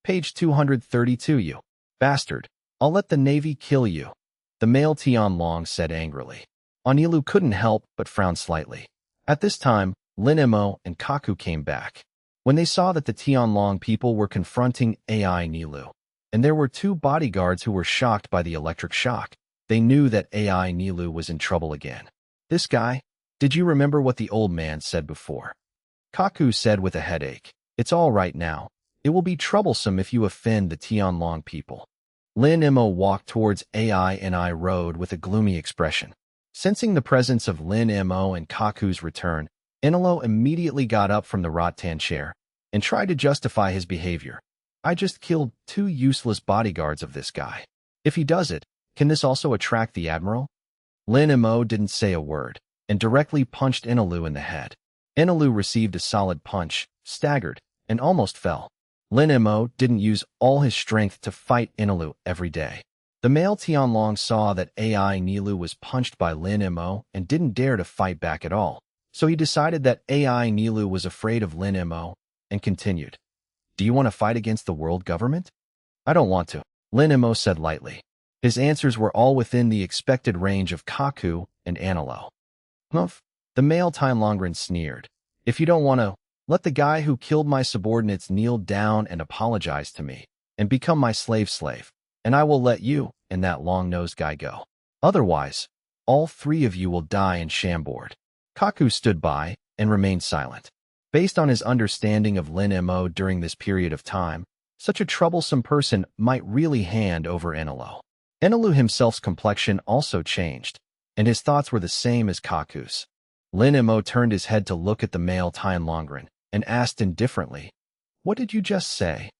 [SPEAKER 1] Page 232, you bastard. I'll let the Navy kill you. The male Tianlong said angrily. Anilu couldn't help but frown slightly. At this time, Lin Mo and Kaku came back. When they saw that the Tianlong people were confronting AI Nilu, and there were 2 bodyguards who were shocked by the electric shock, they knew that AI Nilu was in trouble again. This guy? Did you remember what the old man said before? Kaku said with a headache. It's all right now. It will be troublesome if you offend the Tianlong people. Lin Mo walked towards AI and I Road with a gloomy expression. Sensing the presence of Lin Mo and Kaku's return, Enelo immediately got up from the rattan chair and tried to justify his behavior. I just killed 2 useless bodyguards of this guy. If he does it, can this also attract the admiral? Lin Mo didn't say a word and directly punched Enelu in the head. Enelu received a solid punch, staggered, and almost fell. Lin Mo didn't use all his strength to fight Enelu every day. The male Tianlong saw that AI Nilu was punched by Lin Mo and didn't dare to fight back at all, so he decided that AI Nilu was afraid of Lin Mo and continued. Do you want to fight against the world government? I don't want to, Lin Mo said lightly. His answers were all within the expected range of Kaku and Anilo. Humph, the male Tianlongren sneered. If you don't want to, let the guy who killed my subordinates kneel down and apologize to me and become my slave, and I will let you and that long-nosed guy go. Otherwise, all 3 of you will die in Chambord. Kaku stood by and remained silent. Based on his understanding of Lin Mo during this period of time, such a troublesome person might really hand over Enelu. Enelu himself's complexion also changed, and his thoughts were the same as Kaku's. Lin Mo turned his head to look at the male Tianlongren and asked indifferently, What did you just say?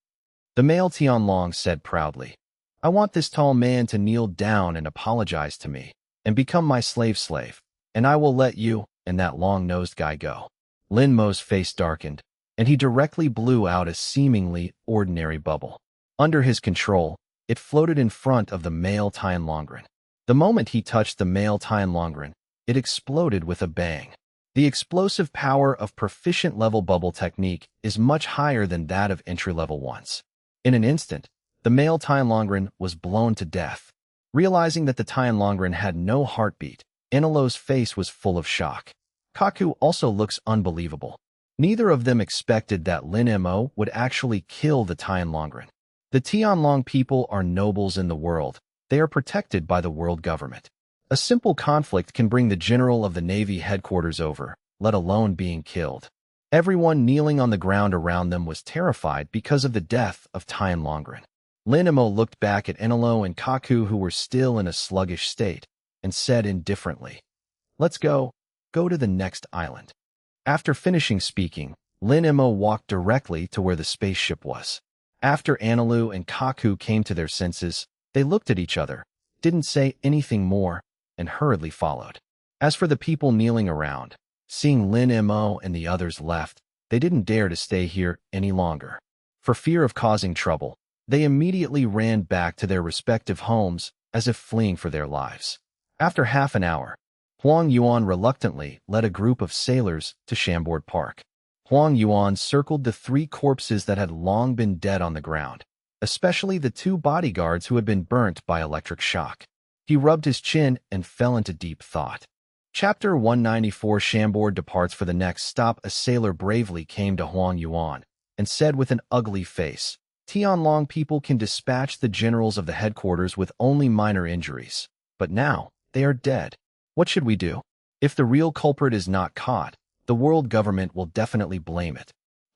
[SPEAKER 1] The male Tianlong said proudly, I want this tall man to kneel down and apologize to me and become my slave, and I will let you and that long-nosed guy go. Lin Mo's face darkened, and he directly blew out a seemingly ordinary bubble. Under his control, it floated in front of the male Tianlongren. The moment he touched the male Tianlongren, it exploded with a bang. The explosive power of proficient-level bubble technique is much higher than that of entry-level ones. In an instant, the male Tianlongren was blown to death. Realizing that the Tianlongren had no heartbeat, Anilo's face was full of shock. Kaku also looks unbelievable. Neither of them expected that Lin Mo would actually kill the Tianlongren. The Tianlong people are nobles in the world. They are protected by the world government. A simple conflict can bring the general of the Navy headquarters over, let alone being killed. Everyone kneeling on the ground around them was terrified because of the death of Tianlongren. Lin Mo looked back at Enilo and Kaku, who were still in a sluggish state, and said indifferently, "Let's go to the next island." After finishing speaking, Lin Mo walked directly to where the spaceship was. After Anilu and Kaku came to their senses, they looked at each other, didn't say anything more, and hurriedly followed. As for the people kneeling around, seeing Lin Mo and the others left, they didn't dare to stay here any longer. For fear of causing trouble, they immediately ran back to their respective homes as if fleeing for their lives. After half an hour, Huang Yuan reluctantly led a group of sailors to Chambord Park. Huang Yuan circled the 3 corpses that had long been dead on the ground, especially the 2 bodyguards who had been burnt by electric shock. He rubbed his chin and fell into deep thought. Chapter 194. Chambord departs for the next stop. A sailor bravely came to Huang Yuan and said with an ugly face, "Tianlong people can dispatch the generals of the headquarters with only minor injuries, but now they are dead. What should we do? If the real culprit is not caught, the world government will definitely blame it."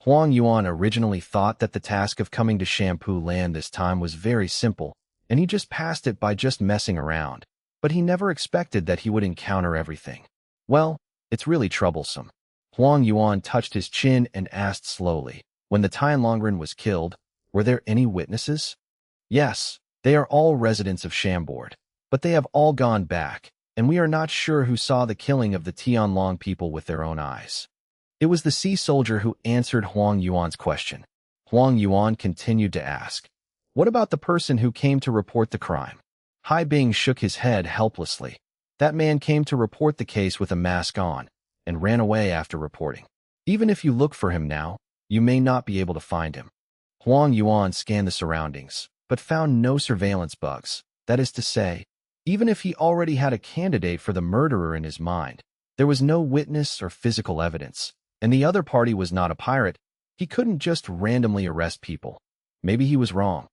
[SPEAKER 1] Huang Yuan originally thought that the task of coming to Shampoo Land this time was very simple, and he just passed it by just messing around. But he never expected that he would encounter everything. "Well, it's really troublesome." Huang Yuan touched his chin and asked slowly, "When the Tianlongren was killed, were there any witnesses?" "Yes, they are all residents of Chambord, but they have all gone back, and we are not sure who saw the killing of the Tianlong people with their own eyes." It was the sea soldier who answered Huang Yuan's question. Huang Yuan continued to ask, "What about the person who came to report the crime?" Hai Bing shook his head helplessly. "That man came to report the case with a mask on, and ran away after reporting. Even if you look for him now, you may not be able to find him." Huang Yuan scanned the surroundings, but found no surveillance bugs. That is to say, even if he already had a candidate for the murderer in his mind, there was no witness or physical evidence, and the other party was not a pirate. He couldn't just randomly arrest people. Maybe he was wrong.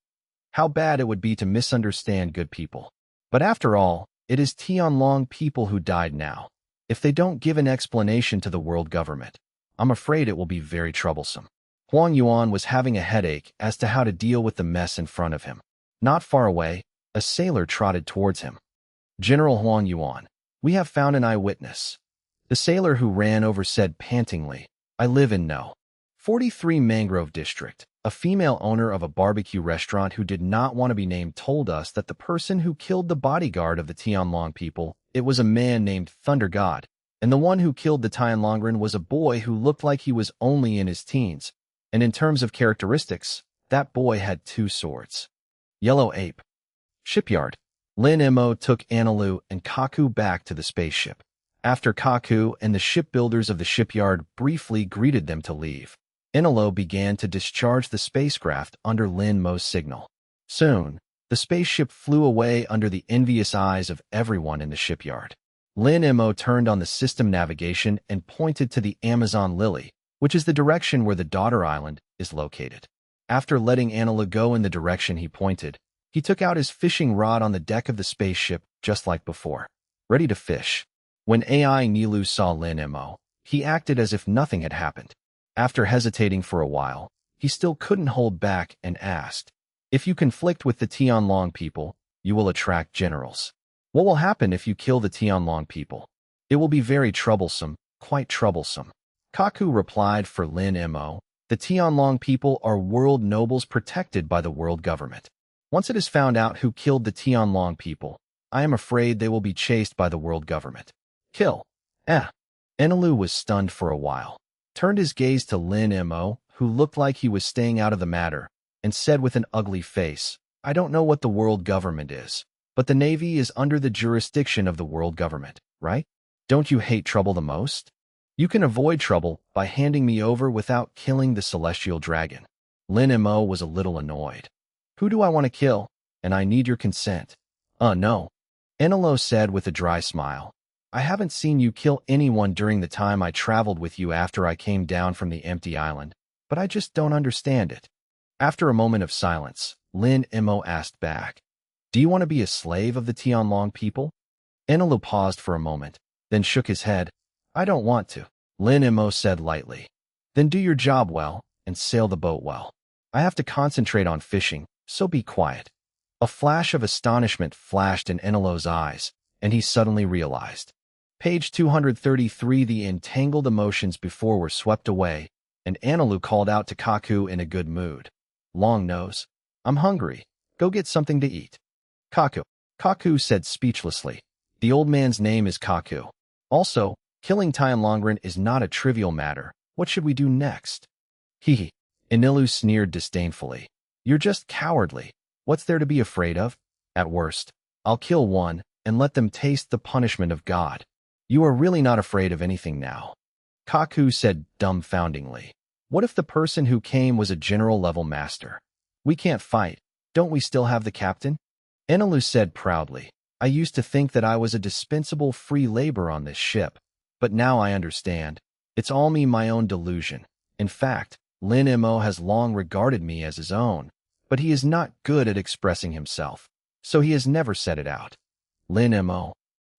[SPEAKER 1] How bad it would be to misunderstand good people. But after all, it is Tianlong people who died now. If they don't give an explanation to the world government, I'm afraid it will be very troublesome. Huang Yuan was having a headache as to how to deal with the mess in front of him. Not far away, a sailor trotted towards him. "General Huang Yuan, we have found an eyewitness." The sailor who ran over said pantingly, "I live in No. 43 Mangrove District. A female owner of a barbecue restaurant who did not want to be named told us that the person who killed the bodyguard of the Tianlong people, it was a man named Thunder God, and the one who killed the Tianlongren was a boy who looked like he was only in his teens, and in terms of characteristics, that boy had 2 swords." Yellow Ape. Shipyard. Lin Mo took Anilu and Kaku back to the spaceship. After Kaku and the shipbuilders of the shipyard briefly greeted them to leave, Enilo began to discharge the spacecraft under Lin Mo's signal. Soon, the spaceship flew away under the envious eyes of everyone in the shipyard. Lin Mo turned on the system navigation and pointed to the Amazon Lily, which is the direction where the daughter island is located. After letting Anilu go in the direction he pointed, he took out his fishing rod on the deck of the spaceship just like before, ready to fish. When AI Nilu saw Lin Mo, he acted as if nothing had happened. After hesitating for a while, he still couldn't hold back and asked, "If you conflict with the Tianlong people, you will attract generals. What will happen if you kill the Tianlong people?" "It will be very troublesome, quite troublesome." Kaku replied for Lin Mo, "The Tianlong people are world nobles protected by the world government. Once it is found out who killed the Tianlong people, I am afraid they will be chased by the world government." "Kill." Enilu was stunned for a while, turned his gaze to Lin Mo, who looked like he was staying out of the matter, and said with an ugly face, "I don't know what the world government is, but the Navy is under the jurisdiction of the world government, right? Don't you hate trouble the most? You can avoid trouble by handing me over without killing the celestial dragon." Lin Mo was a little annoyed. "Who do I want to kill? And I need your consent." No. Enelo said with a dry smile. I haven't seen you kill anyone during the time I traveled with you after I came down from the empty island, but I just don't understand it. After a moment of silence, Lin Mo asked back, Do you want to be a slave of the Tianlong people? Enelo paused for a moment, then shook his head. I don't want to. Lin Mo said lightly. Then do your job well, and sail the boat well. I have to concentrate on fishing, so be quiet. A flash of astonishment flashed in Enelo's eyes, and he suddenly realized. Page 233 The entangled emotions before were swept away, and Enelu called out to Kaku in a good mood. Long nose, I'm hungry. Go get something to eat. Kaku. Kaku said speechlessly. The old man's name is Kaku. Also, killing Tianlongren is not a trivial matter. What should we do next? Hee. Enelu sneered disdainfully. You're just cowardly. What's there to be afraid of? At worst, I'll kill one and let them taste the punishment of God. You are really not afraid of anything now. Kaku said dumbfoundingly. What if the person who came was a general-level master? We can't fight. Don't we still have the captain? Enelu said proudly. I used to think that I was a dispensable free labor on this ship, but now I understand. It's all my own delusion. In fact, Lin Mo has long regarded me as his own, but he is not good at expressing himself, so he has never said it out. Lin Mo.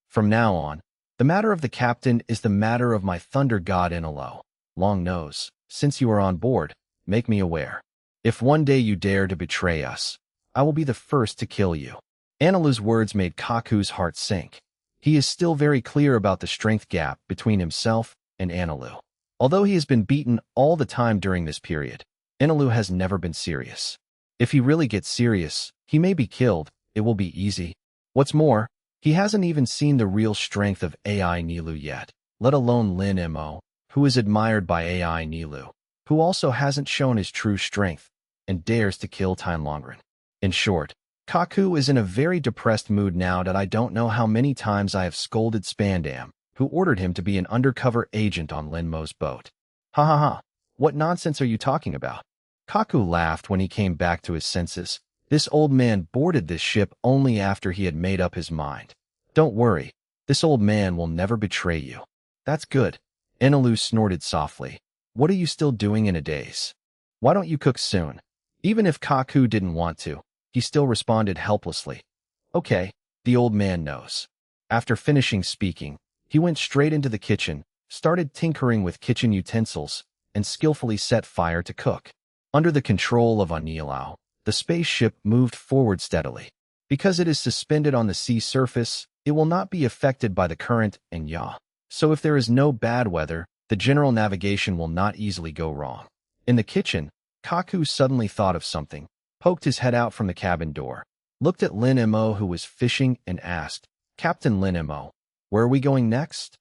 [SPEAKER 1] From now on, the matter of the captain is the matter of my thunder god Enelo. Long nose, since you are on board, make me aware. If one day you dare to betray us, I will be the first to kill you. Enelu's words made Kaku's heart sink. He is still very clear about the strength gap between himself and Enelu. Although he has been beaten all the time during this period, Enelu has never been serious. If he really gets serious, he may be killed. It will be easy. What's more, he hasn't even seen the real strength of AI Nilu yet, let alone Lin Mo, who is admired by AI Nilu, who also hasn't shown his true strength and dares to kill Tianlongren. In short, Kaku is in a very depressed mood now that I don't know how many times I have scolded Spandam, who ordered him to be an undercover agent on Lin Mo's boat. Ha ha ha, what nonsense are you talking about? Kaku laughed when he came back to his senses. This old man boarded this ship only after he had made up his mind. Don't worry, this old man will never betray you. That's good. Enelu snorted softly. What are you still doing in a daze? Why don't you cook soon? Even if Kaku didn't want to, he still responded helplessly. Okay, the old man knows. After finishing speaking, he went straight into the kitchen, started tinkering with kitchen utensils, and skillfully set fire to cook. Under the control of Anilau, the spaceship moved forward steadily. Because it is suspended on the sea surface, it will not be affected by the current and yaw. So if there is no bad weather, the general navigation will not easily go wrong. In the kitchen, Kaku suddenly thought of something, poked his head out from the cabin door, looked at Lin Mo who was fishing and asked, Captain Lin Mo, where are we going next?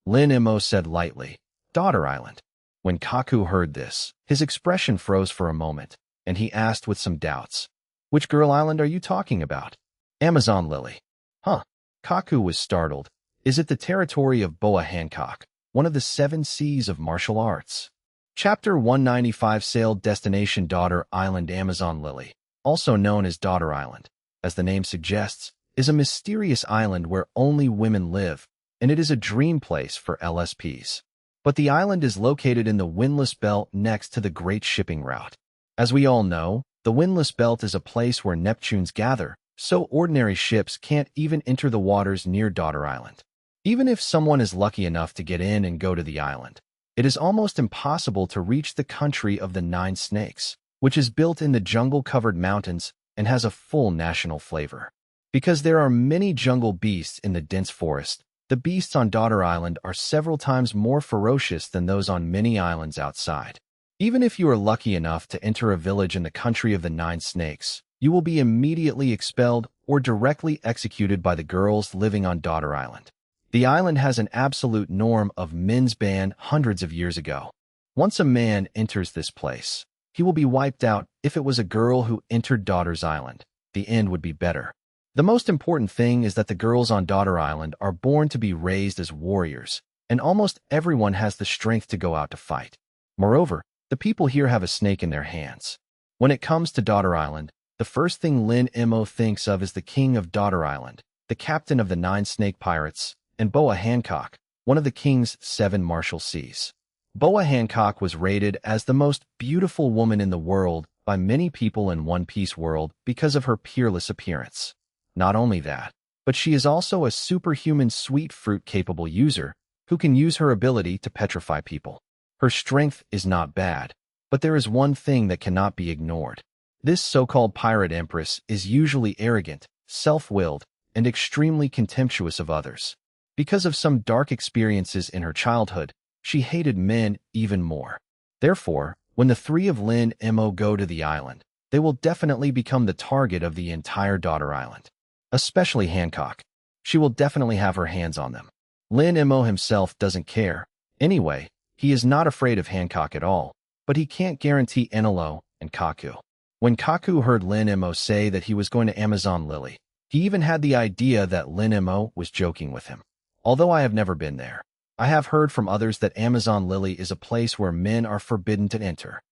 [SPEAKER 1] Lin Mo said lightly, Daughter Island. When Kaku heard this, his expression froze for a moment, and he asked with some doubts, Which girl island are you talking about? Amazon Lily. Huh. Kaku was startled. Is it the territory of Boa Hancock, one of the 7 seas of martial arts? Chapter 195 Sailed Destination Daughter Island Amazon Lily, also known as Daughter Island, as the name suggests, is a mysterious island where only women live, and it is a dream place for LSPs. But the island is located in the Windless Belt next to the Great Shipping Route. As we all know, the Windless Belt is a place where Neptunes gather, so ordinary ships can't even enter the waters near Daughter Island. Even if someone is lucky enough to get in and go to the island, it is almost impossible to reach the country of the 9 Snakes, which is built in the jungle-covered mountains and has a full national flavor. Because there are many jungle beasts in the dense forest, the beasts on Daughter Island are several times more ferocious than those on many islands outside. Even if you are lucky enough to enter a village in the country of the 9 Snakes, you will be immediately expelled or directly executed by the girls living on Daughter Island. The island has an absolute norm of men's ban hundreds of years ago. Once a man enters this place, he will be wiped out. If it was a girl who entered Daughter's Island, the end would be better. The most important thing is that the girls on Daughter Island are born to be raised as warriors, and almost everyone has the strength to go out to fight. Moreover, the people here have a snake in their hands. When it comes to Daughter Island, The first thing Lin Mo thinks of is the king of Daughter Island, the captain of the 9 snake pirates, and Boa Hancock, one of the king's 7 Marshalseas. Boa Hancock was rated as the most beautiful woman in the world by many people in One Piece world because of her peerless appearance. Not only that, but she is also a superhuman sweet fruit-capable user who can use her ability to petrify people. Her strength is not bad, but there is one thing that cannot be ignored. This so-called pirate empress is usually arrogant, self-willed, and extremely contemptuous of others. Because of some dark experiences in her childhood, she hated men even more. Therefore, when the 3 of Lin Mo go to the island, they will definitely become the target of the entire Daughter Island. Especially Hancock. She will definitely have her hands on them. Lin Mo himself doesn't care. Anyway, he is not afraid of Hancock at all, but he can't guarantee Enelo and Kaku. When Kaku heard Lin Mo say that he was going to Amazon Lily, he even had the idea that Lin Mo was joking with him. Although I have never been there, I have heard from others that Amazon Lily is a place where men are forbidden to enter.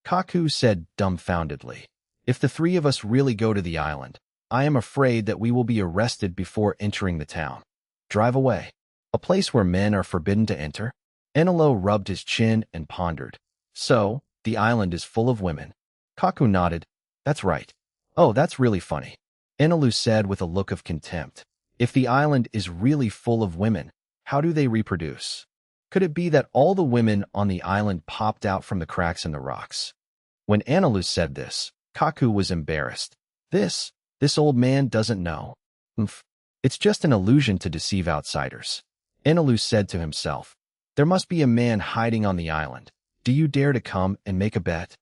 [SPEAKER 1] Kaku said dumbfoundedly, "If the 3 of us really go to the island, I am afraid that we will be arrested before entering the town." Drive away. A place where men are forbidden to enter? Enelo rubbed his chin and pondered. So, the island is full of women. Kaku nodded. That's right. Oh, that's really funny. Enelu said with a look of contempt. If the island is really full of women, how do they reproduce? Could it be that all the women on the island popped out from the cracks in the rocks? When Enelu said this, Kaku was embarrassed. This old man doesn't know. It's just an illusion to deceive outsiders. Enelu said to himself, there must be a man hiding on the island. Do you dare to come and make a bet?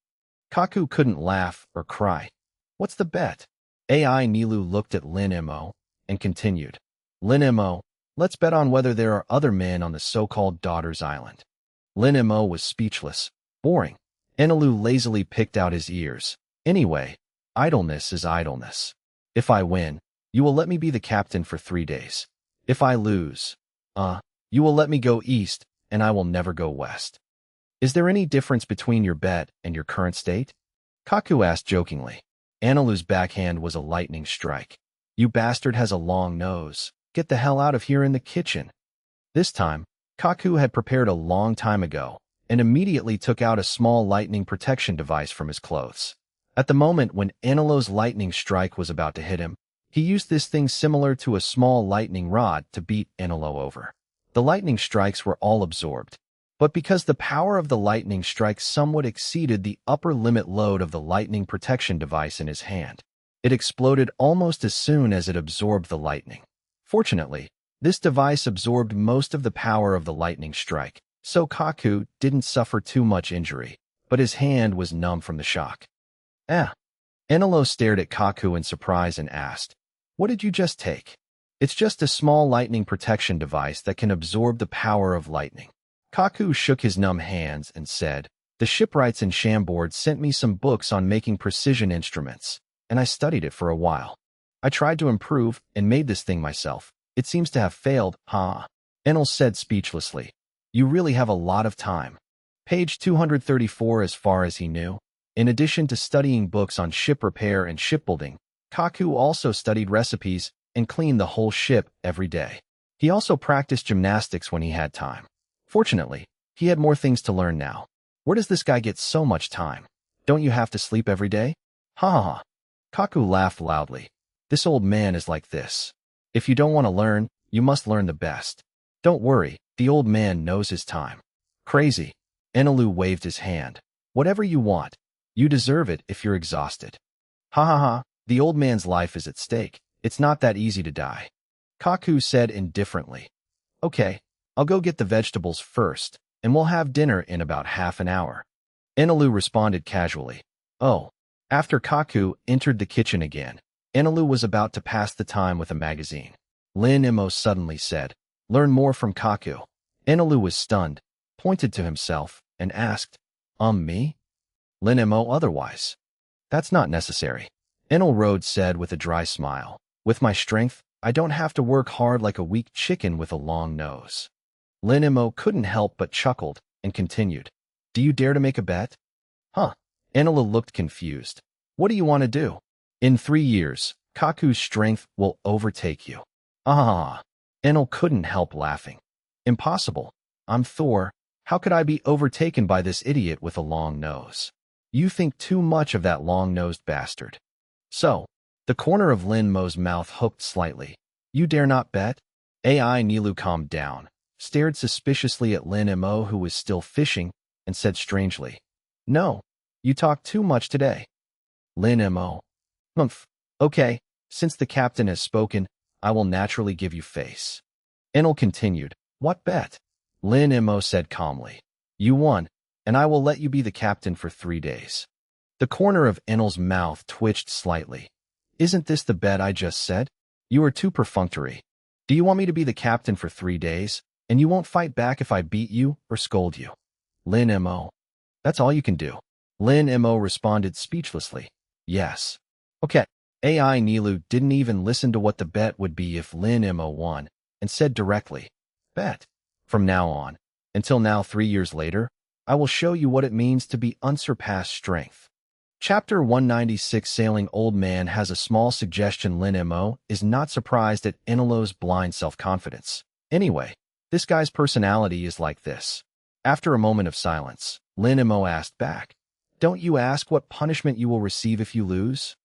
[SPEAKER 1] Kaku couldn't laugh or cry. What's the bet? AI Nilu looked at Lin Mo and continued. Lin Mo, let's bet on whether there are other men on the so-called Daughter's Island. Lin Mo was speechless. Boring. Enelu lazily picked out his ears. Anyway, idleness is idleness. If I win, you will let me be the captain for 3 days. If I lose, you will let me go east and I will never go west. Is there any difference between your bet and your current state? Kaku asked jokingly. Enelu's backhand was a lightning strike. You bastard has a long nose. Get the hell out of here in the kitchen. This time, Kaku had prepared a long time ago and immediately took out a small lightning protection device from his clothes. At the moment when Enelo's lightning strike was about to hit him, he used this thing similar to a small lightning rod to beat Enelo over. The lightning strikes were all absorbed, but because the power of the lightning strike somewhat exceeded the upper limit load of the lightning protection device in his hand, it exploded almost as soon as it absorbed the lightning. Fortunately, this device absorbed most of the power of the lightning strike, so Kaku didn't suffer too much injury, but his hand was numb from the shock. Enelo stared at Kaku in surprise and asked, what did you just take? It's just a small lightning protection device that can absorb the power of lightning. Kaku shook his numb hands and said, the shipwrights in Chambord sent me some books on making precision instruments, and I studied it for a while. I tried to improve and made this thing myself. It seems to have failed, huh? Enel said speechlessly. You really have a lot of time. Page 234 as far as he knew. In addition to studying books on ship repair and shipbuilding, Kaku also studied recipes and cleaned the whole ship every day. He also practiced gymnastics when he had time. Fortunately, he had more things to learn now. Where does this guy get so much time? Don't you have to sleep every day? Ha ha ha. Kaku laughed loudly. This old man is like this. If you don't want to learn, you must learn the best. Don't worry, the old man knows his time. Crazy. Enelu waved his hand. Whatever you want. You deserve it if you're exhausted. Ha ha ha, the old man's life is at stake. It's not that easy to die. Kaku said indifferently. Okay, I'll go get the vegetables first, and we'll have dinner in about half an hour. Enelu responded casually. Oh. After Kaku entered the kitchen again, Enelu was about to pass the time with a magazine. Lin Mo suddenly said, learn more from Kaku. Enelu was stunned, pointed to himself, and asked, me? Lin Mo otherwise. That's not necessary. Enel said with a dry smile. With my strength, I don't have to work hard like a weak chicken with a long nose. Lin Mo couldn't help but chuckled and continued. Do you dare to make a bet? Huh. Enela looked confused. What do you want to do? In 3 years, Kaku's strength will overtake you. Ah, Enel couldn't help laughing. Impossible. I'm Thor. How could I be overtaken by this idiot with a long nose? You think too much of that long-nosed bastard. So, the corner of Lin Mo's mouth hooked slightly. You dare not bet? AI Nilu calmed down, stared suspiciously at Lin Mo, who was still fishing, and said strangely, "No, you talk too much today." Lin Mo. Humph. Okay, since the captain has spoken, I will naturally give you face. Enel continued, "What bet?" Lin Mo said calmly, "You won, and I will let you be the captain for 3 days." The corner of Enel's mouth twitched slightly. Isn't this the bet I just said? You are too perfunctory. Do you want me to be the captain for 3 days, and you won't fight back if I beat you or scold you? Lin Mo. That's all you can do. Lin Mo responded speechlessly. Yes. Okay. AI Nilu didn't even listen to what the bet would be if Lin Mo won, and said directly, "Bet. From now on, until now 3 years later, I will show you what it means to be unsurpassed strength." Chapter 196 Sailing Old Man has a small suggestion. Lin Mo is not surprised at Enelo's blind self-confidence. Anyway, this guy's personality is like this. After a moment of silence, Lin Mo asked back, "Don't you ask what punishment you will receive if you lose?"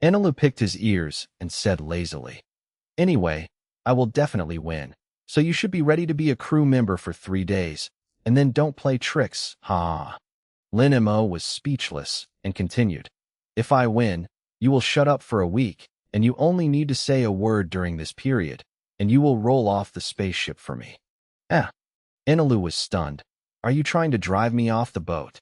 [SPEAKER 1] Enelu picked his ears and said lazily, "Anyway, I will definitely win, so you should be ready to be a crew member for 3 days, and then don't play tricks, ha." Lin Mo was speechless and continued, "If I win, you will shut up for a week, and you only need to say a word during this period, and you will roll off the spaceship for me." Enelu was stunned. "Are you trying to drive me off the boat?"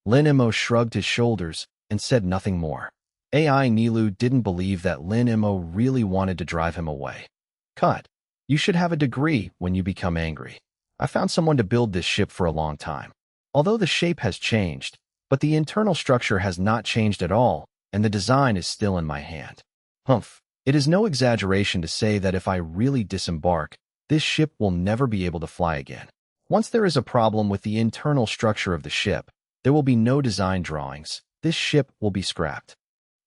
[SPEAKER 1] Lin Mo shrugged his shoulders and said nothing more. AI Nilu didn't believe that Lin Mo really wanted to drive him away. Cut. You should have a degree when you become angry. I found someone to build this ship for a long time. Although the shape has changed, but the internal structure has not changed at all, and the design is still in my hand. Humph. It is no exaggeration to say that if I really disembark, this ship will never be able to fly again. Once there is a problem with the internal structure of the ship, there will be no design drawings. This ship will be scrapped.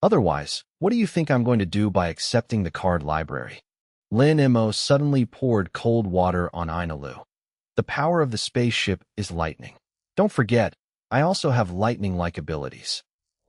[SPEAKER 1] Otherwise, what do you think I'm going to do by accepting the card library? Lin Mo suddenly poured cold water on Inalu. The power of the spaceship is lightning. Don't forget, I also have lightning-like abilities.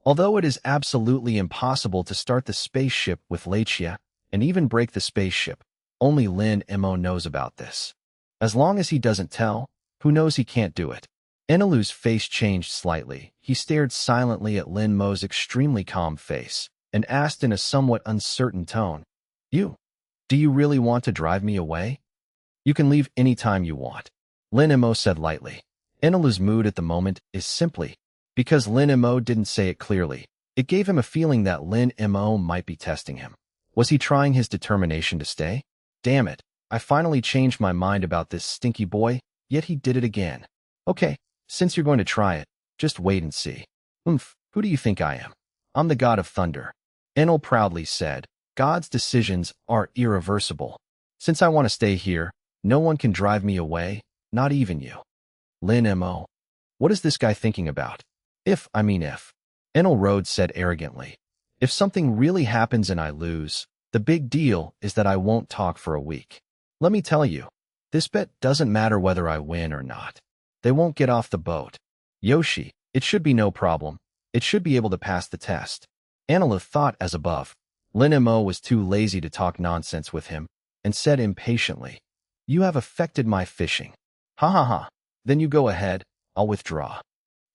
[SPEAKER 1] Although it is absolutely impossible to start the spaceship with Lachia and even break the spaceship, only Lin Mo knows about this. As long as he doesn't tell, who knows he can't do it. Enelu's face changed slightly. He stared silently at Lin Mo's extremely calm face and asked in a somewhat uncertain tone, Do you really want to drive me away? You can leave any time you want. Lin Mo said lightly. Enelu's mood at the moment is simply because Lin Mo didn't say it clearly. It gave him a feeling that Lin Mo might be testing him. Was he trying his determination to stay? Damn it, I finally changed my mind about this stinky boy, yet he did it again. Okay, since you're going to try it, just wait and see. Who do you think I am? I'm the god of thunder. Enel proudly said, God's decisions are irreversible. Since I want to stay here, no one can drive me away, not even you. Lin Mo. What is this guy thinking about? If. Enel Rhodes said arrogantly. If something really happens and I lose, the big deal is that I won't talk for a week. Let me tell you, this bet doesn't matter whether I win or not. They won't get off the boat. Yoshi, it should be no problem. It should be able to pass the test. Anila thought as above. Lin Mo was too lazy to talk nonsense with him and said impatiently, You have affected my fishing. Ha ha ha. Then you go ahead, I'll withdraw.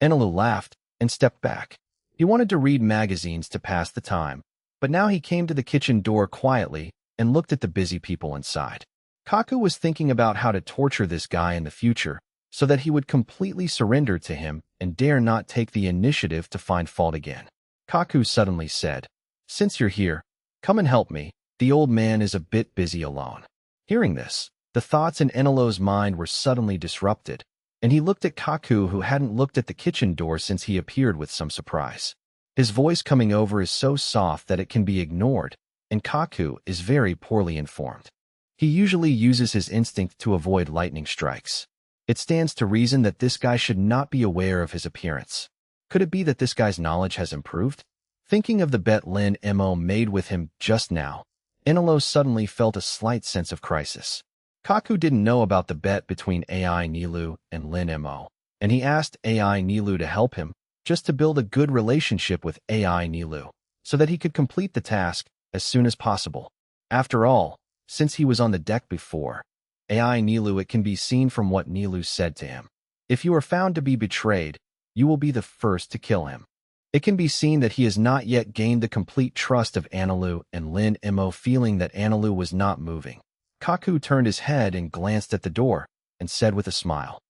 [SPEAKER 1] Enelu laughed and stepped back. He wanted to read magazines to pass the time, but now he came to the kitchen door quietly and looked at the busy people inside. Kaku was thinking about how to torture this guy in the future so that he would completely surrender to him and dare not take the initiative to find fault again. Kaku suddenly said, Since you're here, come and help me. The old man is a bit busy alone. Hearing this, the thoughts in Enelo's mind were suddenly disrupted, and he looked at Kaku, who hadn't looked at the kitchen door since he appeared, with some surprise. His voice coming over is so soft that it can be ignored, and Kaku is very poorly informed. He usually uses his instinct to avoid lightning strikes. It stands to reason that this guy should not be aware of his appearance. Could it be that this guy's knowledge has improved? Thinking of the bet Lin Mo made with him just now, Enelo suddenly felt a slight sense of crisis. Kaku didn't know about the bet between AI Nilu and Lin Mo, and he asked AI Nilu to help him, just to build a good relationship with AI Nilu, so that he could complete the task as soon as possible. After all, since he was on the deck before, AI Nilu, it can be seen from what Nilu said to him. If you are found to be betrayed, you will be the first to kill him. It can be seen that he has not yet gained the complete trust of Anilu and Lin Mo, feeling that Anilu was not moving. Kaku turned his head and glanced at the door and said with a smile,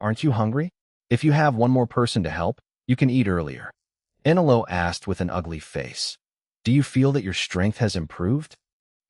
[SPEAKER 1] "Aren't you hungry? If you have one more person to help, you can eat earlier." Anilu asked with an ugly face, "Do you feel that your strength has improved?"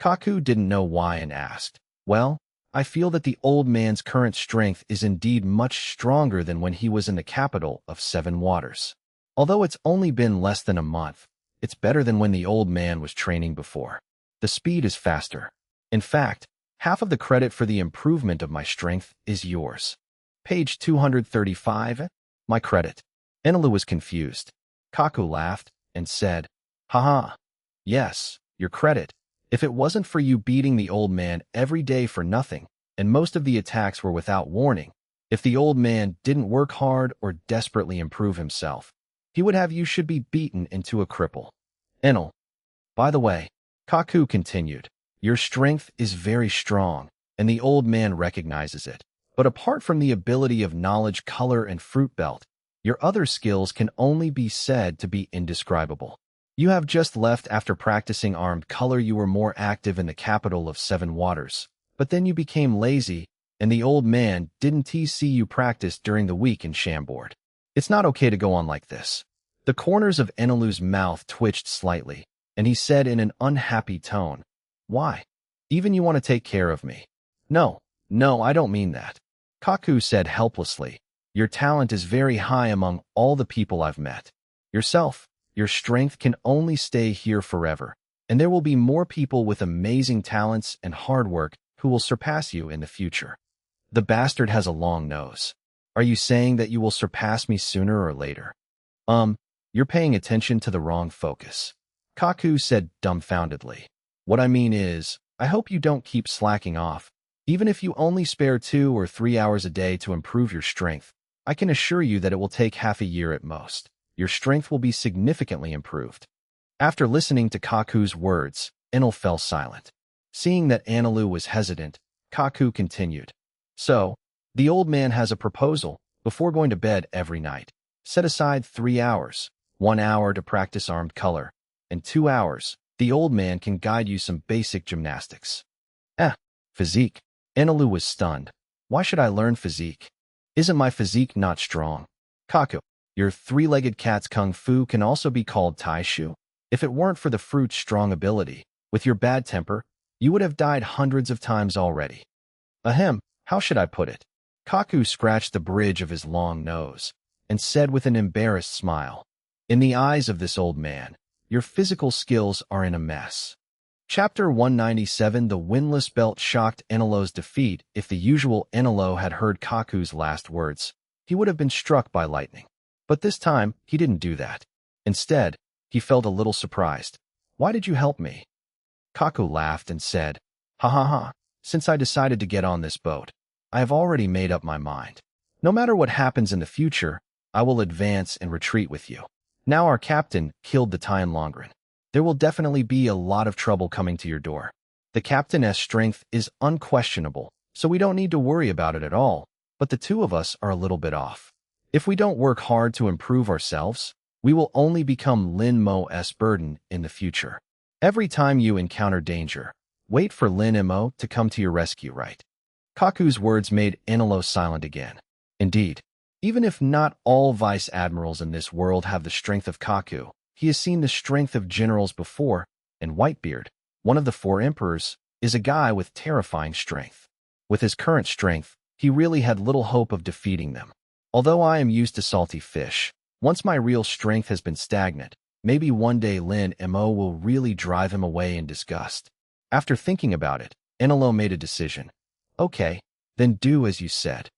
[SPEAKER 1] Kaku didn't know why and asked, "Well, I feel that the old man's current strength is indeed much stronger than when he was in the capital of Seven Waters. Although it's only been less than a month, it's better than when the old man was training before. The speed is faster. In fact, half of the credit for the improvement of my strength is yours." Page 235, my credit. Enelu was confused. Kaku laughed and said, "Haha, yes, your credit. If it wasn't for you beating the old man every day for nothing, and most of the attacks were without warning, if the old man didn't work hard or desperately improve himself, he would have you should be beaten into a cripple." Enel. By the way, Kaku continued, "Your strength is very strong, and the old man recognizes it. But apart from the ability of knowledge, color, and fruit belt, your other skills can only be said to be indescribable. You have just left after practicing armed color. You were more active in the capital of Seven Waters, but then you became lazy, and the old man didn't see you practice during the week in Chambord. It's not okay to go on like this." The corners of Enelu's mouth twitched slightly, and he said in an unhappy tone, "Why? Even you want to take care of me?" No, I don't mean that." Kaku said helplessly, "Your talent is very high among all the people I've met. Your strength can only stay here forever, and there will be more people with amazing talents and hard work who will surpass you in the future. The bastard has a long nose. Are you saying that you will surpass me sooner or later?" You're paying attention to the wrong focus," Kaku said dumbfoundedly. "What I mean is, I hope you don't keep slacking off. Even if you only spare 2 or 3 hours a day to improve your strength, I can assure you that it will take half a year at most. Your strength will be significantly improved." After listening to Kaku's words, Enel fell silent. Seeing that Anilu was hesitant, Kaku continued, "So, the old man has a proposal. Before going to bed every night, set aside 3 hours, 1 hour to practice armed color, and 2 hours, the old man can guide you some basic gymnastics." Physique. Anilu was stunned. "Why should I learn physique? Isn't my physique not strong?" Kaku. "Your three-legged cat's kung fu can also be called taishu. If it weren't for the fruit's strong ability, with your bad temper, you would have died hundreds of times already." How should I put it? Kaku scratched the bridge of his long nose and said with an embarrassed smile, "In the eyes of this old man, your physical skills are in a mess." Chapter 197. The Windless Belt shocked Enelo's defeat. If the usual Enelo had heard Kaku's last words, he would have been struck by lightning. But this time, he didn't do that. Instead, he felt a little surprised. "Why did you help me?" Kaku laughed and said, "Ha. Since I decided to get on this boat, I have already made up my mind. No matter what happens in the future, I will advance and retreat with you. Now our captain killed the Tian Longren. There will definitely be a lot of trouble coming to your door. The captain's strength is unquestionable, so we don't need to worry about it at all, but the two of us are a little bit off. If we don't work hard to improve ourselves, we will only become Lin Mo's burden in the future. Every time you encounter danger, wait for Lin Mo to come to your rescue, right?" Kaku's words made Enelo silent again. Indeed, even if not all vice admirals in this world have the strength of Kaku, he has seen the strength of generals before, and Whitebeard, one of the 4 emperors, is a guy with terrifying strength. With his current strength, he really had little hope of defeating them. Although I am used to salty fish, once my real strength has been stagnant, maybe one day Lin Mo will really drive him away in disgust. After thinking about it, Enelo made a decision. "Okay, then do as you said."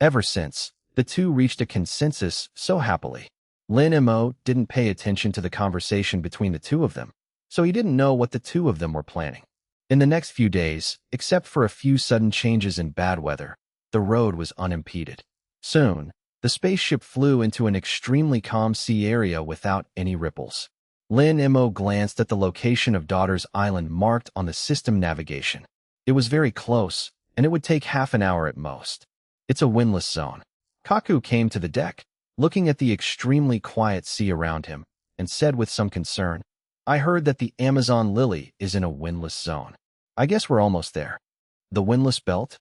[SPEAKER 1] Ever since, the two reached a consensus so happily. Lin Mo didn't pay attention to the conversation between the two of them, so he didn't know what the two of them were planning. In the next few days, except for a few sudden changes in bad weather, the road was unimpeded. Soon, the spaceship flew into an extremely calm sea area without any ripples. Lin Mo glanced at the location of Daughter's Island marked on the system navigation. It was very close, and it would take half an hour at most. It's a windless zone. Kaku came to the deck, looking at the extremely quiet sea around him, and said with some concern, I heard that the Amazon lily is in a windless zone. I guess we're almost there. The windless belt?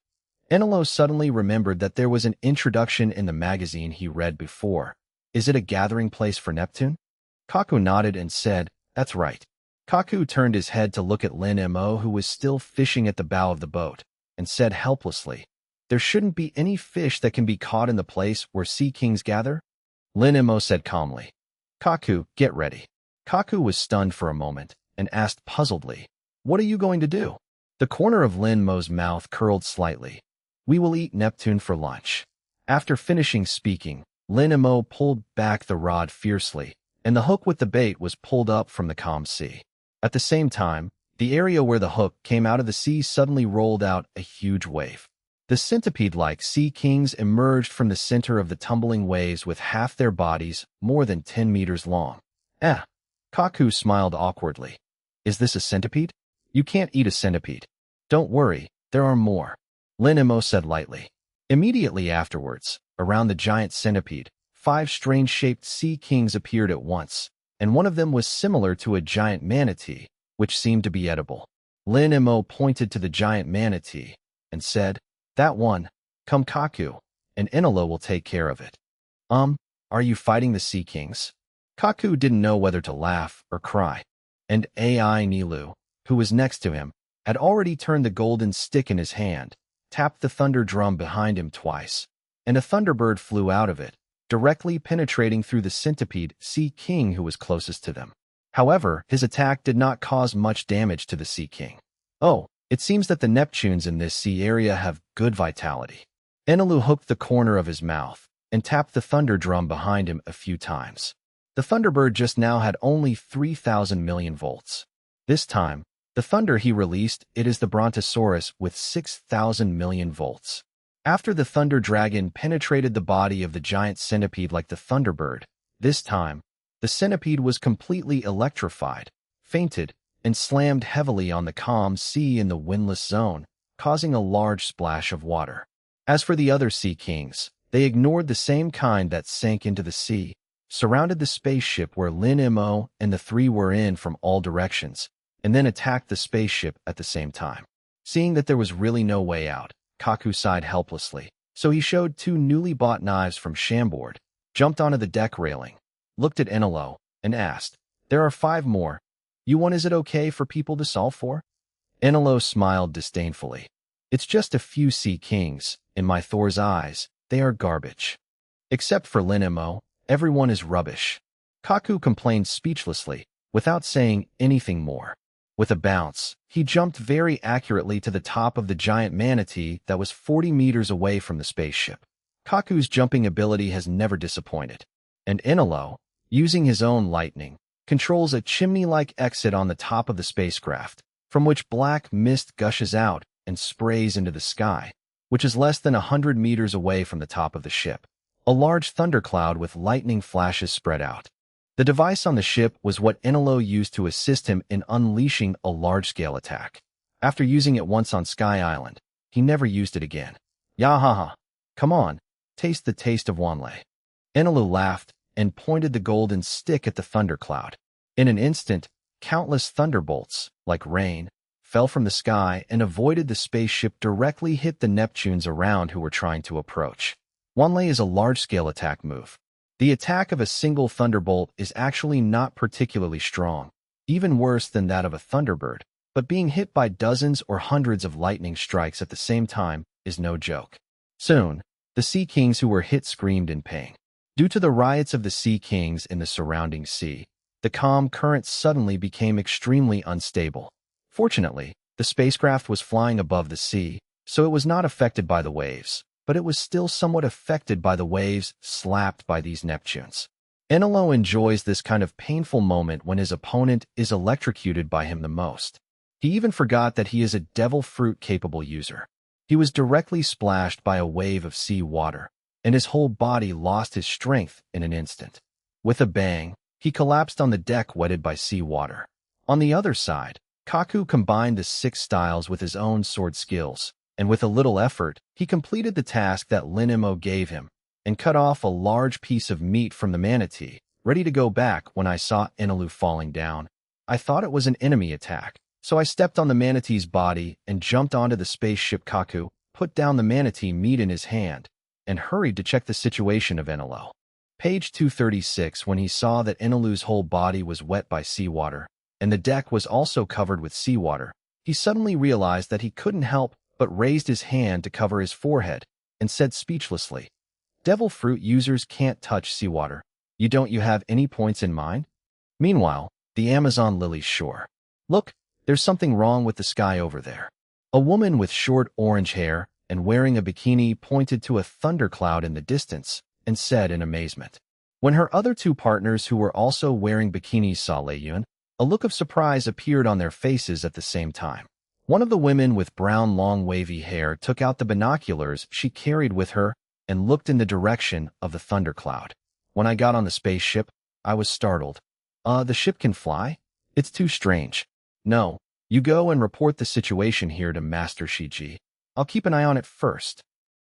[SPEAKER 1] Enelo suddenly remembered that there was an introduction in the magazine he read before. Is it a gathering place for Neptune? Kaku nodded and said, That's right. Kaku turned his head to look at Lin Mo, who was still fishing at the bow of the boat, and said helplessly, There shouldn't be any fish that can be caught in the place where sea kings gather? Lin Mo said calmly, Kaku, get ready. Kaku was stunned for a moment and asked puzzledly, What are you going to do? The corner of Lin Mo's mouth curled slightly. We will eat Neptune for lunch. After finishing speaking, Lin Mo pulled back the rod fiercely, and the hook with the bait was pulled up from the calm sea. At the same time, the area where the hook came out of the sea suddenly rolled out a huge wave. The centipede-like sea kings emerged from the center of the tumbling waves with half their bodies more than 10 meters long. Kaku smiled awkwardly. Is this a centipede? You can't eat a centipede. Don't worry, there are more. Lin Mo said lightly. Immediately afterwards, around the giant centipede, 5 strange-shaped sea kings appeared at once, and one of them was similar to a giant manatee, which seemed to be edible. Lin Mo pointed to the giant manatee and said, That one, come Kaku, and Enelo will take care of it. Are you fighting the sea kings? Kaku didn't know whether to laugh or cry, and Ai Nilu, who was next to him, had already turned the golden stick in his hand, tapped the thunder drum behind him twice, and a thunderbird flew out of it, directly penetrating through the centipede sea king who was closest to them. However, his attack did not cause much damage to the sea king. Oh, it seems that the Neptunes in this sea area have good vitality. Enelu hooked the corner of his mouth and tapped the thunder drum behind him a few times. The Thunderbird just now had only 3,000 million volts. This time, the thunder he released, it is the Brontosaurus with 6,000 million volts. After the Thunder Dragon penetrated the body of the giant centipede like the Thunderbird, this time, the centipede was completely electrified, fainted, and slammed heavily on the calm sea in the windless zone, causing a large splash of water. As for the other sea kings, they ignored the same kind that sank into the sea, surrounded the spaceship where Lin Mo and the 3 were in from all directions, and then attacked the spaceship at the same time. Seeing that there was really no way out, Kaku sighed helplessly, so he showed 2 newly bought knives from Shamboard, jumped onto the deck railing, looked at Enelo, and asked, There are 5 more. Is it okay for people to solve for? Enelo smiled disdainfully. It's just a few sea kings. In my Thor's eyes, they are garbage. Except for Lin Mo, everyone is rubbish. Kaku complained speechlessly, without saying anything more. With a bounce, he jumped very accurately to the top of the giant manatee that was 40 meters away from the spaceship. Kaku's jumping ability has never disappointed. And Enelo, using his own lightning, controls a chimney-like exit on the top of the spacecraft, from which black mist gushes out and sprays into the sky, which is less than 100 meters away from the top of the ship. A large thundercloud with lightning flashes spread out. The device on the ship was what Enelo used to assist him in unleashing a large-scale attack. After using it once on Sky Island, he never used it again. Yahaha! Come on, taste the taste of Wanlei. Enelo laughed and pointed the golden stick at the thundercloud. In an instant, countless thunderbolts, like rain, fell from the sky and avoided the spaceship directly hit the Neptunes around who were trying to approach. Wanlei is a large-scale attack move. The attack of a single thunderbolt is actually not particularly strong, even worse than that of a thunderbird, but being hit by dozens or hundreds of lightning strikes at the same time is no joke. Soon, the Sea Kings who were hit screamed in pain. Due to the riots of the Sea Kings in the surrounding sea, the calm current suddenly became extremely unstable. Fortunately, the spacecraft was flying above the sea, so it was not affected by the waves, but it was still somewhat affected by the waves slapped by these Neptunes. Enelo enjoys this kind of painful moment when his opponent is electrocuted by him the most. He even forgot that he is a devil fruit-capable user. He was directly splashed by a wave of sea water, and his whole body lost his strength in an instant. With a bang, he collapsed on the deck wetted by sea water. On the other side, Kaku combined the 6 styles with his own sword skills, and with a little effort, he completed the task that Linimo gave him, and cut off a large piece of meat from the manatee, ready to go back when I saw Enelu falling down. I thought it was an enemy attack, so I stepped on the manatee's body and jumped onto the spaceship. Kaku put down the manatee meat in his hand and hurried to check the situation of Enelu. Page 236. When he saw that Enelu's whole body was wet by seawater, and the deck was also covered with seawater, he suddenly realized that he couldn't help but raised his hand to cover his forehead and said speechlessly, "Devil fruit users can't touch seawater. You have any points in mind?" Meanwhile, the Amazon lily's shore. "Look, there's something wrong with the sky over there." A woman with short orange hair and wearing a bikini pointed to a thundercloud in the distance and said in amazement. When her other 2 partners who were also wearing bikinis saw Leiyun, a look of surprise appeared on their faces at the same time. One of the women with brown long wavy hair took out the binoculars she carried with her and looked in the direction of the thundercloud. "When I got on the spaceship, I was startled. The ship can fly? It's too strange." "No, you go and report the situation here to Master Shiji. I'll keep an eye on it first."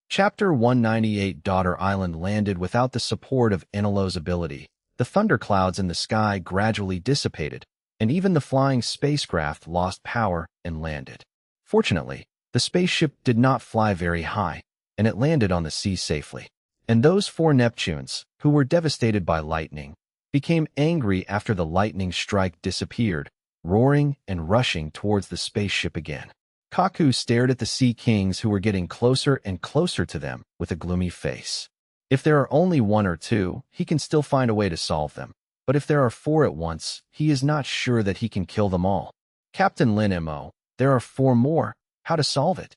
[SPEAKER 1] Chapter 198. Daughter Island landed without the support of Enelo's ability. The thunderclouds in the sky gradually dissipated, and even the flying spacecraft lost power and landed. Fortunately, the spaceship did not fly very high, and it landed on the sea safely. And those 4 Neptunes, who were devastated by lightning, became angry after the lightning strike disappeared, roaring and rushing towards the spaceship again. Kaku stared at the Sea Kings who were getting closer and closer to them with a gloomy face. If there are only 1 or 2, he can still find a way to solve them. But if there are 4 at once, he is not sure that he can kill them all. "Captain Lin Mo, there are 4 more. How to solve it?"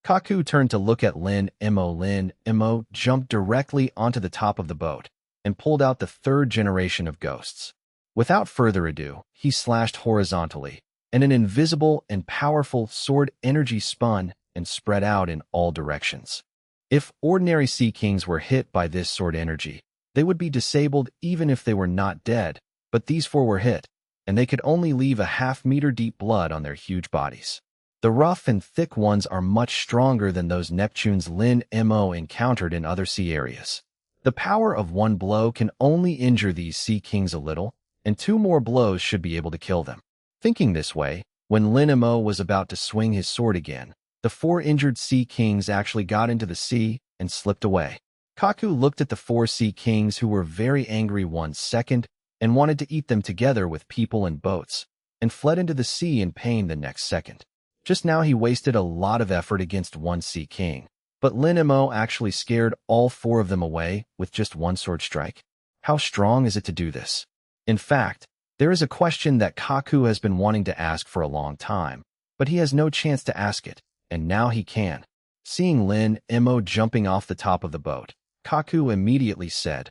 [SPEAKER 1] Kaku turned to look at Lin Mo. Lin Mo jumped directly onto the top of the boat and pulled out the 3rd generation of ghosts. Without further ado, he slashed horizontally, and an invisible and powerful sword energy spun and spread out in all directions. If ordinary Sea Kings were hit by this sword energy, they would be disabled even if they were not dead, but these 4 were hit, and they could only leave a half-meter deep blood on their huge bodies. The rough and thick ones are much stronger than those Neptunes Lin Mo encountered in other sea areas. The power of 1 blow can only injure these Sea Kings a little, and 2 more blows should be able to kill them. Thinking this way, when Lin Mo was about to swing his sword again, the 4 injured Sea Kings actually got into the sea and slipped away. Kaku looked at the 4 Sea Kings who were very angry 1 second and wanted to eat them together with people and boats, and fled into the sea in pain the next second. Just now he wasted a lot of effort against 1 Sea King, but Lin Mo actually scared all 4 of them away with just 1 sword strike. How strong is it to do this? In fact, there is a question that Kaku has been wanting to ask for a long time, but he has no chance to ask it, and now he can. Seeing Lin Mo jumping off the top of the boat, Kaku immediately said,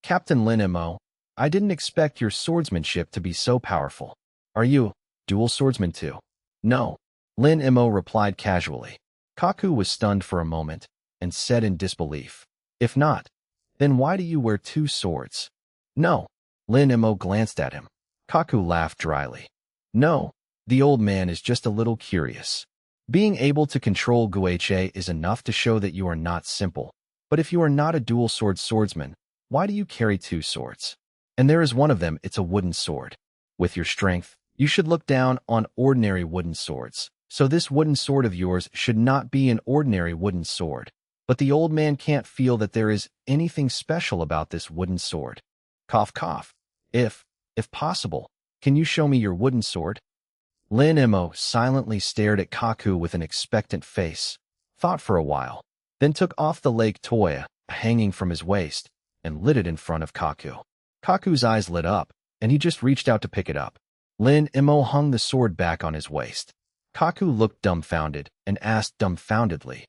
[SPEAKER 1] "Captain Lin Mo, I didn't expect your swordsmanship to be so powerful. Are you dual swordsman too?" "No," Lin Mo replied casually. Kaku was stunned for a moment and said in disbelief, "If not, then why do you wear 2 swords?" "No." Lin Mo glanced at him. Kaku laughed dryly. "No, the old man is just a little curious. Being able to control Guiche is enough to show that you are not simple. But if you are not a dual sword swordsman, why do you carry 2 swords? And there is one of them, it's a wooden sword. With your strength, you should look down on ordinary wooden swords. So this wooden sword of yours should not be an ordinary wooden sword. But the old man can't feel that there is anything special about this wooden sword. Cough, cough. If possible, can you show me your wooden sword?" Lin Mo silently stared at Kaku with an expectant face, thought for a while, then took off the Lake Toya, hanging from his waist, and lit it in front of Kaku. Kaku's eyes lit up, and he just reached out to pick it up. Lin Mo hung the sword back on his waist. Kaku looked dumbfounded and asked dumbfoundedly,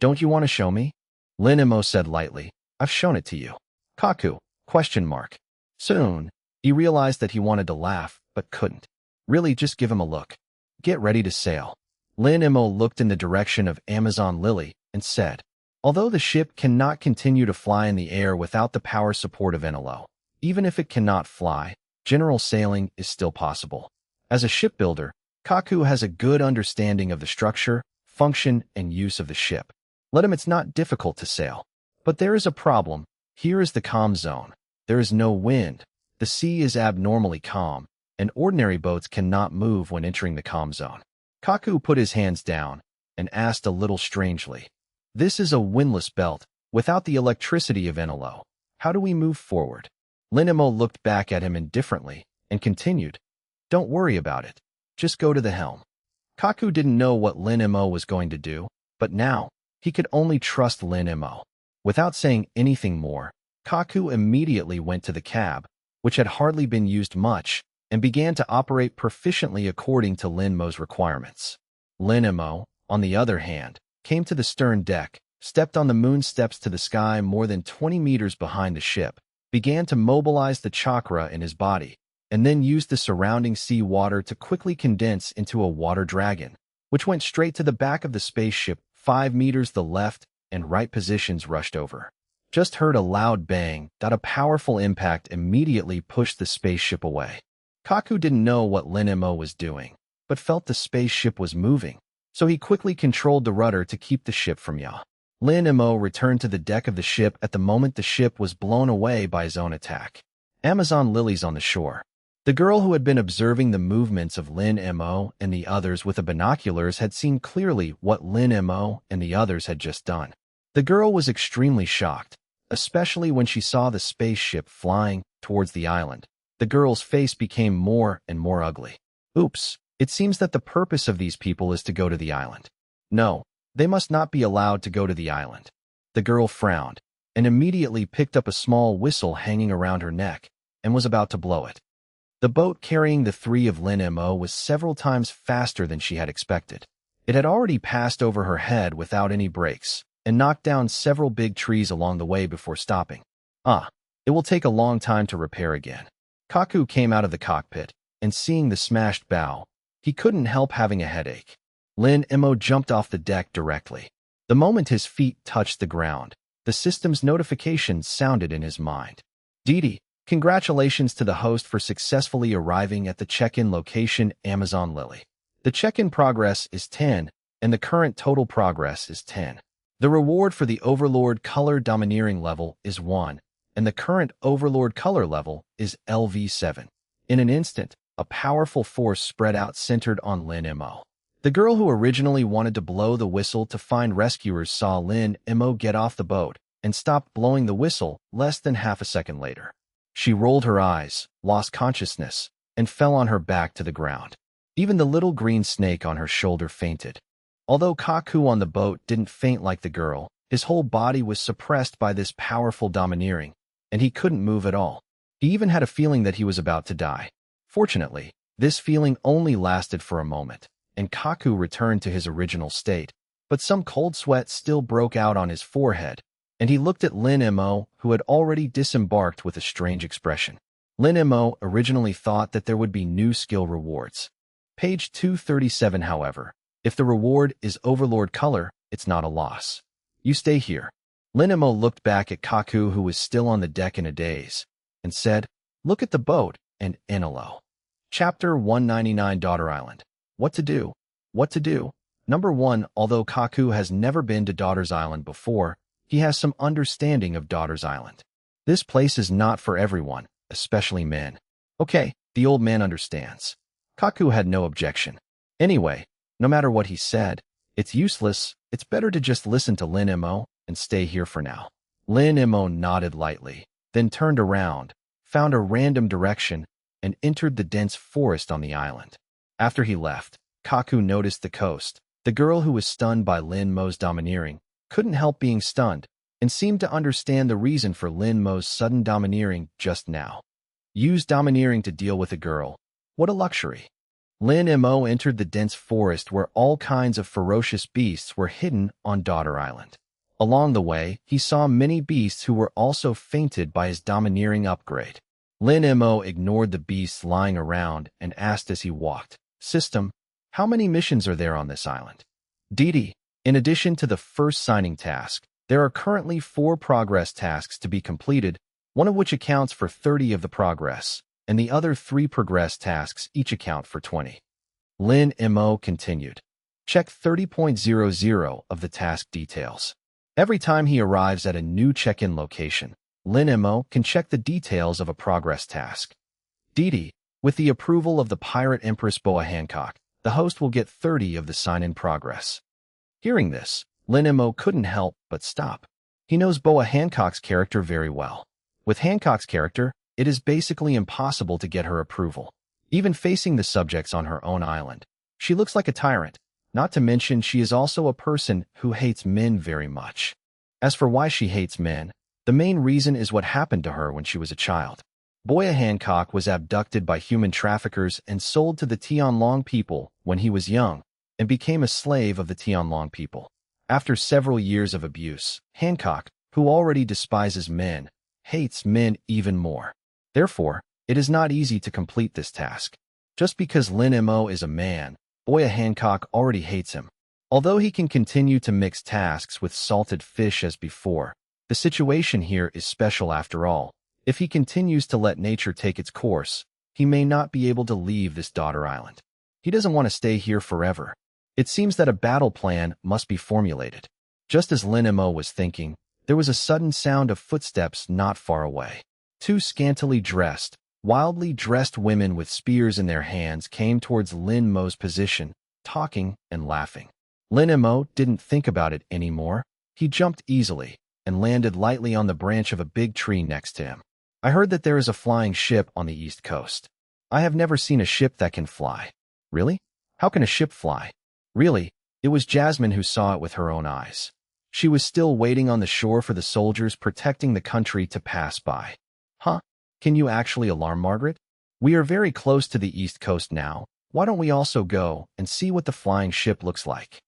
[SPEAKER 1] Don't you want to show me?" Lin Mo said lightly, "I've shown it to you." Kaku, Question mark. Soon, he realized that he wanted to laugh, but couldn't. Really, just give him a look. Get ready to sail. Lin Mo looked in the direction of Amazon Lily and said, although the ship cannot continue to fly in the air without the power support of NLO, even if it cannot fly, general sailing is still possible. As a shipbuilder, Kaku has a good understanding of the structure, function, and use of the ship. Let him, it's not difficult to sail. But there is a problem. Here is the calm zone. There is no wind. The sea is abnormally calm, and ordinary boats cannot move when entering the calm zone. Kaku put his hands down and asked a little strangely, this is a windless belt, without the electricity of NLO. How do we move forward? Linimo looked back at him indifferently and continued, don't worry about it. Just go to the helm. Kaku didn't know what Linimo was going to do, but now he could only trust Linimo. Without saying anything more, Kaku immediately went to the cab, which had hardly been used much, and began to operate proficiently according to Linmo's requirements. Linimo, on the other hand, came to the stern deck, stepped on the moon steps to the sky more than 20 meters behind the ship, began to mobilize the chakra in his body, and then used the surrounding sea water to quickly condense into a water dragon, which went straight to the back of the spaceship. 5 meters the left and right positions rushed over. Just heard a loud bang that a powerful impact immediately pushed the spaceship away. Kaku didn't know what Linimo was doing, but felt the spaceship was moving, so he quickly controlled the rudder to keep the ship from yaw. Linimo returned to the deck of the ship at the moment the ship was blown away by his own attack. Amazon Lily's on the shore. The girl who had been observing the movements of Lin Mo and the others with the binoculars had seen clearly what Lin Mo and the others had just done. The girl was extremely shocked, especially when she saw the spaceship flying towards the island. The girl's face became more and more ugly. Oops, it seems that the purpose of these people is to go to the island. No, they must not be allowed to go to the island. The girl frowned and immediately picked up a small whistle hanging around her neck and was about to blow it. The boat carrying the three of Lin Mo was several times faster than she had expected. It had already passed over her head without any brakes and knocked down several big trees along the way before stopping. It will take a long time to repair again. Kaku came out of the cockpit, and seeing the smashed bow, he couldn't help having a headache. Lin Mo jumped off the deck directly. The moment his feet touched the ground, the system's notification sounded in his mind. Didi, congratulations to the host for successfully arriving at the check-in location Amazon Lily. The check-in progress is 10, and the current total progress is 10. The reward for the Overlord Color Domineering level is 1, and the current Overlord Color level is LV7. In an instant, a powerful force spread out centered on Lin Mo. The girl who originally wanted to blow the whistle to find rescuers saw Lin Mo get off the boat and stopped blowing the whistle less than half a second later. She rolled her eyes, lost consciousness, and fell on her back to the ground. Even the little green snake on her shoulder fainted. Although Kaku on the boat didn't faint like the girl, his whole body was suppressed by this powerful domineering, and he couldn't move at all. He even had a feeling that he was about to die. Fortunately, this feeling only lasted for a moment, and Kaku returned to his original state, but some cold sweat still broke out on his forehead, and he looked at Lin Mo, who had already disembarked with a strange expression. Lin Mo originally thought that there would be new skill rewards. Page 237, however, if the reward is Overlord Color, it's not a loss. You stay here. Lin Mo looked back at Kaku, who was still on the deck in a daze, and said, look at the boat and NLO. Chapter 199 Daughter Island. What to do? What to do? Number 1. Although Kaku has never been to Daughter's Island before, he has some understanding of Daughter's Island. This place is not for everyone, especially men. Okay, the old man understands. Kaku had no objection. Anyway, no matter what he said, it's useless. It's better to just listen to Lin Mo and stay here for now. Lin Mo nodded lightly, then turned around, found a random direction, and entered the dense forest on the island. After he left, Kaku noticed the coast. The girl who was stunned by Lin Mo's domineering couldn't help being stunned and seemed to understand the reason for Lin Mo's sudden domineering just now. Use domineering to deal with a girl. What a luxury. Lin Mo entered the dense forest where all kinds of ferocious beasts were hidden on Daughter Island. Along the way, he saw many beasts who were also fainted by his domineering upgrade. Lin Mo ignored the beasts lying around and asked as he walked, "System, how many missions are there on this island?" Didi, in addition to the first signing task, there are currently 4 progress tasks to be completed, one of which accounts for 30 of the progress, and the other 3 progress tasks each account for 20. Lin Mo continued. Check 30.00 of the task details. Every time he arrives at a new check-in location, Lin Mo can check the details of a progress task. Didi, with the approval of the Pirate Empress Boa Hancock, the host will get 30 of the sign-in progress. Hearing this, Lin Mo couldn't help but stop. He knows Boa Hancock's character very well. With Hancock's character, it is basically impossible to get her approval. Even facing the subjects on her own island, she looks like a tyrant. Not to mention she is also a person who hates men very much. As for why she hates men, the main reason is what happened to her when she was a child. Boya Hancock was abducted by human traffickers and sold to the Tianlong people when he was young, and became a slave of the Tianlong people. After several years of abuse, Hancock, who already despises men, hates men even more. Therefore, it is not easy to complete this task. Just because Lin Mo is a man, Boya Hancock already hates him. Although he can continue to mix tasks with salted fish as before, the situation here is special after all. If he continues to let nature take its course, he may not be able to leave this daughter island. He doesn't want to stay here forever. It seems that a battle plan must be formulated. Just as Lin Mo was thinking, there was a sudden sound of footsteps not far away. 2 scantily dressed, wildly dressed women with spears in their hands came towards Lin Mo's position, talking and laughing. Lin Mo didn't think about it anymore. He jumped easily and landed lightly on the branch of a big tree next to him. I heard that there is a flying ship on the East Coast. I have never seen a ship that can fly. Really? How can a ship fly? Really, it was Jasmine who saw it with her own eyes. She was still waiting on the shore for the soldiers protecting the country to pass by. Huh? Can you actually alarm Margaret? We are very close to the East Coast now. Why don't we also go and see what the flying ship looks like?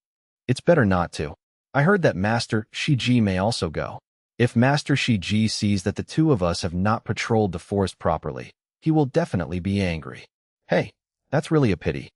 [SPEAKER 1] It's better not to. I heard that Master Shiji may also go. If Master Shiji sees that the 2 of us have not patrolled the forest properly, he will definitely be angry. Hey, that's really a pity.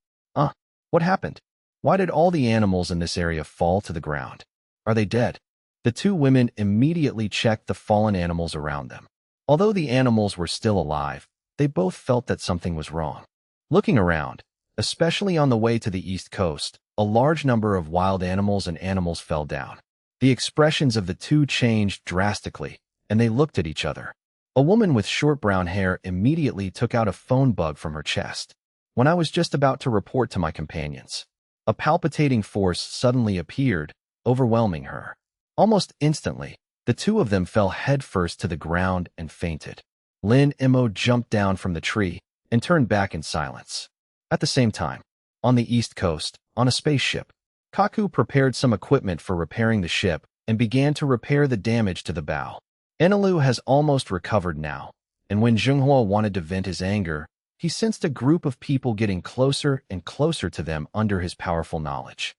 [SPEAKER 1] What happened? Why did all the animals in this area fall to the ground? Are they dead? The 2 women immediately checked the fallen animals around them. Although the animals were still alive, they both felt that something was wrong. Looking around, especially on the way to the East Coast, a large number of wild animals and animals fell down. The expressions of the 2 changed drastically, and they looked at each other. A woman with short brown hair immediately took out a phone bug from her chest. When I was just about to report to my companions, a palpitating force suddenly appeared, overwhelming her. Almost instantly, the 2 of them fell headfirst to the ground and fainted. Lin Mo jumped down from the tree and turned back in silence. At the same time, on the East Coast, on a spaceship, Kaku prepared some equipment for repairing the ship and began to repair the damage to the bow. Enelu has almost recovered now, and when Zhenghua wanted to vent his anger, he sensed a group of people getting closer and closer to them under his powerful knowledge.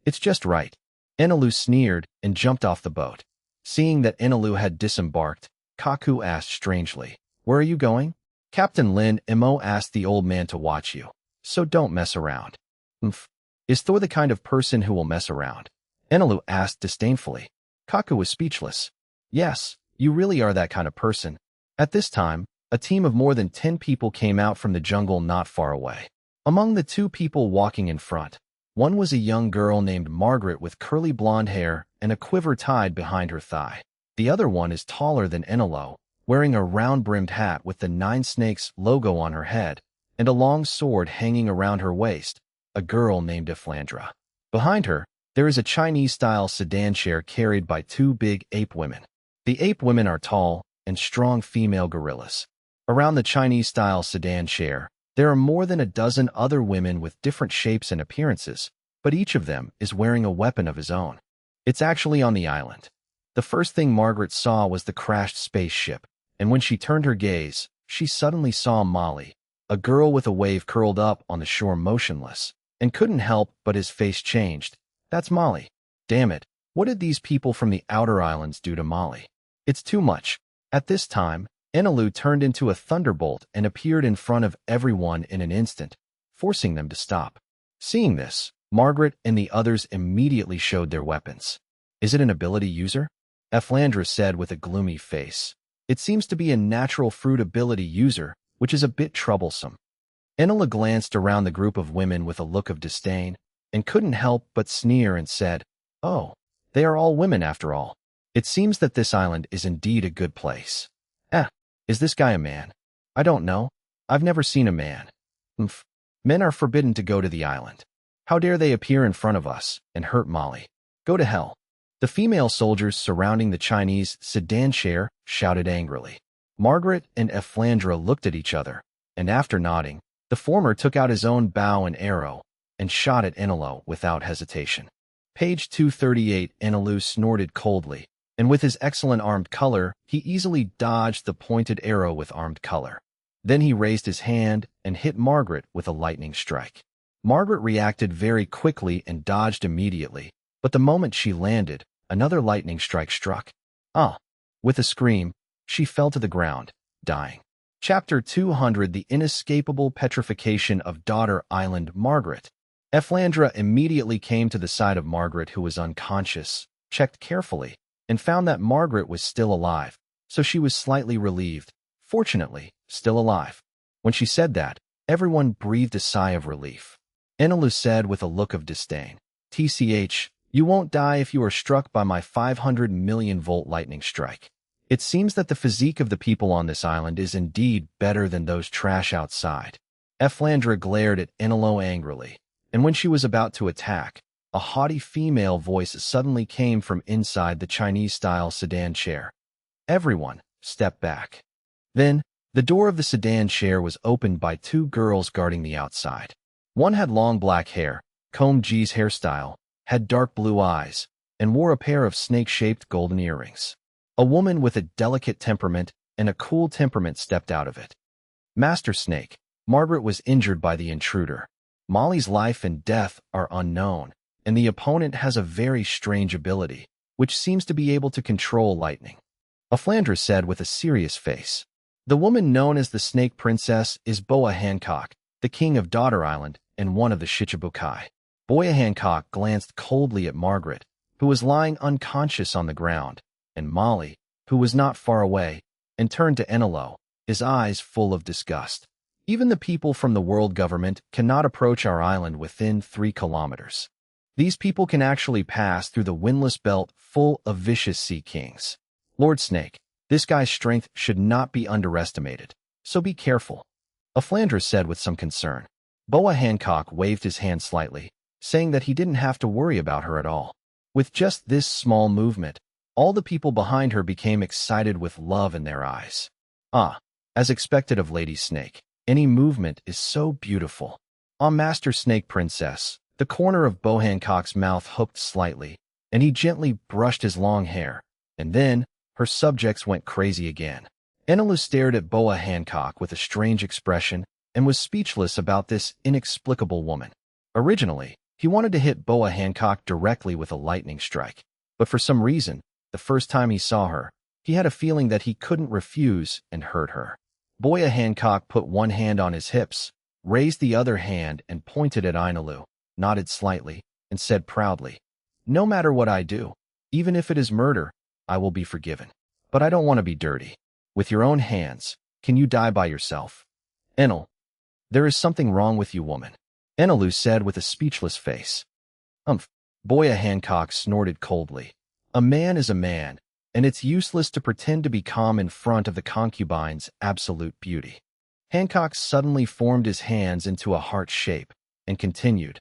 [SPEAKER 1] It's just right. Enelu sneered and jumped off the boat. Seeing that Enelu had disembarked, Kaku asked strangely, "Where are you going?" Captain Lin Mo asked the old man to watch you, so don't mess around. Is Thor the kind of person who will mess around? Enelu asked disdainfully. Kaku was speechless. Yes, you really are that kind of person. At this time, a team of more than 10 people came out from the jungle not far away. Among the 2 people walking in front, one was a young girl named Margaret with curly blonde hair and a quiver tied behind her thigh. The other one is taller than Enelu, wearing a round-brimmed hat with the 9 Snakes logo on her head and a long sword hanging around her waist, a girl named Eflandra. Behind her, there is a Chinese-style sedan chair carried by 2 big ape women. The ape women are tall and strong female gorillas. Around the Chinese-style sedan chair, there are more than a dozen other women with different shapes and appearances, but each of them is wearing a weapon of his own. It's actually on the island. The first thing Margaret saw was the crashed spaceship, and when she turned her gaze, she suddenly saw Molly, a girl with a wave curled up on the shore motionless, and couldn't help but his face changed. That's Molly. Damn it. What did these people from the outer islands do to Molly? It's too much. At this time, Enelu turned into a thunderbolt and appeared in front of everyone in an instant, forcing them to stop. Seeing this, Margaret and the others immediately showed their weapons. Is it an ability user? Efflandra said with a gloomy face. It seems to be a natural fruit ability user, which is a bit troublesome. Enelu glanced around the group of women with a look of disdain, and couldn't help but sneer and said, "Oh, they are all women after all. It seems that this island is indeed a good place. Is this guy a man? I don't know. I've never seen a man. Men are forbidden to go to the island. How dare they appear in front of us and hurt Molly? Go to hell." The female soldiers surrounding the Chinese sedan chair shouted angrily. Margaret and Efflandra looked at each other, and after nodding, the former took out his own bow and arrow and shot at Enelu without hesitation. Page 238. Enelu snorted coldly, and with his excellent armed color, he easily dodged the pointed arrow with armed color. Then he raised his hand and hit Margaret with a lightning strike. Margaret reacted very quickly and dodged immediately, but the moment she landed, another lightning strike struck. With a scream, she fell to the ground, dying. Chapter 200. The Inescapable Petrification of Daughter Island. Margaret. Efflandra immediately came to the side of Margaret, who was unconscious, checked carefully, and found that Margaret was still alive, so she was slightly relieved. Fortunately, still alive. When she said that, everyone breathed a sigh of relief. Enelu said with a look of disdain, "TCH, you won't die if you are struck by my 500 million volt lightning strike. It seems that the physique of the people on this island is indeed better than those trash outside." Efflandra glared at Enelu angrily, and when she was about to attack, a haughty female voice suddenly came from inside the Chinese-style sedan chair. "Everyone, step back." Then, the door of the sedan chair was opened by two girls guarding the outside. One had long black hair, combed G's hairstyle, had dark blue eyes, and wore a pair of snake-shaped golden earrings. A woman with a delicate temperament and a cool temperament stepped out of it. "Master Snake, Margaret was injured by the intruder. Molly's life and death are unknown, and the opponent has a very strange ability, which seems to be able to control lightning," Efflandra said with a serious face. "The woman known as the Snake Princess is Boa Hancock, the king of Daughter Island and one of the Shichibukai." Boa Hancock glanced coldly at Margaret, who was lying unconscious on the ground, and Molly, who was not far away, and turned to Enelu, his eyes full of disgust. "Even the people from the world government cannot approach our island within 3 kilometers. These people can actually pass through the windless belt full of vicious sea kings. Lord Snake, this guy's strength should not be underestimated, so be careful," Efflandra said with some concern. Boa Hancock waved his hand slightly, saying that he didn't have to worry about her at all. With just this small movement, all the people behind her became excited with love in their eyes. As expected of Lady Snake, any movement is so beautiful. Master Snake Princess, the corner of Boa Hancock's mouth hooked slightly, and he gently brushed his long hair, and then her subjects went crazy again. Enelu stared at Boa Hancock with a strange expression and was speechless about this inexplicable woman. Originally, he wanted to hit Boa Hancock directly with a lightning strike, but for some reason, the first time he saw her, he had a feeling that he couldn't refuse and hurt her. Boa Hancock put one hand on his hips, raised the other hand and pointed at Enelu, nodded slightly, and said proudly, "No matter what I do, even if it is murder, I will be forgiven. But I don't want to be dirty. With your own hands, can you die by yourself?" "Enel, there is something wrong with you, woman," Enelu said with a speechless face. Boa Hancock snorted coldly. "A man is a man, and it's useless to pretend to be calm in front of the concubine's absolute beauty." Hancock suddenly formed his hands into a heart shape and continued,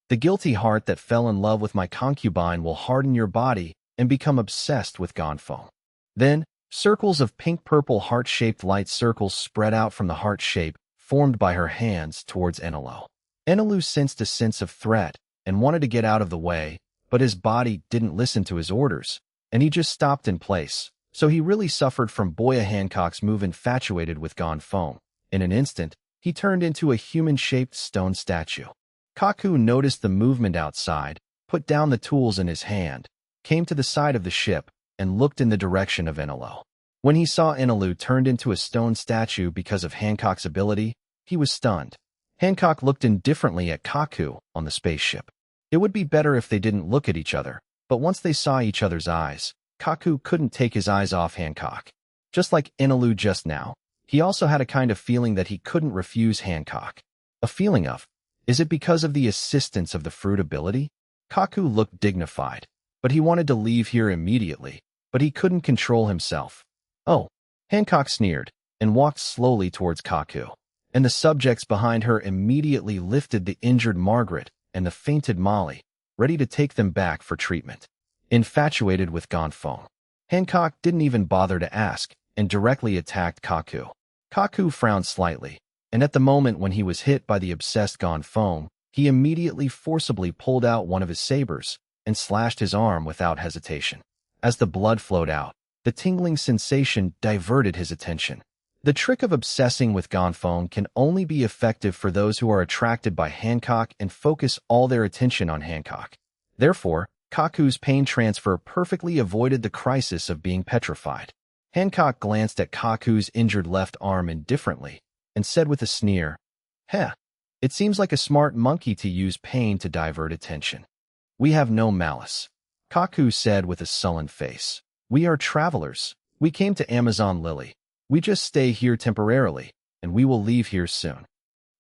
[SPEAKER 1] "The guilty heart that fell in love with my concubine will harden your body and become obsessed with Gonfo." Then, circles of pink-purple heart-shaped light circles spread out from the heart shape formed by her hands towards Enelu. Enelu sensed a sense of threat and wanted to get out of the way, but his body didn't listen to his orders, and he just stopped in place, so he really suffered from Boa Hancock's move. Infatuated with Gonfo, in an instant, he turned into a human-shaped stone statue. Kaku noticed the movement outside, put down the tools in his hand, came to the side of the ship and looked in the direction of Enelu. When he saw Enelu turned into a stone statue because of Hancock's ability, he was stunned. Hancock looked indifferently at Kaku on the spaceship. It would be better if they didn't look at each other, but once they saw each other's eyes, Kaku couldn't take his eyes off Hancock. Just like Enelu just now, he also had a kind of feeling that he couldn't refuse Hancock. A feeling of, is it because of the assistance of the fruit ability? Kaku looked dignified, but he wanted to leave here immediately, but he couldn't control himself. Oh, Hancock sneered and walked slowly towards Kaku, and the subjects behind her immediately lifted the injured Margaret and the fainted Molly, ready to take them back for treatment. Infatuated with Gonfone, Hancock didn't even bother to ask and directly attacked Kaku. Kaku frowned slightly, and at the moment when he was hit by the obsessed Gonfone, he immediately forcibly pulled out one of his sabers and slashed his arm without hesitation. As the blood flowed out, the tingling sensation diverted his attention. The trick of obsessing with Gonfone can only be effective for those who are attracted by Hancock and focus all their attention on Hancock. Therefore, Kaku's pain transfer perfectly avoided the crisis of being petrified. Hancock glanced at Kaku's injured left arm indifferently and said with a sneer, "Heh, it seems like a smart monkey to use pain to divert attention." "We have no malice," Kaku said with a sullen face. "We are travelers. We came to Amazon Lily. We just stay here temporarily, and we will leave here soon."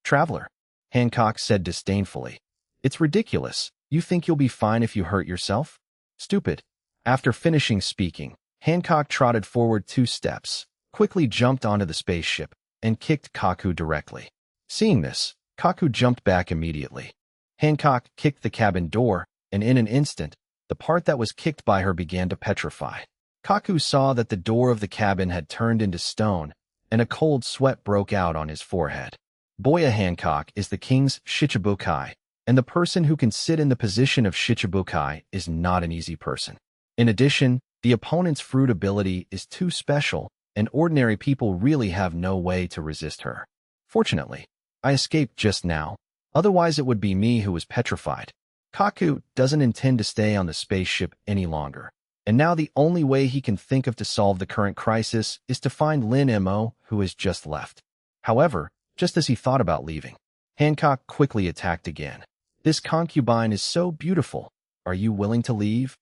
[SPEAKER 1] "Traveler," Hancock said disdainfully. "It's ridiculous. You think you'll be fine if you hurt yourself? Stupid." After finishing speaking, Hancock trotted forward 2 steps, quickly jumped onto the spaceship, and kicked Kaku directly. Seeing this, Kaku jumped back immediately. Hancock kicked the cabin door, and in an instant, the part that was kicked by her began to petrify. Kaku saw that the door of the cabin had turned into stone, and a cold sweat broke out on his forehead. Boya Hancock is the king's Shichibukai, and the person who can sit in the position of Shichibukai is not an easy person. In addition, the opponent's fruit ability is too special, and ordinary people really have no way to resist her. Fortunately, I escaped just now, otherwise it would be me who was petrified. Kaku doesn't intend to stay on the spaceship any longer, and now the only way he can think of to solve the current crisis is to find Lin Mo, who has just left. However, just as he thought about leaving, Hancock quickly attacked again. "This concubine is so beautiful. Are you willing to leave?"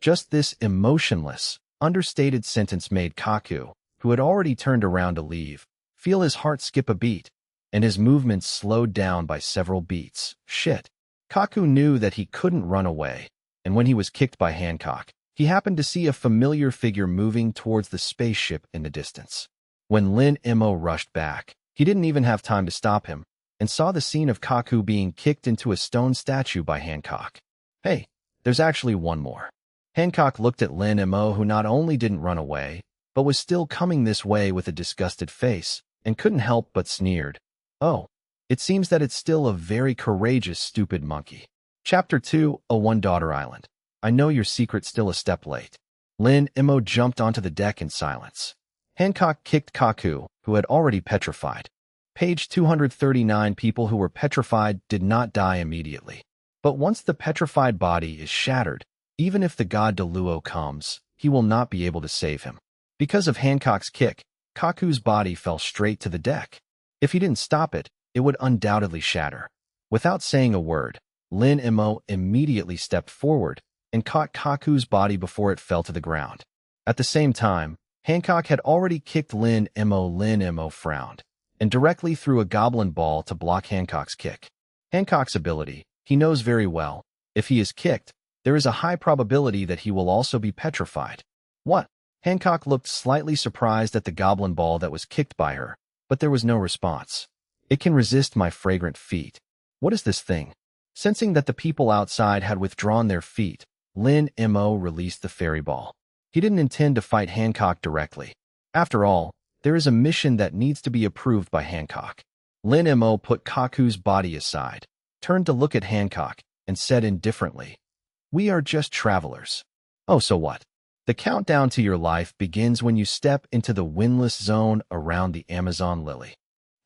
[SPEAKER 1] Just this emotionless, understated sentence made Kaku, who had already turned around to leave, feel his heart skip a beat, and his movements slowed down by several beats. Shit. Kaku knew that he couldn't run away, and when he was kicked by Hancock, he happened to see a familiar figure moving towards the spaceship in the distance. When Lin Mo rushed back, he didn't even have time to stop him, and saw the scene of Kaku being kicked into a stone statue by Hancock. Hey, there's actually one more. Hancock looked at Lin Mo, who not only didn't run away, but was still coming this way with a disgusted face, and couldn't help but sneered. "Oh, it seems that it's still a very courageous, stupid monkey." Chapter 2, A One-Daughter Island. "I know your secret's still a step late." Lin Mo jumped onto the deck in silence. Hancock kicked Kaku, who had already petrified. Page 239. People who were petrified did not die immediately. But once the petrified body is shattered, even if the god Deluo comes, he will not be able to save him. Because of Hancock's kick, Kaku's body fell straight to the deck. If he didn't stop it, it would undoubtedly shatter. Without saying a word, Lin Mo immediately stepped forward and caught Kaku's body before it fell to the ground. At the same time, Hancock had already kicked Lin Mo. Lin Mo frowned and directly threw a goblin ball to block Hancock's kick. Hancock's ability, he knows very well, if he is kicked, there is a high probability that he will also be petrified. What? Hancock looked slightly surprised at the goblin ball that was kicked by her, but there was no response. "It can resist my fragrant feet. What is this thing?" Sensing that the people outside had withdrawn their feet, Lin Mo released the fairy ball. He didn't intend to fight Hancock directly. After all, there is a mission that needs to be approved by Hancock. Lin Mo put Kaku's body aside, turned to look at Hancock, and said indifferently, "We are just travelers." "Oh, so what? The countdown to your life begins when you step into the windless zone around the Amazon Lily."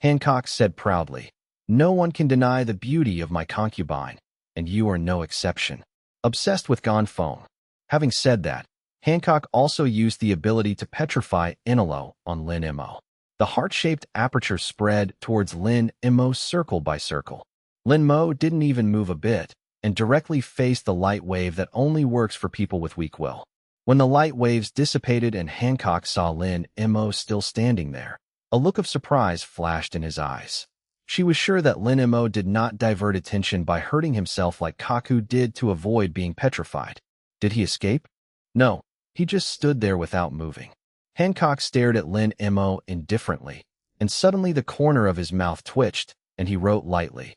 [SPEAKER 1] Hancock said proudly, "No one can deny the beauty of my concubine, and you are no exception." Obsessed with Gonfone, Having said that, Hancock also used the ability to petrify Inalo on Lin Mo. The heart-shaped aperture spread towards Lin Mo circle by circle. Lin Mo didn't even move a bit and directly faced the light wave that only works for people with weak will. When the light waves dissipated and Hancock saw Lin Mo still standing there, a look of surprise flashed in his eyes. She was sure that Lin Mo did not divert attention by hurting himself like Kaku did to avoid being petrified. Did he escape? No, he just stood there without moving. Hancock stared at Lin Mo indifferently, and suddenly the corner of his mouth twitched, and he wrote lightly,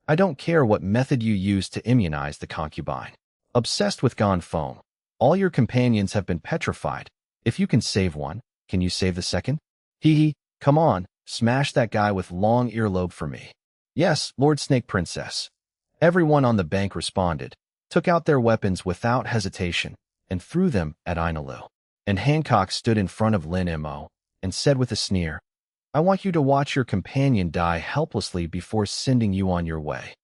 [SPEAKER 1] "I don't care what method you use to immunize the concubine. Obsessed with gone foam. All your companions have been petrified. If you can save one, can you save the second? Hee hee, come on, smash that guy with long earlobe for me." "Yes, Lord Snake Princess." Everyone on the bank responded, took out their weapons without hesitation, and threw them at Inalu. And Hancock stood in front of Lin Mo and said with a sneer, "I want you to watch your companion die helplessly before sending you on your way."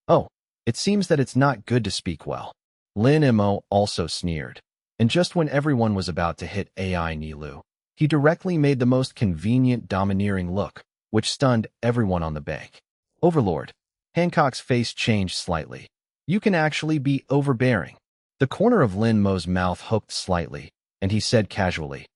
[SPEAKER 1] "Oh, it seems that it's not good to speak well." Lin Mo also sneered, and just when everyone was about to hit AI Nilu, he directly made the most convenient domineering look, which stunned everyone on the bank. "Overlord." Hancock's face changed slightly. "You can actually be overbearing." The corner of Lin Mo's mouth hooked slightly, and he said casually,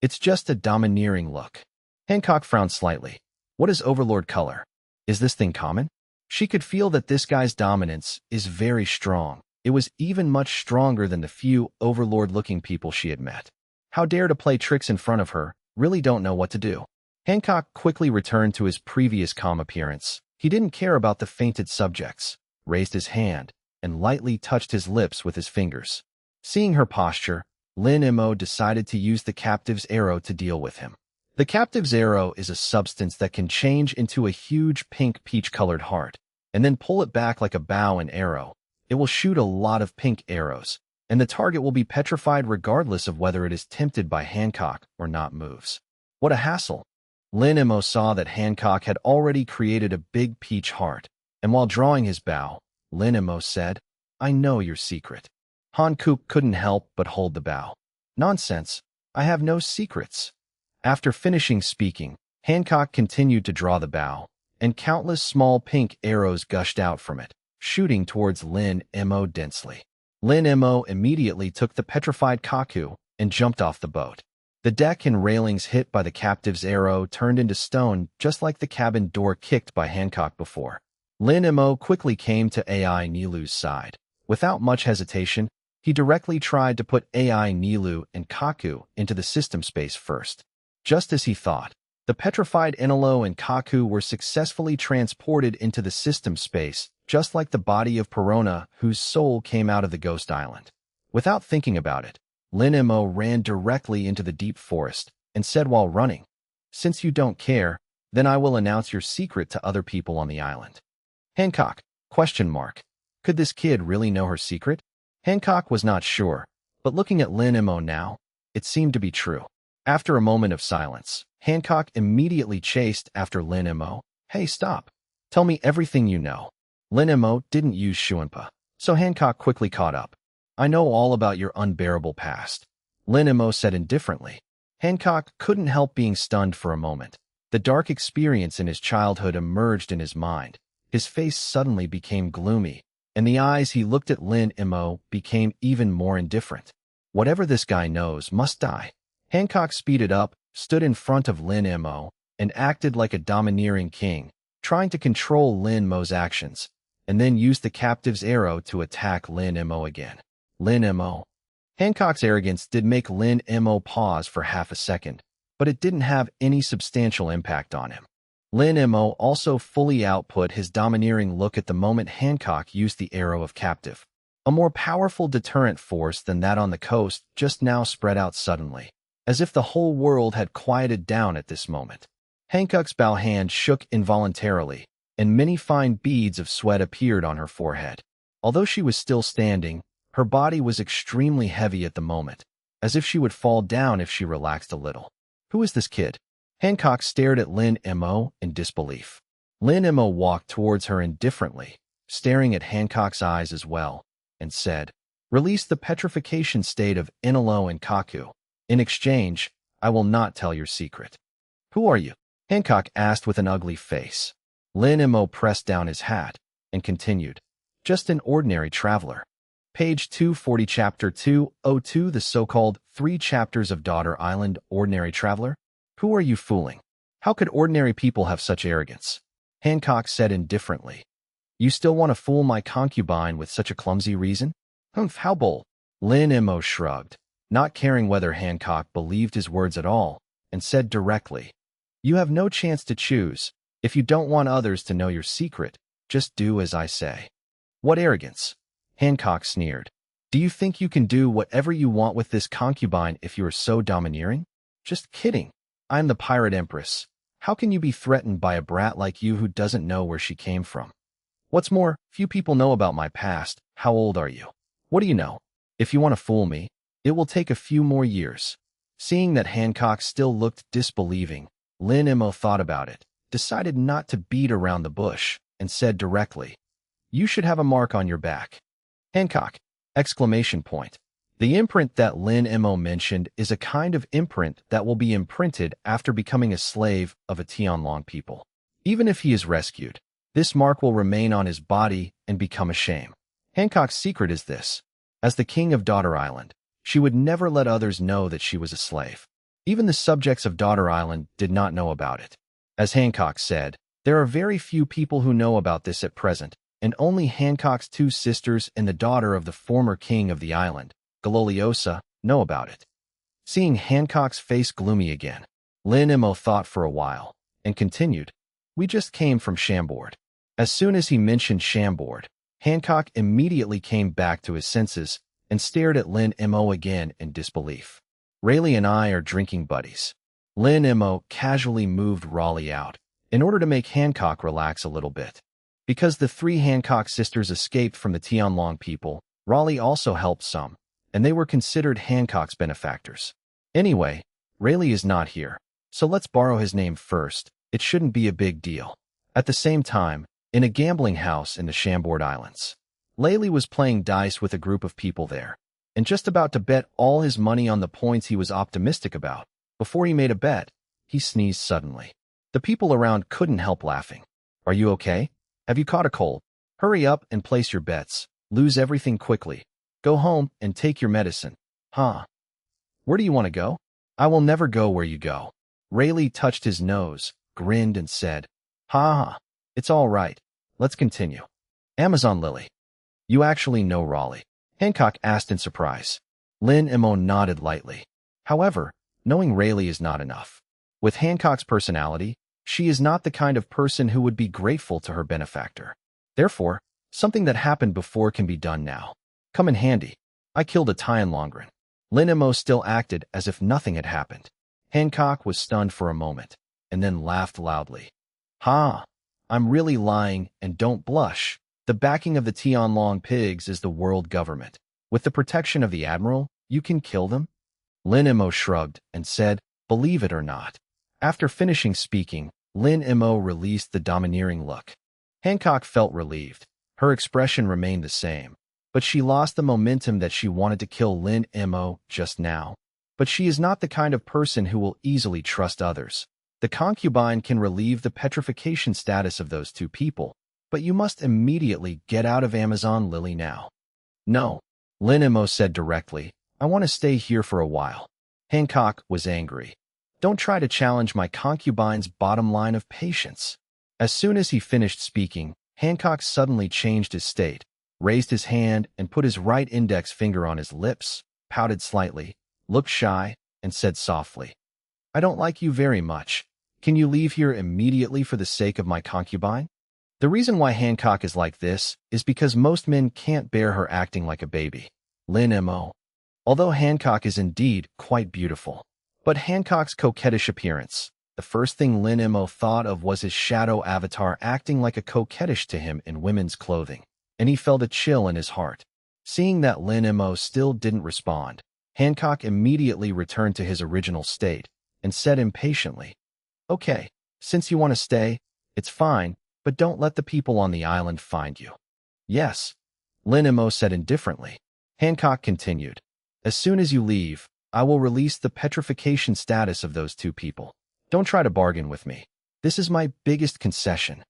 [SPEAKER 1] "It's just a domineering look." Hancock frowned slightly. "What is Overlord color? Is this thing common?" She could feel that this guy's dominance is very strong. It was even much stronger than the few Overlord-looking people she had met. How dare to play tricks in front of her, really don't know what to do. Hancock quickly returned to his previous calm appearance. He didn't care about the fainted subjects, raised his hand, and lightly touched his lips with his fingers. Seeing her posture, Lin Mo decided to use the captive's arrow to deal with him. The captive's arrow is a substance that can change into a huge pink peach-colored heart, and then pull it back like a bow and arrow. It will shoot a lot of pink arrows, and the target will be petrified regardless of whether it is tempted by Hancock or not moves. What a hassle! Lin Mo saw that Hancock had already created a big peach heart, and while drawing his bow, Lin Mo said, "I know your secret." Hankook couldn't help but hold the bow. "Nonsense, I have no secrets." After finishing speaking, Hancock continued to draw the bow, and countless small pink arrows gushed out from it, shooting towards Lin Mo densely. Lin Mo immediately took the petrified Kaku and jumped off the boat. The deck and railings hit by the captive's arrow turned into stone just like the cabin door kicked by Hancock before. Lin Mo quickly came to AI Nilu's side. Without much hesitation, he directly tried to put AI Nilu and Kaku into the system space first. Just as he thought, the petrified Inalo and Kaku were successfully transported into the system space, just like the body of Perona, whose soul came out of the ghost island. Without thinking about it, Lin Mo ran directly into the deep forest and said while running, "Since you don't care, then I will announce your secret to other people on the island." Hancock, ? Could this kid really know her secret? Hancock was not sure, but looking at Lin Mo now, it seemed to be true. After a moment of silence, Hancock immediately chased after Lin Mo. "Hey, stop. Tell me everything you know." Lin Mo didn't use Shuanpa, so Hancock quickly caught up. "I know all about your unbearable past," Lin Mo said indifferently. Hancock couldn't help being stunned for a moment. The dark experience in his childhood emerged in his mind. His face suddenly became gloomy, and the eyes he looked at Lin Mo became even more indifferent. Whatever this guy knows must die. Hancock speeded up, stood in front of Lin Mo, and acted like a domineering king, trying to control Lin Mo's actions, and then used the captive's arrow to attack Lin Mo again. Lin Mo. Hancock's arrogance did make Lin Mo pause for half a second, but it didn't have any substantial impact on him. Lin Mo also fully output his domineering look at the moment Hancock used the arrow of captive. A more powerful deterrent force than that on the coast just now spread out suddenly, as if the whole world had quieted down at this moment. Hancock's bow hand shook involuntarily, and many fine beads of sweat appeared on her forehead. Although she was still standing, her body was extremely heavy at the moment, as if she would fall down if she relaxed a little. Who is this kid? Hancock stared at Lin Mo in disbelief. Lin Mo walked towards her indifferently, staring at Hancock's eyes as well, and said, Release the petrification state of Inalo and Kaku. In exchange, I will not tell your secret. Who are you? Hancock asked with an ugly face. Lin Mo pressed down his hat and continued. Just an ordinary traveler. Page 240, Chapter 202, the so-called 3 chapters of Daughter Island, Ordinary Traveler? Who are you fooling? How could ordinary people have such arrogance? Hancock said indifferently. You still want to fool my concubine with such a clumsy reason? Humph, how bold. Lin Mo shrugged, not caring whether Hancock believed his words at all, and said directly, You have no chance to choose. If you don't want others to know your secret, just do as I say. What arrogance? Hancock sneered. Do you think you can do whatever you want with this concubine if you are so domineering? Just kidding. I'm the pirate empress. How can you be threatened by a brat like you who doesn't know where she came from? What's more, few people know about my past. How old are you? What do you know? If you want to fool me, it will take a few more years. Seeing that Hancock still looked disbelieving, Lin Mo thought about it, decided not to beat around the bush, and said directly, You should have a mark on your back. Hancock! Exclamation point. The imprint that Lin Mo mentioned is a kind of imprint that will be imprinted after becoming a slave of a Tianlong people. Even if he is rescued, this mark will remain on his body and become a shame. Hancock's secret is this. As the king of Daughter Island, she would never let others know that she was a slave. Even the subjects of Daughter Island did not know about it. As Hancock said, there are very few people who know about this at present, and only Hancock's 2 sisters and the daughter of the former king of the island, Galoliosa, know about it. Seeing Hancock's face gloomy again, Lin Mo thought for a while, and continued, We just came from Chambord. As soon as he mentioned Chambord, Hancock immediately came back to his senses and stared at Lin Mo again in disbelief. Rayleigh and I are drinking buddies. Lin Mo casually moved Raleigh out, in order to make Hancock relax a little bit. Because the 3 Hancock sisters escaped from the Tianlong people, Raleigh also helped some, and they were considered Hancock's benefactors. Anyway, Rayleigh is not here, so let's borrow his name first. It shouldn't be a big deal. At the same time, in a gambling house in the Chambord Islands, Rayleigh was playing dice with a group of people there, and just about to bet all his money on the points he was optimistic about. Before he made a bet, he sneezed suddenly. The people around couldn't help laughing. Are you okay? Have you caught a cold? Hurry up and place your bets. Lose everything quickly. Go home and take your medicine. Huh? Where do you want to go? I will never go where you go. Rayleigh touched his nose, grinned and said, Ha ha, it's all right. Let's continue. Amazon Lily. You actually know Raleigh? Hancock asked in surprise. Lin Mo nodded lightly. However, knowing Rayleigh is not enough. With Hancock's personality, she is not the kind of person who would be grateful to her benefactor. Therefore, something that happened before can be done now. Come in handy. I killed a Tianlongren. Lin Mo still acted as if nothing had happened. Hancock was stunned for a moment, and then laughed loudly. Ha! I'm really lying, and don't blush. The backing of the Tianlong pigs is the world government. With the protection of the admiral, you can kill them? Lin Mo shrugged and said, Believe it or not. After finishing speaking, Lin Mo released the domineering look. Hancock felt relieved. Her expression remained the same, but she lost the momentum that she wanted to kill Lin Mo just now. But she is not the kind of person who will easily trust others. The concubine can relieve the petrification status of those 2 people, but you must immediately get out of Amazon Lily now. No, Lin Mo said directly. I want to stay here for a while. Hancock was angry. Don't try to challenge my concubine's bottom line of patience. As soon as he finished speaking, Hancock suddenly changed his state, raised his hand and put his right index finger on his lips, pouted slightly, looked shy, and said softly, I don't like you very much. Can you leave here immediately for the sake of my concubine? The reason why Hancock is like this is because most men can't bear her acting like a baby. Lin Mo. Although Hancock is indeed quite beautiful, but Hancock's coquettish appearance, the first thing Lin Mo thought of was his shadow avatar acting like a coquettish to him in women's clothing, and he felt a chill in his heart. Seeing that Lin Mo still didn't respond, Hancock immediately returned to his original state and said impatiently, Okay, since you want to stay, it's fine, but don't let the people on the island find you. Yes, Lin Mo said indifferently. Hancock continued. As soon as you leave, I will release the petrification status of those two people. Don't try to bargain with me. This is my biggest concession.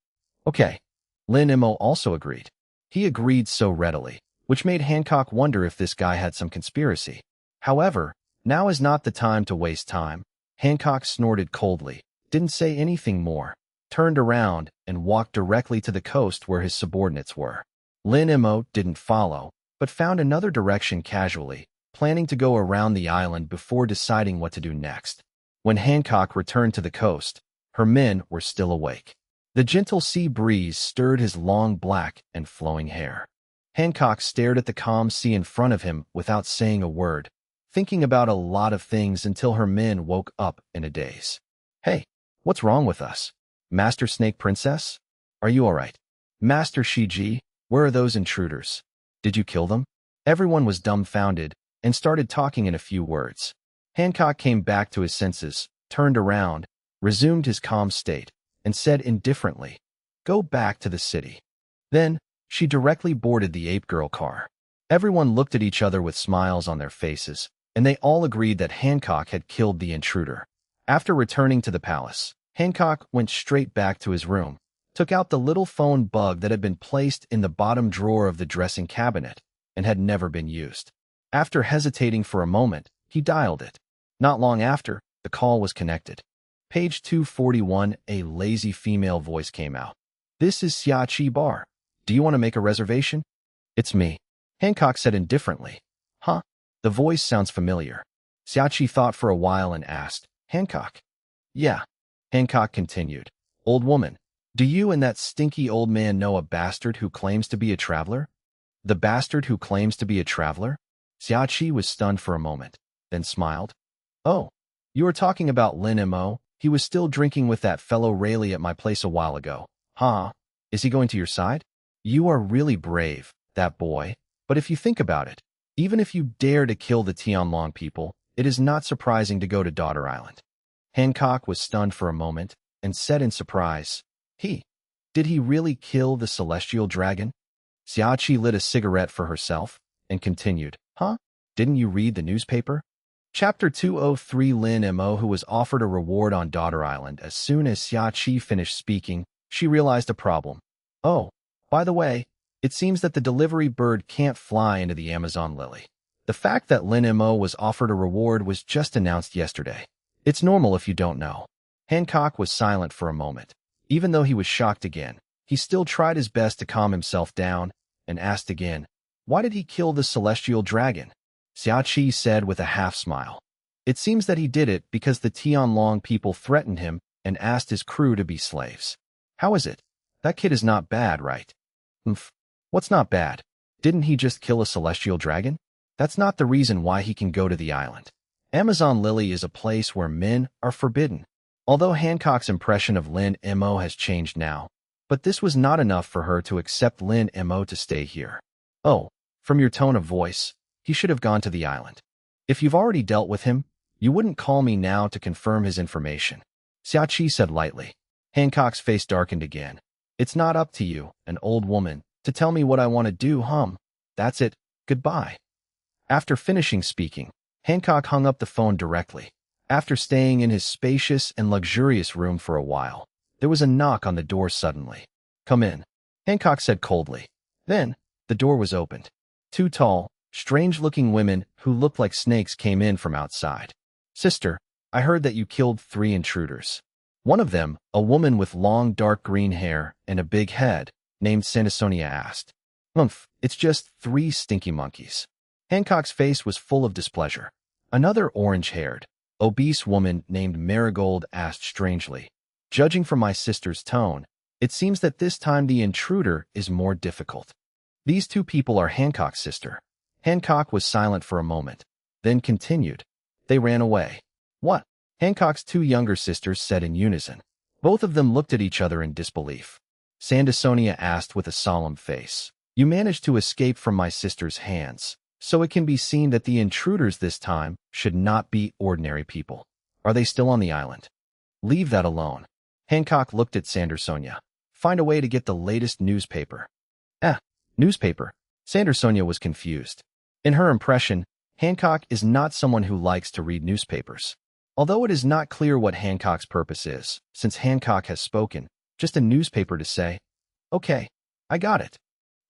[SPEAKER 1] Okay. Lin Mo also agreed. He agreed so readily, which made Hancock wonder if this guy had some conspiracy. However, now is not the time to waste time. Hancock snorted coldly, didn't say anything more, turned around, and walked directly to the coast where his subordinates were. Lin Mo didn't follow, but found another direction casually, planning to go around the island before deciding what to do next. When Hancock returned to the coast, her men were still awake. The gentle sea breeze stirred his long black and flowing hair. Hancock stared at the calm sea in front of him without saying a word, thinking about a lot of things until her men woke up in a daze. Hey, what's wrong with us? Master Snake Princess? Are you all right? Master Shiji, where are those intruders? Did you kill them? Everyone was dumbfounded and started talking in a few words. Hancock came back to his senses, turned around, resumed his calm state, and said indifferently, "Go back to the city." Then, she directly boarded the ape girl car. Everyone looked at each other with smiles on their faces, and they all agreed that Hancock had killed the intruder. After returning to the palace, Hancock went straight back to his room, took out the little phone bug that had been placed in the bottom drawer of the dressing cabinet and had never been used. After hesitating for a moment, he dialed it. Not long after, the call was connected. Page 241, a lazy female voice came out. "This is Xiachi Bar. Do you want to make a reservation?" "It's me," Hancock said indifferently. "Huh? The voice sounds familiar." Xiachi thought for a while and asked, "Hancock?" "Yeah." Hancock continued. "Old woman, do you and that stinky old man know a bastard who claims to be a traveler?" "The bastard who claims to be a traveler?" Xiachi was stunned for a moment, then smiled. "Oh, you are talking about Lin Mo? He was still drinking with that fellow Rayleigh at my place a while ago. Huh? Is he going to your side? You are really brave, that boy. But if you think about it, even if you dare to kill the Tianlong people, it is not surprising to go to Daughter Island." Hancock was stunned for a moment and said in surprise, Did he really kill the celestial dragon?" Xiachi lit a cigarette for herself and continued, "Huh? Didn't you read the newspaper?" Chapter 203. Lin Mo, who was offered a reward on Daughter Island. As soon as Xiachi finished speaking, she realized a problem. "Oh, by the way, it seems that the delivery bird can't fly into the Amazon lily. The fact that Lin Mo was offered a reward was just announced yesterday. It's normal if you don't know." Hancock was silent for a moment. Even though he was shocked again, he still tried his best to calm himself down and asked again, "Why did he kill the celestial dragon?" Xiachi said with a half-smile. "It seems that he did it because the Tianlong people threatened him and asked his crew to be slaves." "How is it? That kid is not bad, right?" What's not bad? Didn't he just kill a celestial dragon?" "That's not the reason why he can go to the island. Amazon Lily is a place where men are forbidden." Although Hancock's impression of Lin Mo has changed now, but this was not enough for her to accept Lin Mo to stay here. "Oh, from your tone of voice, he should have gone to the island. If you've already dealt with him, you wouldn't call me now to confirm his information," Xiachi said lightly. Hancock's face darkened again. "It's not up to you, an old woman, to tell me what I want to do, That's it, goodbye." After finishing speaking, Hancock hung up the phone directly. After staying in his spacious and luxurious room for a while, there was a knock on the door suddenly. "Come in," Hancock said coldly. Then, the door was opened. Two tall, strange-looking women who looked like snakes came in from outside. "Sister, I heard that you killed 3 intruders." One of them, a woman with long dark green hair and a big head, named Sandersonia, asked. It's just 3 stinky monkeys." Hancock's face was full of displeasure. Another orange-haired, obese woman named Marigold asked strangely. "Judging from my sister's tone, it seems that this time the intruder is more difficult. These 2 people are Hancock's sister." Hancock was silent for a moment, then continued. "They ran away." "What?" Hancock's 2 younger sisters said in unison. Both of them looked at each other in disbelief. Sandersonia asked with a solemn face, "You managed to escape from my sister's hands, so it can be seen that the intruders this time should not be ordinary people. Are they still on the island?" "Leave that alone." Hancock looked at Sandersonia. "Find a way to get the latest newspaper." Newspaper?" Sandersonia was confused. In her impression, Hancock is not someone who likes to read newspapers. Although it is not clear what Hancock's purpose is, since Hancock has spoken, just a newspaper to say, "Okay, I got it."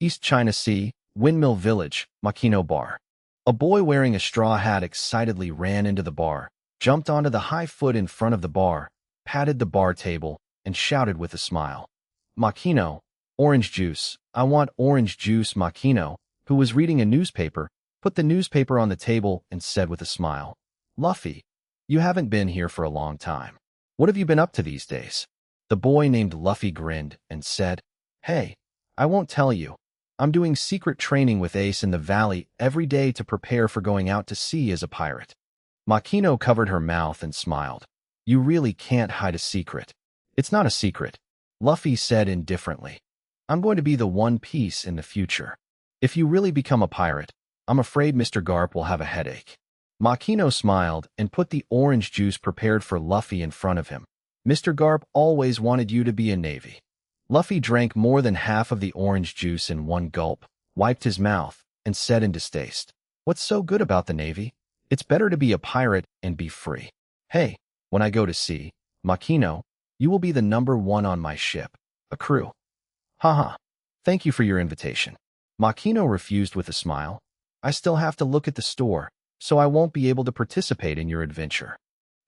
[SPEAKER 1] East China Sea, Windmill Village, Makino Bar. A boy wearing a straw hat excitedly ran into the bar, jumped onto the high foot in front of the bar, patted the bar table, and shouted with a smile, "Makino, orange juice, I want orange juice." Makino, who was reading a newspaper, put the newspaper on the table and said with a smile, "Luffy, you haven't been here for a long time. What have you been up to these days?" The boy named Luffy grinned and said, "Hey, I won't tell you. I'm doing secret training with Ace in the valley every day to prepare for going out to sea as a pirate." Makino covered her mouth and smiled. "You really can't hide a secret." "It's not a secret," Luffy said indifferently. "I'm going to be the One Piece in the future. If you really become a pirate, I'm afraid Mr. Garp will have a headache." Makino smiled and put the orange juice prepared for Luffy in front of him. "Mr. Garp always wanted you to be a Navy." Luffy drank more than half of the orange juice in one gulp, wiped his mouth, and said in distaste, "What's so good about the Navy? It's better to be a pirate and be free. Hey, when I go to sea, Makino, you will be the #1 on my ship, a crew." "Haha, thank you for your invitation." Makino refused with a smile. "I still have to look at the store, so I won't be able to participate in your adventure."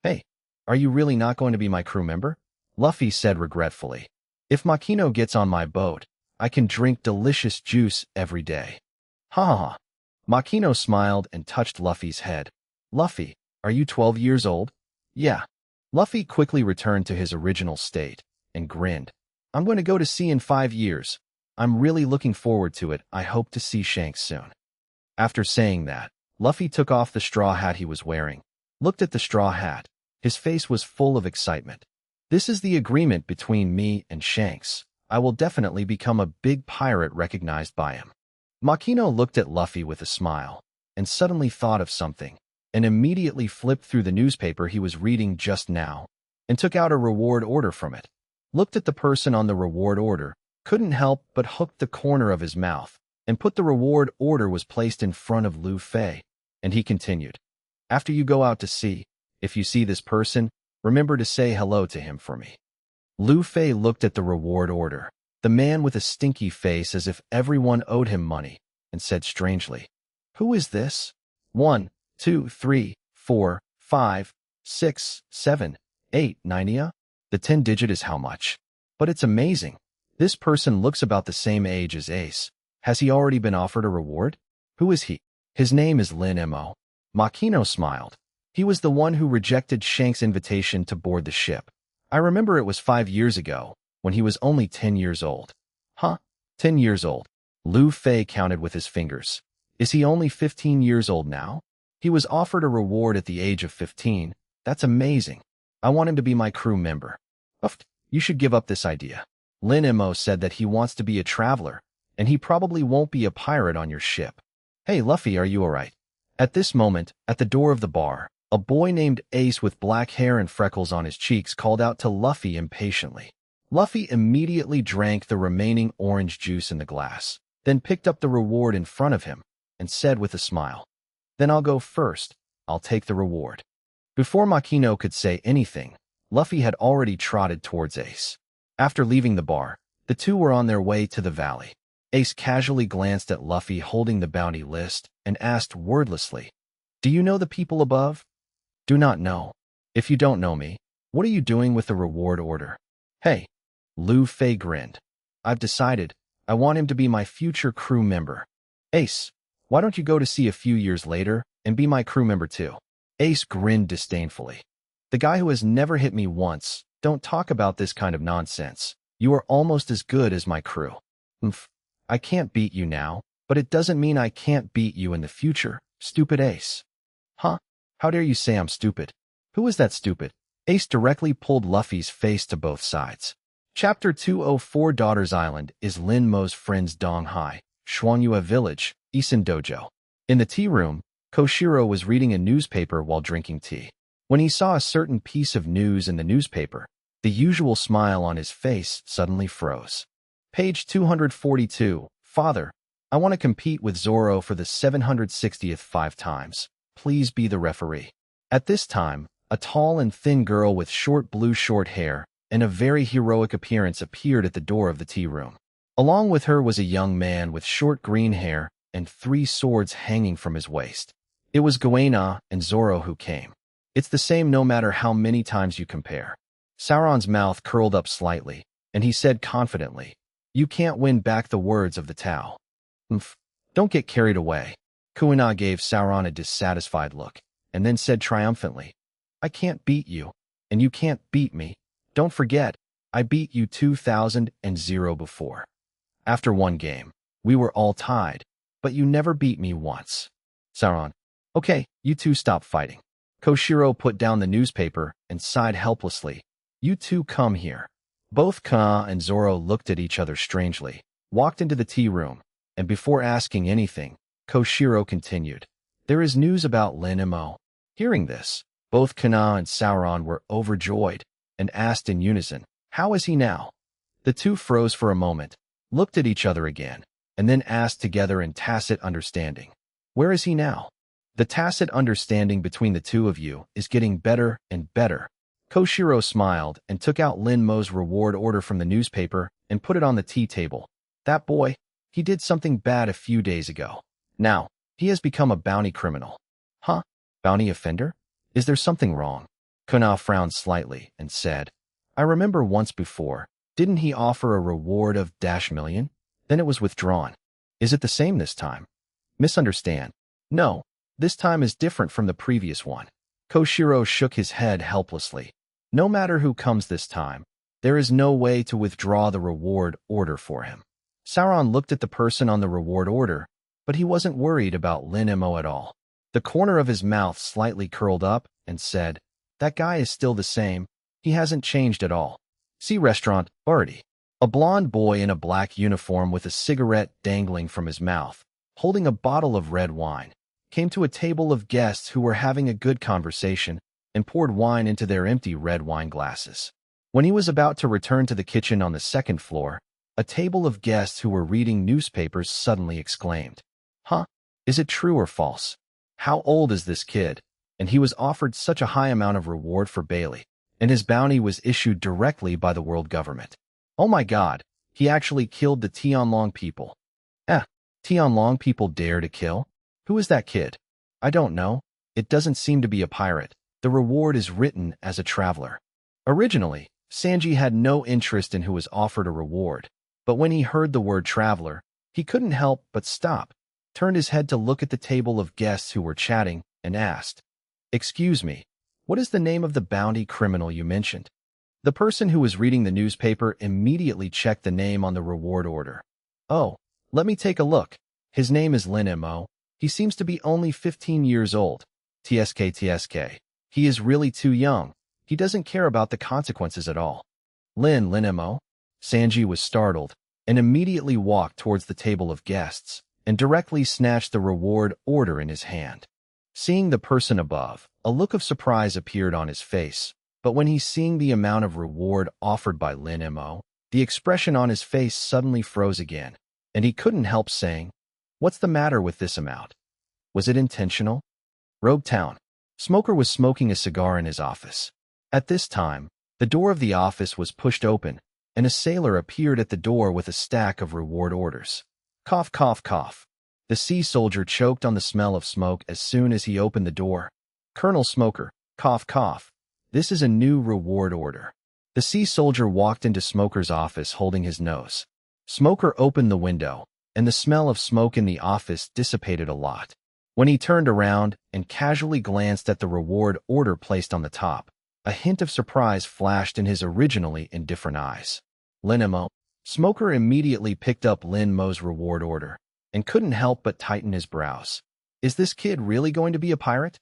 [SPEAKER 1] "Hey, are you really not going to be my crew member?" Luffy said regretfully. "If Makino gets on my boat, I can drink delicious juice every day." "Ha ha ha." Makino smiled and touched Luffy's head. "Luffy, are you 12 years old?" "Yeah." Luffy quickly returned to his original state and grinned. "I'm going to go to sea in 5 years. I'm really looking forward to it. I hope to see Shanks soon." After saying that, Luffy took off the straw hat he was wearing, looked at the straw hat. His face was full of excitement. "This is the agreement between me and Shanks. I will definitely become a big pirate recognized by him." Makino looked at Luffy with a smile, and suddenly thought of something, and immediately flipped through the newspaper he was reading just now, and took out a reward order from it. Looked at the person on the reward order, couldn't help but hook the corner of his mouth, and put the reward order was placed in front of Luffy, and he continued, "After you go out to sea, if you see this person, remember to say hello to him for me." Luffy looked at the reward order, the man with a stinky face as if everyone owed him money, and said strangely, "Who is this? 1, 2, 3, 4, 5, 6, 7, 8, 9. The 10 digit is how much? But it's amazing. This person looks about the same age as Ace. Has he already been offered a reward? Who is he?" "His name is Lin Mo." Makino smiled. "He was the one who rejected Shanks' invitation to board the ship. I remember it was 5 years ago, when he was only 10 years old." "Huh? 10 years old?" Luffy counted with his fingers. "Is he only 15 years old now? He was offered a reward at the age of 15. That's amazing. I want him to be my crew member." "Uff, you should give up this idea. Lin Mo said that he wants to be a traveler, and he probably won't be a pirate on your ship." "Hey, Luffy, are you alright?" At this moment, at the door of the bar, a boy named Ace with black hair and freckles on his cheeks called out to Luffy impatiently. Luffy immediately drank the remaining orange juice in the glass, then picked up the reward in front of him, and said with a smile, "Then I'll go first. I'll take the reward." Before Makino could say anything, Luffy had already trotted towards Ace. After leaving the bar, the two were on their way to the valley. Ace casually glanced at Luffy holding the bounty list and asked wordlessly, "Do you know the people above?" "Do not know." "If you don't know me, what are you doing with the reward order?" "Hey." Luffy grinned. "I've decided. I want him to be my future crew member." "Ace, why don't you go to sea a few years later and be my crew member too?" Ace grinned disdainfully. "The guy who has never hit me once, don't talk about this kind of nonsense. You are almost as good as my crew." "Umph. I can't beat you now, but it doesn't mean I can't beat you in the future, stupid Ace." "Huh? How dare you say I'm stupid? Who is that stupid?" Ace directly pulled Luffy's face to both sides. Chapter 204 Daughter's Island is Lin Mo's friend's Donghai, Shuangyue Village, Isan Dojo. In the tea room, Koshiro was reading a newspaper while drinking tea. When he saw a certain piece of news in the newspaper, the usual smile on his face suddenly froze. Page 242, Father, I want to compete with Zoro for the 760th 5 times. Please be the referee. At this time, a tall and thin girl with short hair and a very heroic appearance appeared at the door of the tea room. Along with her was a young man with short green hair and 3 swords hanging from his waist. It was Goena and Zoro who came. It's the same no matter how many times you compare. Sauron's mouth curled up slightly, and he said confidently, "You can't win back the words of the Tao." Don't get carried away. Goena gave Sauron a dissatisfied look, and then said triumphantly, "I can't beat you, and you can't beat me. Don't forget, I beat you 2000 before. After 1 game, we were all tied, but you never beat me once." Sauron, "Okay, you two stop fighting." Koshiro put down the newspaper and sighed helplessly. "You two come here." Both Ka and Zoro looked at each other strangely, walked into the tea room, and before asking anything, Koshiro continued, "There is news about Lin Mo." Hearing this, both Kana and Sauron were overjoyed and asked in unison, "How is he now?" The two froze for a moment, looked at each other again, and then asked together in tacit understanding, "Where is he now?" "The tacit understanding between the two of you is getting better and better." Koshiro smiled and took out Lin Mo's reward order from the newspaper and put it on the tea table. "That boy, he did something bad a few days ago. Now, he has become a bounty criminal." "Huh? Bounty offender? Is there something wrong?" Kana frowned slightly and said, "I remember once before, didn't he offer a reward of -1,000,000? Then it was withdrawn. Is it the same this time?" "Misunderstand. No, this time is different from the previous one." Koshiro shook his head helplessly. "No matter who comes this time, there is no way to withdraw the reward order for him." Sauron looked at the person on the reward order, but he wasn't worried about Lin Mo at all. The corner of his mouth slightly curled up and said, "That guy is still the same. He hasn't changed at all. See restaurant, Barty." A blond boy in a black uniform with a cigarette dangling from his mouth, holding a bottle of red wine, came to a table of guests who were having a good conversation and poured wine into their empty red wine glasses. When he was about to return to the kitchen on the 2nd floor, a table of guests who were reading newspapers suddenly exclaimed, "Huh? Is it true or false? How old is this kid?" And he was offered such a high amount of reward for Bailey, and his bounty was issued directly by the world government. "Oh my God, he actually killed the Tianlong people." Tianlong people dare to kill? Who is that kid? "I don't know. It doesn't seem to be a pirate. The reward is written as a traveler." Originally, Sanji had no interest in who was offered a reward, but when he heard the word traveler, he couldn't help but stop, turned his head to look at the table of guests who were chatting, and asked, "Excuse me, what is the name of the bounty criminal you mentioned?" The person who was reading the newspaper immediately checked the name on the reward order. "Oh, let me take a look. His name is Lin Mo. He seems to be only 15 years old. TSK. He is really too young. He doesn't care about the consequences at all." Lin Mo? Sanji was startled and immediately walked towards the table of guests and directly snatched the reward order in his hand. Seeing the person above, a look of surprise appeared on his face, but when he seeing the amount of reward offered by Lin Mo, the expression on his face suddenly froze again, and he couldn't help saying, "What's the matter with this amount? Was it intentional?" Rogue Town. Smoker was smoking a cigar in his office. At this time, the door of the office was pushed open, and a sailor appeared at the door with a stack of reward orders. Cough, cough, cough. The sea soldier choked on the smell of smoke as soon as he opened the door. "Colonel Smoker, cough, cough. This is a new reward order." The sea soldier walked into Smoker's office holding his nose. Smoker opened the window, and the smell of smoke in the office dissipated a lot. When he turned around and casually glanced at the reward order placed on the top, a hint of surprise flashed in his originally indifferent eyes. "Lin Mo." Smoker immediately picked up Lin Mo's reward order and couldn't help but tighten his brows. "Is this kid really going to be a pirate?"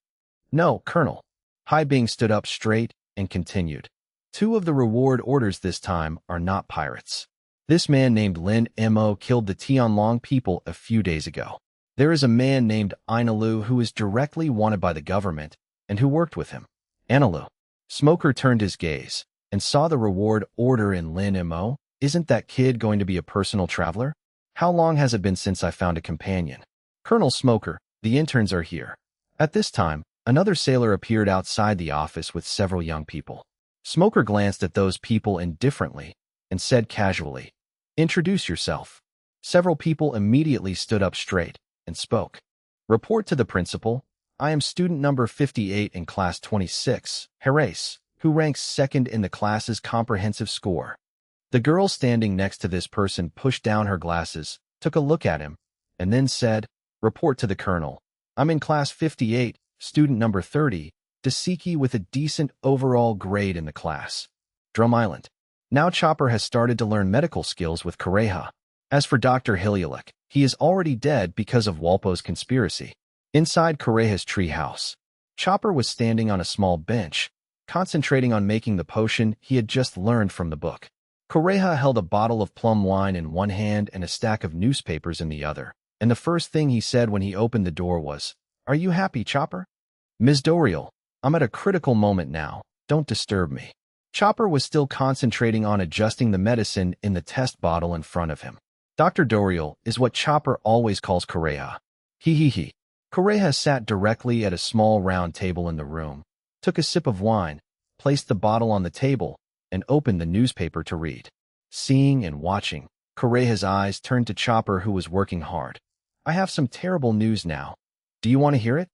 [SPEAKER 1] "No, Colonel." Hai Bing stood up straight and continued. "Two of the reward orders this time are not pirates. This man named Lin Mo killed the Tianlong people a few days ago. There is a man named Inalu who is directly wanted by the government and who worked with him." "Inalu." Smoker turned his gaze and saw the reward order in Lin Mo. "Isn't that kid going to be a personal traveler?" How long has it been since I found a companion? Colonel Smoker, the interns are here. At this time, another sailor appeared outside the office with several young people. Smoker glanced at those people indifferently and said casually, "Introduce yourself." Several people immediately stood up straight and spoke. "Report to the principal. I am student number 58 in class 26, Herace, who ranks second in the class's comprehensive score." The girl standing next to this person pushed down her glasses, took a look at him, and then said, "Report to the colonel. I'm in class 58, student number 30, Dasiki with a decent overall grade in the class. Drum Island." Now Chopper has started to learn medical skills with Kureha. As for Dr. Hilialik, he is already dead because of Walpo's conspiracy. Inside Kureha's treehouse, Chopper was standing on a small bench, concentrating on making the potion he had just learned from the book. Kureha held a bottle of plum wine in one hand and a stack of newspapers in the other, and the first thing he said when he opened the door was, "Are you happy, Chopper?" "Ms. Doriel, I'm at a critical moment now. Don't disturb me." Chopper was still concentrating on adjusting the medicine in the test bottle in front of him. Dr. Doriel is what Chopper always calls Kureha. He. Kureha sat directly at a small round table in the room, took a sip of wine, placed the bottle on the table, and opened the newspaper to read. Seeing and watching, Kureha's eyes turned to Chopper, who was working hard. "I have some terrible news now. Do you want to hear it?"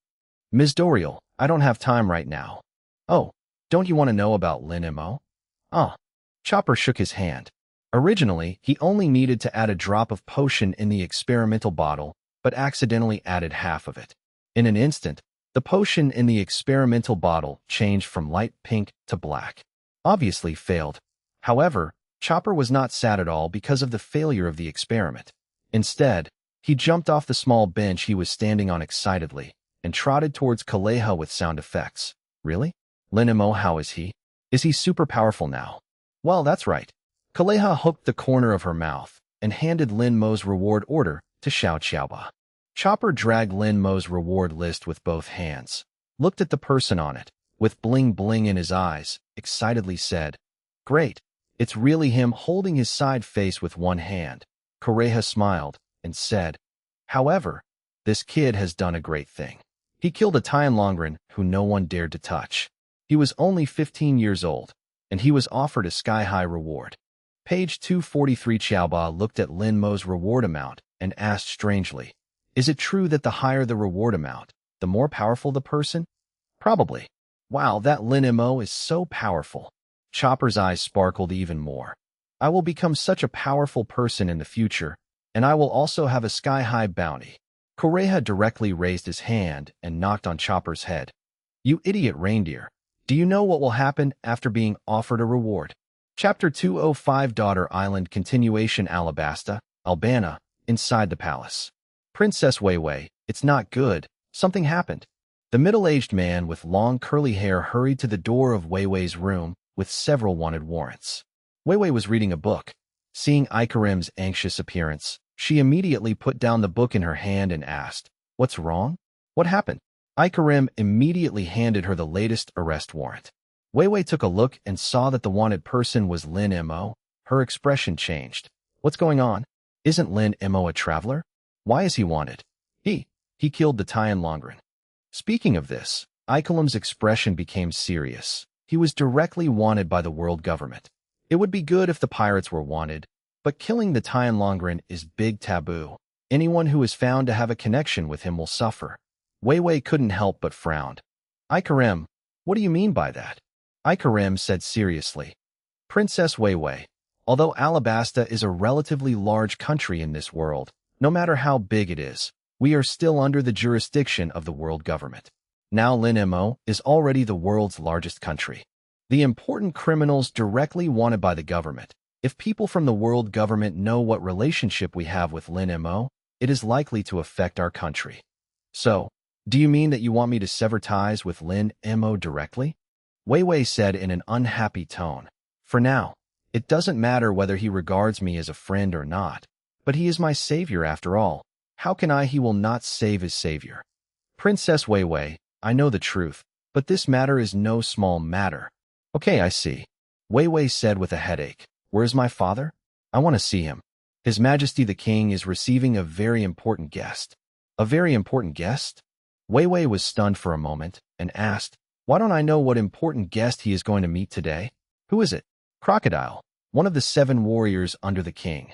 [SPEAKER 1] "Ms. Doriel, I don't have time right now." "Oh, don't you want to know about Lin Mo?" Chopper shook his hand. Originally, he only needed to add a drop of potion in the experimental bottle, but accidentally added half of it. In an instant, the potion in the experimental bottle changed from light pink to black. Obviously failed. However, Chopper was not sad at all because of the failure of the experiment. Instead, he jumped off the small bench he was standing on excitedly and trotted towards Kureha with sound effects. "Really? Lin Mo, how is he? Is he super powerful now?" "Well, that's right." Kureha hooked the corner of her mouth and handed Lin Mo's reward order to Xiao Xiaoba. Chopper dragged Lin Mo's reward list with both hands, looked at the person on it, with bling bling in his eyes, excitedly said, "Great, it's really him," holding his side face with one hand. Kureha smiled and said, "However, this kid has done a great thing. He killed a Tianlongren who no one dared to touch. He was only 15 years old, and he was offered a sky-high reward." Page 243. Xiaoba looked at Lin Mo's reward amount and asked strangely, "Is it true that the higher the reward amount, the more powerful the person?" "Probably." "Wow, that Lin Mo is so powerful." Chopper's eyes sparkled even more. "I will become such a powerful person in the future, and I will also have a sky-high bounty." Kureha directly raised his hand and knocked on Chopper's head. "You idiot reindeer. Do you know what will happen after being offered a reward?" Chapter 205. Daughter Island Continuation. Alabasta, Albana, inside the palace. Princess Weiwei, it's not good. Something happened. The middle-aged man with long curly hair hurried to the door of Weiwei's room with several wanted warrants. Weiwei was reading a book. Seeing Ikarim's anxious appearance, she immediately put down the book in her hand and asked, "What's wrong? What happened?" Ikarim immediately handed her the latest arrest warrant. Weiwei took a look and saw that the wanted person was Lin Mo. Her expression changed. "What's going on? Isn't Lin Mo a traveler? Why is he wanted?" He killed the Tianlongren." Speaking of this, Ikalim's expression became serious. He was directly wanted by the world government. It would be good if the pirates were wanted, but killing the Tianlongren is big taboo. Anyone who is found to have a connection with him will suffer. Weiwei couldn't help but frown. "Ikarim, what do you mean by that?" Ikarim said seriously. "Princess Weiwei, although Alabasta is a relatively large country in this world, no matter how big it is, we are still under the jurisdiction of the world government. Now Lin Mo is already the world's largest country. The important criminals directly wanted by the government. If people from the world government know what relationship we have with Lin Mo, it is likely to affect our country." "So, do you mean that you want me to sever ties with Lin Mo directly?" Weiwei said in an unhappy tone. "For now, it doesn't matter whether he regards me as a friend or not, but he is my savior after all. How can he will not save his savior?" "Princess Weiwei, I know the truth, but this matter is no small matter." "Okay, I see," Weiwei said with a headache. "Where's my father? I want to see him." His Majesty the King is receiving a very important guest. A very important guest? Wei Wei was stunned for a moment and asked, why don't I know what important guest he is going to meet today? Who is it? Crocodile, one of the 7 warriors under the king.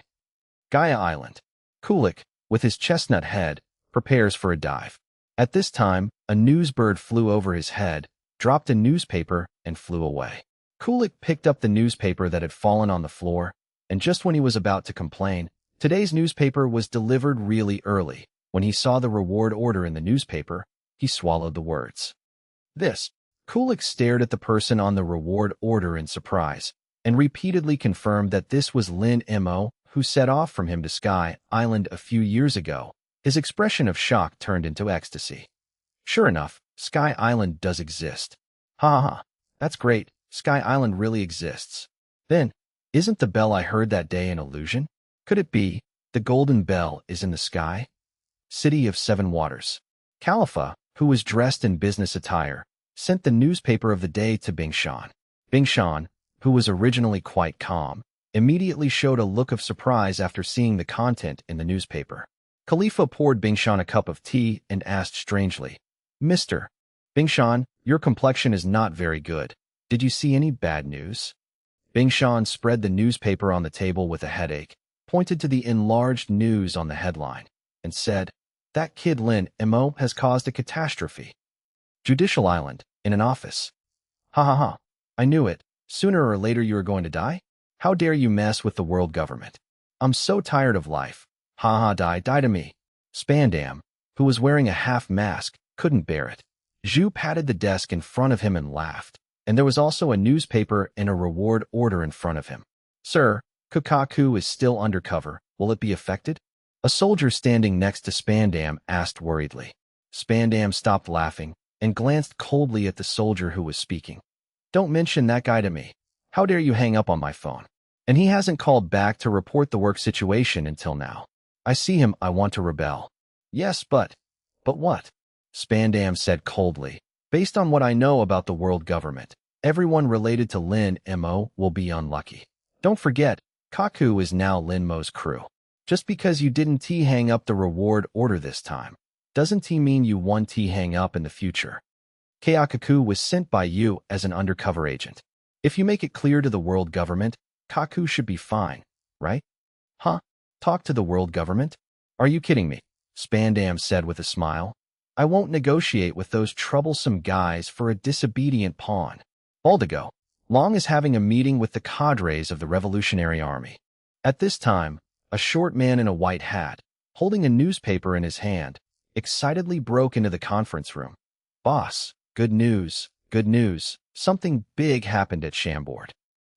[SPEAKER 1] Gaia Island. Kulik, with his chestnut head, prepares for a dive. At this time, a newsbird flew over his head, dropped a newspaper, and flew away. Kulik picked up the newspaper that had fallen on the floor, and just when he was about to complain, today's newspaper was delivered really early. When he saw the reward order in the newspaper, he swallowed the words. This. Kulik stared at the person on the reward order in surprise, and repeatedly confirmed that this was Lin Mo, who set off from him to Sky Island a few years ago. His expression of shock turned into ecstasy. Sure enough, Sky Island does exist. Ha ha ha, that's great, Sky Island really exists. Then, isn't the bell I heard that day an illusion? Could it be, the golden bell is in the sky? City of 7 Waters. Khalifa, who was dressed in business attire, sent the newspaper of the day to Bingshan. Bingshan, who was originally quite calm, immediately showed a look of surprise after seeing the content in the newspaper. Khalifa poured Bingshan a cup of tea and asked strangely, Mr. Bingshan, your complexion is not very good. Did you see any bad news? Bingshan spread the newspaper on the table with a headache, pointed to the enlarged news on the headline, and said, that kid Lin Mo has caused a catastrophe. Judicial Island, in an office. Ha ha ha, I knew it. Sooner or later you are going to die? How dare you mess with the world government? I'm so tired of life. Ha ha, die to me. Spandam, who was wearing a half mask, couldn't bear it. Zhu patted the desk in front of him and laughed, and there was also a newspaper and a reward order in front of him. Sir, Kukaku is still undercover. Will it be affected? A soldier standing next to Spandam asked worriedly. Spandam stopped laughing and glanced coldly at the soldier who was speaking. Don't mention that guy to me. How dare you hang up on my phone? And he hasn't called back to report the work situation until now. I see him, I want to rebel. Yes, but what? Spandam said coldly. Based on what I know about the world government, everyone related to Lin Mo will be unlucky. Don't forget, Kaku is now Lin Mo's crew. Just because you didn't hang up the reward order this time, doesn't mean you won't hang up in the future. Kaku was sent by you as an undercover agent. If you make it clear to the world government, Kaku should be fine, right? Huh? Talk to the world government? Are you kidding me? Spandam said with a smile. I won't negotiate with those troublesome guys for a disobedient pawn. Baldigo, Long is having a meeting with the cadres of the Revolutionary Army. At this time, a short man in a white hat, holding a newspaper in his hand, excitedly broke into the conference room. Boss, good news, something big happened at Chambord.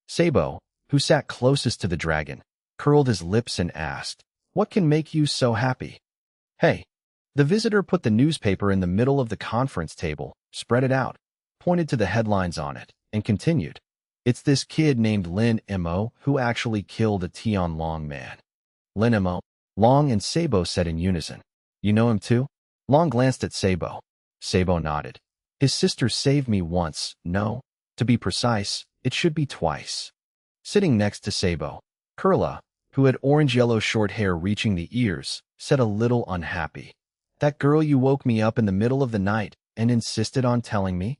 [SPEAKER 1] Sabo, who sat closest to the dragon, curled his lips and asked, what can make you so happy? Hey. The visitor put the newspaper in the middle of the conference table, spread it out, pointed to the headlines on it, and continued. It's this kid named Lin Mo who actually killed a Tian Long man. Lin Mo, Long and Sabo said in unison. You know him too? Long glanced at Sabo. Sabo nodded. His sister saved me once, no. To be precise, it should be twice. Sitting next to Sabo, Kurla, who had orange-yellow short hair reaching the ears, said a little unhappy. That girl you woke me up in the middle of the night and insisted on telling me?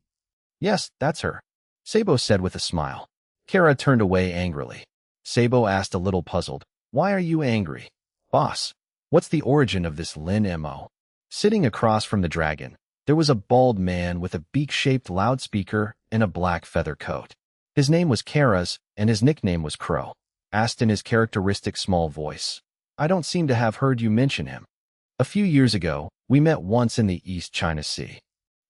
[SPEAKER 1] Yes, that's her, Sabo said with a smile. Kara turned away angrily. Sabo asked a little puzzled, why are you angry? Boss, what's the origin of this Lin Mo? Sitting across from the dragon, there was a bald man with a beak-shaped loudspeaker and a black feather coat. His name was Kara's, and his nickname was Crow. Asked in his characteristic small voice. I don't seem to have heard you mention him. A few years ago, we met once in the East China Sea.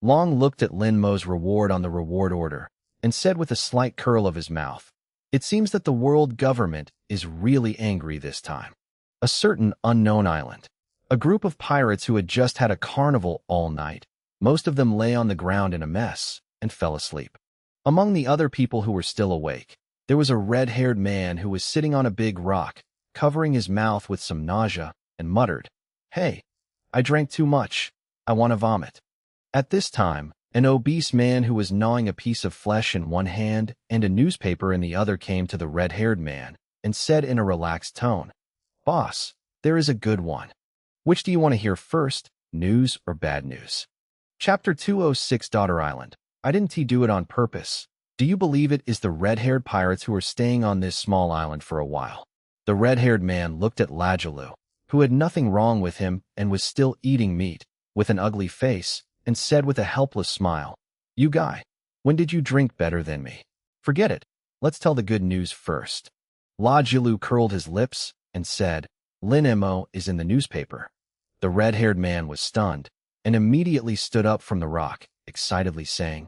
[SPEAKER 1] Long looked at Lin Mo's reward on the reward order and said with a slight curl of his mouth, it seems that the world government is really angry this time. A certain unknown island. A group of pirates who had just had a carnival all night. Most of them lay on the ground in a mess and fell asleep. Among the other people who were still awake, there was a red-haired man who was sitting on a big rock, covering his mouth with some nausea, and muttered, Hey, I drank too much. I want to vomit. At this time, an obese man who was gnawing a piece of flesh in one hand and a newspaper in the other came to the red-haired man and said in a relaxed tone, Boss, there is a good one. Which do you want to hear first, news or bad news? Chapter 206 Daughter Island. I didn't do it on purpose. Do you believe it is the red-haired pirates who are staying on this small island for a while? The red-haired man looked at Lajalu, who had nothing wrong with him and was still eating meat, with an ugly face, and said with a helpless smile, "You guy, when did you drink better than me? Forget it. Let's tell the good news first." Lajalu curled his lips and said, "Lin Mo is in the newspaper." The red-haired man was stunned and immediately stood up from the rock, excitedly saying,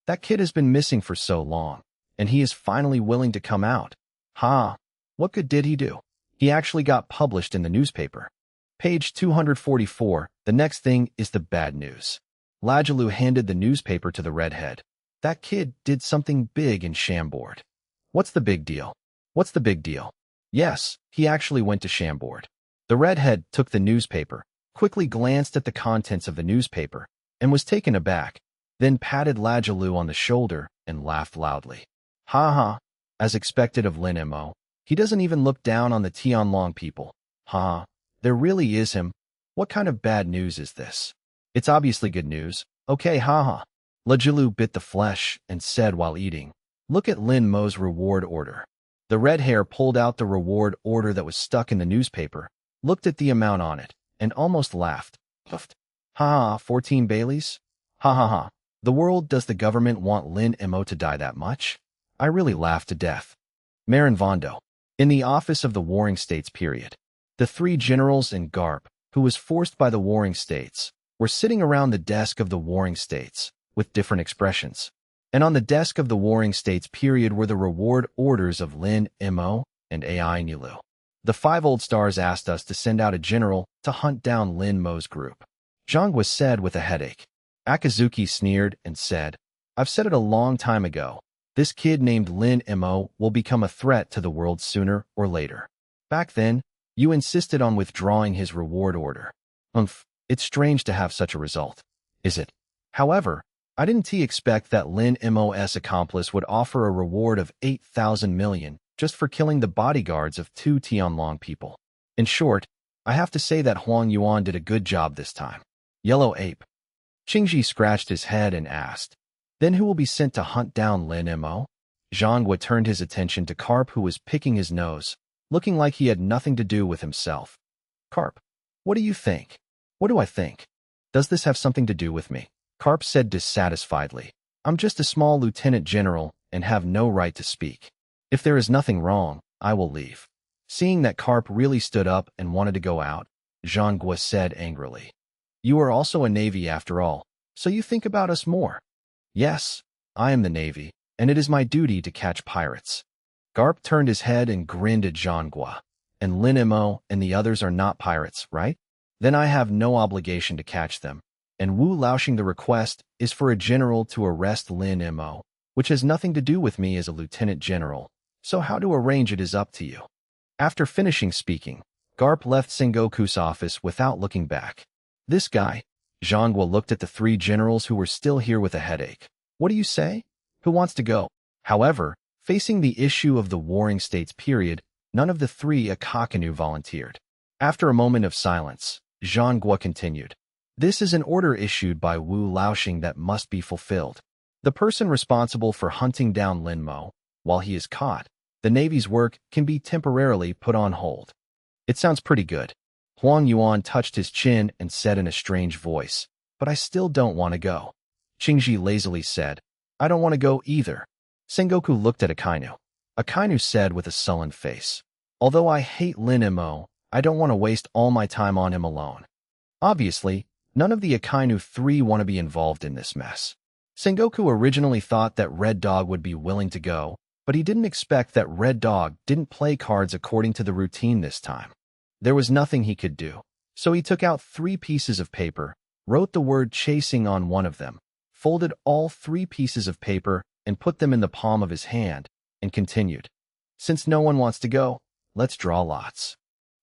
[SPEAKER 1] "That kid has been missing for so long, and he is finally willing to come out. Ha! What good did he do? He actually got published in the newspaper." Page 244. The next thing is the bad news. Lajalu handed the newspaper to the redhead. "That kid did something big in Chambord." "What's the big deal? What's the big deal?" "Yes, he actually went to Chambord." The redhead took the newspaper, quickly glanced at the contents of the newspaper, and was taken aback, then patted Lajalu on the shoulder and laughed loudly. "Ha ha, as expected of Lin Mo. He doesn't even look down on the Tianlong people. Ha, there really is him. What kind of bad news is this?" "It's obviously good news. Okay, ha ha." Lajalu bit the flesh and said while eating, "Look at Lin Mo's reward order." The red hair pulled out the reward order that was stuck in the newspaper, looked at the amount on it, and almost laughed. Puffed. "Ha ha, 14 Baileys? Ha ha ha. The world, does the government want Lin Mo to die that much? I really laughed to death." Marin Vondo. In the office of the Warring States period, the three generals and Garp, who was forced by the Warring States, were sitting around the desk of the Warring States, with different expressions. And on the desk of the Warring States period were the reward orders of Lin Mo and Ai Nilu. "The 5 old stars asked us to send out a general to hunt down Lin Mo's group," Zhang said with a headache. Akazuki sneered and said, "I've said it a long time ago. This kid named Lin Mo will become a threat to the world sooner or later. Back then, you insisted on withdrawing his reward order. It's strange to have such a result, is it? However, I didn't expect that Lin Mo's accomplice would offer a reward of 8,000 million just for killing the bodyguards of 2 Tianlong people. In short, I have to say that Huang Yuan did a good job this time." Yellow Ape. Qingji scratched his head and asked, "Then who will be sent to hunt down Lin Mo?" Zhang turned his attention to Carp, who was picking his nose, looking like he had nothing to do with himself. "Carp, what do you think?" "What do I think? Does this have something to do with me?" Carp said dissatisfiedly. "I'm just a small lieutenant general and have no right to speak. If there is nothing wrong, I will leave." Seeing that Carp really stood up and wanted to go out, Zhang said angrily, "You are also a navy after all, so you think about us more." "Yes, I am the navy, and it is my duty to catch pirates." Garp turned his head and grinned at Zhang. "And Lin Mo and the others are not pirates, right? Then I have no obligation to catch them. And Wu Laoxing, the request is for a general to arrest Lin Mo, which has nothing to do with me as a lieutenant general, so how to arrange it is up to you." After finishing speaking, Garp left Sengoku's office without looking back. "This guy," Zhang looked at the 3 generals who were still here with a headache. "What do you say? Who wants to go?" However, facing the issue of the Warring States period, none of the 3 Akakanu volunteered. After a moment of silence, Zhang continued, "This is an order issued by Wu Laoxing that must be fulfilled. The person responsible for hunting down Lin Mo, while he is caught, the Navy's work can be temporarily put on hold." "It sounds pretty good." Huang Yuan touched his chin and said in a strange voice, "But I still don't want to go." Qingji lazily said, "I don't want to go either." Sengoku looked at Akainu. Akainu said with a sullen face, "Although I hate Lin Mo, I don't want to waste all my time on him alone." Obviously, none of the Akainu 3 want to be involved in this mess. Sengoku originally thought that Red Dog would be willing to go, but he didn't expect that Red Dog didn't play cards according to the routine this time. There was nothing he could do, so he took out 3 pieces of paper, wrote the word chasing on one of them, folded all 3 pieces of paper and put them in the palm of his hand, and continued, "Since no one wants to go, let's draw lots.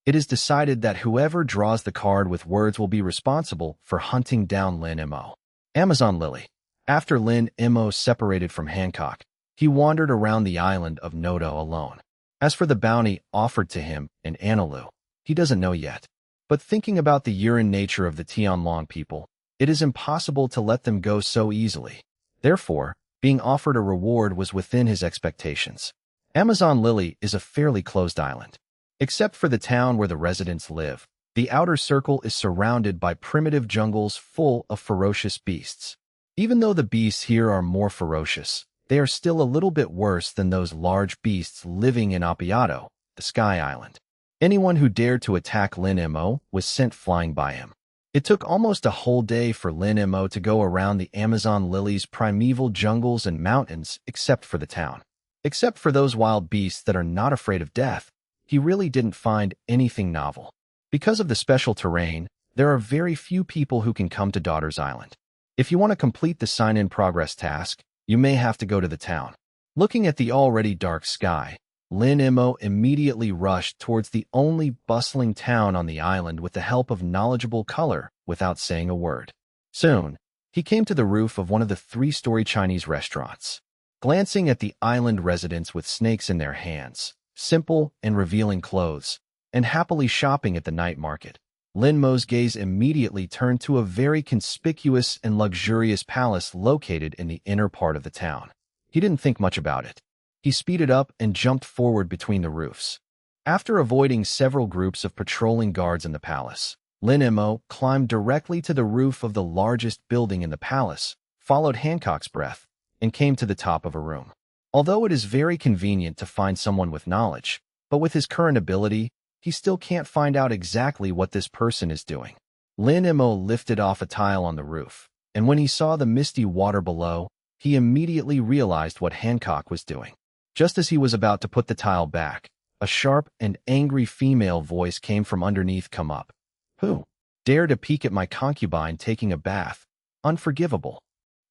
[SPEAKER 1] It is decided that whoever draws the card with words will be responsible for hunting down Lin Mo." Amazon Lily. After Lin Mo separated from Hancock, he wandered around the island of Noto alone. As for the bounty offered to him in Anilu, He doesn't know yet. But thinking about the urine nature of the Tianlong people, it is impossible to let them go so easily. Therefore, being offered a reward was within his expectations. Amazon Lily is a fairly closed island. Except for the town where the residents live, the outer circle is surrounded by primitive jungles full of ferocious beasts. Even though the beasts here are more ferocious, they are still a little bit worse than those large beasts living in Apiato, the Sky Island. Anyone who dared to attack Lin Mo was sent flying by him. It took almost a whole day for Lin Mo to go around the Amazon Lily's primeval jungles and mountains except for the town. Except for those wild beasts that are not afraid of death, he really didn't find anything novel. Because of the special terrain, there are very few people who can come to Daughter's Island. If you want to complete the sign-in progress task, you may have to go to the town. Looking at the already dark sky, Lin Mo immediately rushed towards the only bustling town on the island with the help of knowledgeable color without saying a word. Soon, he came to the roof of one of the 3-story Chinese restaurants. Glancing at the island residents with snakes in their hands, simple and revealing clothes, and happily shopping at the night market, Lin Mo's gaze immediately turned to a very conspicuous and luxurious palace located in the inner part of the town. He didn't think much about it. He speeded up and jumped forward between the roofs. After avoiding several groups of patrolling guards in the palace, Lin Mo climbed directly to the roof of the largest building in the palace, followed Hancock's breath, and came to the top of a room. Although it is very convenient to find someone with knowledge, but with his current ability, he still can't find out exactly what this person is doing. Lin Mo lifted off a tile on the roof, and when he saw the misty water below, he immediately realized what Hancock was doing. Just as he was about to put the tile back, a sharp and angry female voice came from underneath. Come up. Who dare to peek at my concubine taking a bath? Unforgivable.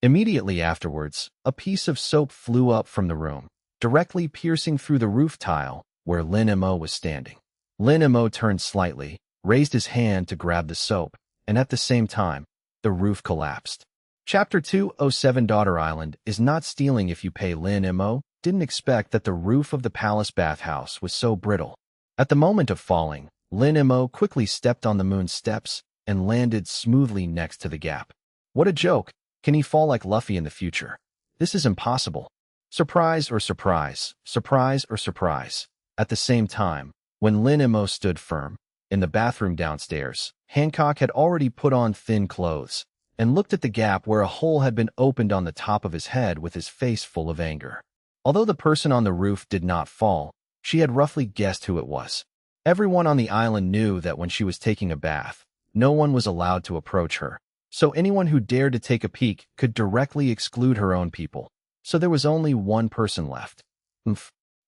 [SPEAKER 1] Immediately afterwards, a piece of soap flew up from the room, directly piercing through the roof tile where Lin Mo was standing. Lin Mo turned slightly, raised his hand to grab the soap, and at the same time, the roof collapsed. Chapter 207 Daughter Island is not stealing if you pay. Lin Mo didn't expect that the roof of the palace bathhouse was so brittle. At the moment of falling, Lin Mo quickly stepped on the moon's steps and landed smoothly next to the gap. What a joke! Can he fall like Luffy in the future? This is impossible. Surprise or surprise, surprise or surprise. At the same time, when Lin Mo stood firm, in the bathroom downstairs, Hancock had already put on thin clothes and looked at the gap where a hole had been opened on the top of his head with his face full of anger. Although the person on the roof did not fall, she had roughly guessed who it was. Everyone on the island knew that when she was taking a bath, no one was allowed to approach her, so anyone who dared to take a peek could directly exclude her own people. So there was only one person left.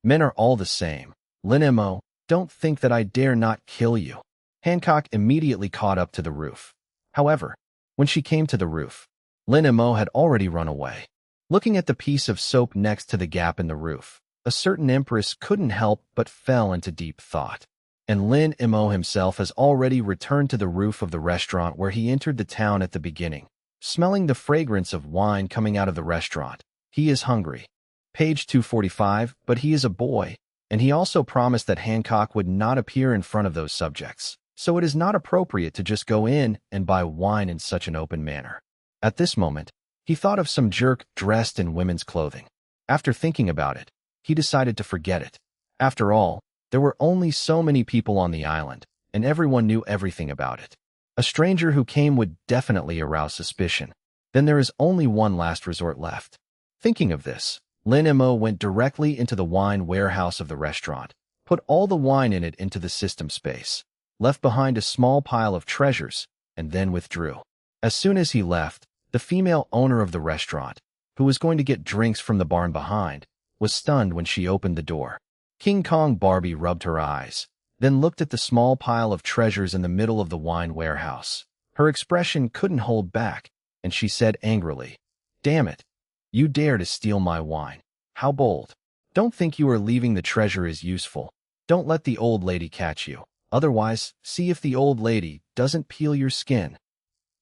[SPEAKER 1] Men are all the same. Lin Mo, don't think that I dare not kill you. Hancock immediately caught up to the roof. However, when she came to the roof, Lin Mo had already run away. Looking at the piece of soap next to the gap in the roof, a certain empress couldn't help but fell into deep thought. And Lin Mo himself has already returned to the roof of the restaurant where he entered the town at the beginning. Smelling the fragrance of wine coming out of the restaurant, he is hungry. Page 245, but he is a boy, and he also promised that Hancock would not appear in front of those subjects, so it is not appropriate to just go in and buy wine in such an open manner. At this moment, he thought of some jerk dressed in women's clothing. After thinking about it, he decided to forget it. After all, there were only so many people on the island, and everyone knew everything about it. A stranger who came would definitely arouse suspicion. Then there is only one last resort left. Thinking of this, Lin Mo went directly into the wine warehouse of the restaurant, put all the wine in it into the system space, left behind a small pile of treasures, and then withdrew. As soon as he left, the female owner of the restaurant, who was going to get drinks from the barn behind, was stunned when she opened the door. King Kong Barbie rubbed her eyes, then looked at the small pile of treasures in the middle of the wine warehouse. Her expression couldn't hold back, and she said angrily, "Damn it! You dare to steal my wine. How bold! Don't think you are leaving the treasure is useful. Don't let the old lady catch you. Otherwise, see if the old lady doesn't peel your skin."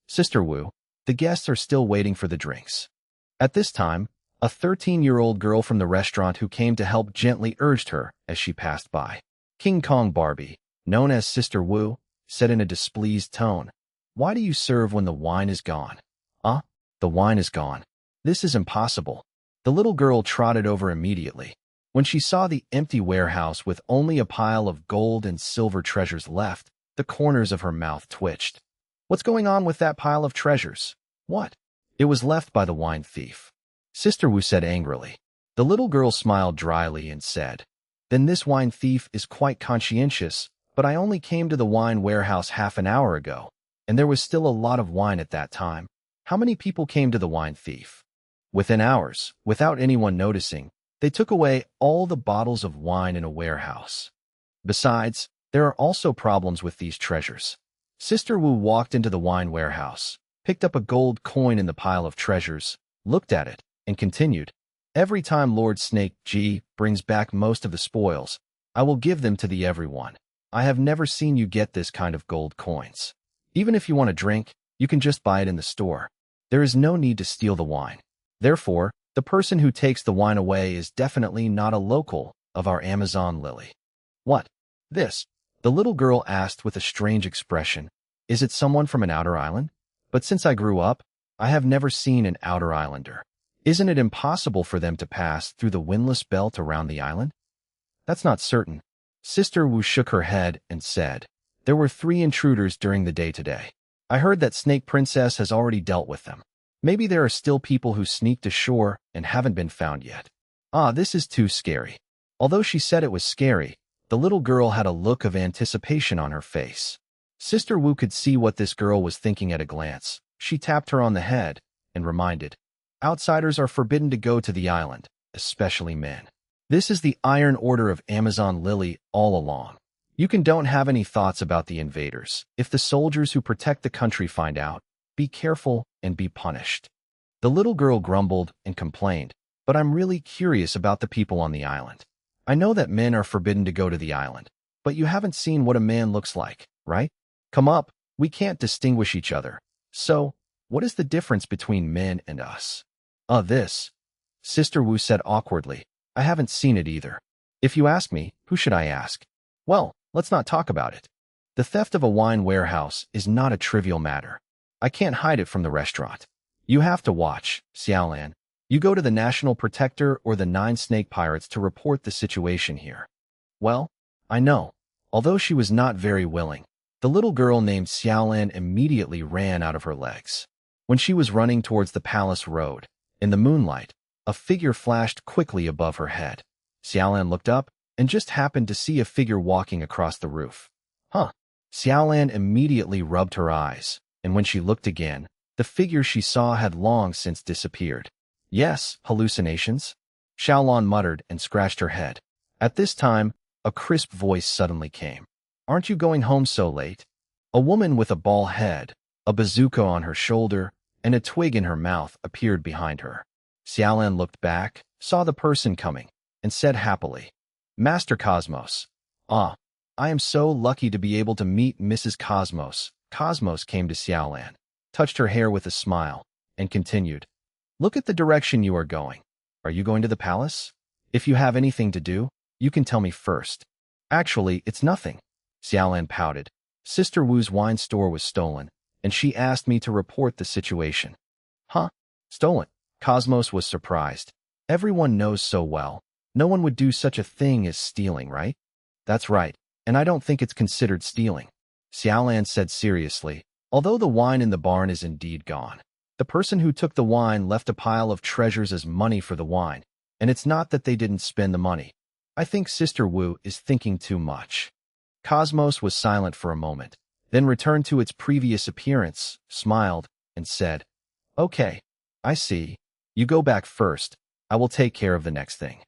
[SPEAKER 1] Sister Wu, the guests are still waiting for the drinks. At this time, a 13-year-old girl from the restaurant who came to help gently urged her as she passed by. King Kong Barbie, known as Sister Wu, said in a displeased tone. Why do you serve when the wine is gone? The wine is gone. This is impossible. The little girl trotted over immediately. When she saw the empty warehouse with only a pile of gold and silver treasures left, the corners of her mouth twitched. What's going on with that pile of treasures? What? It was left by the wine thief. Sister Wu said angrily. The little girl smiled dryly and said, Then this wine thief is quite conscientious, but I only came to the wine warehouse half an hour ago, and there was still a lot of wine at that time. How many people came to the wine thief? Within hours, without anyone noticing, they took away all the bottles of wine in a warehouse. Besides, there are also problems with these treasures. Sister Wu walked into the wine warehouse, picked up a gold coin in the pile of treasures, looked at it, and continued, Every time Lord Snake G brings back most of the spoils, I will give them to the everyone. I have never seen you get this kind of gold coins. Even if you want a drink, you can just buy it in the store. There is no need to steal the wine. Therefore, the person who takes the wine away is definitely not a local of our Amazon lily. What? This? The little girl asked with a strange expression. Is it someone from an outer island? But since I grew up, I have never seen an outer islander. Isn't it impossible for them to pass through the windless belt around the island? That's not certain. Sister Wu shook her head and said, There were 3 intruders during the day today. I heard that Snake Princess has already dealt with them. Maybe there are still people who sneaked ashore and haven't been found yet. This is too scary. Although she said it was scary, the little girl had a look of anticipation on her face. Sister Wu could see what this girl was thinking at a glance. She tapped her on the head and reminded, Outsiders are forbidden to go to the island, especially men. This is the Iron Order of Amazon Lily all along. You don't have any thoughts about the invaders. If the soldiers who protect the country find out, be careful and be punished. The little girl grumbled and complained, But I'm really curious about the people on the island. I know that men are forbidden to go to the island, but you haven't seen what a man looks like, right? Come up, we can't distinguish each other. So, what is the difference between men and us? This. Sister Wu said awkwardly. I haven't seen it either. If you ask me, who should I ask? Well, let's not talk about it. The theft of a wine warehouse is not a trivial matter. I can't hide it from the restaurant. You have to watch, Xiaolan. You go to the National Protector or the 9 Snake Pirates to report the situation here. Well, I know. Although she was not very willing, the little girl named Xiaolan immediately ran out of her legs. When she was running towards the palace road, in the moonlight, a figure flashed quickly above her head. Xiaolan looked up and just happened to see a figure walking across the roof. Xiaolan immediately rubbed her eyes, and when she looked again, the figure she saw had long since disappeared. Yes, hallucinations? Xiaolan muttered and scratched her head. At this time, a crisp voice suddenly came. Aren't you going home so late? A woman with a bald head, a bazooka on her shoulder, and a twig in her mouth appeared behind her. Xiaolan looked back, saw the person coming, and said happily, Master Cosmos. I am so lucky to be able to meet Mrs. Cosmos. Cosmos came to Xiaolan, touched her hair with a smile, and continued, Look at the direction you are going. Are you going to the palace? If you have anything to do, you can tell me first. Actually, it's nothing. Xiaolan pouted. Sister Wu's wine store was stolen, and she asked me to report the situation. Stolen? Cosmos was surprised. Everyone knows so well. No one would do such a thing as stealing, right? That's right, and I don't think it's considered stealing. Xiaolan said seriously, although the wine in the barn is indeed gone. The person who took the wine left a pile of treasures as money for the wine, and it's not that they didn't spend the money. I think Sister Wu is thinking too much. Cosmos was silent for a moment, then returned to its previous appearance, smiled, and said, Okay, I see. You go back first. I will take care of the next thing.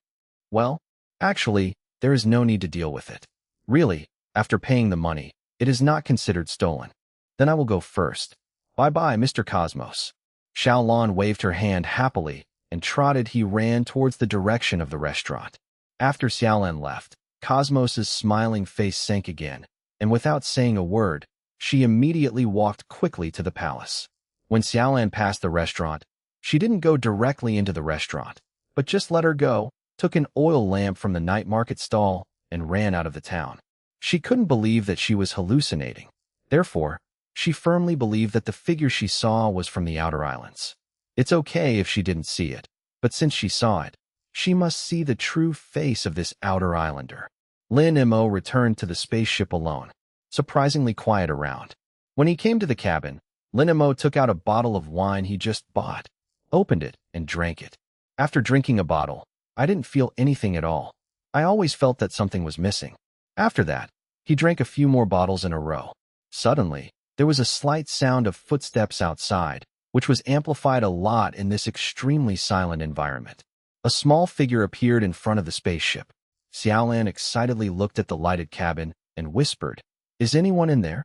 [SPEAKER 1] Well, actually, there is no need to deal with it. Really, after paying the money, it is not considered stolen. Then I will go first. Bye-bye, Mr. Cosmos. Xiaolan waved her hand happily, and he ran towards the direction of the restaurant. After Xiaolan left, Cosmos's smiling face sank again, and without saying a word, she immediately walked quickly to the palace. When Xiaolan passed the restaurant, she didn't go directly into the restaurant, but just let her go, took an oil lamp from the night market stall, and ran out of the town. She couldn't believe that she was hallucinating. Therefore, she firmly believed that the figure she saw was from the outer islands. It's okay if she didn't see it, but since she saw it, she must see the true face of this outer islander. Lin Mo returned to the spaceship alone, surprisingly quiet around. When he came to the cabin, Lin Mo took out a bottle of wine he just bought, opened it, and drank it. After drinking a bottle, I didn't feel anything at all. I always felt that something was missing. After that, he drank a few more bottles in a row. Suddenly, there was a slight sound of footsteps outside, which was amplified a lot in this extremely silent environment. A small figure appeared in front of the spaceship. Xiaolan excitedly looked at the lighted cabin and whispered, "Is anyone in there?"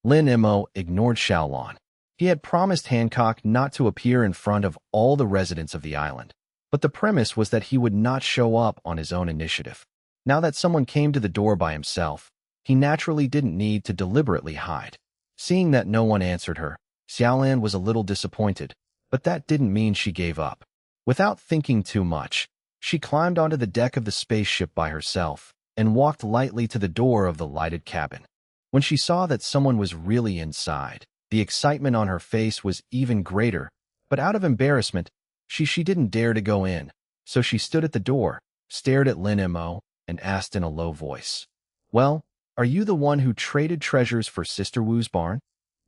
[SPEAKER 1] Lin Mo ignored Xiaolan. He had promised Hancock not to appear in front of all the residents of the island, but the premise was that he would not show up on his own initiative. Now that someone came to the door by himself, he naturally didn't need to deliberately hide. Seeing that no one answered her, Xiaolan was a little disappointed, but that didn't mean she gave up. Without thinking too much, she climbed onto the deck of the spaceship by herself and walked lightly to the door of the lighted cabin. When she saw that someone was really inside, the excitement on her face was even greater, but out of embarrassment, she didn't dare to go in, so she stood at the door, stared at Lin Mo, and asked in a low voice, "Well, are you the one who traded treasures for Sister Wu's barn?"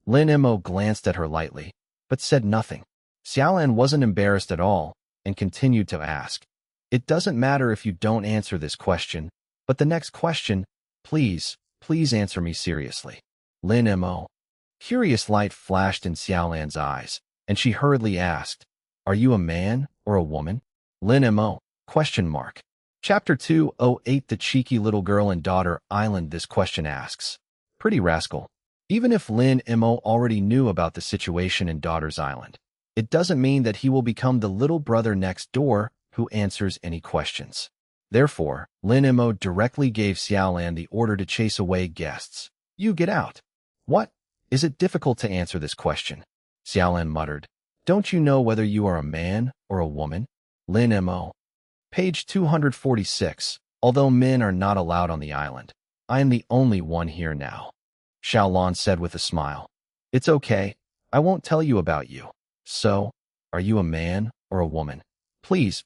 [SPEAKER 1] Lin Mo glanced at her lightly, but said nothing. Xiaolan wasn't embarrassed at all and continued to ask, "It doesn't matter if you don't answer this question, but the next question, please answer me seriously." Lin Mo. Curious light flashed in Xiaolan's eyes, and she hurriedly asked, "Are you a man or a woman?" Lin Mo. Chapter 208 The Cheeky Little Girl in Daughter Island. This question asks, "Pretty rascal." Even if Lin Mo already knew about the situation in Daughter's Island, it doesn't mean that he will become the little brother next door who answers any questions. Therefore, Lin Mo directly gave Xiaolan the order to chase away guests. "You get out." "What? Is it difficult to answer this question?" Xiaolan muttered. "Don't you know whether you are a man or a woman?" Lin Mo. Page 246. Although men are not allowed on the island, I am the only one here now, Xiaolan said with a smile. "It's okay. I won't tell you about you. So, are you a man or a woman? Please,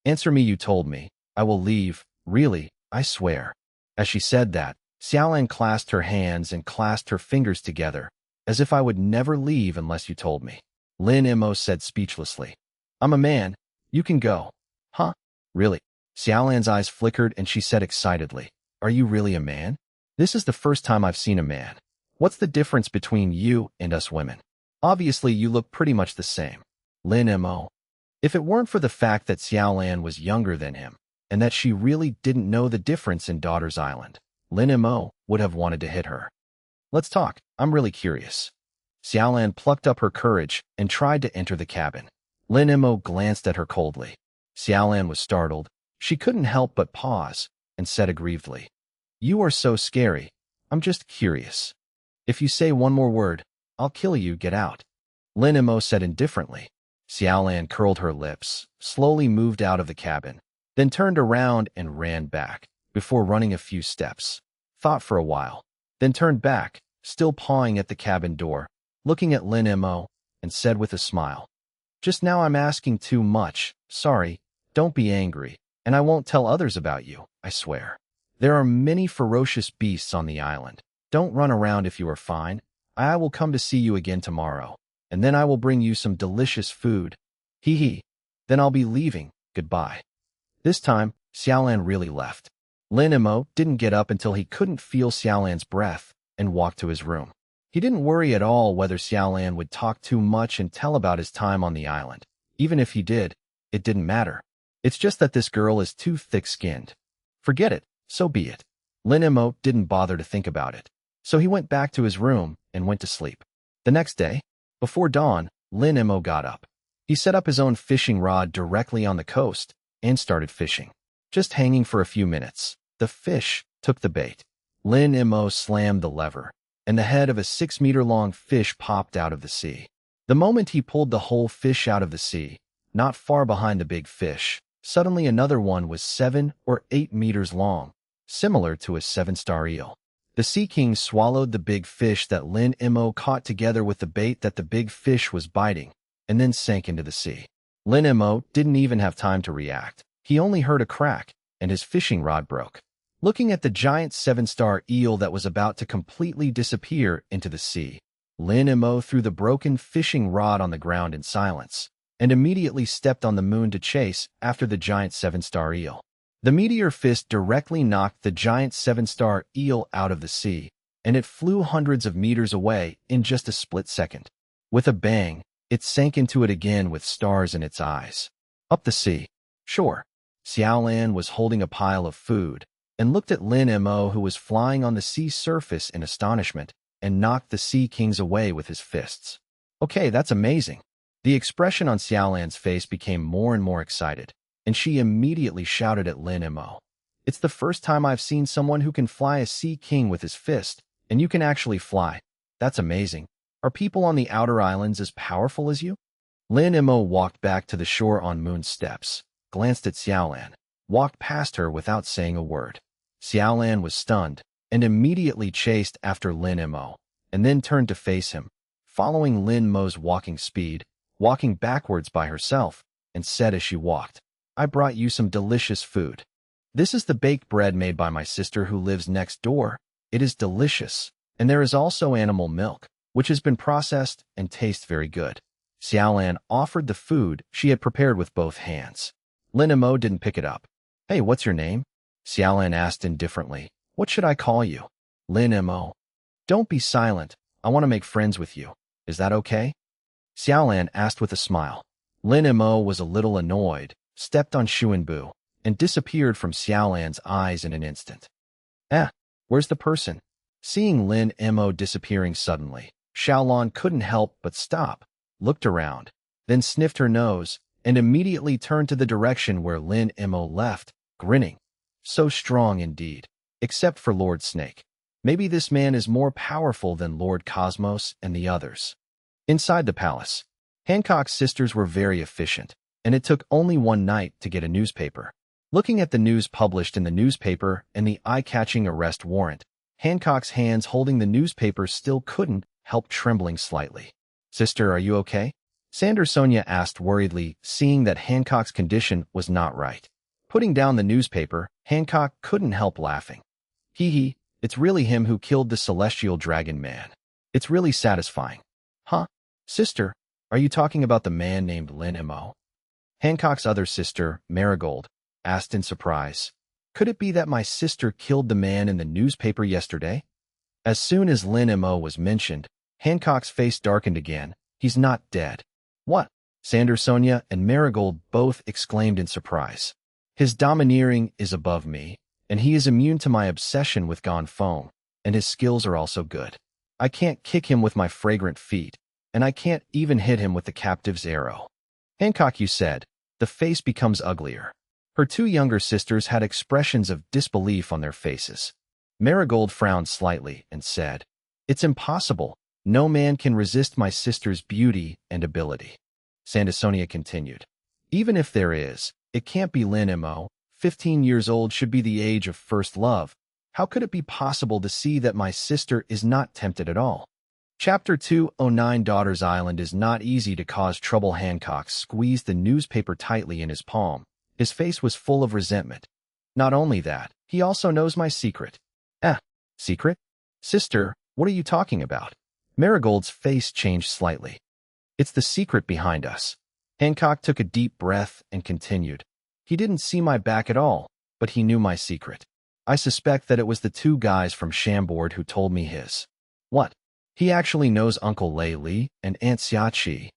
[SPEAKER 1] answer me. You told me. I will leave. Really, I swear." As she said that, Xiaolan clasped her hands and clasped her fingers together, as if I would never leave unless you told me. Lin Mo said speechlessly, "I'm a man. You can go." "Huh? Really?" Xiaolan's eyes flickered and she said excitedly, "Are you really a man? This is the first time I've seen a man. What's the difference between you and us women? Obviously, you look pretty much the same." Lin Mo. If it weren't for the fact that Xiaolan was younger than him, and that she really didn't know the difference in Daughter's Island, Lin Mo would have wanted to hit her. "Let's talk. I'm really curious." Xiaolan plucked up her courage and tried to enter the cabin. Lin Mo glanced at her coldly. Xiaolan was startled. She couldn't help but pause and said aggrievedly, "You are so scary. I'm just curious. If you say one more word, I'll kill you. Get out." Lin Mo said indifferently. Xiaolan curled her lips, slowly moved out of the cabin, then turned around and ran back, before running a few steps, thought for a while, then turned back, still pawing at the cabin door, looking at Lin Mo, and said with a smile, "Just now I'm asking too much. Sorry, don't be angry, and I won't tell others about you, I swear. There are many ferocious beasts on the island. Don't run around if you are fine. I will come to see you again tomorrow, and then I will bring you some delicious food. Hee hee. Then I'll be leaving. Goodbye." This time, Xiaolan really left. Lin Mo didn't get up until he couldn't feel Xiaolan's breath and walked to his room. He didn't worry at all whether Xiaolan would talk too much and tell about his time on the island. Even if he did, it didn't matter. It's just that this girl is too thick-skinned. Forget it, so be it. Lin Mo didn't bother to think about it, so he went back to his room and went to sleep. The next day, before dawn, Lin Mo got up. He set up his own fishing rod directly on the coast and started fishing. Just hanging for a few minutes, the fish took the bait. Lin Mo slammed the lever, and the head of a 6-meter-long fish popped out of the sea. The moment he pulled the whole fish out of the sea, not far behind the big fish, suddenly another one was 7 or 8 meters long, similar to a 7-star eel. The Sea King swallowed the big fish that Lin Mo caught together with the bait that the big fish was biting, and then sank into the sea. Lin Mo didn't even have time to react. He only heard a crack, and his fishing rod broke. Looking at the giant 7-star eel that was about to completely disappear into the sea, Lin Mo threw the broken fishing rod on the ground in silence, and immediately stepped on the moon to chase after the giant 7-star eel. The meteor fist directly knocked the giant 7-star eel out of the sea, and it flew hundreds of meters away in just a split second. With a bang, it sank into it again with stars in its eyes. Up the sea. Sure. Xiaolan was holding a pile of food, and looked at Lin Mo, who was flying on the sea surface in astonishment, and knocked the Sea Kings away with his fists. Okay, that's amazing. The expression on Xiaolan's face became more and more excited, and she immediately shouted at Lin Mo. It's the first time I've seen someone who can fly a Sea King with his fist, and you can actually fly. That's amazing. Are people on the outer islands as powerful as you? Lin Mo walked back to the shore on Moon's steps, glanced at Xiaolan, walked past her without saying a word. Xiaolan was stunned, and immediately chased after Lin Mo, and then turned to face him, following Lin Mo's walking speed, walking backwards by herself, and said as she walked, I brought you some delicious food. This is the baked bread made by my sister who lives next door. It is delicious, and there is also animal milk, which has been processed and tastes very good. Xiaolan offered the food she had prepared with both hands. Lin Mo didn't pick it up. Hey, what's your name? Xiaolan asked indifferently. What should I call you? Lin Mo. Don't be silent. I want to make friends with you. Is that okay? Xiaolan asked with a smile. Lin Mo was a little annoyed, stepped on Xuanbu, and disappeared from Xiaolan's eyes in an instant. Where's the person? Seeing Lin Mo disappearing suddenly, Xiaolan couldn't help but stop, looked around, then sniffed her nose, and immediately turned to the direction where Lin Mo left, grinning. So strong indeed, except for Lord Snake. Maybe this man is more powerful than Lord Cosmos and the others. Inside the palace, Hancock's sisters were very efficient, and it took only one night to get a newspaper. Looking at the news published in the newspaper and the eye-catching arrest warrant, Hancock's hands holding the newspaper still couldn't help trembling slightly. Sister, are you okay? Sonia asked worriedly, seeing that Hancock's condition was not right. Putting down the newspaper, Hancock couldn't help laughing. Hee, it's really him who killed the celestial dragon man. It's really satisfying. Huh? Sister, are you talking about the man named Lin Mo? Hancock's other sister, Marigold, asked in surprise. Could it be that my sister killed the man in the newspaper yesterday? As soon as Lin Mo was mentioned, Hancock's face darkened again. He's not dead. What? Sonia and Marigold both exclaimed in surprise. His domineering is above me, and he is immune to my obsession with gone foam, and his skills are also good. I can't kick him with my fragrant feet, and I can't even hit him with the captive's arrow. Hancock, you said. The face becomes uglier. Her two younger sisters had expressions of disbelief on their faces. Marigold frowned slightly and said, It's impossible. No man can resist my sister's beauty and ability. Sonia continued, Even if there is, it can't be Lin Mo. 15 years old should be the age of first love. How could it be possible to see that my sister is not tempted at all? Chapter 209 Daughter's Island is not easy to cause trouble. Hancock squeezed the newspaper tightly in his palm. His face was full of resentment. Not only that, he also knows my secret. Secret? Sister, what are you talking about? Marigold's face changed slightly. It's the secret behind us. Hancock took a deep breath and continued. He didn't see my back at all, but he knew my secret. I suspect that it was the two guys from Chambord who told me his. What? He actually knows Uncle Lei Li and Aunt Xiachi.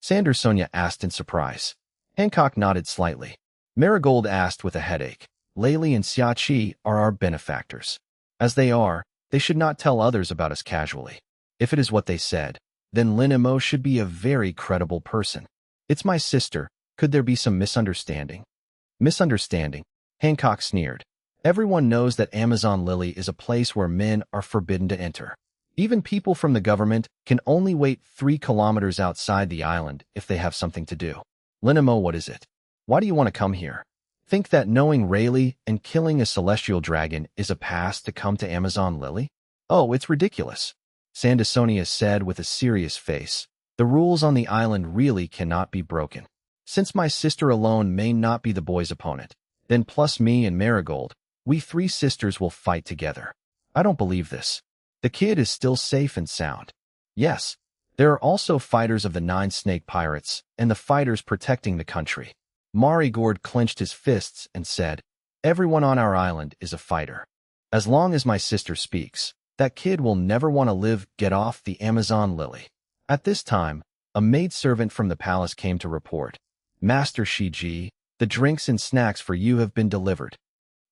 [SPEAKER 1] Sonia asked in surprise. Hancock nodded slightly. Marigold asked with a headache. Lei Li and Xiachi are our benefactors. As they are, they should not tell others about us casually. If it is what they said, then Lin Mo should be a very credible person. It's my sister. Could there be some misunderstanding? Misunderstanding? Hancock sneered. Everyone knows that Amazon Lily is a place where men are forbidden to enter. Even people from the government can only wait 3 kilometers outside the island if they have something to do. Lin Mo, what is it? Why do you want to come here? Think that knowing Rayleigh and killing a celestial dragon is a pass to come to Amazon Lily? Oh, it's ridiculous, Sandersonia said with a serious face. The rules on the island really cannot be broken. Since my sister alone may not be the boy's opponent, then plus me and Marigold, we 3 sisters will fight together. I don't believe this. The kid is still safe and sound. Yes, there are also fighters of the 9 snake pirates and the fighters protecting the country. Marigold clenched his fists and said, everyone on our island is a fighter. As long as my sister speaks, that kid will never want to get off the Amazon Lily. At this time, a maidservant from the palace came to report, Master Shiji, the drinks and snacks for you have been delivered.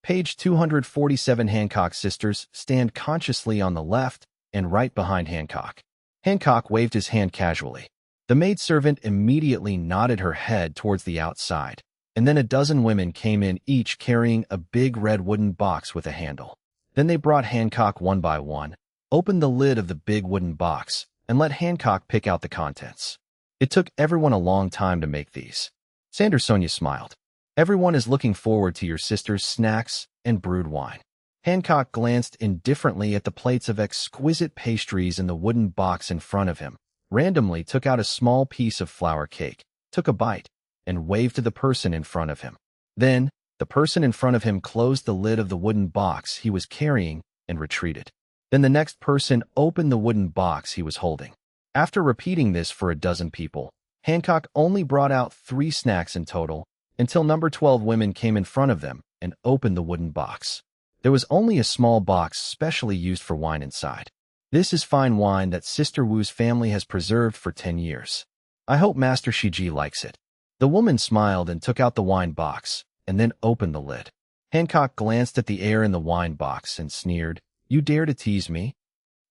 [SPEAKER 1] Page 247. Hancock's sisters stand consciously on the left and right behind Hancock. Hancock waved his hand casually. The maidservant immediately nodded her head towards the outside, and then a dozen women came in, each carrying a big red wooden box with a handle. Then they brought Hancock one by one, opened the lid of the big wooden box, and let Hancock pick out the contents. It took everyone a long time to make these. Sandersonia smiled. Everyone is looking forward to your sister's snacks and brewed wine. Hancock glanced indifferently at the plates of exquisite pastries in the wooden box in front of him, randomly took out a small piece of flour cake, took a bite, and waved to the person in front of him. Then, the person in front of him closed the lid of the wooden box he was carrying and retreated. Then the next person opened the wooden box he was holding. After repeating this for a dozen people, Hancock only brought out 3 snacks in total, until number 12 women came in front of them and opened the wooden box. There was only a small box specially used for wine inside. This is fine wine that Sister Wu's family has preserved for 10 years. I hope Master Shiji likes it. The woman smiled and took out the wine box, and then opened the lid. Hancock glanced at the air in the wine box and sneered, You dare to tease me?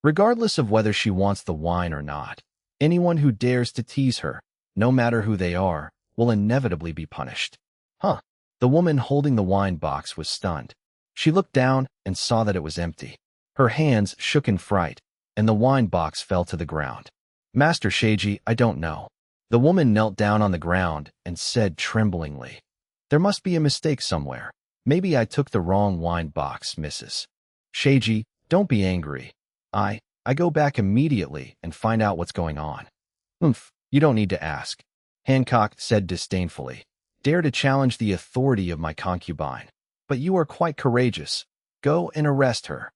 [SPEAKER 1] Regardless of whether she wants the wine or not, anyone who dares to tease her, no matter who they are, will inevitably be punished. Huh. The woman holding the wine box was stunned. She looked down and saw that it was empty. Her hands shook in fright, and the wine box fell to the ground. Master Shiji, I don't know. The woman knelt down on the ground and said tremblingly, There must be a mistake somewhere. Maybe I took the wrong wine box, Mrs. Shiji, don't be angry. I go back immediately and find out what's going on. You don't need to ask, Hancock said disdainfully. Dare to challenge the authority of my concubine. But you are quite courageous. Go and arrest her.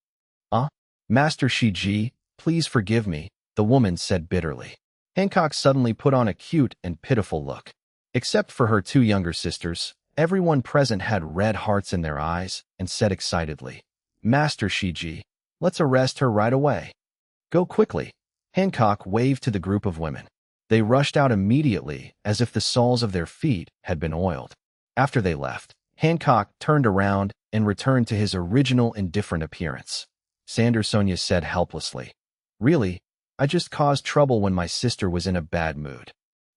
[SPEAKER 1] Master Shiji, please forgive me, the woman said bitterly. Hancock suddenly put on a cute and pitiful look. Except for her 2 younger sisters, everyone present had red hearts in their eyes and said excitedly, Master Shiji, let's arrest her right away. Go quickly. Hancock waved to the group of women. They rushed out immediately as if the soles of their feet had been oiled. After they left, Hancock turned around and returned to his original indifferent appearance. Sandersonia said helplessly, Really, I just caused trouble when my sister was in a bad mood.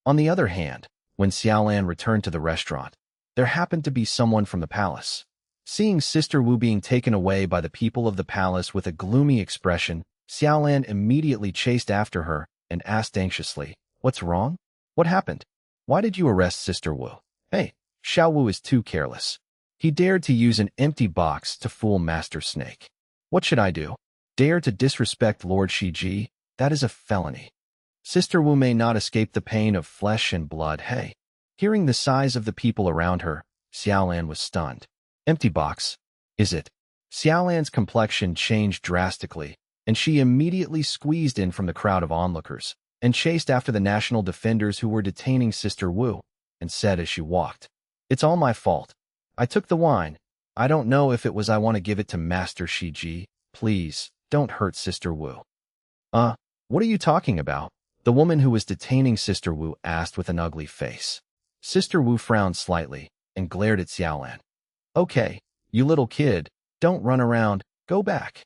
[SPEAKER 1] On the other hand, when Xiaolan returned to the restaurant, there happened to be someone from the palace. Seeing Sister Wu being taken away by the people of the palace with a gloomy expression, Xiaolan immediately chased after her and asked anxiously, What's wrong? What happened? Why did you arrest Sister Wu? Hey, Xiao Wu is too careless. He dared to use an empty box to fool Master Snake. What should I do? Dare to disrespect Lord Shiji? That is a felony. Sister Wu may not escape the pain of flesh and blood. Hey. Hearing the sighs of the people around her, Xiaolan was stunned. Empty box? Is it? Xiaolan's complexion changed drastically, and she immediately squeezed in from the crowd of onlookers and chased after the national defenders who were detaining Sister Wu, and said as she walked, It's all my fault. I took the wine. I don't know if it was I want to give it to Master Shiji. Please, don't hurt Sister Wu. What are you talking about? The woman who was detaining Sister Wu asked with an ugly face. Sister Wu frowned slightly and glared at Xiaolan. Okay, you little kid, don't run around, go back.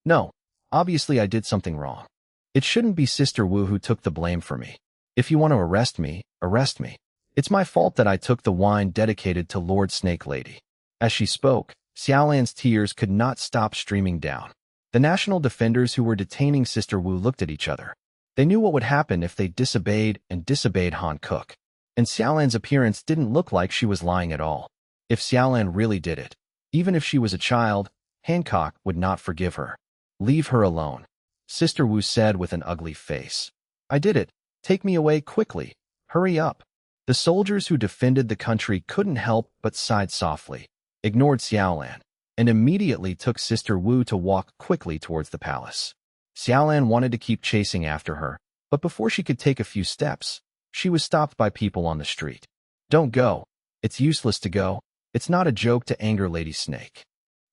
[SPEAKER 1] No, obviously I did something wrong. It shouldn't be Sister Wu who took the blame for me. If you want to arrest me, arrest me. It's my fault that I took the wine dedicated to Lord Snake Lady. As she spoke, Xiaolan's tears could not stop streaming down. The national defenders who were detaining Sister Wu looked at each other. They knew what would happen if they disobeyed Han Cook. And Xiaolan's appearance didn't look like she was lying at all. If Xiaolan really did it, even if she was a child, Hancock would not forgive her. Leave her alone, Sister Wu said with an ugly face. I did it. Take me away quickly. Hurry up. The soldiers who defended the country couldn't help but sighed softly, ignored Xiaolan, and immediately took Sister Wu to walk quickly towards the palace. Xiaolan wanted to keep chasing after her, but before she could take a few steps, she was stopped by people on the street. Don't go. It's useless to go. It's not a joke to anger Lady Snake.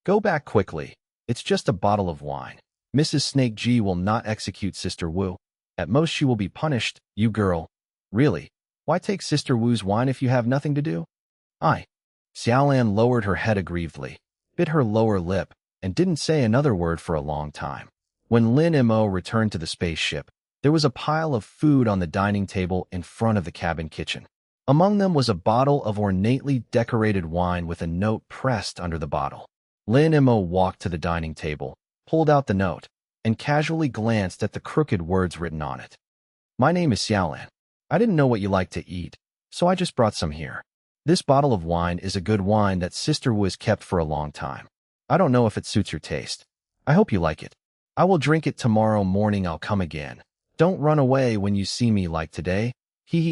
[SPEAKER 1] Go back quickly. It's just a bottle of wine. Mrs. Snake G will not execute Sister Wu. At most she will be punished, you girl. Really? Why take Sister Wu's wine if you have nothing to do? Xiaolan lowered her head aggrievedly, bit her lower lip, and didn't say another word for a long time. When Lin Mo returned to the spaceship, there was a pile of food on the dining table in front of the cabin kitchen. Among them was a bottle of ornately decorated wine with a note pressed under the bottle. Lin Mo walked to the dining table, pulled out the note, and casually glanced at the crooked words written on it. My name is Xiaolan. I didn't know what you like to eat, so I just brought some here. This bottle of wine is a good wine that Sister Wu has kept for a long time. I don't know if it suits your taste. I hope you like it. I will drink it tomorrow morning. I'll come again. Don't run away when you see me like today.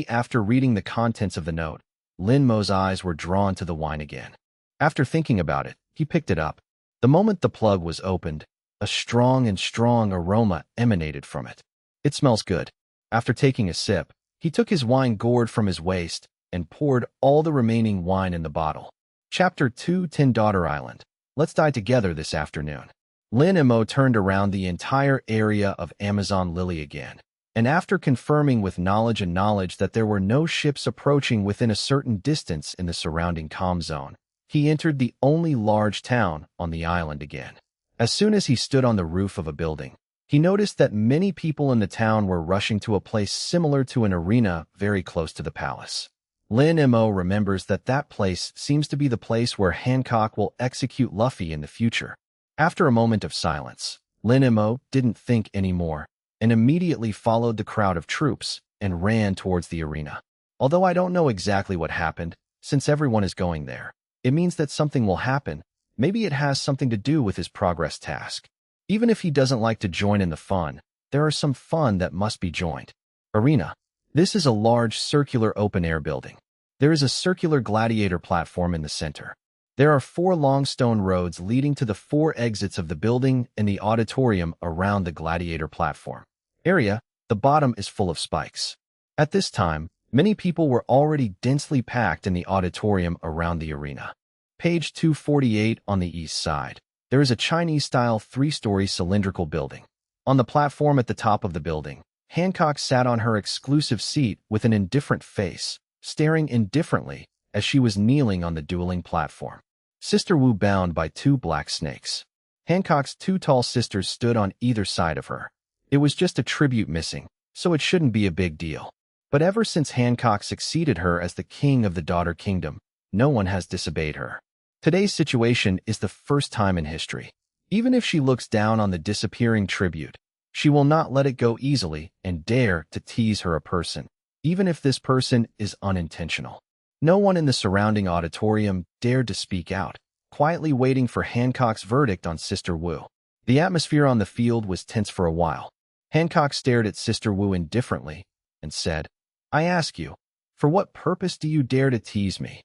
[SPEAKER 1] After reading the contents of the note, Lin Mo's eyes were drawn to the wine again. After thinking about it, he picked it up. The moment the plug was opened, a strong aroma emanated from it. It smells good. After taking a sip, he took his wine gourd from his waist and poured all the remaining wine in the bottle. Chapter 2, Tin Daughter Island. Let's die together this afternoon. Lin Mo turned around the entire area of Amazon Lily again, and after confirming with knowledge that there were no ships approaching within a certain distance in the surrounding comm zone, he entered the only large town on the island again. As soon as he stood on the roof of a building, he noticed that many people in the town were rushing to a place similar to an arena very close to the palace. Lin Mo remembers that place seems to be the place where Hancock will execute Luffy in the future. After a moment of silence, Lin Mo didn't think anymore and immediately followed the crowd of troops and ran towards the arena. Although I don't know exactly what happened, since everyone is going there, it means that something will happen. Maybe it has something to do with his progress task. Even if he doesn't like to join in the fun, there are some fun that must be joined. Arena. This is a large circular open-air building. There is a circular gladiator platform in the center. There are 4 long stone roads leading to the 4 exits of the building and the auditorium around the gladiator platform. Area, the bottom is full of spikes. At this time, many people were already densely packed in the auditorium around the arena. Page 248 on the east side. There is a Chinese-style 3-story cylindrical building. On the platform at the top of the building, Hancock sat on her exclusive seat with an indifferent face, staring indifferently as she was kneeling on the dueling platform. Sister Wu bound by 2 black snakes. Hancock's 2 tall sisters stood on either side of her. It was just a tribute missing, so it shouldn't be a big deal. But ever since Hancock succeeded her as the king of the Daughter Kingdom, no one has disobeyed her. Today's situation is the first time in history. Even if she looks down on the disappearing tribute, she will not let it go easily and dare to tease her a person, even if this person is unintentional. No one in the surrounding auditorium dared to speak out, quietly waiting for Hancock's verdict on Sister Wu. The atmosphere on the field was tense for a while. Hancock stared at Sister Wu indifferently and said, I ask you, for what purpose do you dare to tease me?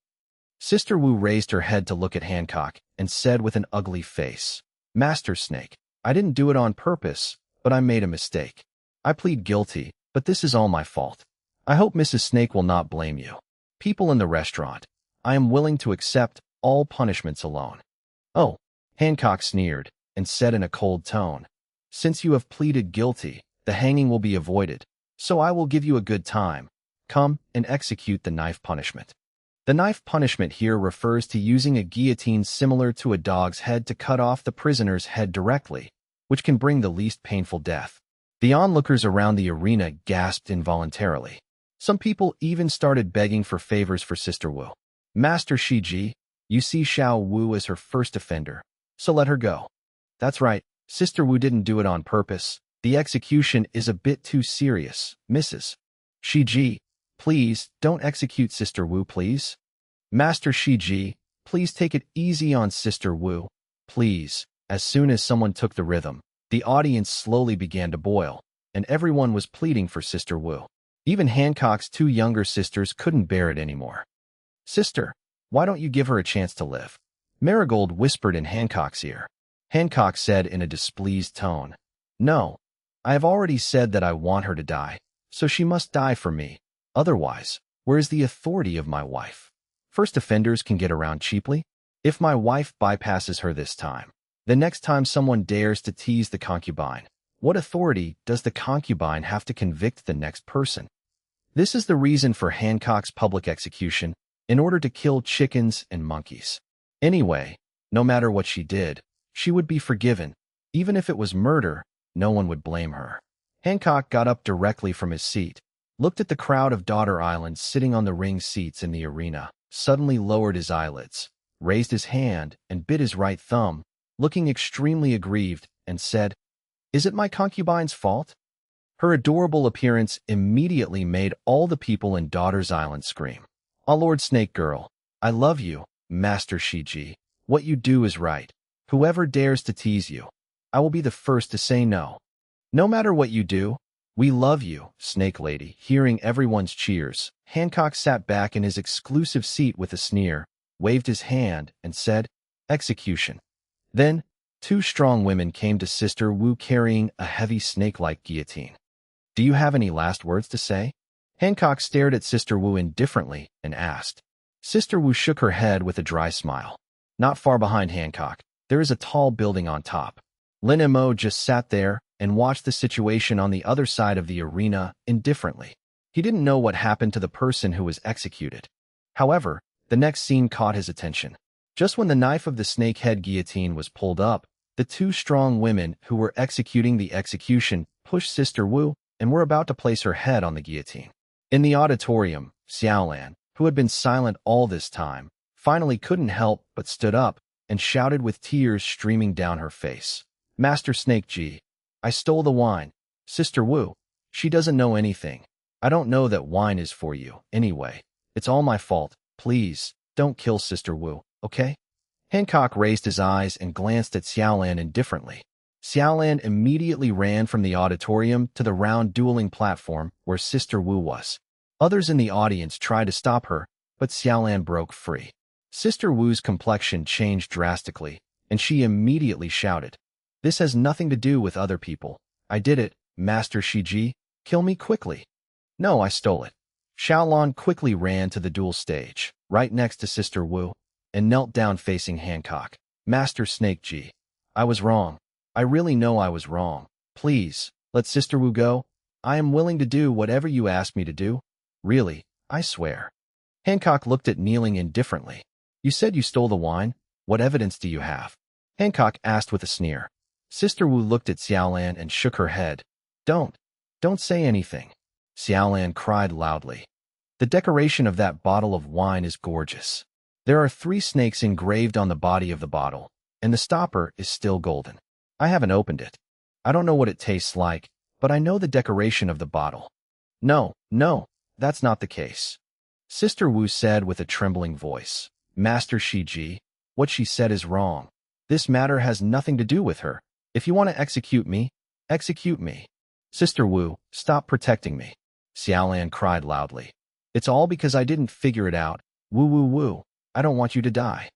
[SPEAKER 1] Sister Wu raised her head to look at Hancock and said with an ugly face, Master Snake, I didn't do it on purpose, but I made a mistake. I plead guilty, but this is all my fault. I hope Mrs. Snake will not blame you. People in the restaurant, I am willing to accept all punishments alone. Oh, Hancock sneered and said in a cold tone, Since you have pleaded guilty, the hanging will be avoided, so I will give you a good time. Come and execute the knife punishment. The knife punishment here refers to using a guillotine similar to a dog's head to cut off the prisoner's head directly, which can bring the least painful death. The onlookers around the arena gasped involuntarily. Some people even started begging for favors for Sister Wu. Master Shiji, you see Xiao Wu as her first offender, so let her go. That's right, Sister Wu didn't do it on purpose. The execution is a bit too serious, Mrs. Shiji. Please, don't execute Sister Wu, please. Master Shiji, Please take it easy on Sister Wu. Please. As soon as someone took the rhythm, the audience slowly began to boil, and everyone was pleading for Sister Wu. Even Hancock's two younger sisters couldn't bear it anymore. Sister, why don't you give her a chance to live? Marigold whispered in Hancock's ear. Hancock said in a displeased tone, No, I have already said that I want her to die, so she must die for me. Otherwise, where is the authority of my wife? First offenders can get around cheaply. If my wife bypasses her this time, the next time someone dares to tease the concubine, what authority does the concubine have to convict the next person? This is the reason for Hancock's public execution, in order to kill chickens and monkeys. Anyway, no matter what she did, she would be forgiven. Even if it was murder, no one would blame her. Hancock got up directly from his seat, looked at the crowd of Daughter Island sitting on the ring seats in the arena, suddenly lowered his eyelids, raised his hand, and bit his right thumb, looking extremely aggrieved, and said, Is it my concubine's fault? Her adorable appearance immediately made all the people in Daughter's Island scream. "Ah, Lord Snake Girl, I love you, Master Shiji. What you do is right. Whoever dares to tease you, I will be the first to say no. No matter what you do, we love you, Snake Lady." Hearing everyone's cheers, Hancock sat back in his exclusive seat with a sneer, waved his hand, and said, Execution. Then, two strong women came to Sister Wu carrying a heavy snake-like guillotine. Do you have any last words to say? Hancock stared at Sister Wu indifferently and asked. Sister Wu shook her head with a dry smile. Not far behind Hancock, there is a tall building on top. Lin Mo just sat there and watched the situation on the other side of the arena indifferently. He didn't know what happened to the person who was executed. However, the next scene caught his attention. Just when the knife of the snakehead guillotine was pulled up, the two strong women who were executing the execution pushed Sister Wu and were about to place her head on the guillotine. In the auditorium, Xiaolan, who had been silent all this time, finally couldn't help but stood up and shouted with tears streaming down her face. Master Snake Ji, I stole the wine. Sister Wu, she doesn't know anything. I don't know that wine is for you, anyway. It's all my fault. Please, don't kill Sister Wu, okay? Hancock raised his eyes and glanced at Xiaolan indifferently. Xiaolan immediately ran from the auditorium to the round dueling platform where Sister Wu was. Others in the audience tried to stop her, but Xiaolan broke free. Sister Wu's complexion changed drastically, and she immediately shouted, This has nothing to do with other people. I did it, Master Shiji. Kill me quickly. No, I stole it. Xiaolan quickly ran to the duel stage, right next to Sister Wu, and knelt down facing Hancock. Master Snake Ji, I was wrong. I really know I was wrong. Please, let Sister Wu go. I am willing to do whatever you ask me to do. Really, I swear. Hancock looked at kneeling indifferently. You said you stole the wine. What evidence do you have? Hancock asked with a sneer. Sister Wu looked at Xiaolan and shook her head. Don't say anything. Xiaolan cried loudly. The decoration of that bottle of wine is gorgeous. There are 3 snakes engraved on the body of the bottle, and the stopper is still golden. I haven't opened it. I don't know what it tastes like, but I know the decoration of the bottle. No, that's not the case. Sister Wu said with a trembling voice. Master Shiji, what she said is wrong. This matter has nothing to do with her. If you want to execute me, execute me. Sister Wu, stop protecting me. Xiaolan cried loudly. It's all because I didn't figure it out. Wu. I don't want you to die.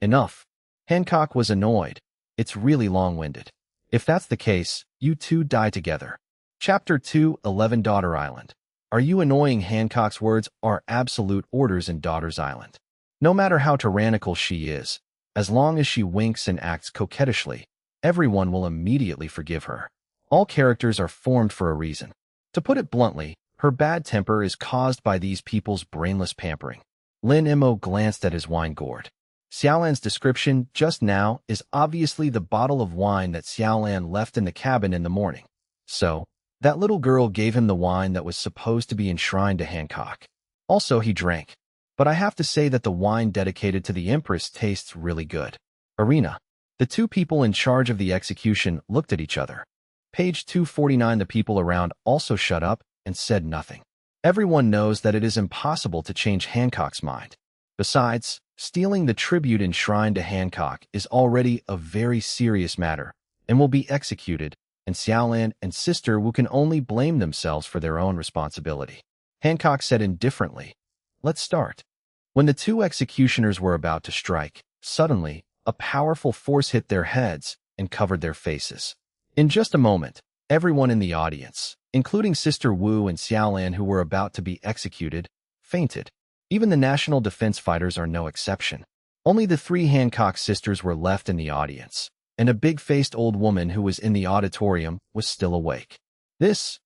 [SPEAKER 1] Enough. Hancock was annoyed. It's really long-winded. If that's the case, you two die together. Chapter 2, 11 Daughter Island. Are you annoying? Hancock's words are absolute orders in Daughter's Island. No matter how tyrannical she is, as long as she winks and acts coquettishly, everyone will immediately forgive her. All characters are formed for a reason. To put it bluntly, her bad temper is caused by these people's brainless pampering. Lin Mo glanced at his wine gourd. Xiaolan's description just now is obviously the bottle of wine that Xiaolan left in the cabin in the morning. So, that little girl gave him the wine that was supposed to be enshrined to Hancock. Also, he drank. But I have to say that the wine dedicated to the Empress tastes really good. Arena. The two people in charge of the execution looked at each other. Page 249. The people around also shut up and said nothing. Everyone knows that it is impossible to change Hancock's mind. Besides, Stealing the tribute enshrined to Hancock is already a very serious matter and will be executed, and Xiaolan and Sister Wu can only blame themselves for their own responsibility. Hancock said indifferently, "Let's start." When the two executioners were about to strike, suddenly, a powerful force hit their heads and covered their faces. In just a moment, everyone in the audience, including Sister Wu and Xiaolan who were about to be executed, fainted. Even the national defense fighters are no exception. Only the three Hancock sisters were left in the audience, and a big-faced old woman who was in the auditorium was still awake. This,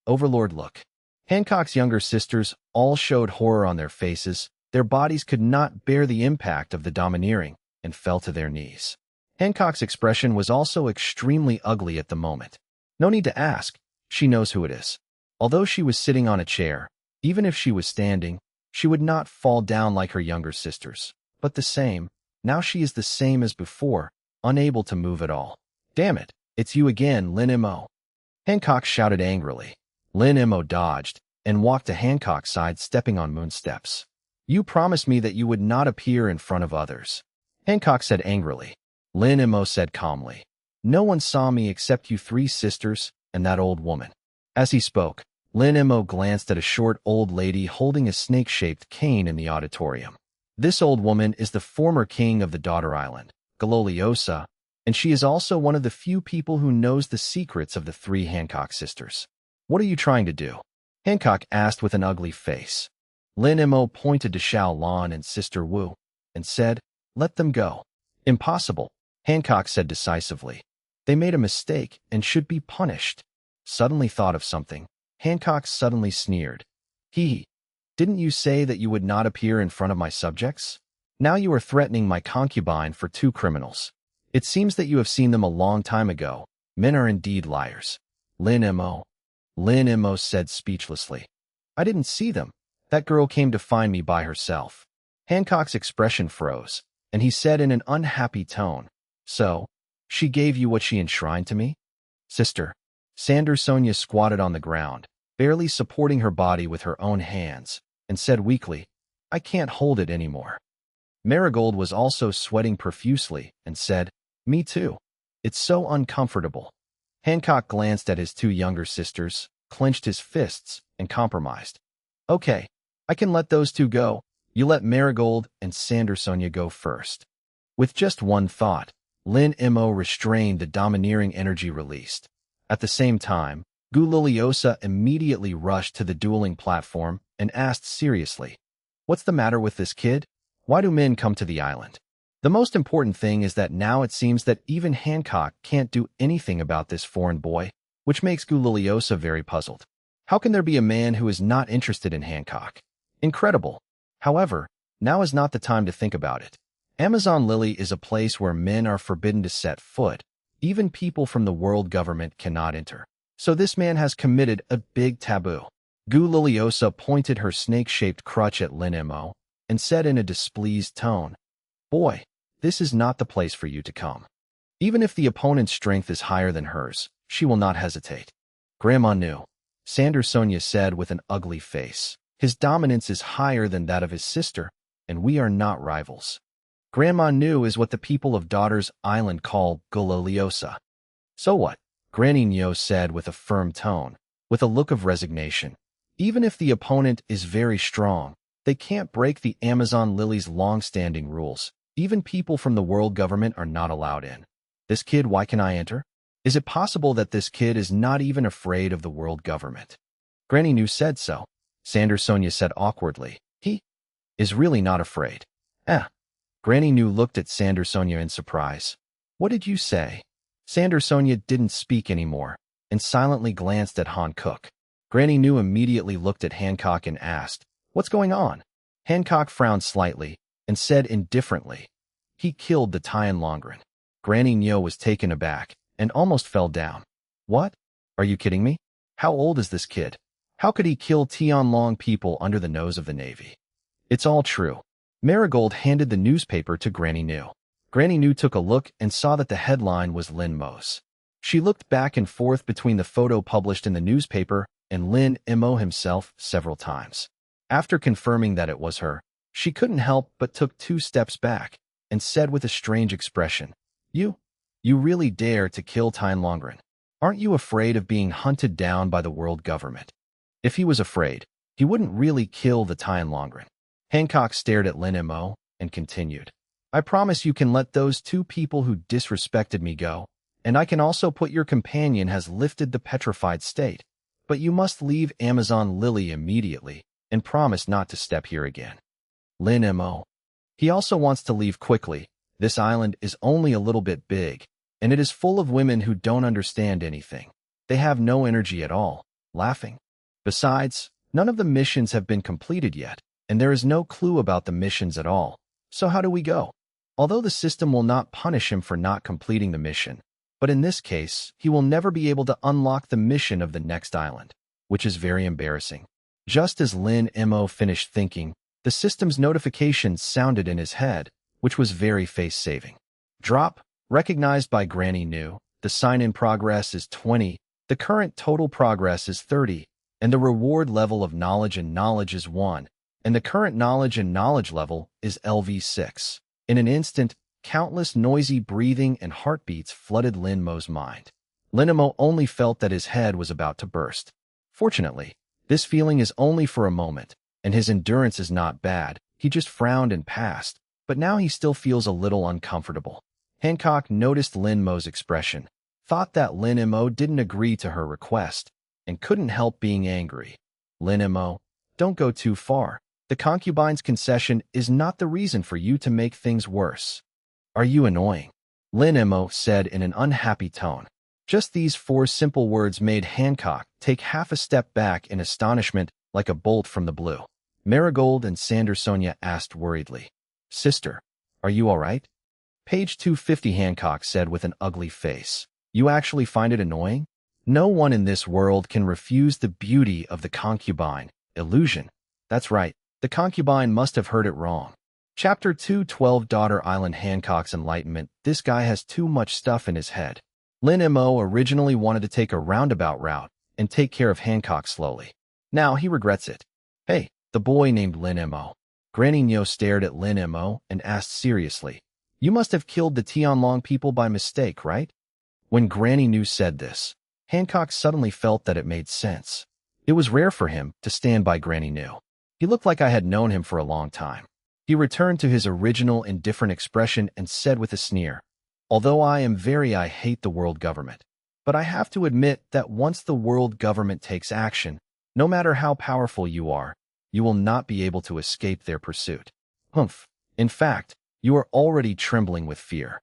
[SPEAKER 1] Overlord, look. Hancock's younger sisters all showed horror on their faces. Their bodies could not bear the impact of the domineering and fell to their knees. Hancock's expression was also extremely ugly at the moment. No need to ask, she knows who it is. Although she was sitting on a chair, even if she was standing, she would not fall down like her younger sisters. But now she is the same as before, unable to move at all. "Damn it, it's you again, Lin Mo." Hancock shouted angrily. Lin Mo dodged and walked to Hancock's side, stepping on Moon's steps. "You promised me that you would not appear in front of others," Hancock said angrily. Lin Mo said calmly, "No one saw me except you three sisters and that old woman." As he spoke, Lin Mo glanced at a short old lady holding a snake-shaped cane in the auditorium. This old woman is the former king of the Daughter Island, Gololiosa, and she is also one of the few people who knows the secrets of the three Hancock sisters. "What are you trying to do?" Hancock asked with an ugly face. Lin Mo pointed to Xiaolan and Sister Wu and said, "Let them go." "Impossible," Hancock said decisively. "They made a mistake and should be punished." Suddenly thought of something, Hancock suddenly sneered. Didn't you say that you would not appear in front of my subjects? Now you are threatening my concubine for two criminals. It seems that you have seen them a long time ago. Men are indeed liars." Lin Mo said speechlessly. "I didn't see them. That girl came to find me by herself." Hancock's expression froze, and he said in an unhappy tone, "So, she gave you what she enshrined to me?" "Sister." Sonia squatted on the ground, barely supporting her body with her own hands, and said weakly, "I can't hold it anymore." Marigold was also sweating profusely and said, "Me too. It's so uncomfortable." Hancock glanced at his two younger sisters, clenched his fists, and compromised. "Okay, I can let those two go. You let Marigold and Sonia go first." With just one thought, Lin Mo restrained the domineering energy released. At the same time, Gololiosa immediately rushed to the dueling platform and asked seriously, "What's the matter with this kid? Why do men come to the island?" The most important thing is that now it seems that even Hancock can't do anything about this foreign boy, which makes Gololiosa very puzzled. How can there be a man who is not interested in Hancock? Incredible. However, now is not the time to think about it. Amazon Lily is a place where men are forbidden to set foot. Even people from the world government cannot enter. So this man has committed a big taboo. Gololiosa pointed her snake-shaped crutch at Lin Mo and said in a displeased tone, "Boy, this is not the place for you to come. Even if the opponent's strength is higher than hers, she will not hesitate." "Grandma knew," Sonia said with an ugly face. "His dominance is higher than that of his sister, and we are not rivals." "Grandma knew is what the people of Daughter's Island call Gololiosa." "So what?" Granny Nyo said with a firm tone, with a look of resignation. "Even if the opponent is very strong, they can't break the Amazon Lily's long-standing rules. Even people from the world government are not allowed in. This kid, why can I enter? Is it possible that this kid is not even afraid of the world government?" Granny Nyo said so. Sonia said awkwardly, "He is really not afraid." Granny Nyo looked at Sonia in surprise. "What did you say?" Sonia didn't speak anymore and silently glanced at Han Cook. Granny Nyo immediately looked at Hancock and asked, "What's going on?" Hancock frowned slightly and said indifferently, "He killed the Tian Longren." Granny Nyo was taken aback and almost fell down. "What? Are you kidding me? How old is this kid? How could he kill Tianlong people under the nose of the Navy?" "It's all true." Marigold handed the newspaper to Granny Nyo. Granny Nyo took a look and saw that the headline was Lin Mo's. She looked back and forth between the photo published in the newspaper and Lin Mo himself several times. After confirming that it was her, She couldn't help but took 2 steps back and said with a strange expression, You really dare to kill Time Longren. Aren't you afraid of being hunted down by the world government? If he was afraid, he wouldn't really kill the Time Longren. Hancock stared at Lin Mo and continued, I promise you can let those 2 people who disrespected me go, and I can also put your companion has lifted the petrified state. But you must leave Amazon Lily immediately and promise not to step here again. Lin Mo. He also wants to leave quickly. This island is only a little bit big, and it is full of women who don't understand anything. They have no energy at all, laughing. Besides, none of the missions have been completed yet, and there is no clue about the missions at all. So how do we go? Although the system will not punish him for not completing the mission, but in this case, he will never be able to unlock the mission of the next island, which is very embarrassing. Just as Lin Mo finished thinking, the system's notification sounded in his head, which was very face-saving. Drop, recognized by Granny New, the sign-in progress is 20, the current total progress is 30, and the reward level of knowledge and knowledge is 1, and the current knowledge and knowledge level is LV6. In an instant, countless noisy breathing and heartbeats flooded Lin Mo's mind. Lin Mo only felt that his head was about to burst. Fortunately, this feeling is only for a moment, and his endurance is not bad. He just frowned and passed, but now he still feels a little uncomfortable. Hancock noticed Lin Mo's expression, thought that Lin Mo didn't agree to her request, and couldn't help being angry. Lin Mo, don't go too far. The concubine's concession is not the reason for you to make things worse. Are you annoying? Lin Mo said in an unhappy tone. Just these 4 simple words made Hancock take half a step back in astonishment like a bolt from the blue. Marigold and Sandersonia asked worriedly, Sister, are you all right? Page 250, Hancock said with an ugly face. You actually find it annoying? No one in this world can refuse the beauty of the concubine. Illusion. That's right, the concubine must have heard it wrong. Chapter 212, Daughter Island. Hancock's enlightenment. This guy has too much stuff in his head. Lin Mo originally wanted to take a roundabout route and take care of Hancock slowly. Now he regrets it. Hey, the boy named Lin Mo. Granny Nyo stared at Lin Mo and asked seriously, You must have killed the Tianlong people by mistake, right? When Granny Nyo said this, Hancock suddenly felt that it made sense. It was rare for him to stand by Granny Nyo. He looked like I had known him for a long time. He returned to his original indifferent expression and said with a sneer, Although I hate the world government, but I have to admit that once the world government takes action, no matter how powerful you are, you will not be able to escape their pursuit. Humph. In fact, you are already trembling with fear.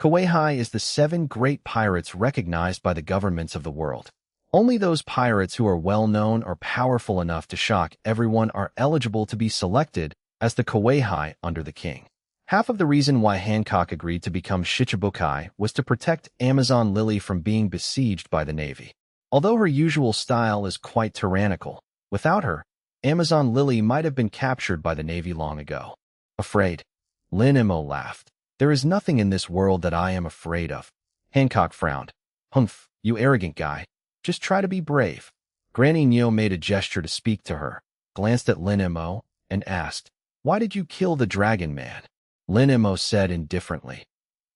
[SPEAKER 1] Kaweihai is the 7 great pirates recognized by the governments of the world. Only those pirates who are well-known or powerful enough to shock everyone are eligible to be selected as the Kaweihai under the king. Half of the reason why Hancock agreed to become Shichibukai was to protect Amazon Lily from being besieged by the Navy. Although her usual style is quite tyrannical, without her, Amazon Lily might have been captured by the Navy long ago. Afraid? Lin Mo laughed. There is nothing in this world that I am afraid of. Hancock frowned. Humph, you arrogant guy. Just try to be brave. Granny Nyo made a gesture to speak to her, glanced at Lin Mo, and asked, Why did you kill the dragon man? Lin Mo said indifferently,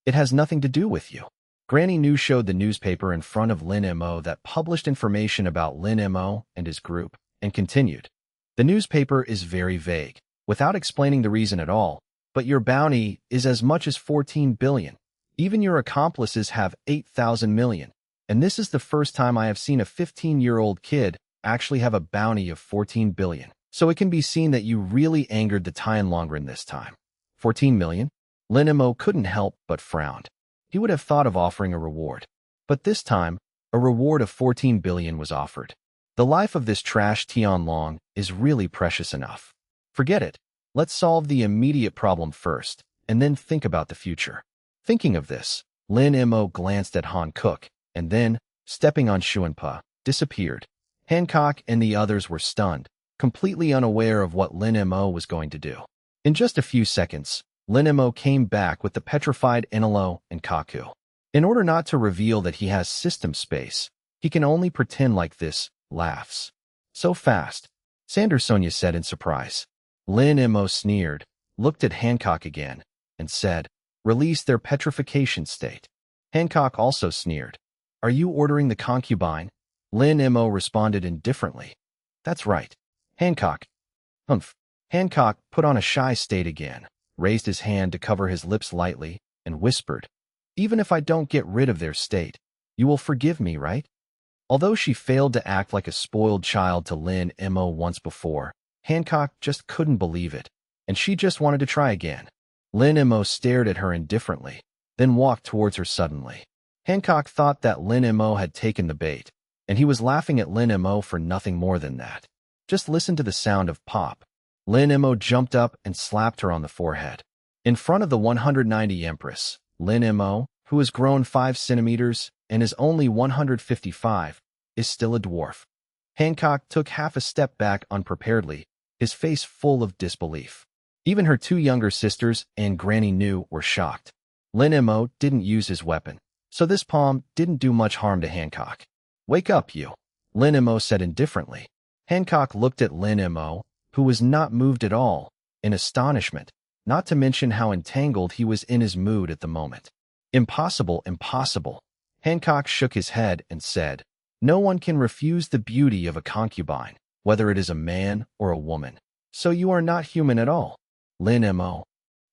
[SPEAKER 1] It has nothing to do with you. Granny Nyo showed the newspaper in front of Lin Mo that published information about Lin Mo and his group, and continued, The newspaper is very vague, without explaining the reason at all, but your bounty is as much as 14 billion. Even your accomplices have 8,000 million, and this is the first time I have seen a 15-year-old kid actually have a bounty of 14 billion. So it can be seen that you really angered the Tianlongren this time. 14 million? Lin Mo couldn't help but frowned. He would have thought of offering a reward. But this time, a reward of 14 billion was offered. The life of this trash Tianlong is really precious enough. Forget it. Let's solve the immediate problem first, and then think about the future. Thinking of this, Lin Mo glanced at Han Cook, and then, stepping on Xuanpa, disappeared. Hancock and the others were stunned, completely unaware of what Lin Mo was going to do. In just a few seconds, Lin Mo came back with the petrified Inalo and Kaku. In order not to reveal that he has system space, he can only pretend like this, laughs. So fast, Sandersonia said in surprise. Lin Mo sneered, looked at Hancock again, and said, "Release their petrification state." Hancock also sneered. "Are you ordering the concubine?" Lin Mo responded indifferently. "That's right." Hancock. Humph. Hancock put on a shy state again, raised his hand to cover his lips lightly, and whispered, "Even if I don't get rid of their state, you will forgive me, right?" Although she failed to act like a spoiled child to Lin Mo once before, Hancock just couldn't believe it, and she just wanted to try again. Lin Mo stared at her indifferently, then walked towards her suddenly. Hancock thought that Lin Mo had taken the bait, and he was laughing at Lin Mo for nothing more than that. Just listen to the sound of pop. Lin Mo jumped up and slapped her on the forehead. In front of the 190 Empress, Lin Mo, who has grown 5 centimeters and is only 155, is still a dwarf. Hancock took half a step back unpreparedly, his face full of disbelief. Even her 2 younger sisters and Granny Nu were shocked. Lin Mo didn't use his weapon, so this palm didn't do much harm to Hancock. "Wake up, you," Lin Mo said indifferently. Hancock looked at Lin Mo, who was not moved at all, in astonishment, not to mention how entangled he was in his mood at the moment. "Impossible, impossible." Hancock shook his head and said, "No one can refuse the beauty of a concubine, whether it is a man or a woman. So you are not human at all." Lin Mo.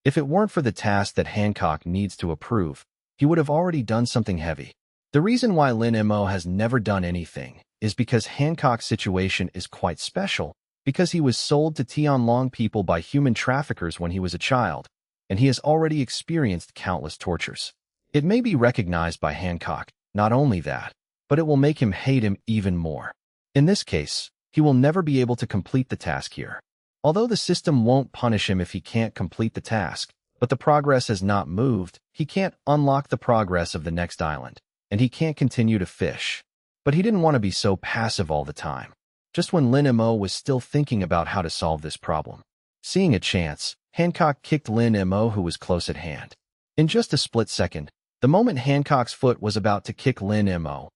[SPEAKER 1] If it weren't for the task that Hancock needs to approve, he would have already done something heavy. The reason why Lin Mo has never done anything is because Hancock's situation is quite special, because he was sold to Tianlong people by human traffickers when he was a child, and he has already experienced countless tortures. It may be recognized by Hancock, not only that, but it will make him hate him even more. In this case, he will never be able to complete the task here. Although the system won't punish him if he can't complete the task, but the progress has not moved, he can't unlock the progress of the next island, and he can't continue to fish. But he didn't want to be so passive all the time. Just when Lin Mo was still thinking about how to solve this problem. Seeing a chance, Hancock kicked Lin Mo, who was close at hand. In just a split second, the moment Hancock's foot was about to kick Lin Mo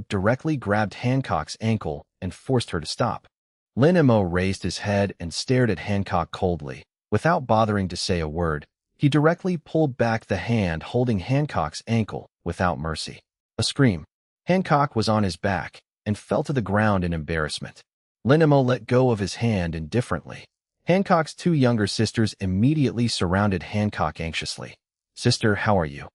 [SPEAKER 1] directly grabbed Hancock's ankle and forced her to stop. Lin Mo raised his head and stared at Hancock coldly. Without bothering to say a word, he directly pulled back the hand holding Hancock's ankle without mercy. A scream. Hancock was on his back and fell to the ground in embarrassment. Lin Mo let go of his hand indifferently. Hancock's 2 younger sisters immediately surrounded Hancock anxiously. "Sister, how are you?"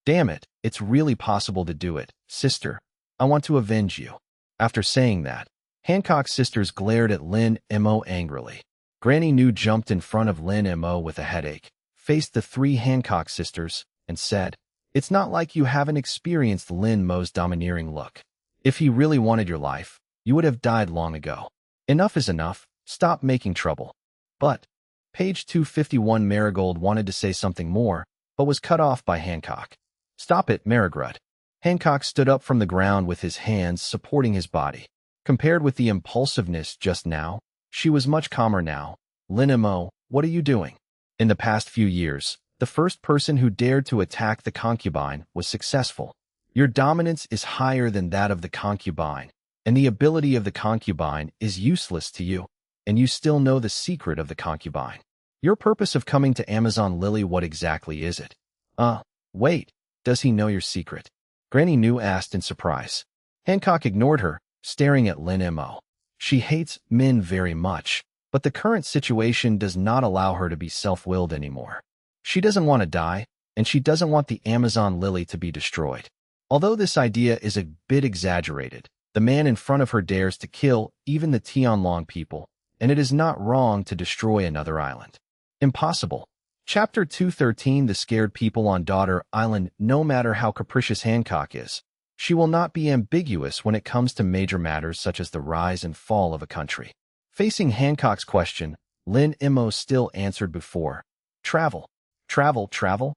[SPEAKER 1] "Damn it, it's really possible to do it, sister. I want to avenge you." After saying that, Hancock's sisters glared at Lin Mo angrily. Granny Nu jumped in front of Lin Mo with a headache, faced the 3 Hancock sisters, and said, "It's not like you haven't experienced Lin Mo's domineering look. If he really wanted your life, you would have died long ago. Enough is enough, stop making trouble." But, page 251 Marigold wanted to say something more, but was cut off by Hancock. "Stop it, Marigrud." Hancock stood up from the ground with his hands supporting his body. Compared with the impulsiveness just now, she was much calmer now. "Lin Mo, what are you doing?" In the past few years, the first person who dared to attack the concubine was successful. Your dominance is higher than that of the concubine, and the ability of the concubine is useless to you, and you still know the secret of the concubine. Your purpose of coming to Amazon Lily, what exactly is it? Wait, does he know your secret? Granny Nu asked in surprise. Hancock ignored her, staring at Lin Mo. She hates men very much, but the current situation does not allow her to be self-willed anymore. She doesn't want to die, and she doesn't want the Amazon Lily to be destroyed. Although this idea is a bit exaggerated, the man in front of her dares to kill even the Tianlong people, and it is not wrong to destroy another island. Impossible. Chapter 213 The Scared People on Daughter Island. No matter how capricious Hancock is, she will not be ambiguous when it comes to major matters such as the rise and fall of a country. Facing Hancock's question, Lin Mo still answered before. Travel. Travel, travel?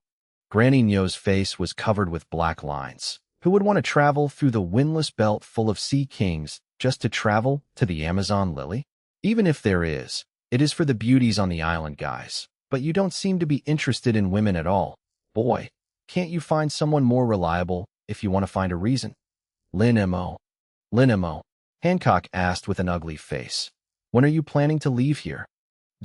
[SPEAKER 1] Granny Nyo's face was covered with black lines. Who would want to travel through the windless belt full of sea kings just to travel to the Amazon Lily? Even if there is, it is for the beauties on the island, guys. But you don't seem to be interested in women at all. Boy, can't you find someone more reliable if you want to find a reason? Lin Mo. Hancock asked with an ugly face. When are you planning to leave here?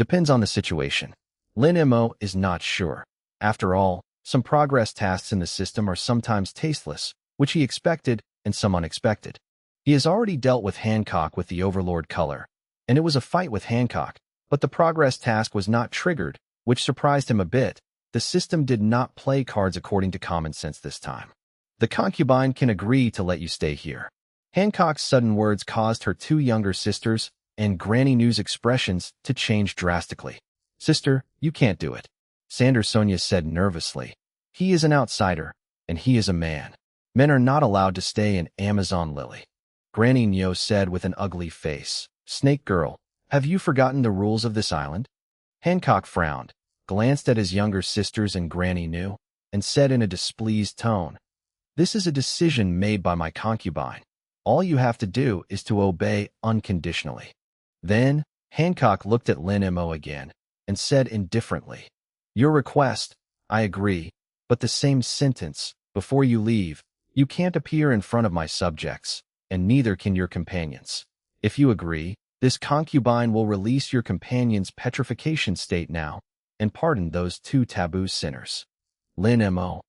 [SPEAKER 1] Depends on the situation. Lin Mo is not sure. After all, some progress tasks in the system are sometimes tasteless, which he expected, and some unexpected. He has already dealt with Hancock with the Overlord color, and it was a fight with Hancock, but the progress task was not triggered, which surprised him a bit. The system did not play cards according to common sense this time. The concubine can agree to let you stay here. Hancock's sudden words caused her two younger sisters and Granny New's expressions to change drastically. Sister, you can't do it, Sander Sonia said nervously. He is an outsider, and he is a man. Men are not allowed to stay in Amazon Lily. Granny Neo said with an ugly face. Snake Girl, have you forgotten the rules of this island? Hancock frowned, glanced at his younger sisters and Granny New, and said in a displeased tone, This is a decision made by my concubine. All you have to do is to obey unconditionally. Then, Hancock looked at Lin Mo again and said indifferently, Your request, I agree, but the same sentence, before you leave, you can't appear in front of my subjects, and neither can your companions. If you agree, this concubine will release your companion's petrification state now, and pardon those two taboo sinners. Lin Mo.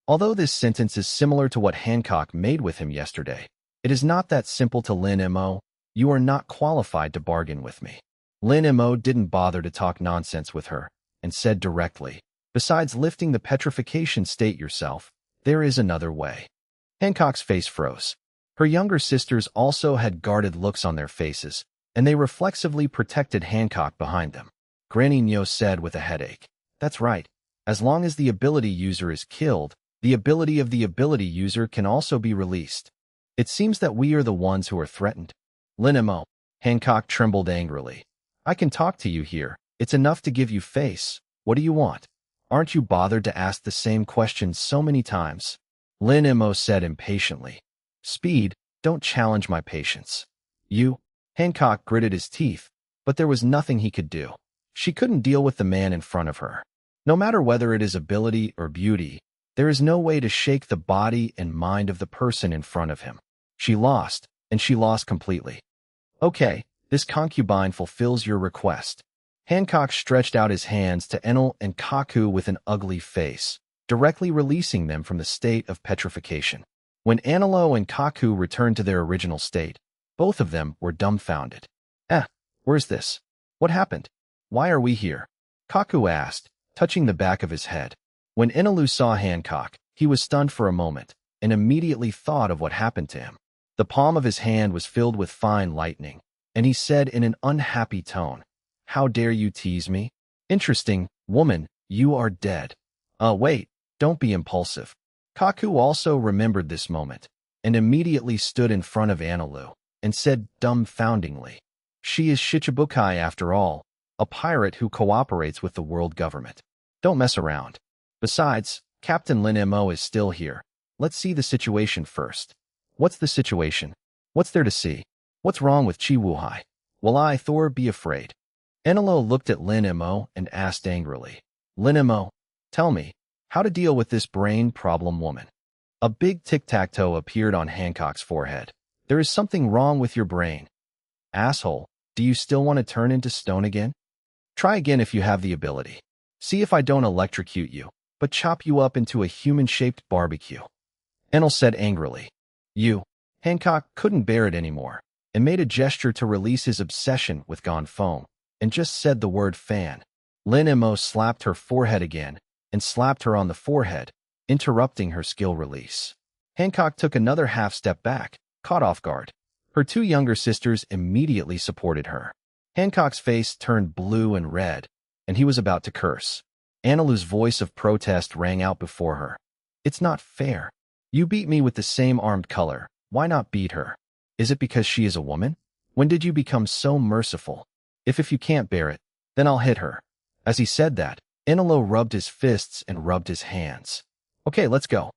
[SPEAKER 1] Although this sentence is similar to what Hancock made with him yesterday, it is not that simple to Lin Mo. You are not qualified to bargain with me. Lin Mo didn't bother to talk nonsense with her, and said directly, Besides lifting the petrification state yourself, there is another way. Hancock's face froze. Her younger sisters also had guarded looks on their faces, and they reflexively protected Hancock behind them. Granny Neo said with a headache, That's right. As long as the ability user is killed, the ability of the ability user can also be released. It seems that we are the ones who are threatened. Lin Mo. Hancock trembled angrily. I can talk to you here. It's enough to give you face. What do you want? Aren't you bothered to ask the same questions so many times? Lin Mo said impatiently. Speed, don't challenge my patience. You? Hancock gritted his teeth, but there was nothing he could do. She couldn't deal with the man in front of her. No matter whether it is ability or beauty, there is no way to shake the body and mind of the person in front of him. She lost, and she lost completely. Okay, this concubine fulfills your request. Hancock stretched out his hands to Enel and Kaku with an ugly face, directly releasing them from the state of petrification. When Anelo and Kaku returned to their original state, both of them were dumbfounded. Where's this? What happened? Why are we here? Kaku asked, touching the back of his head. When Enelu saw Hancock, he was stunned for a moment, and immediately thought of what happened to him. The palm of his hand was filled with fine lightning, and he said in an unhappy tone, How dare you tease me? Interesting, woman, you are dead. Wait, don't be impulsive. Kaku also remembered this moment, and immediately stood in front of Anelu, and said dumbfoundingly, She is Shichibukai after all, a pirate who cooperates with the world government. Don't mess around. Besides, Captain Lin Mo is still here. Let's see the situation first. What's the situation? What's there to see? What's wrong with Chiwuhai? Will I, Thor, be afraid? Enelo looked at Lin Mo and asked angrily, Lin Mo, tell me, how to deal with this brain problem woman. A big tic-tac-toe appeared on Hancock's forehead. There is something wrong with your brain. Asshole, do you still want to turn into stone again? Try again if you have the ability. See if I don't electrocute you, but chop you up into a human-shaped barbecue. Enel said angrily. Hancock couldn't bear it anymore, and made a gesture to release his obsession with gone foam, and just said the word fan. Lin Mo slapped her forehead again, and slapped her on the forehead, interrupting her skill release. Hancock took another half-step back, caught off guard. Her two younger sisters immediately supported her. Hancock's face turned blue and red, and he was about to curse. Anelu's voice of protest rang out before her. It's not fair. You beat me with the same armed color. Why not beat her? Is it because she is a woman? When did you become so merciful? If you can't bear it, then I'll hit her. As he said that, Enelo rubbed his fists and rubbed his hands. Okay, let's go.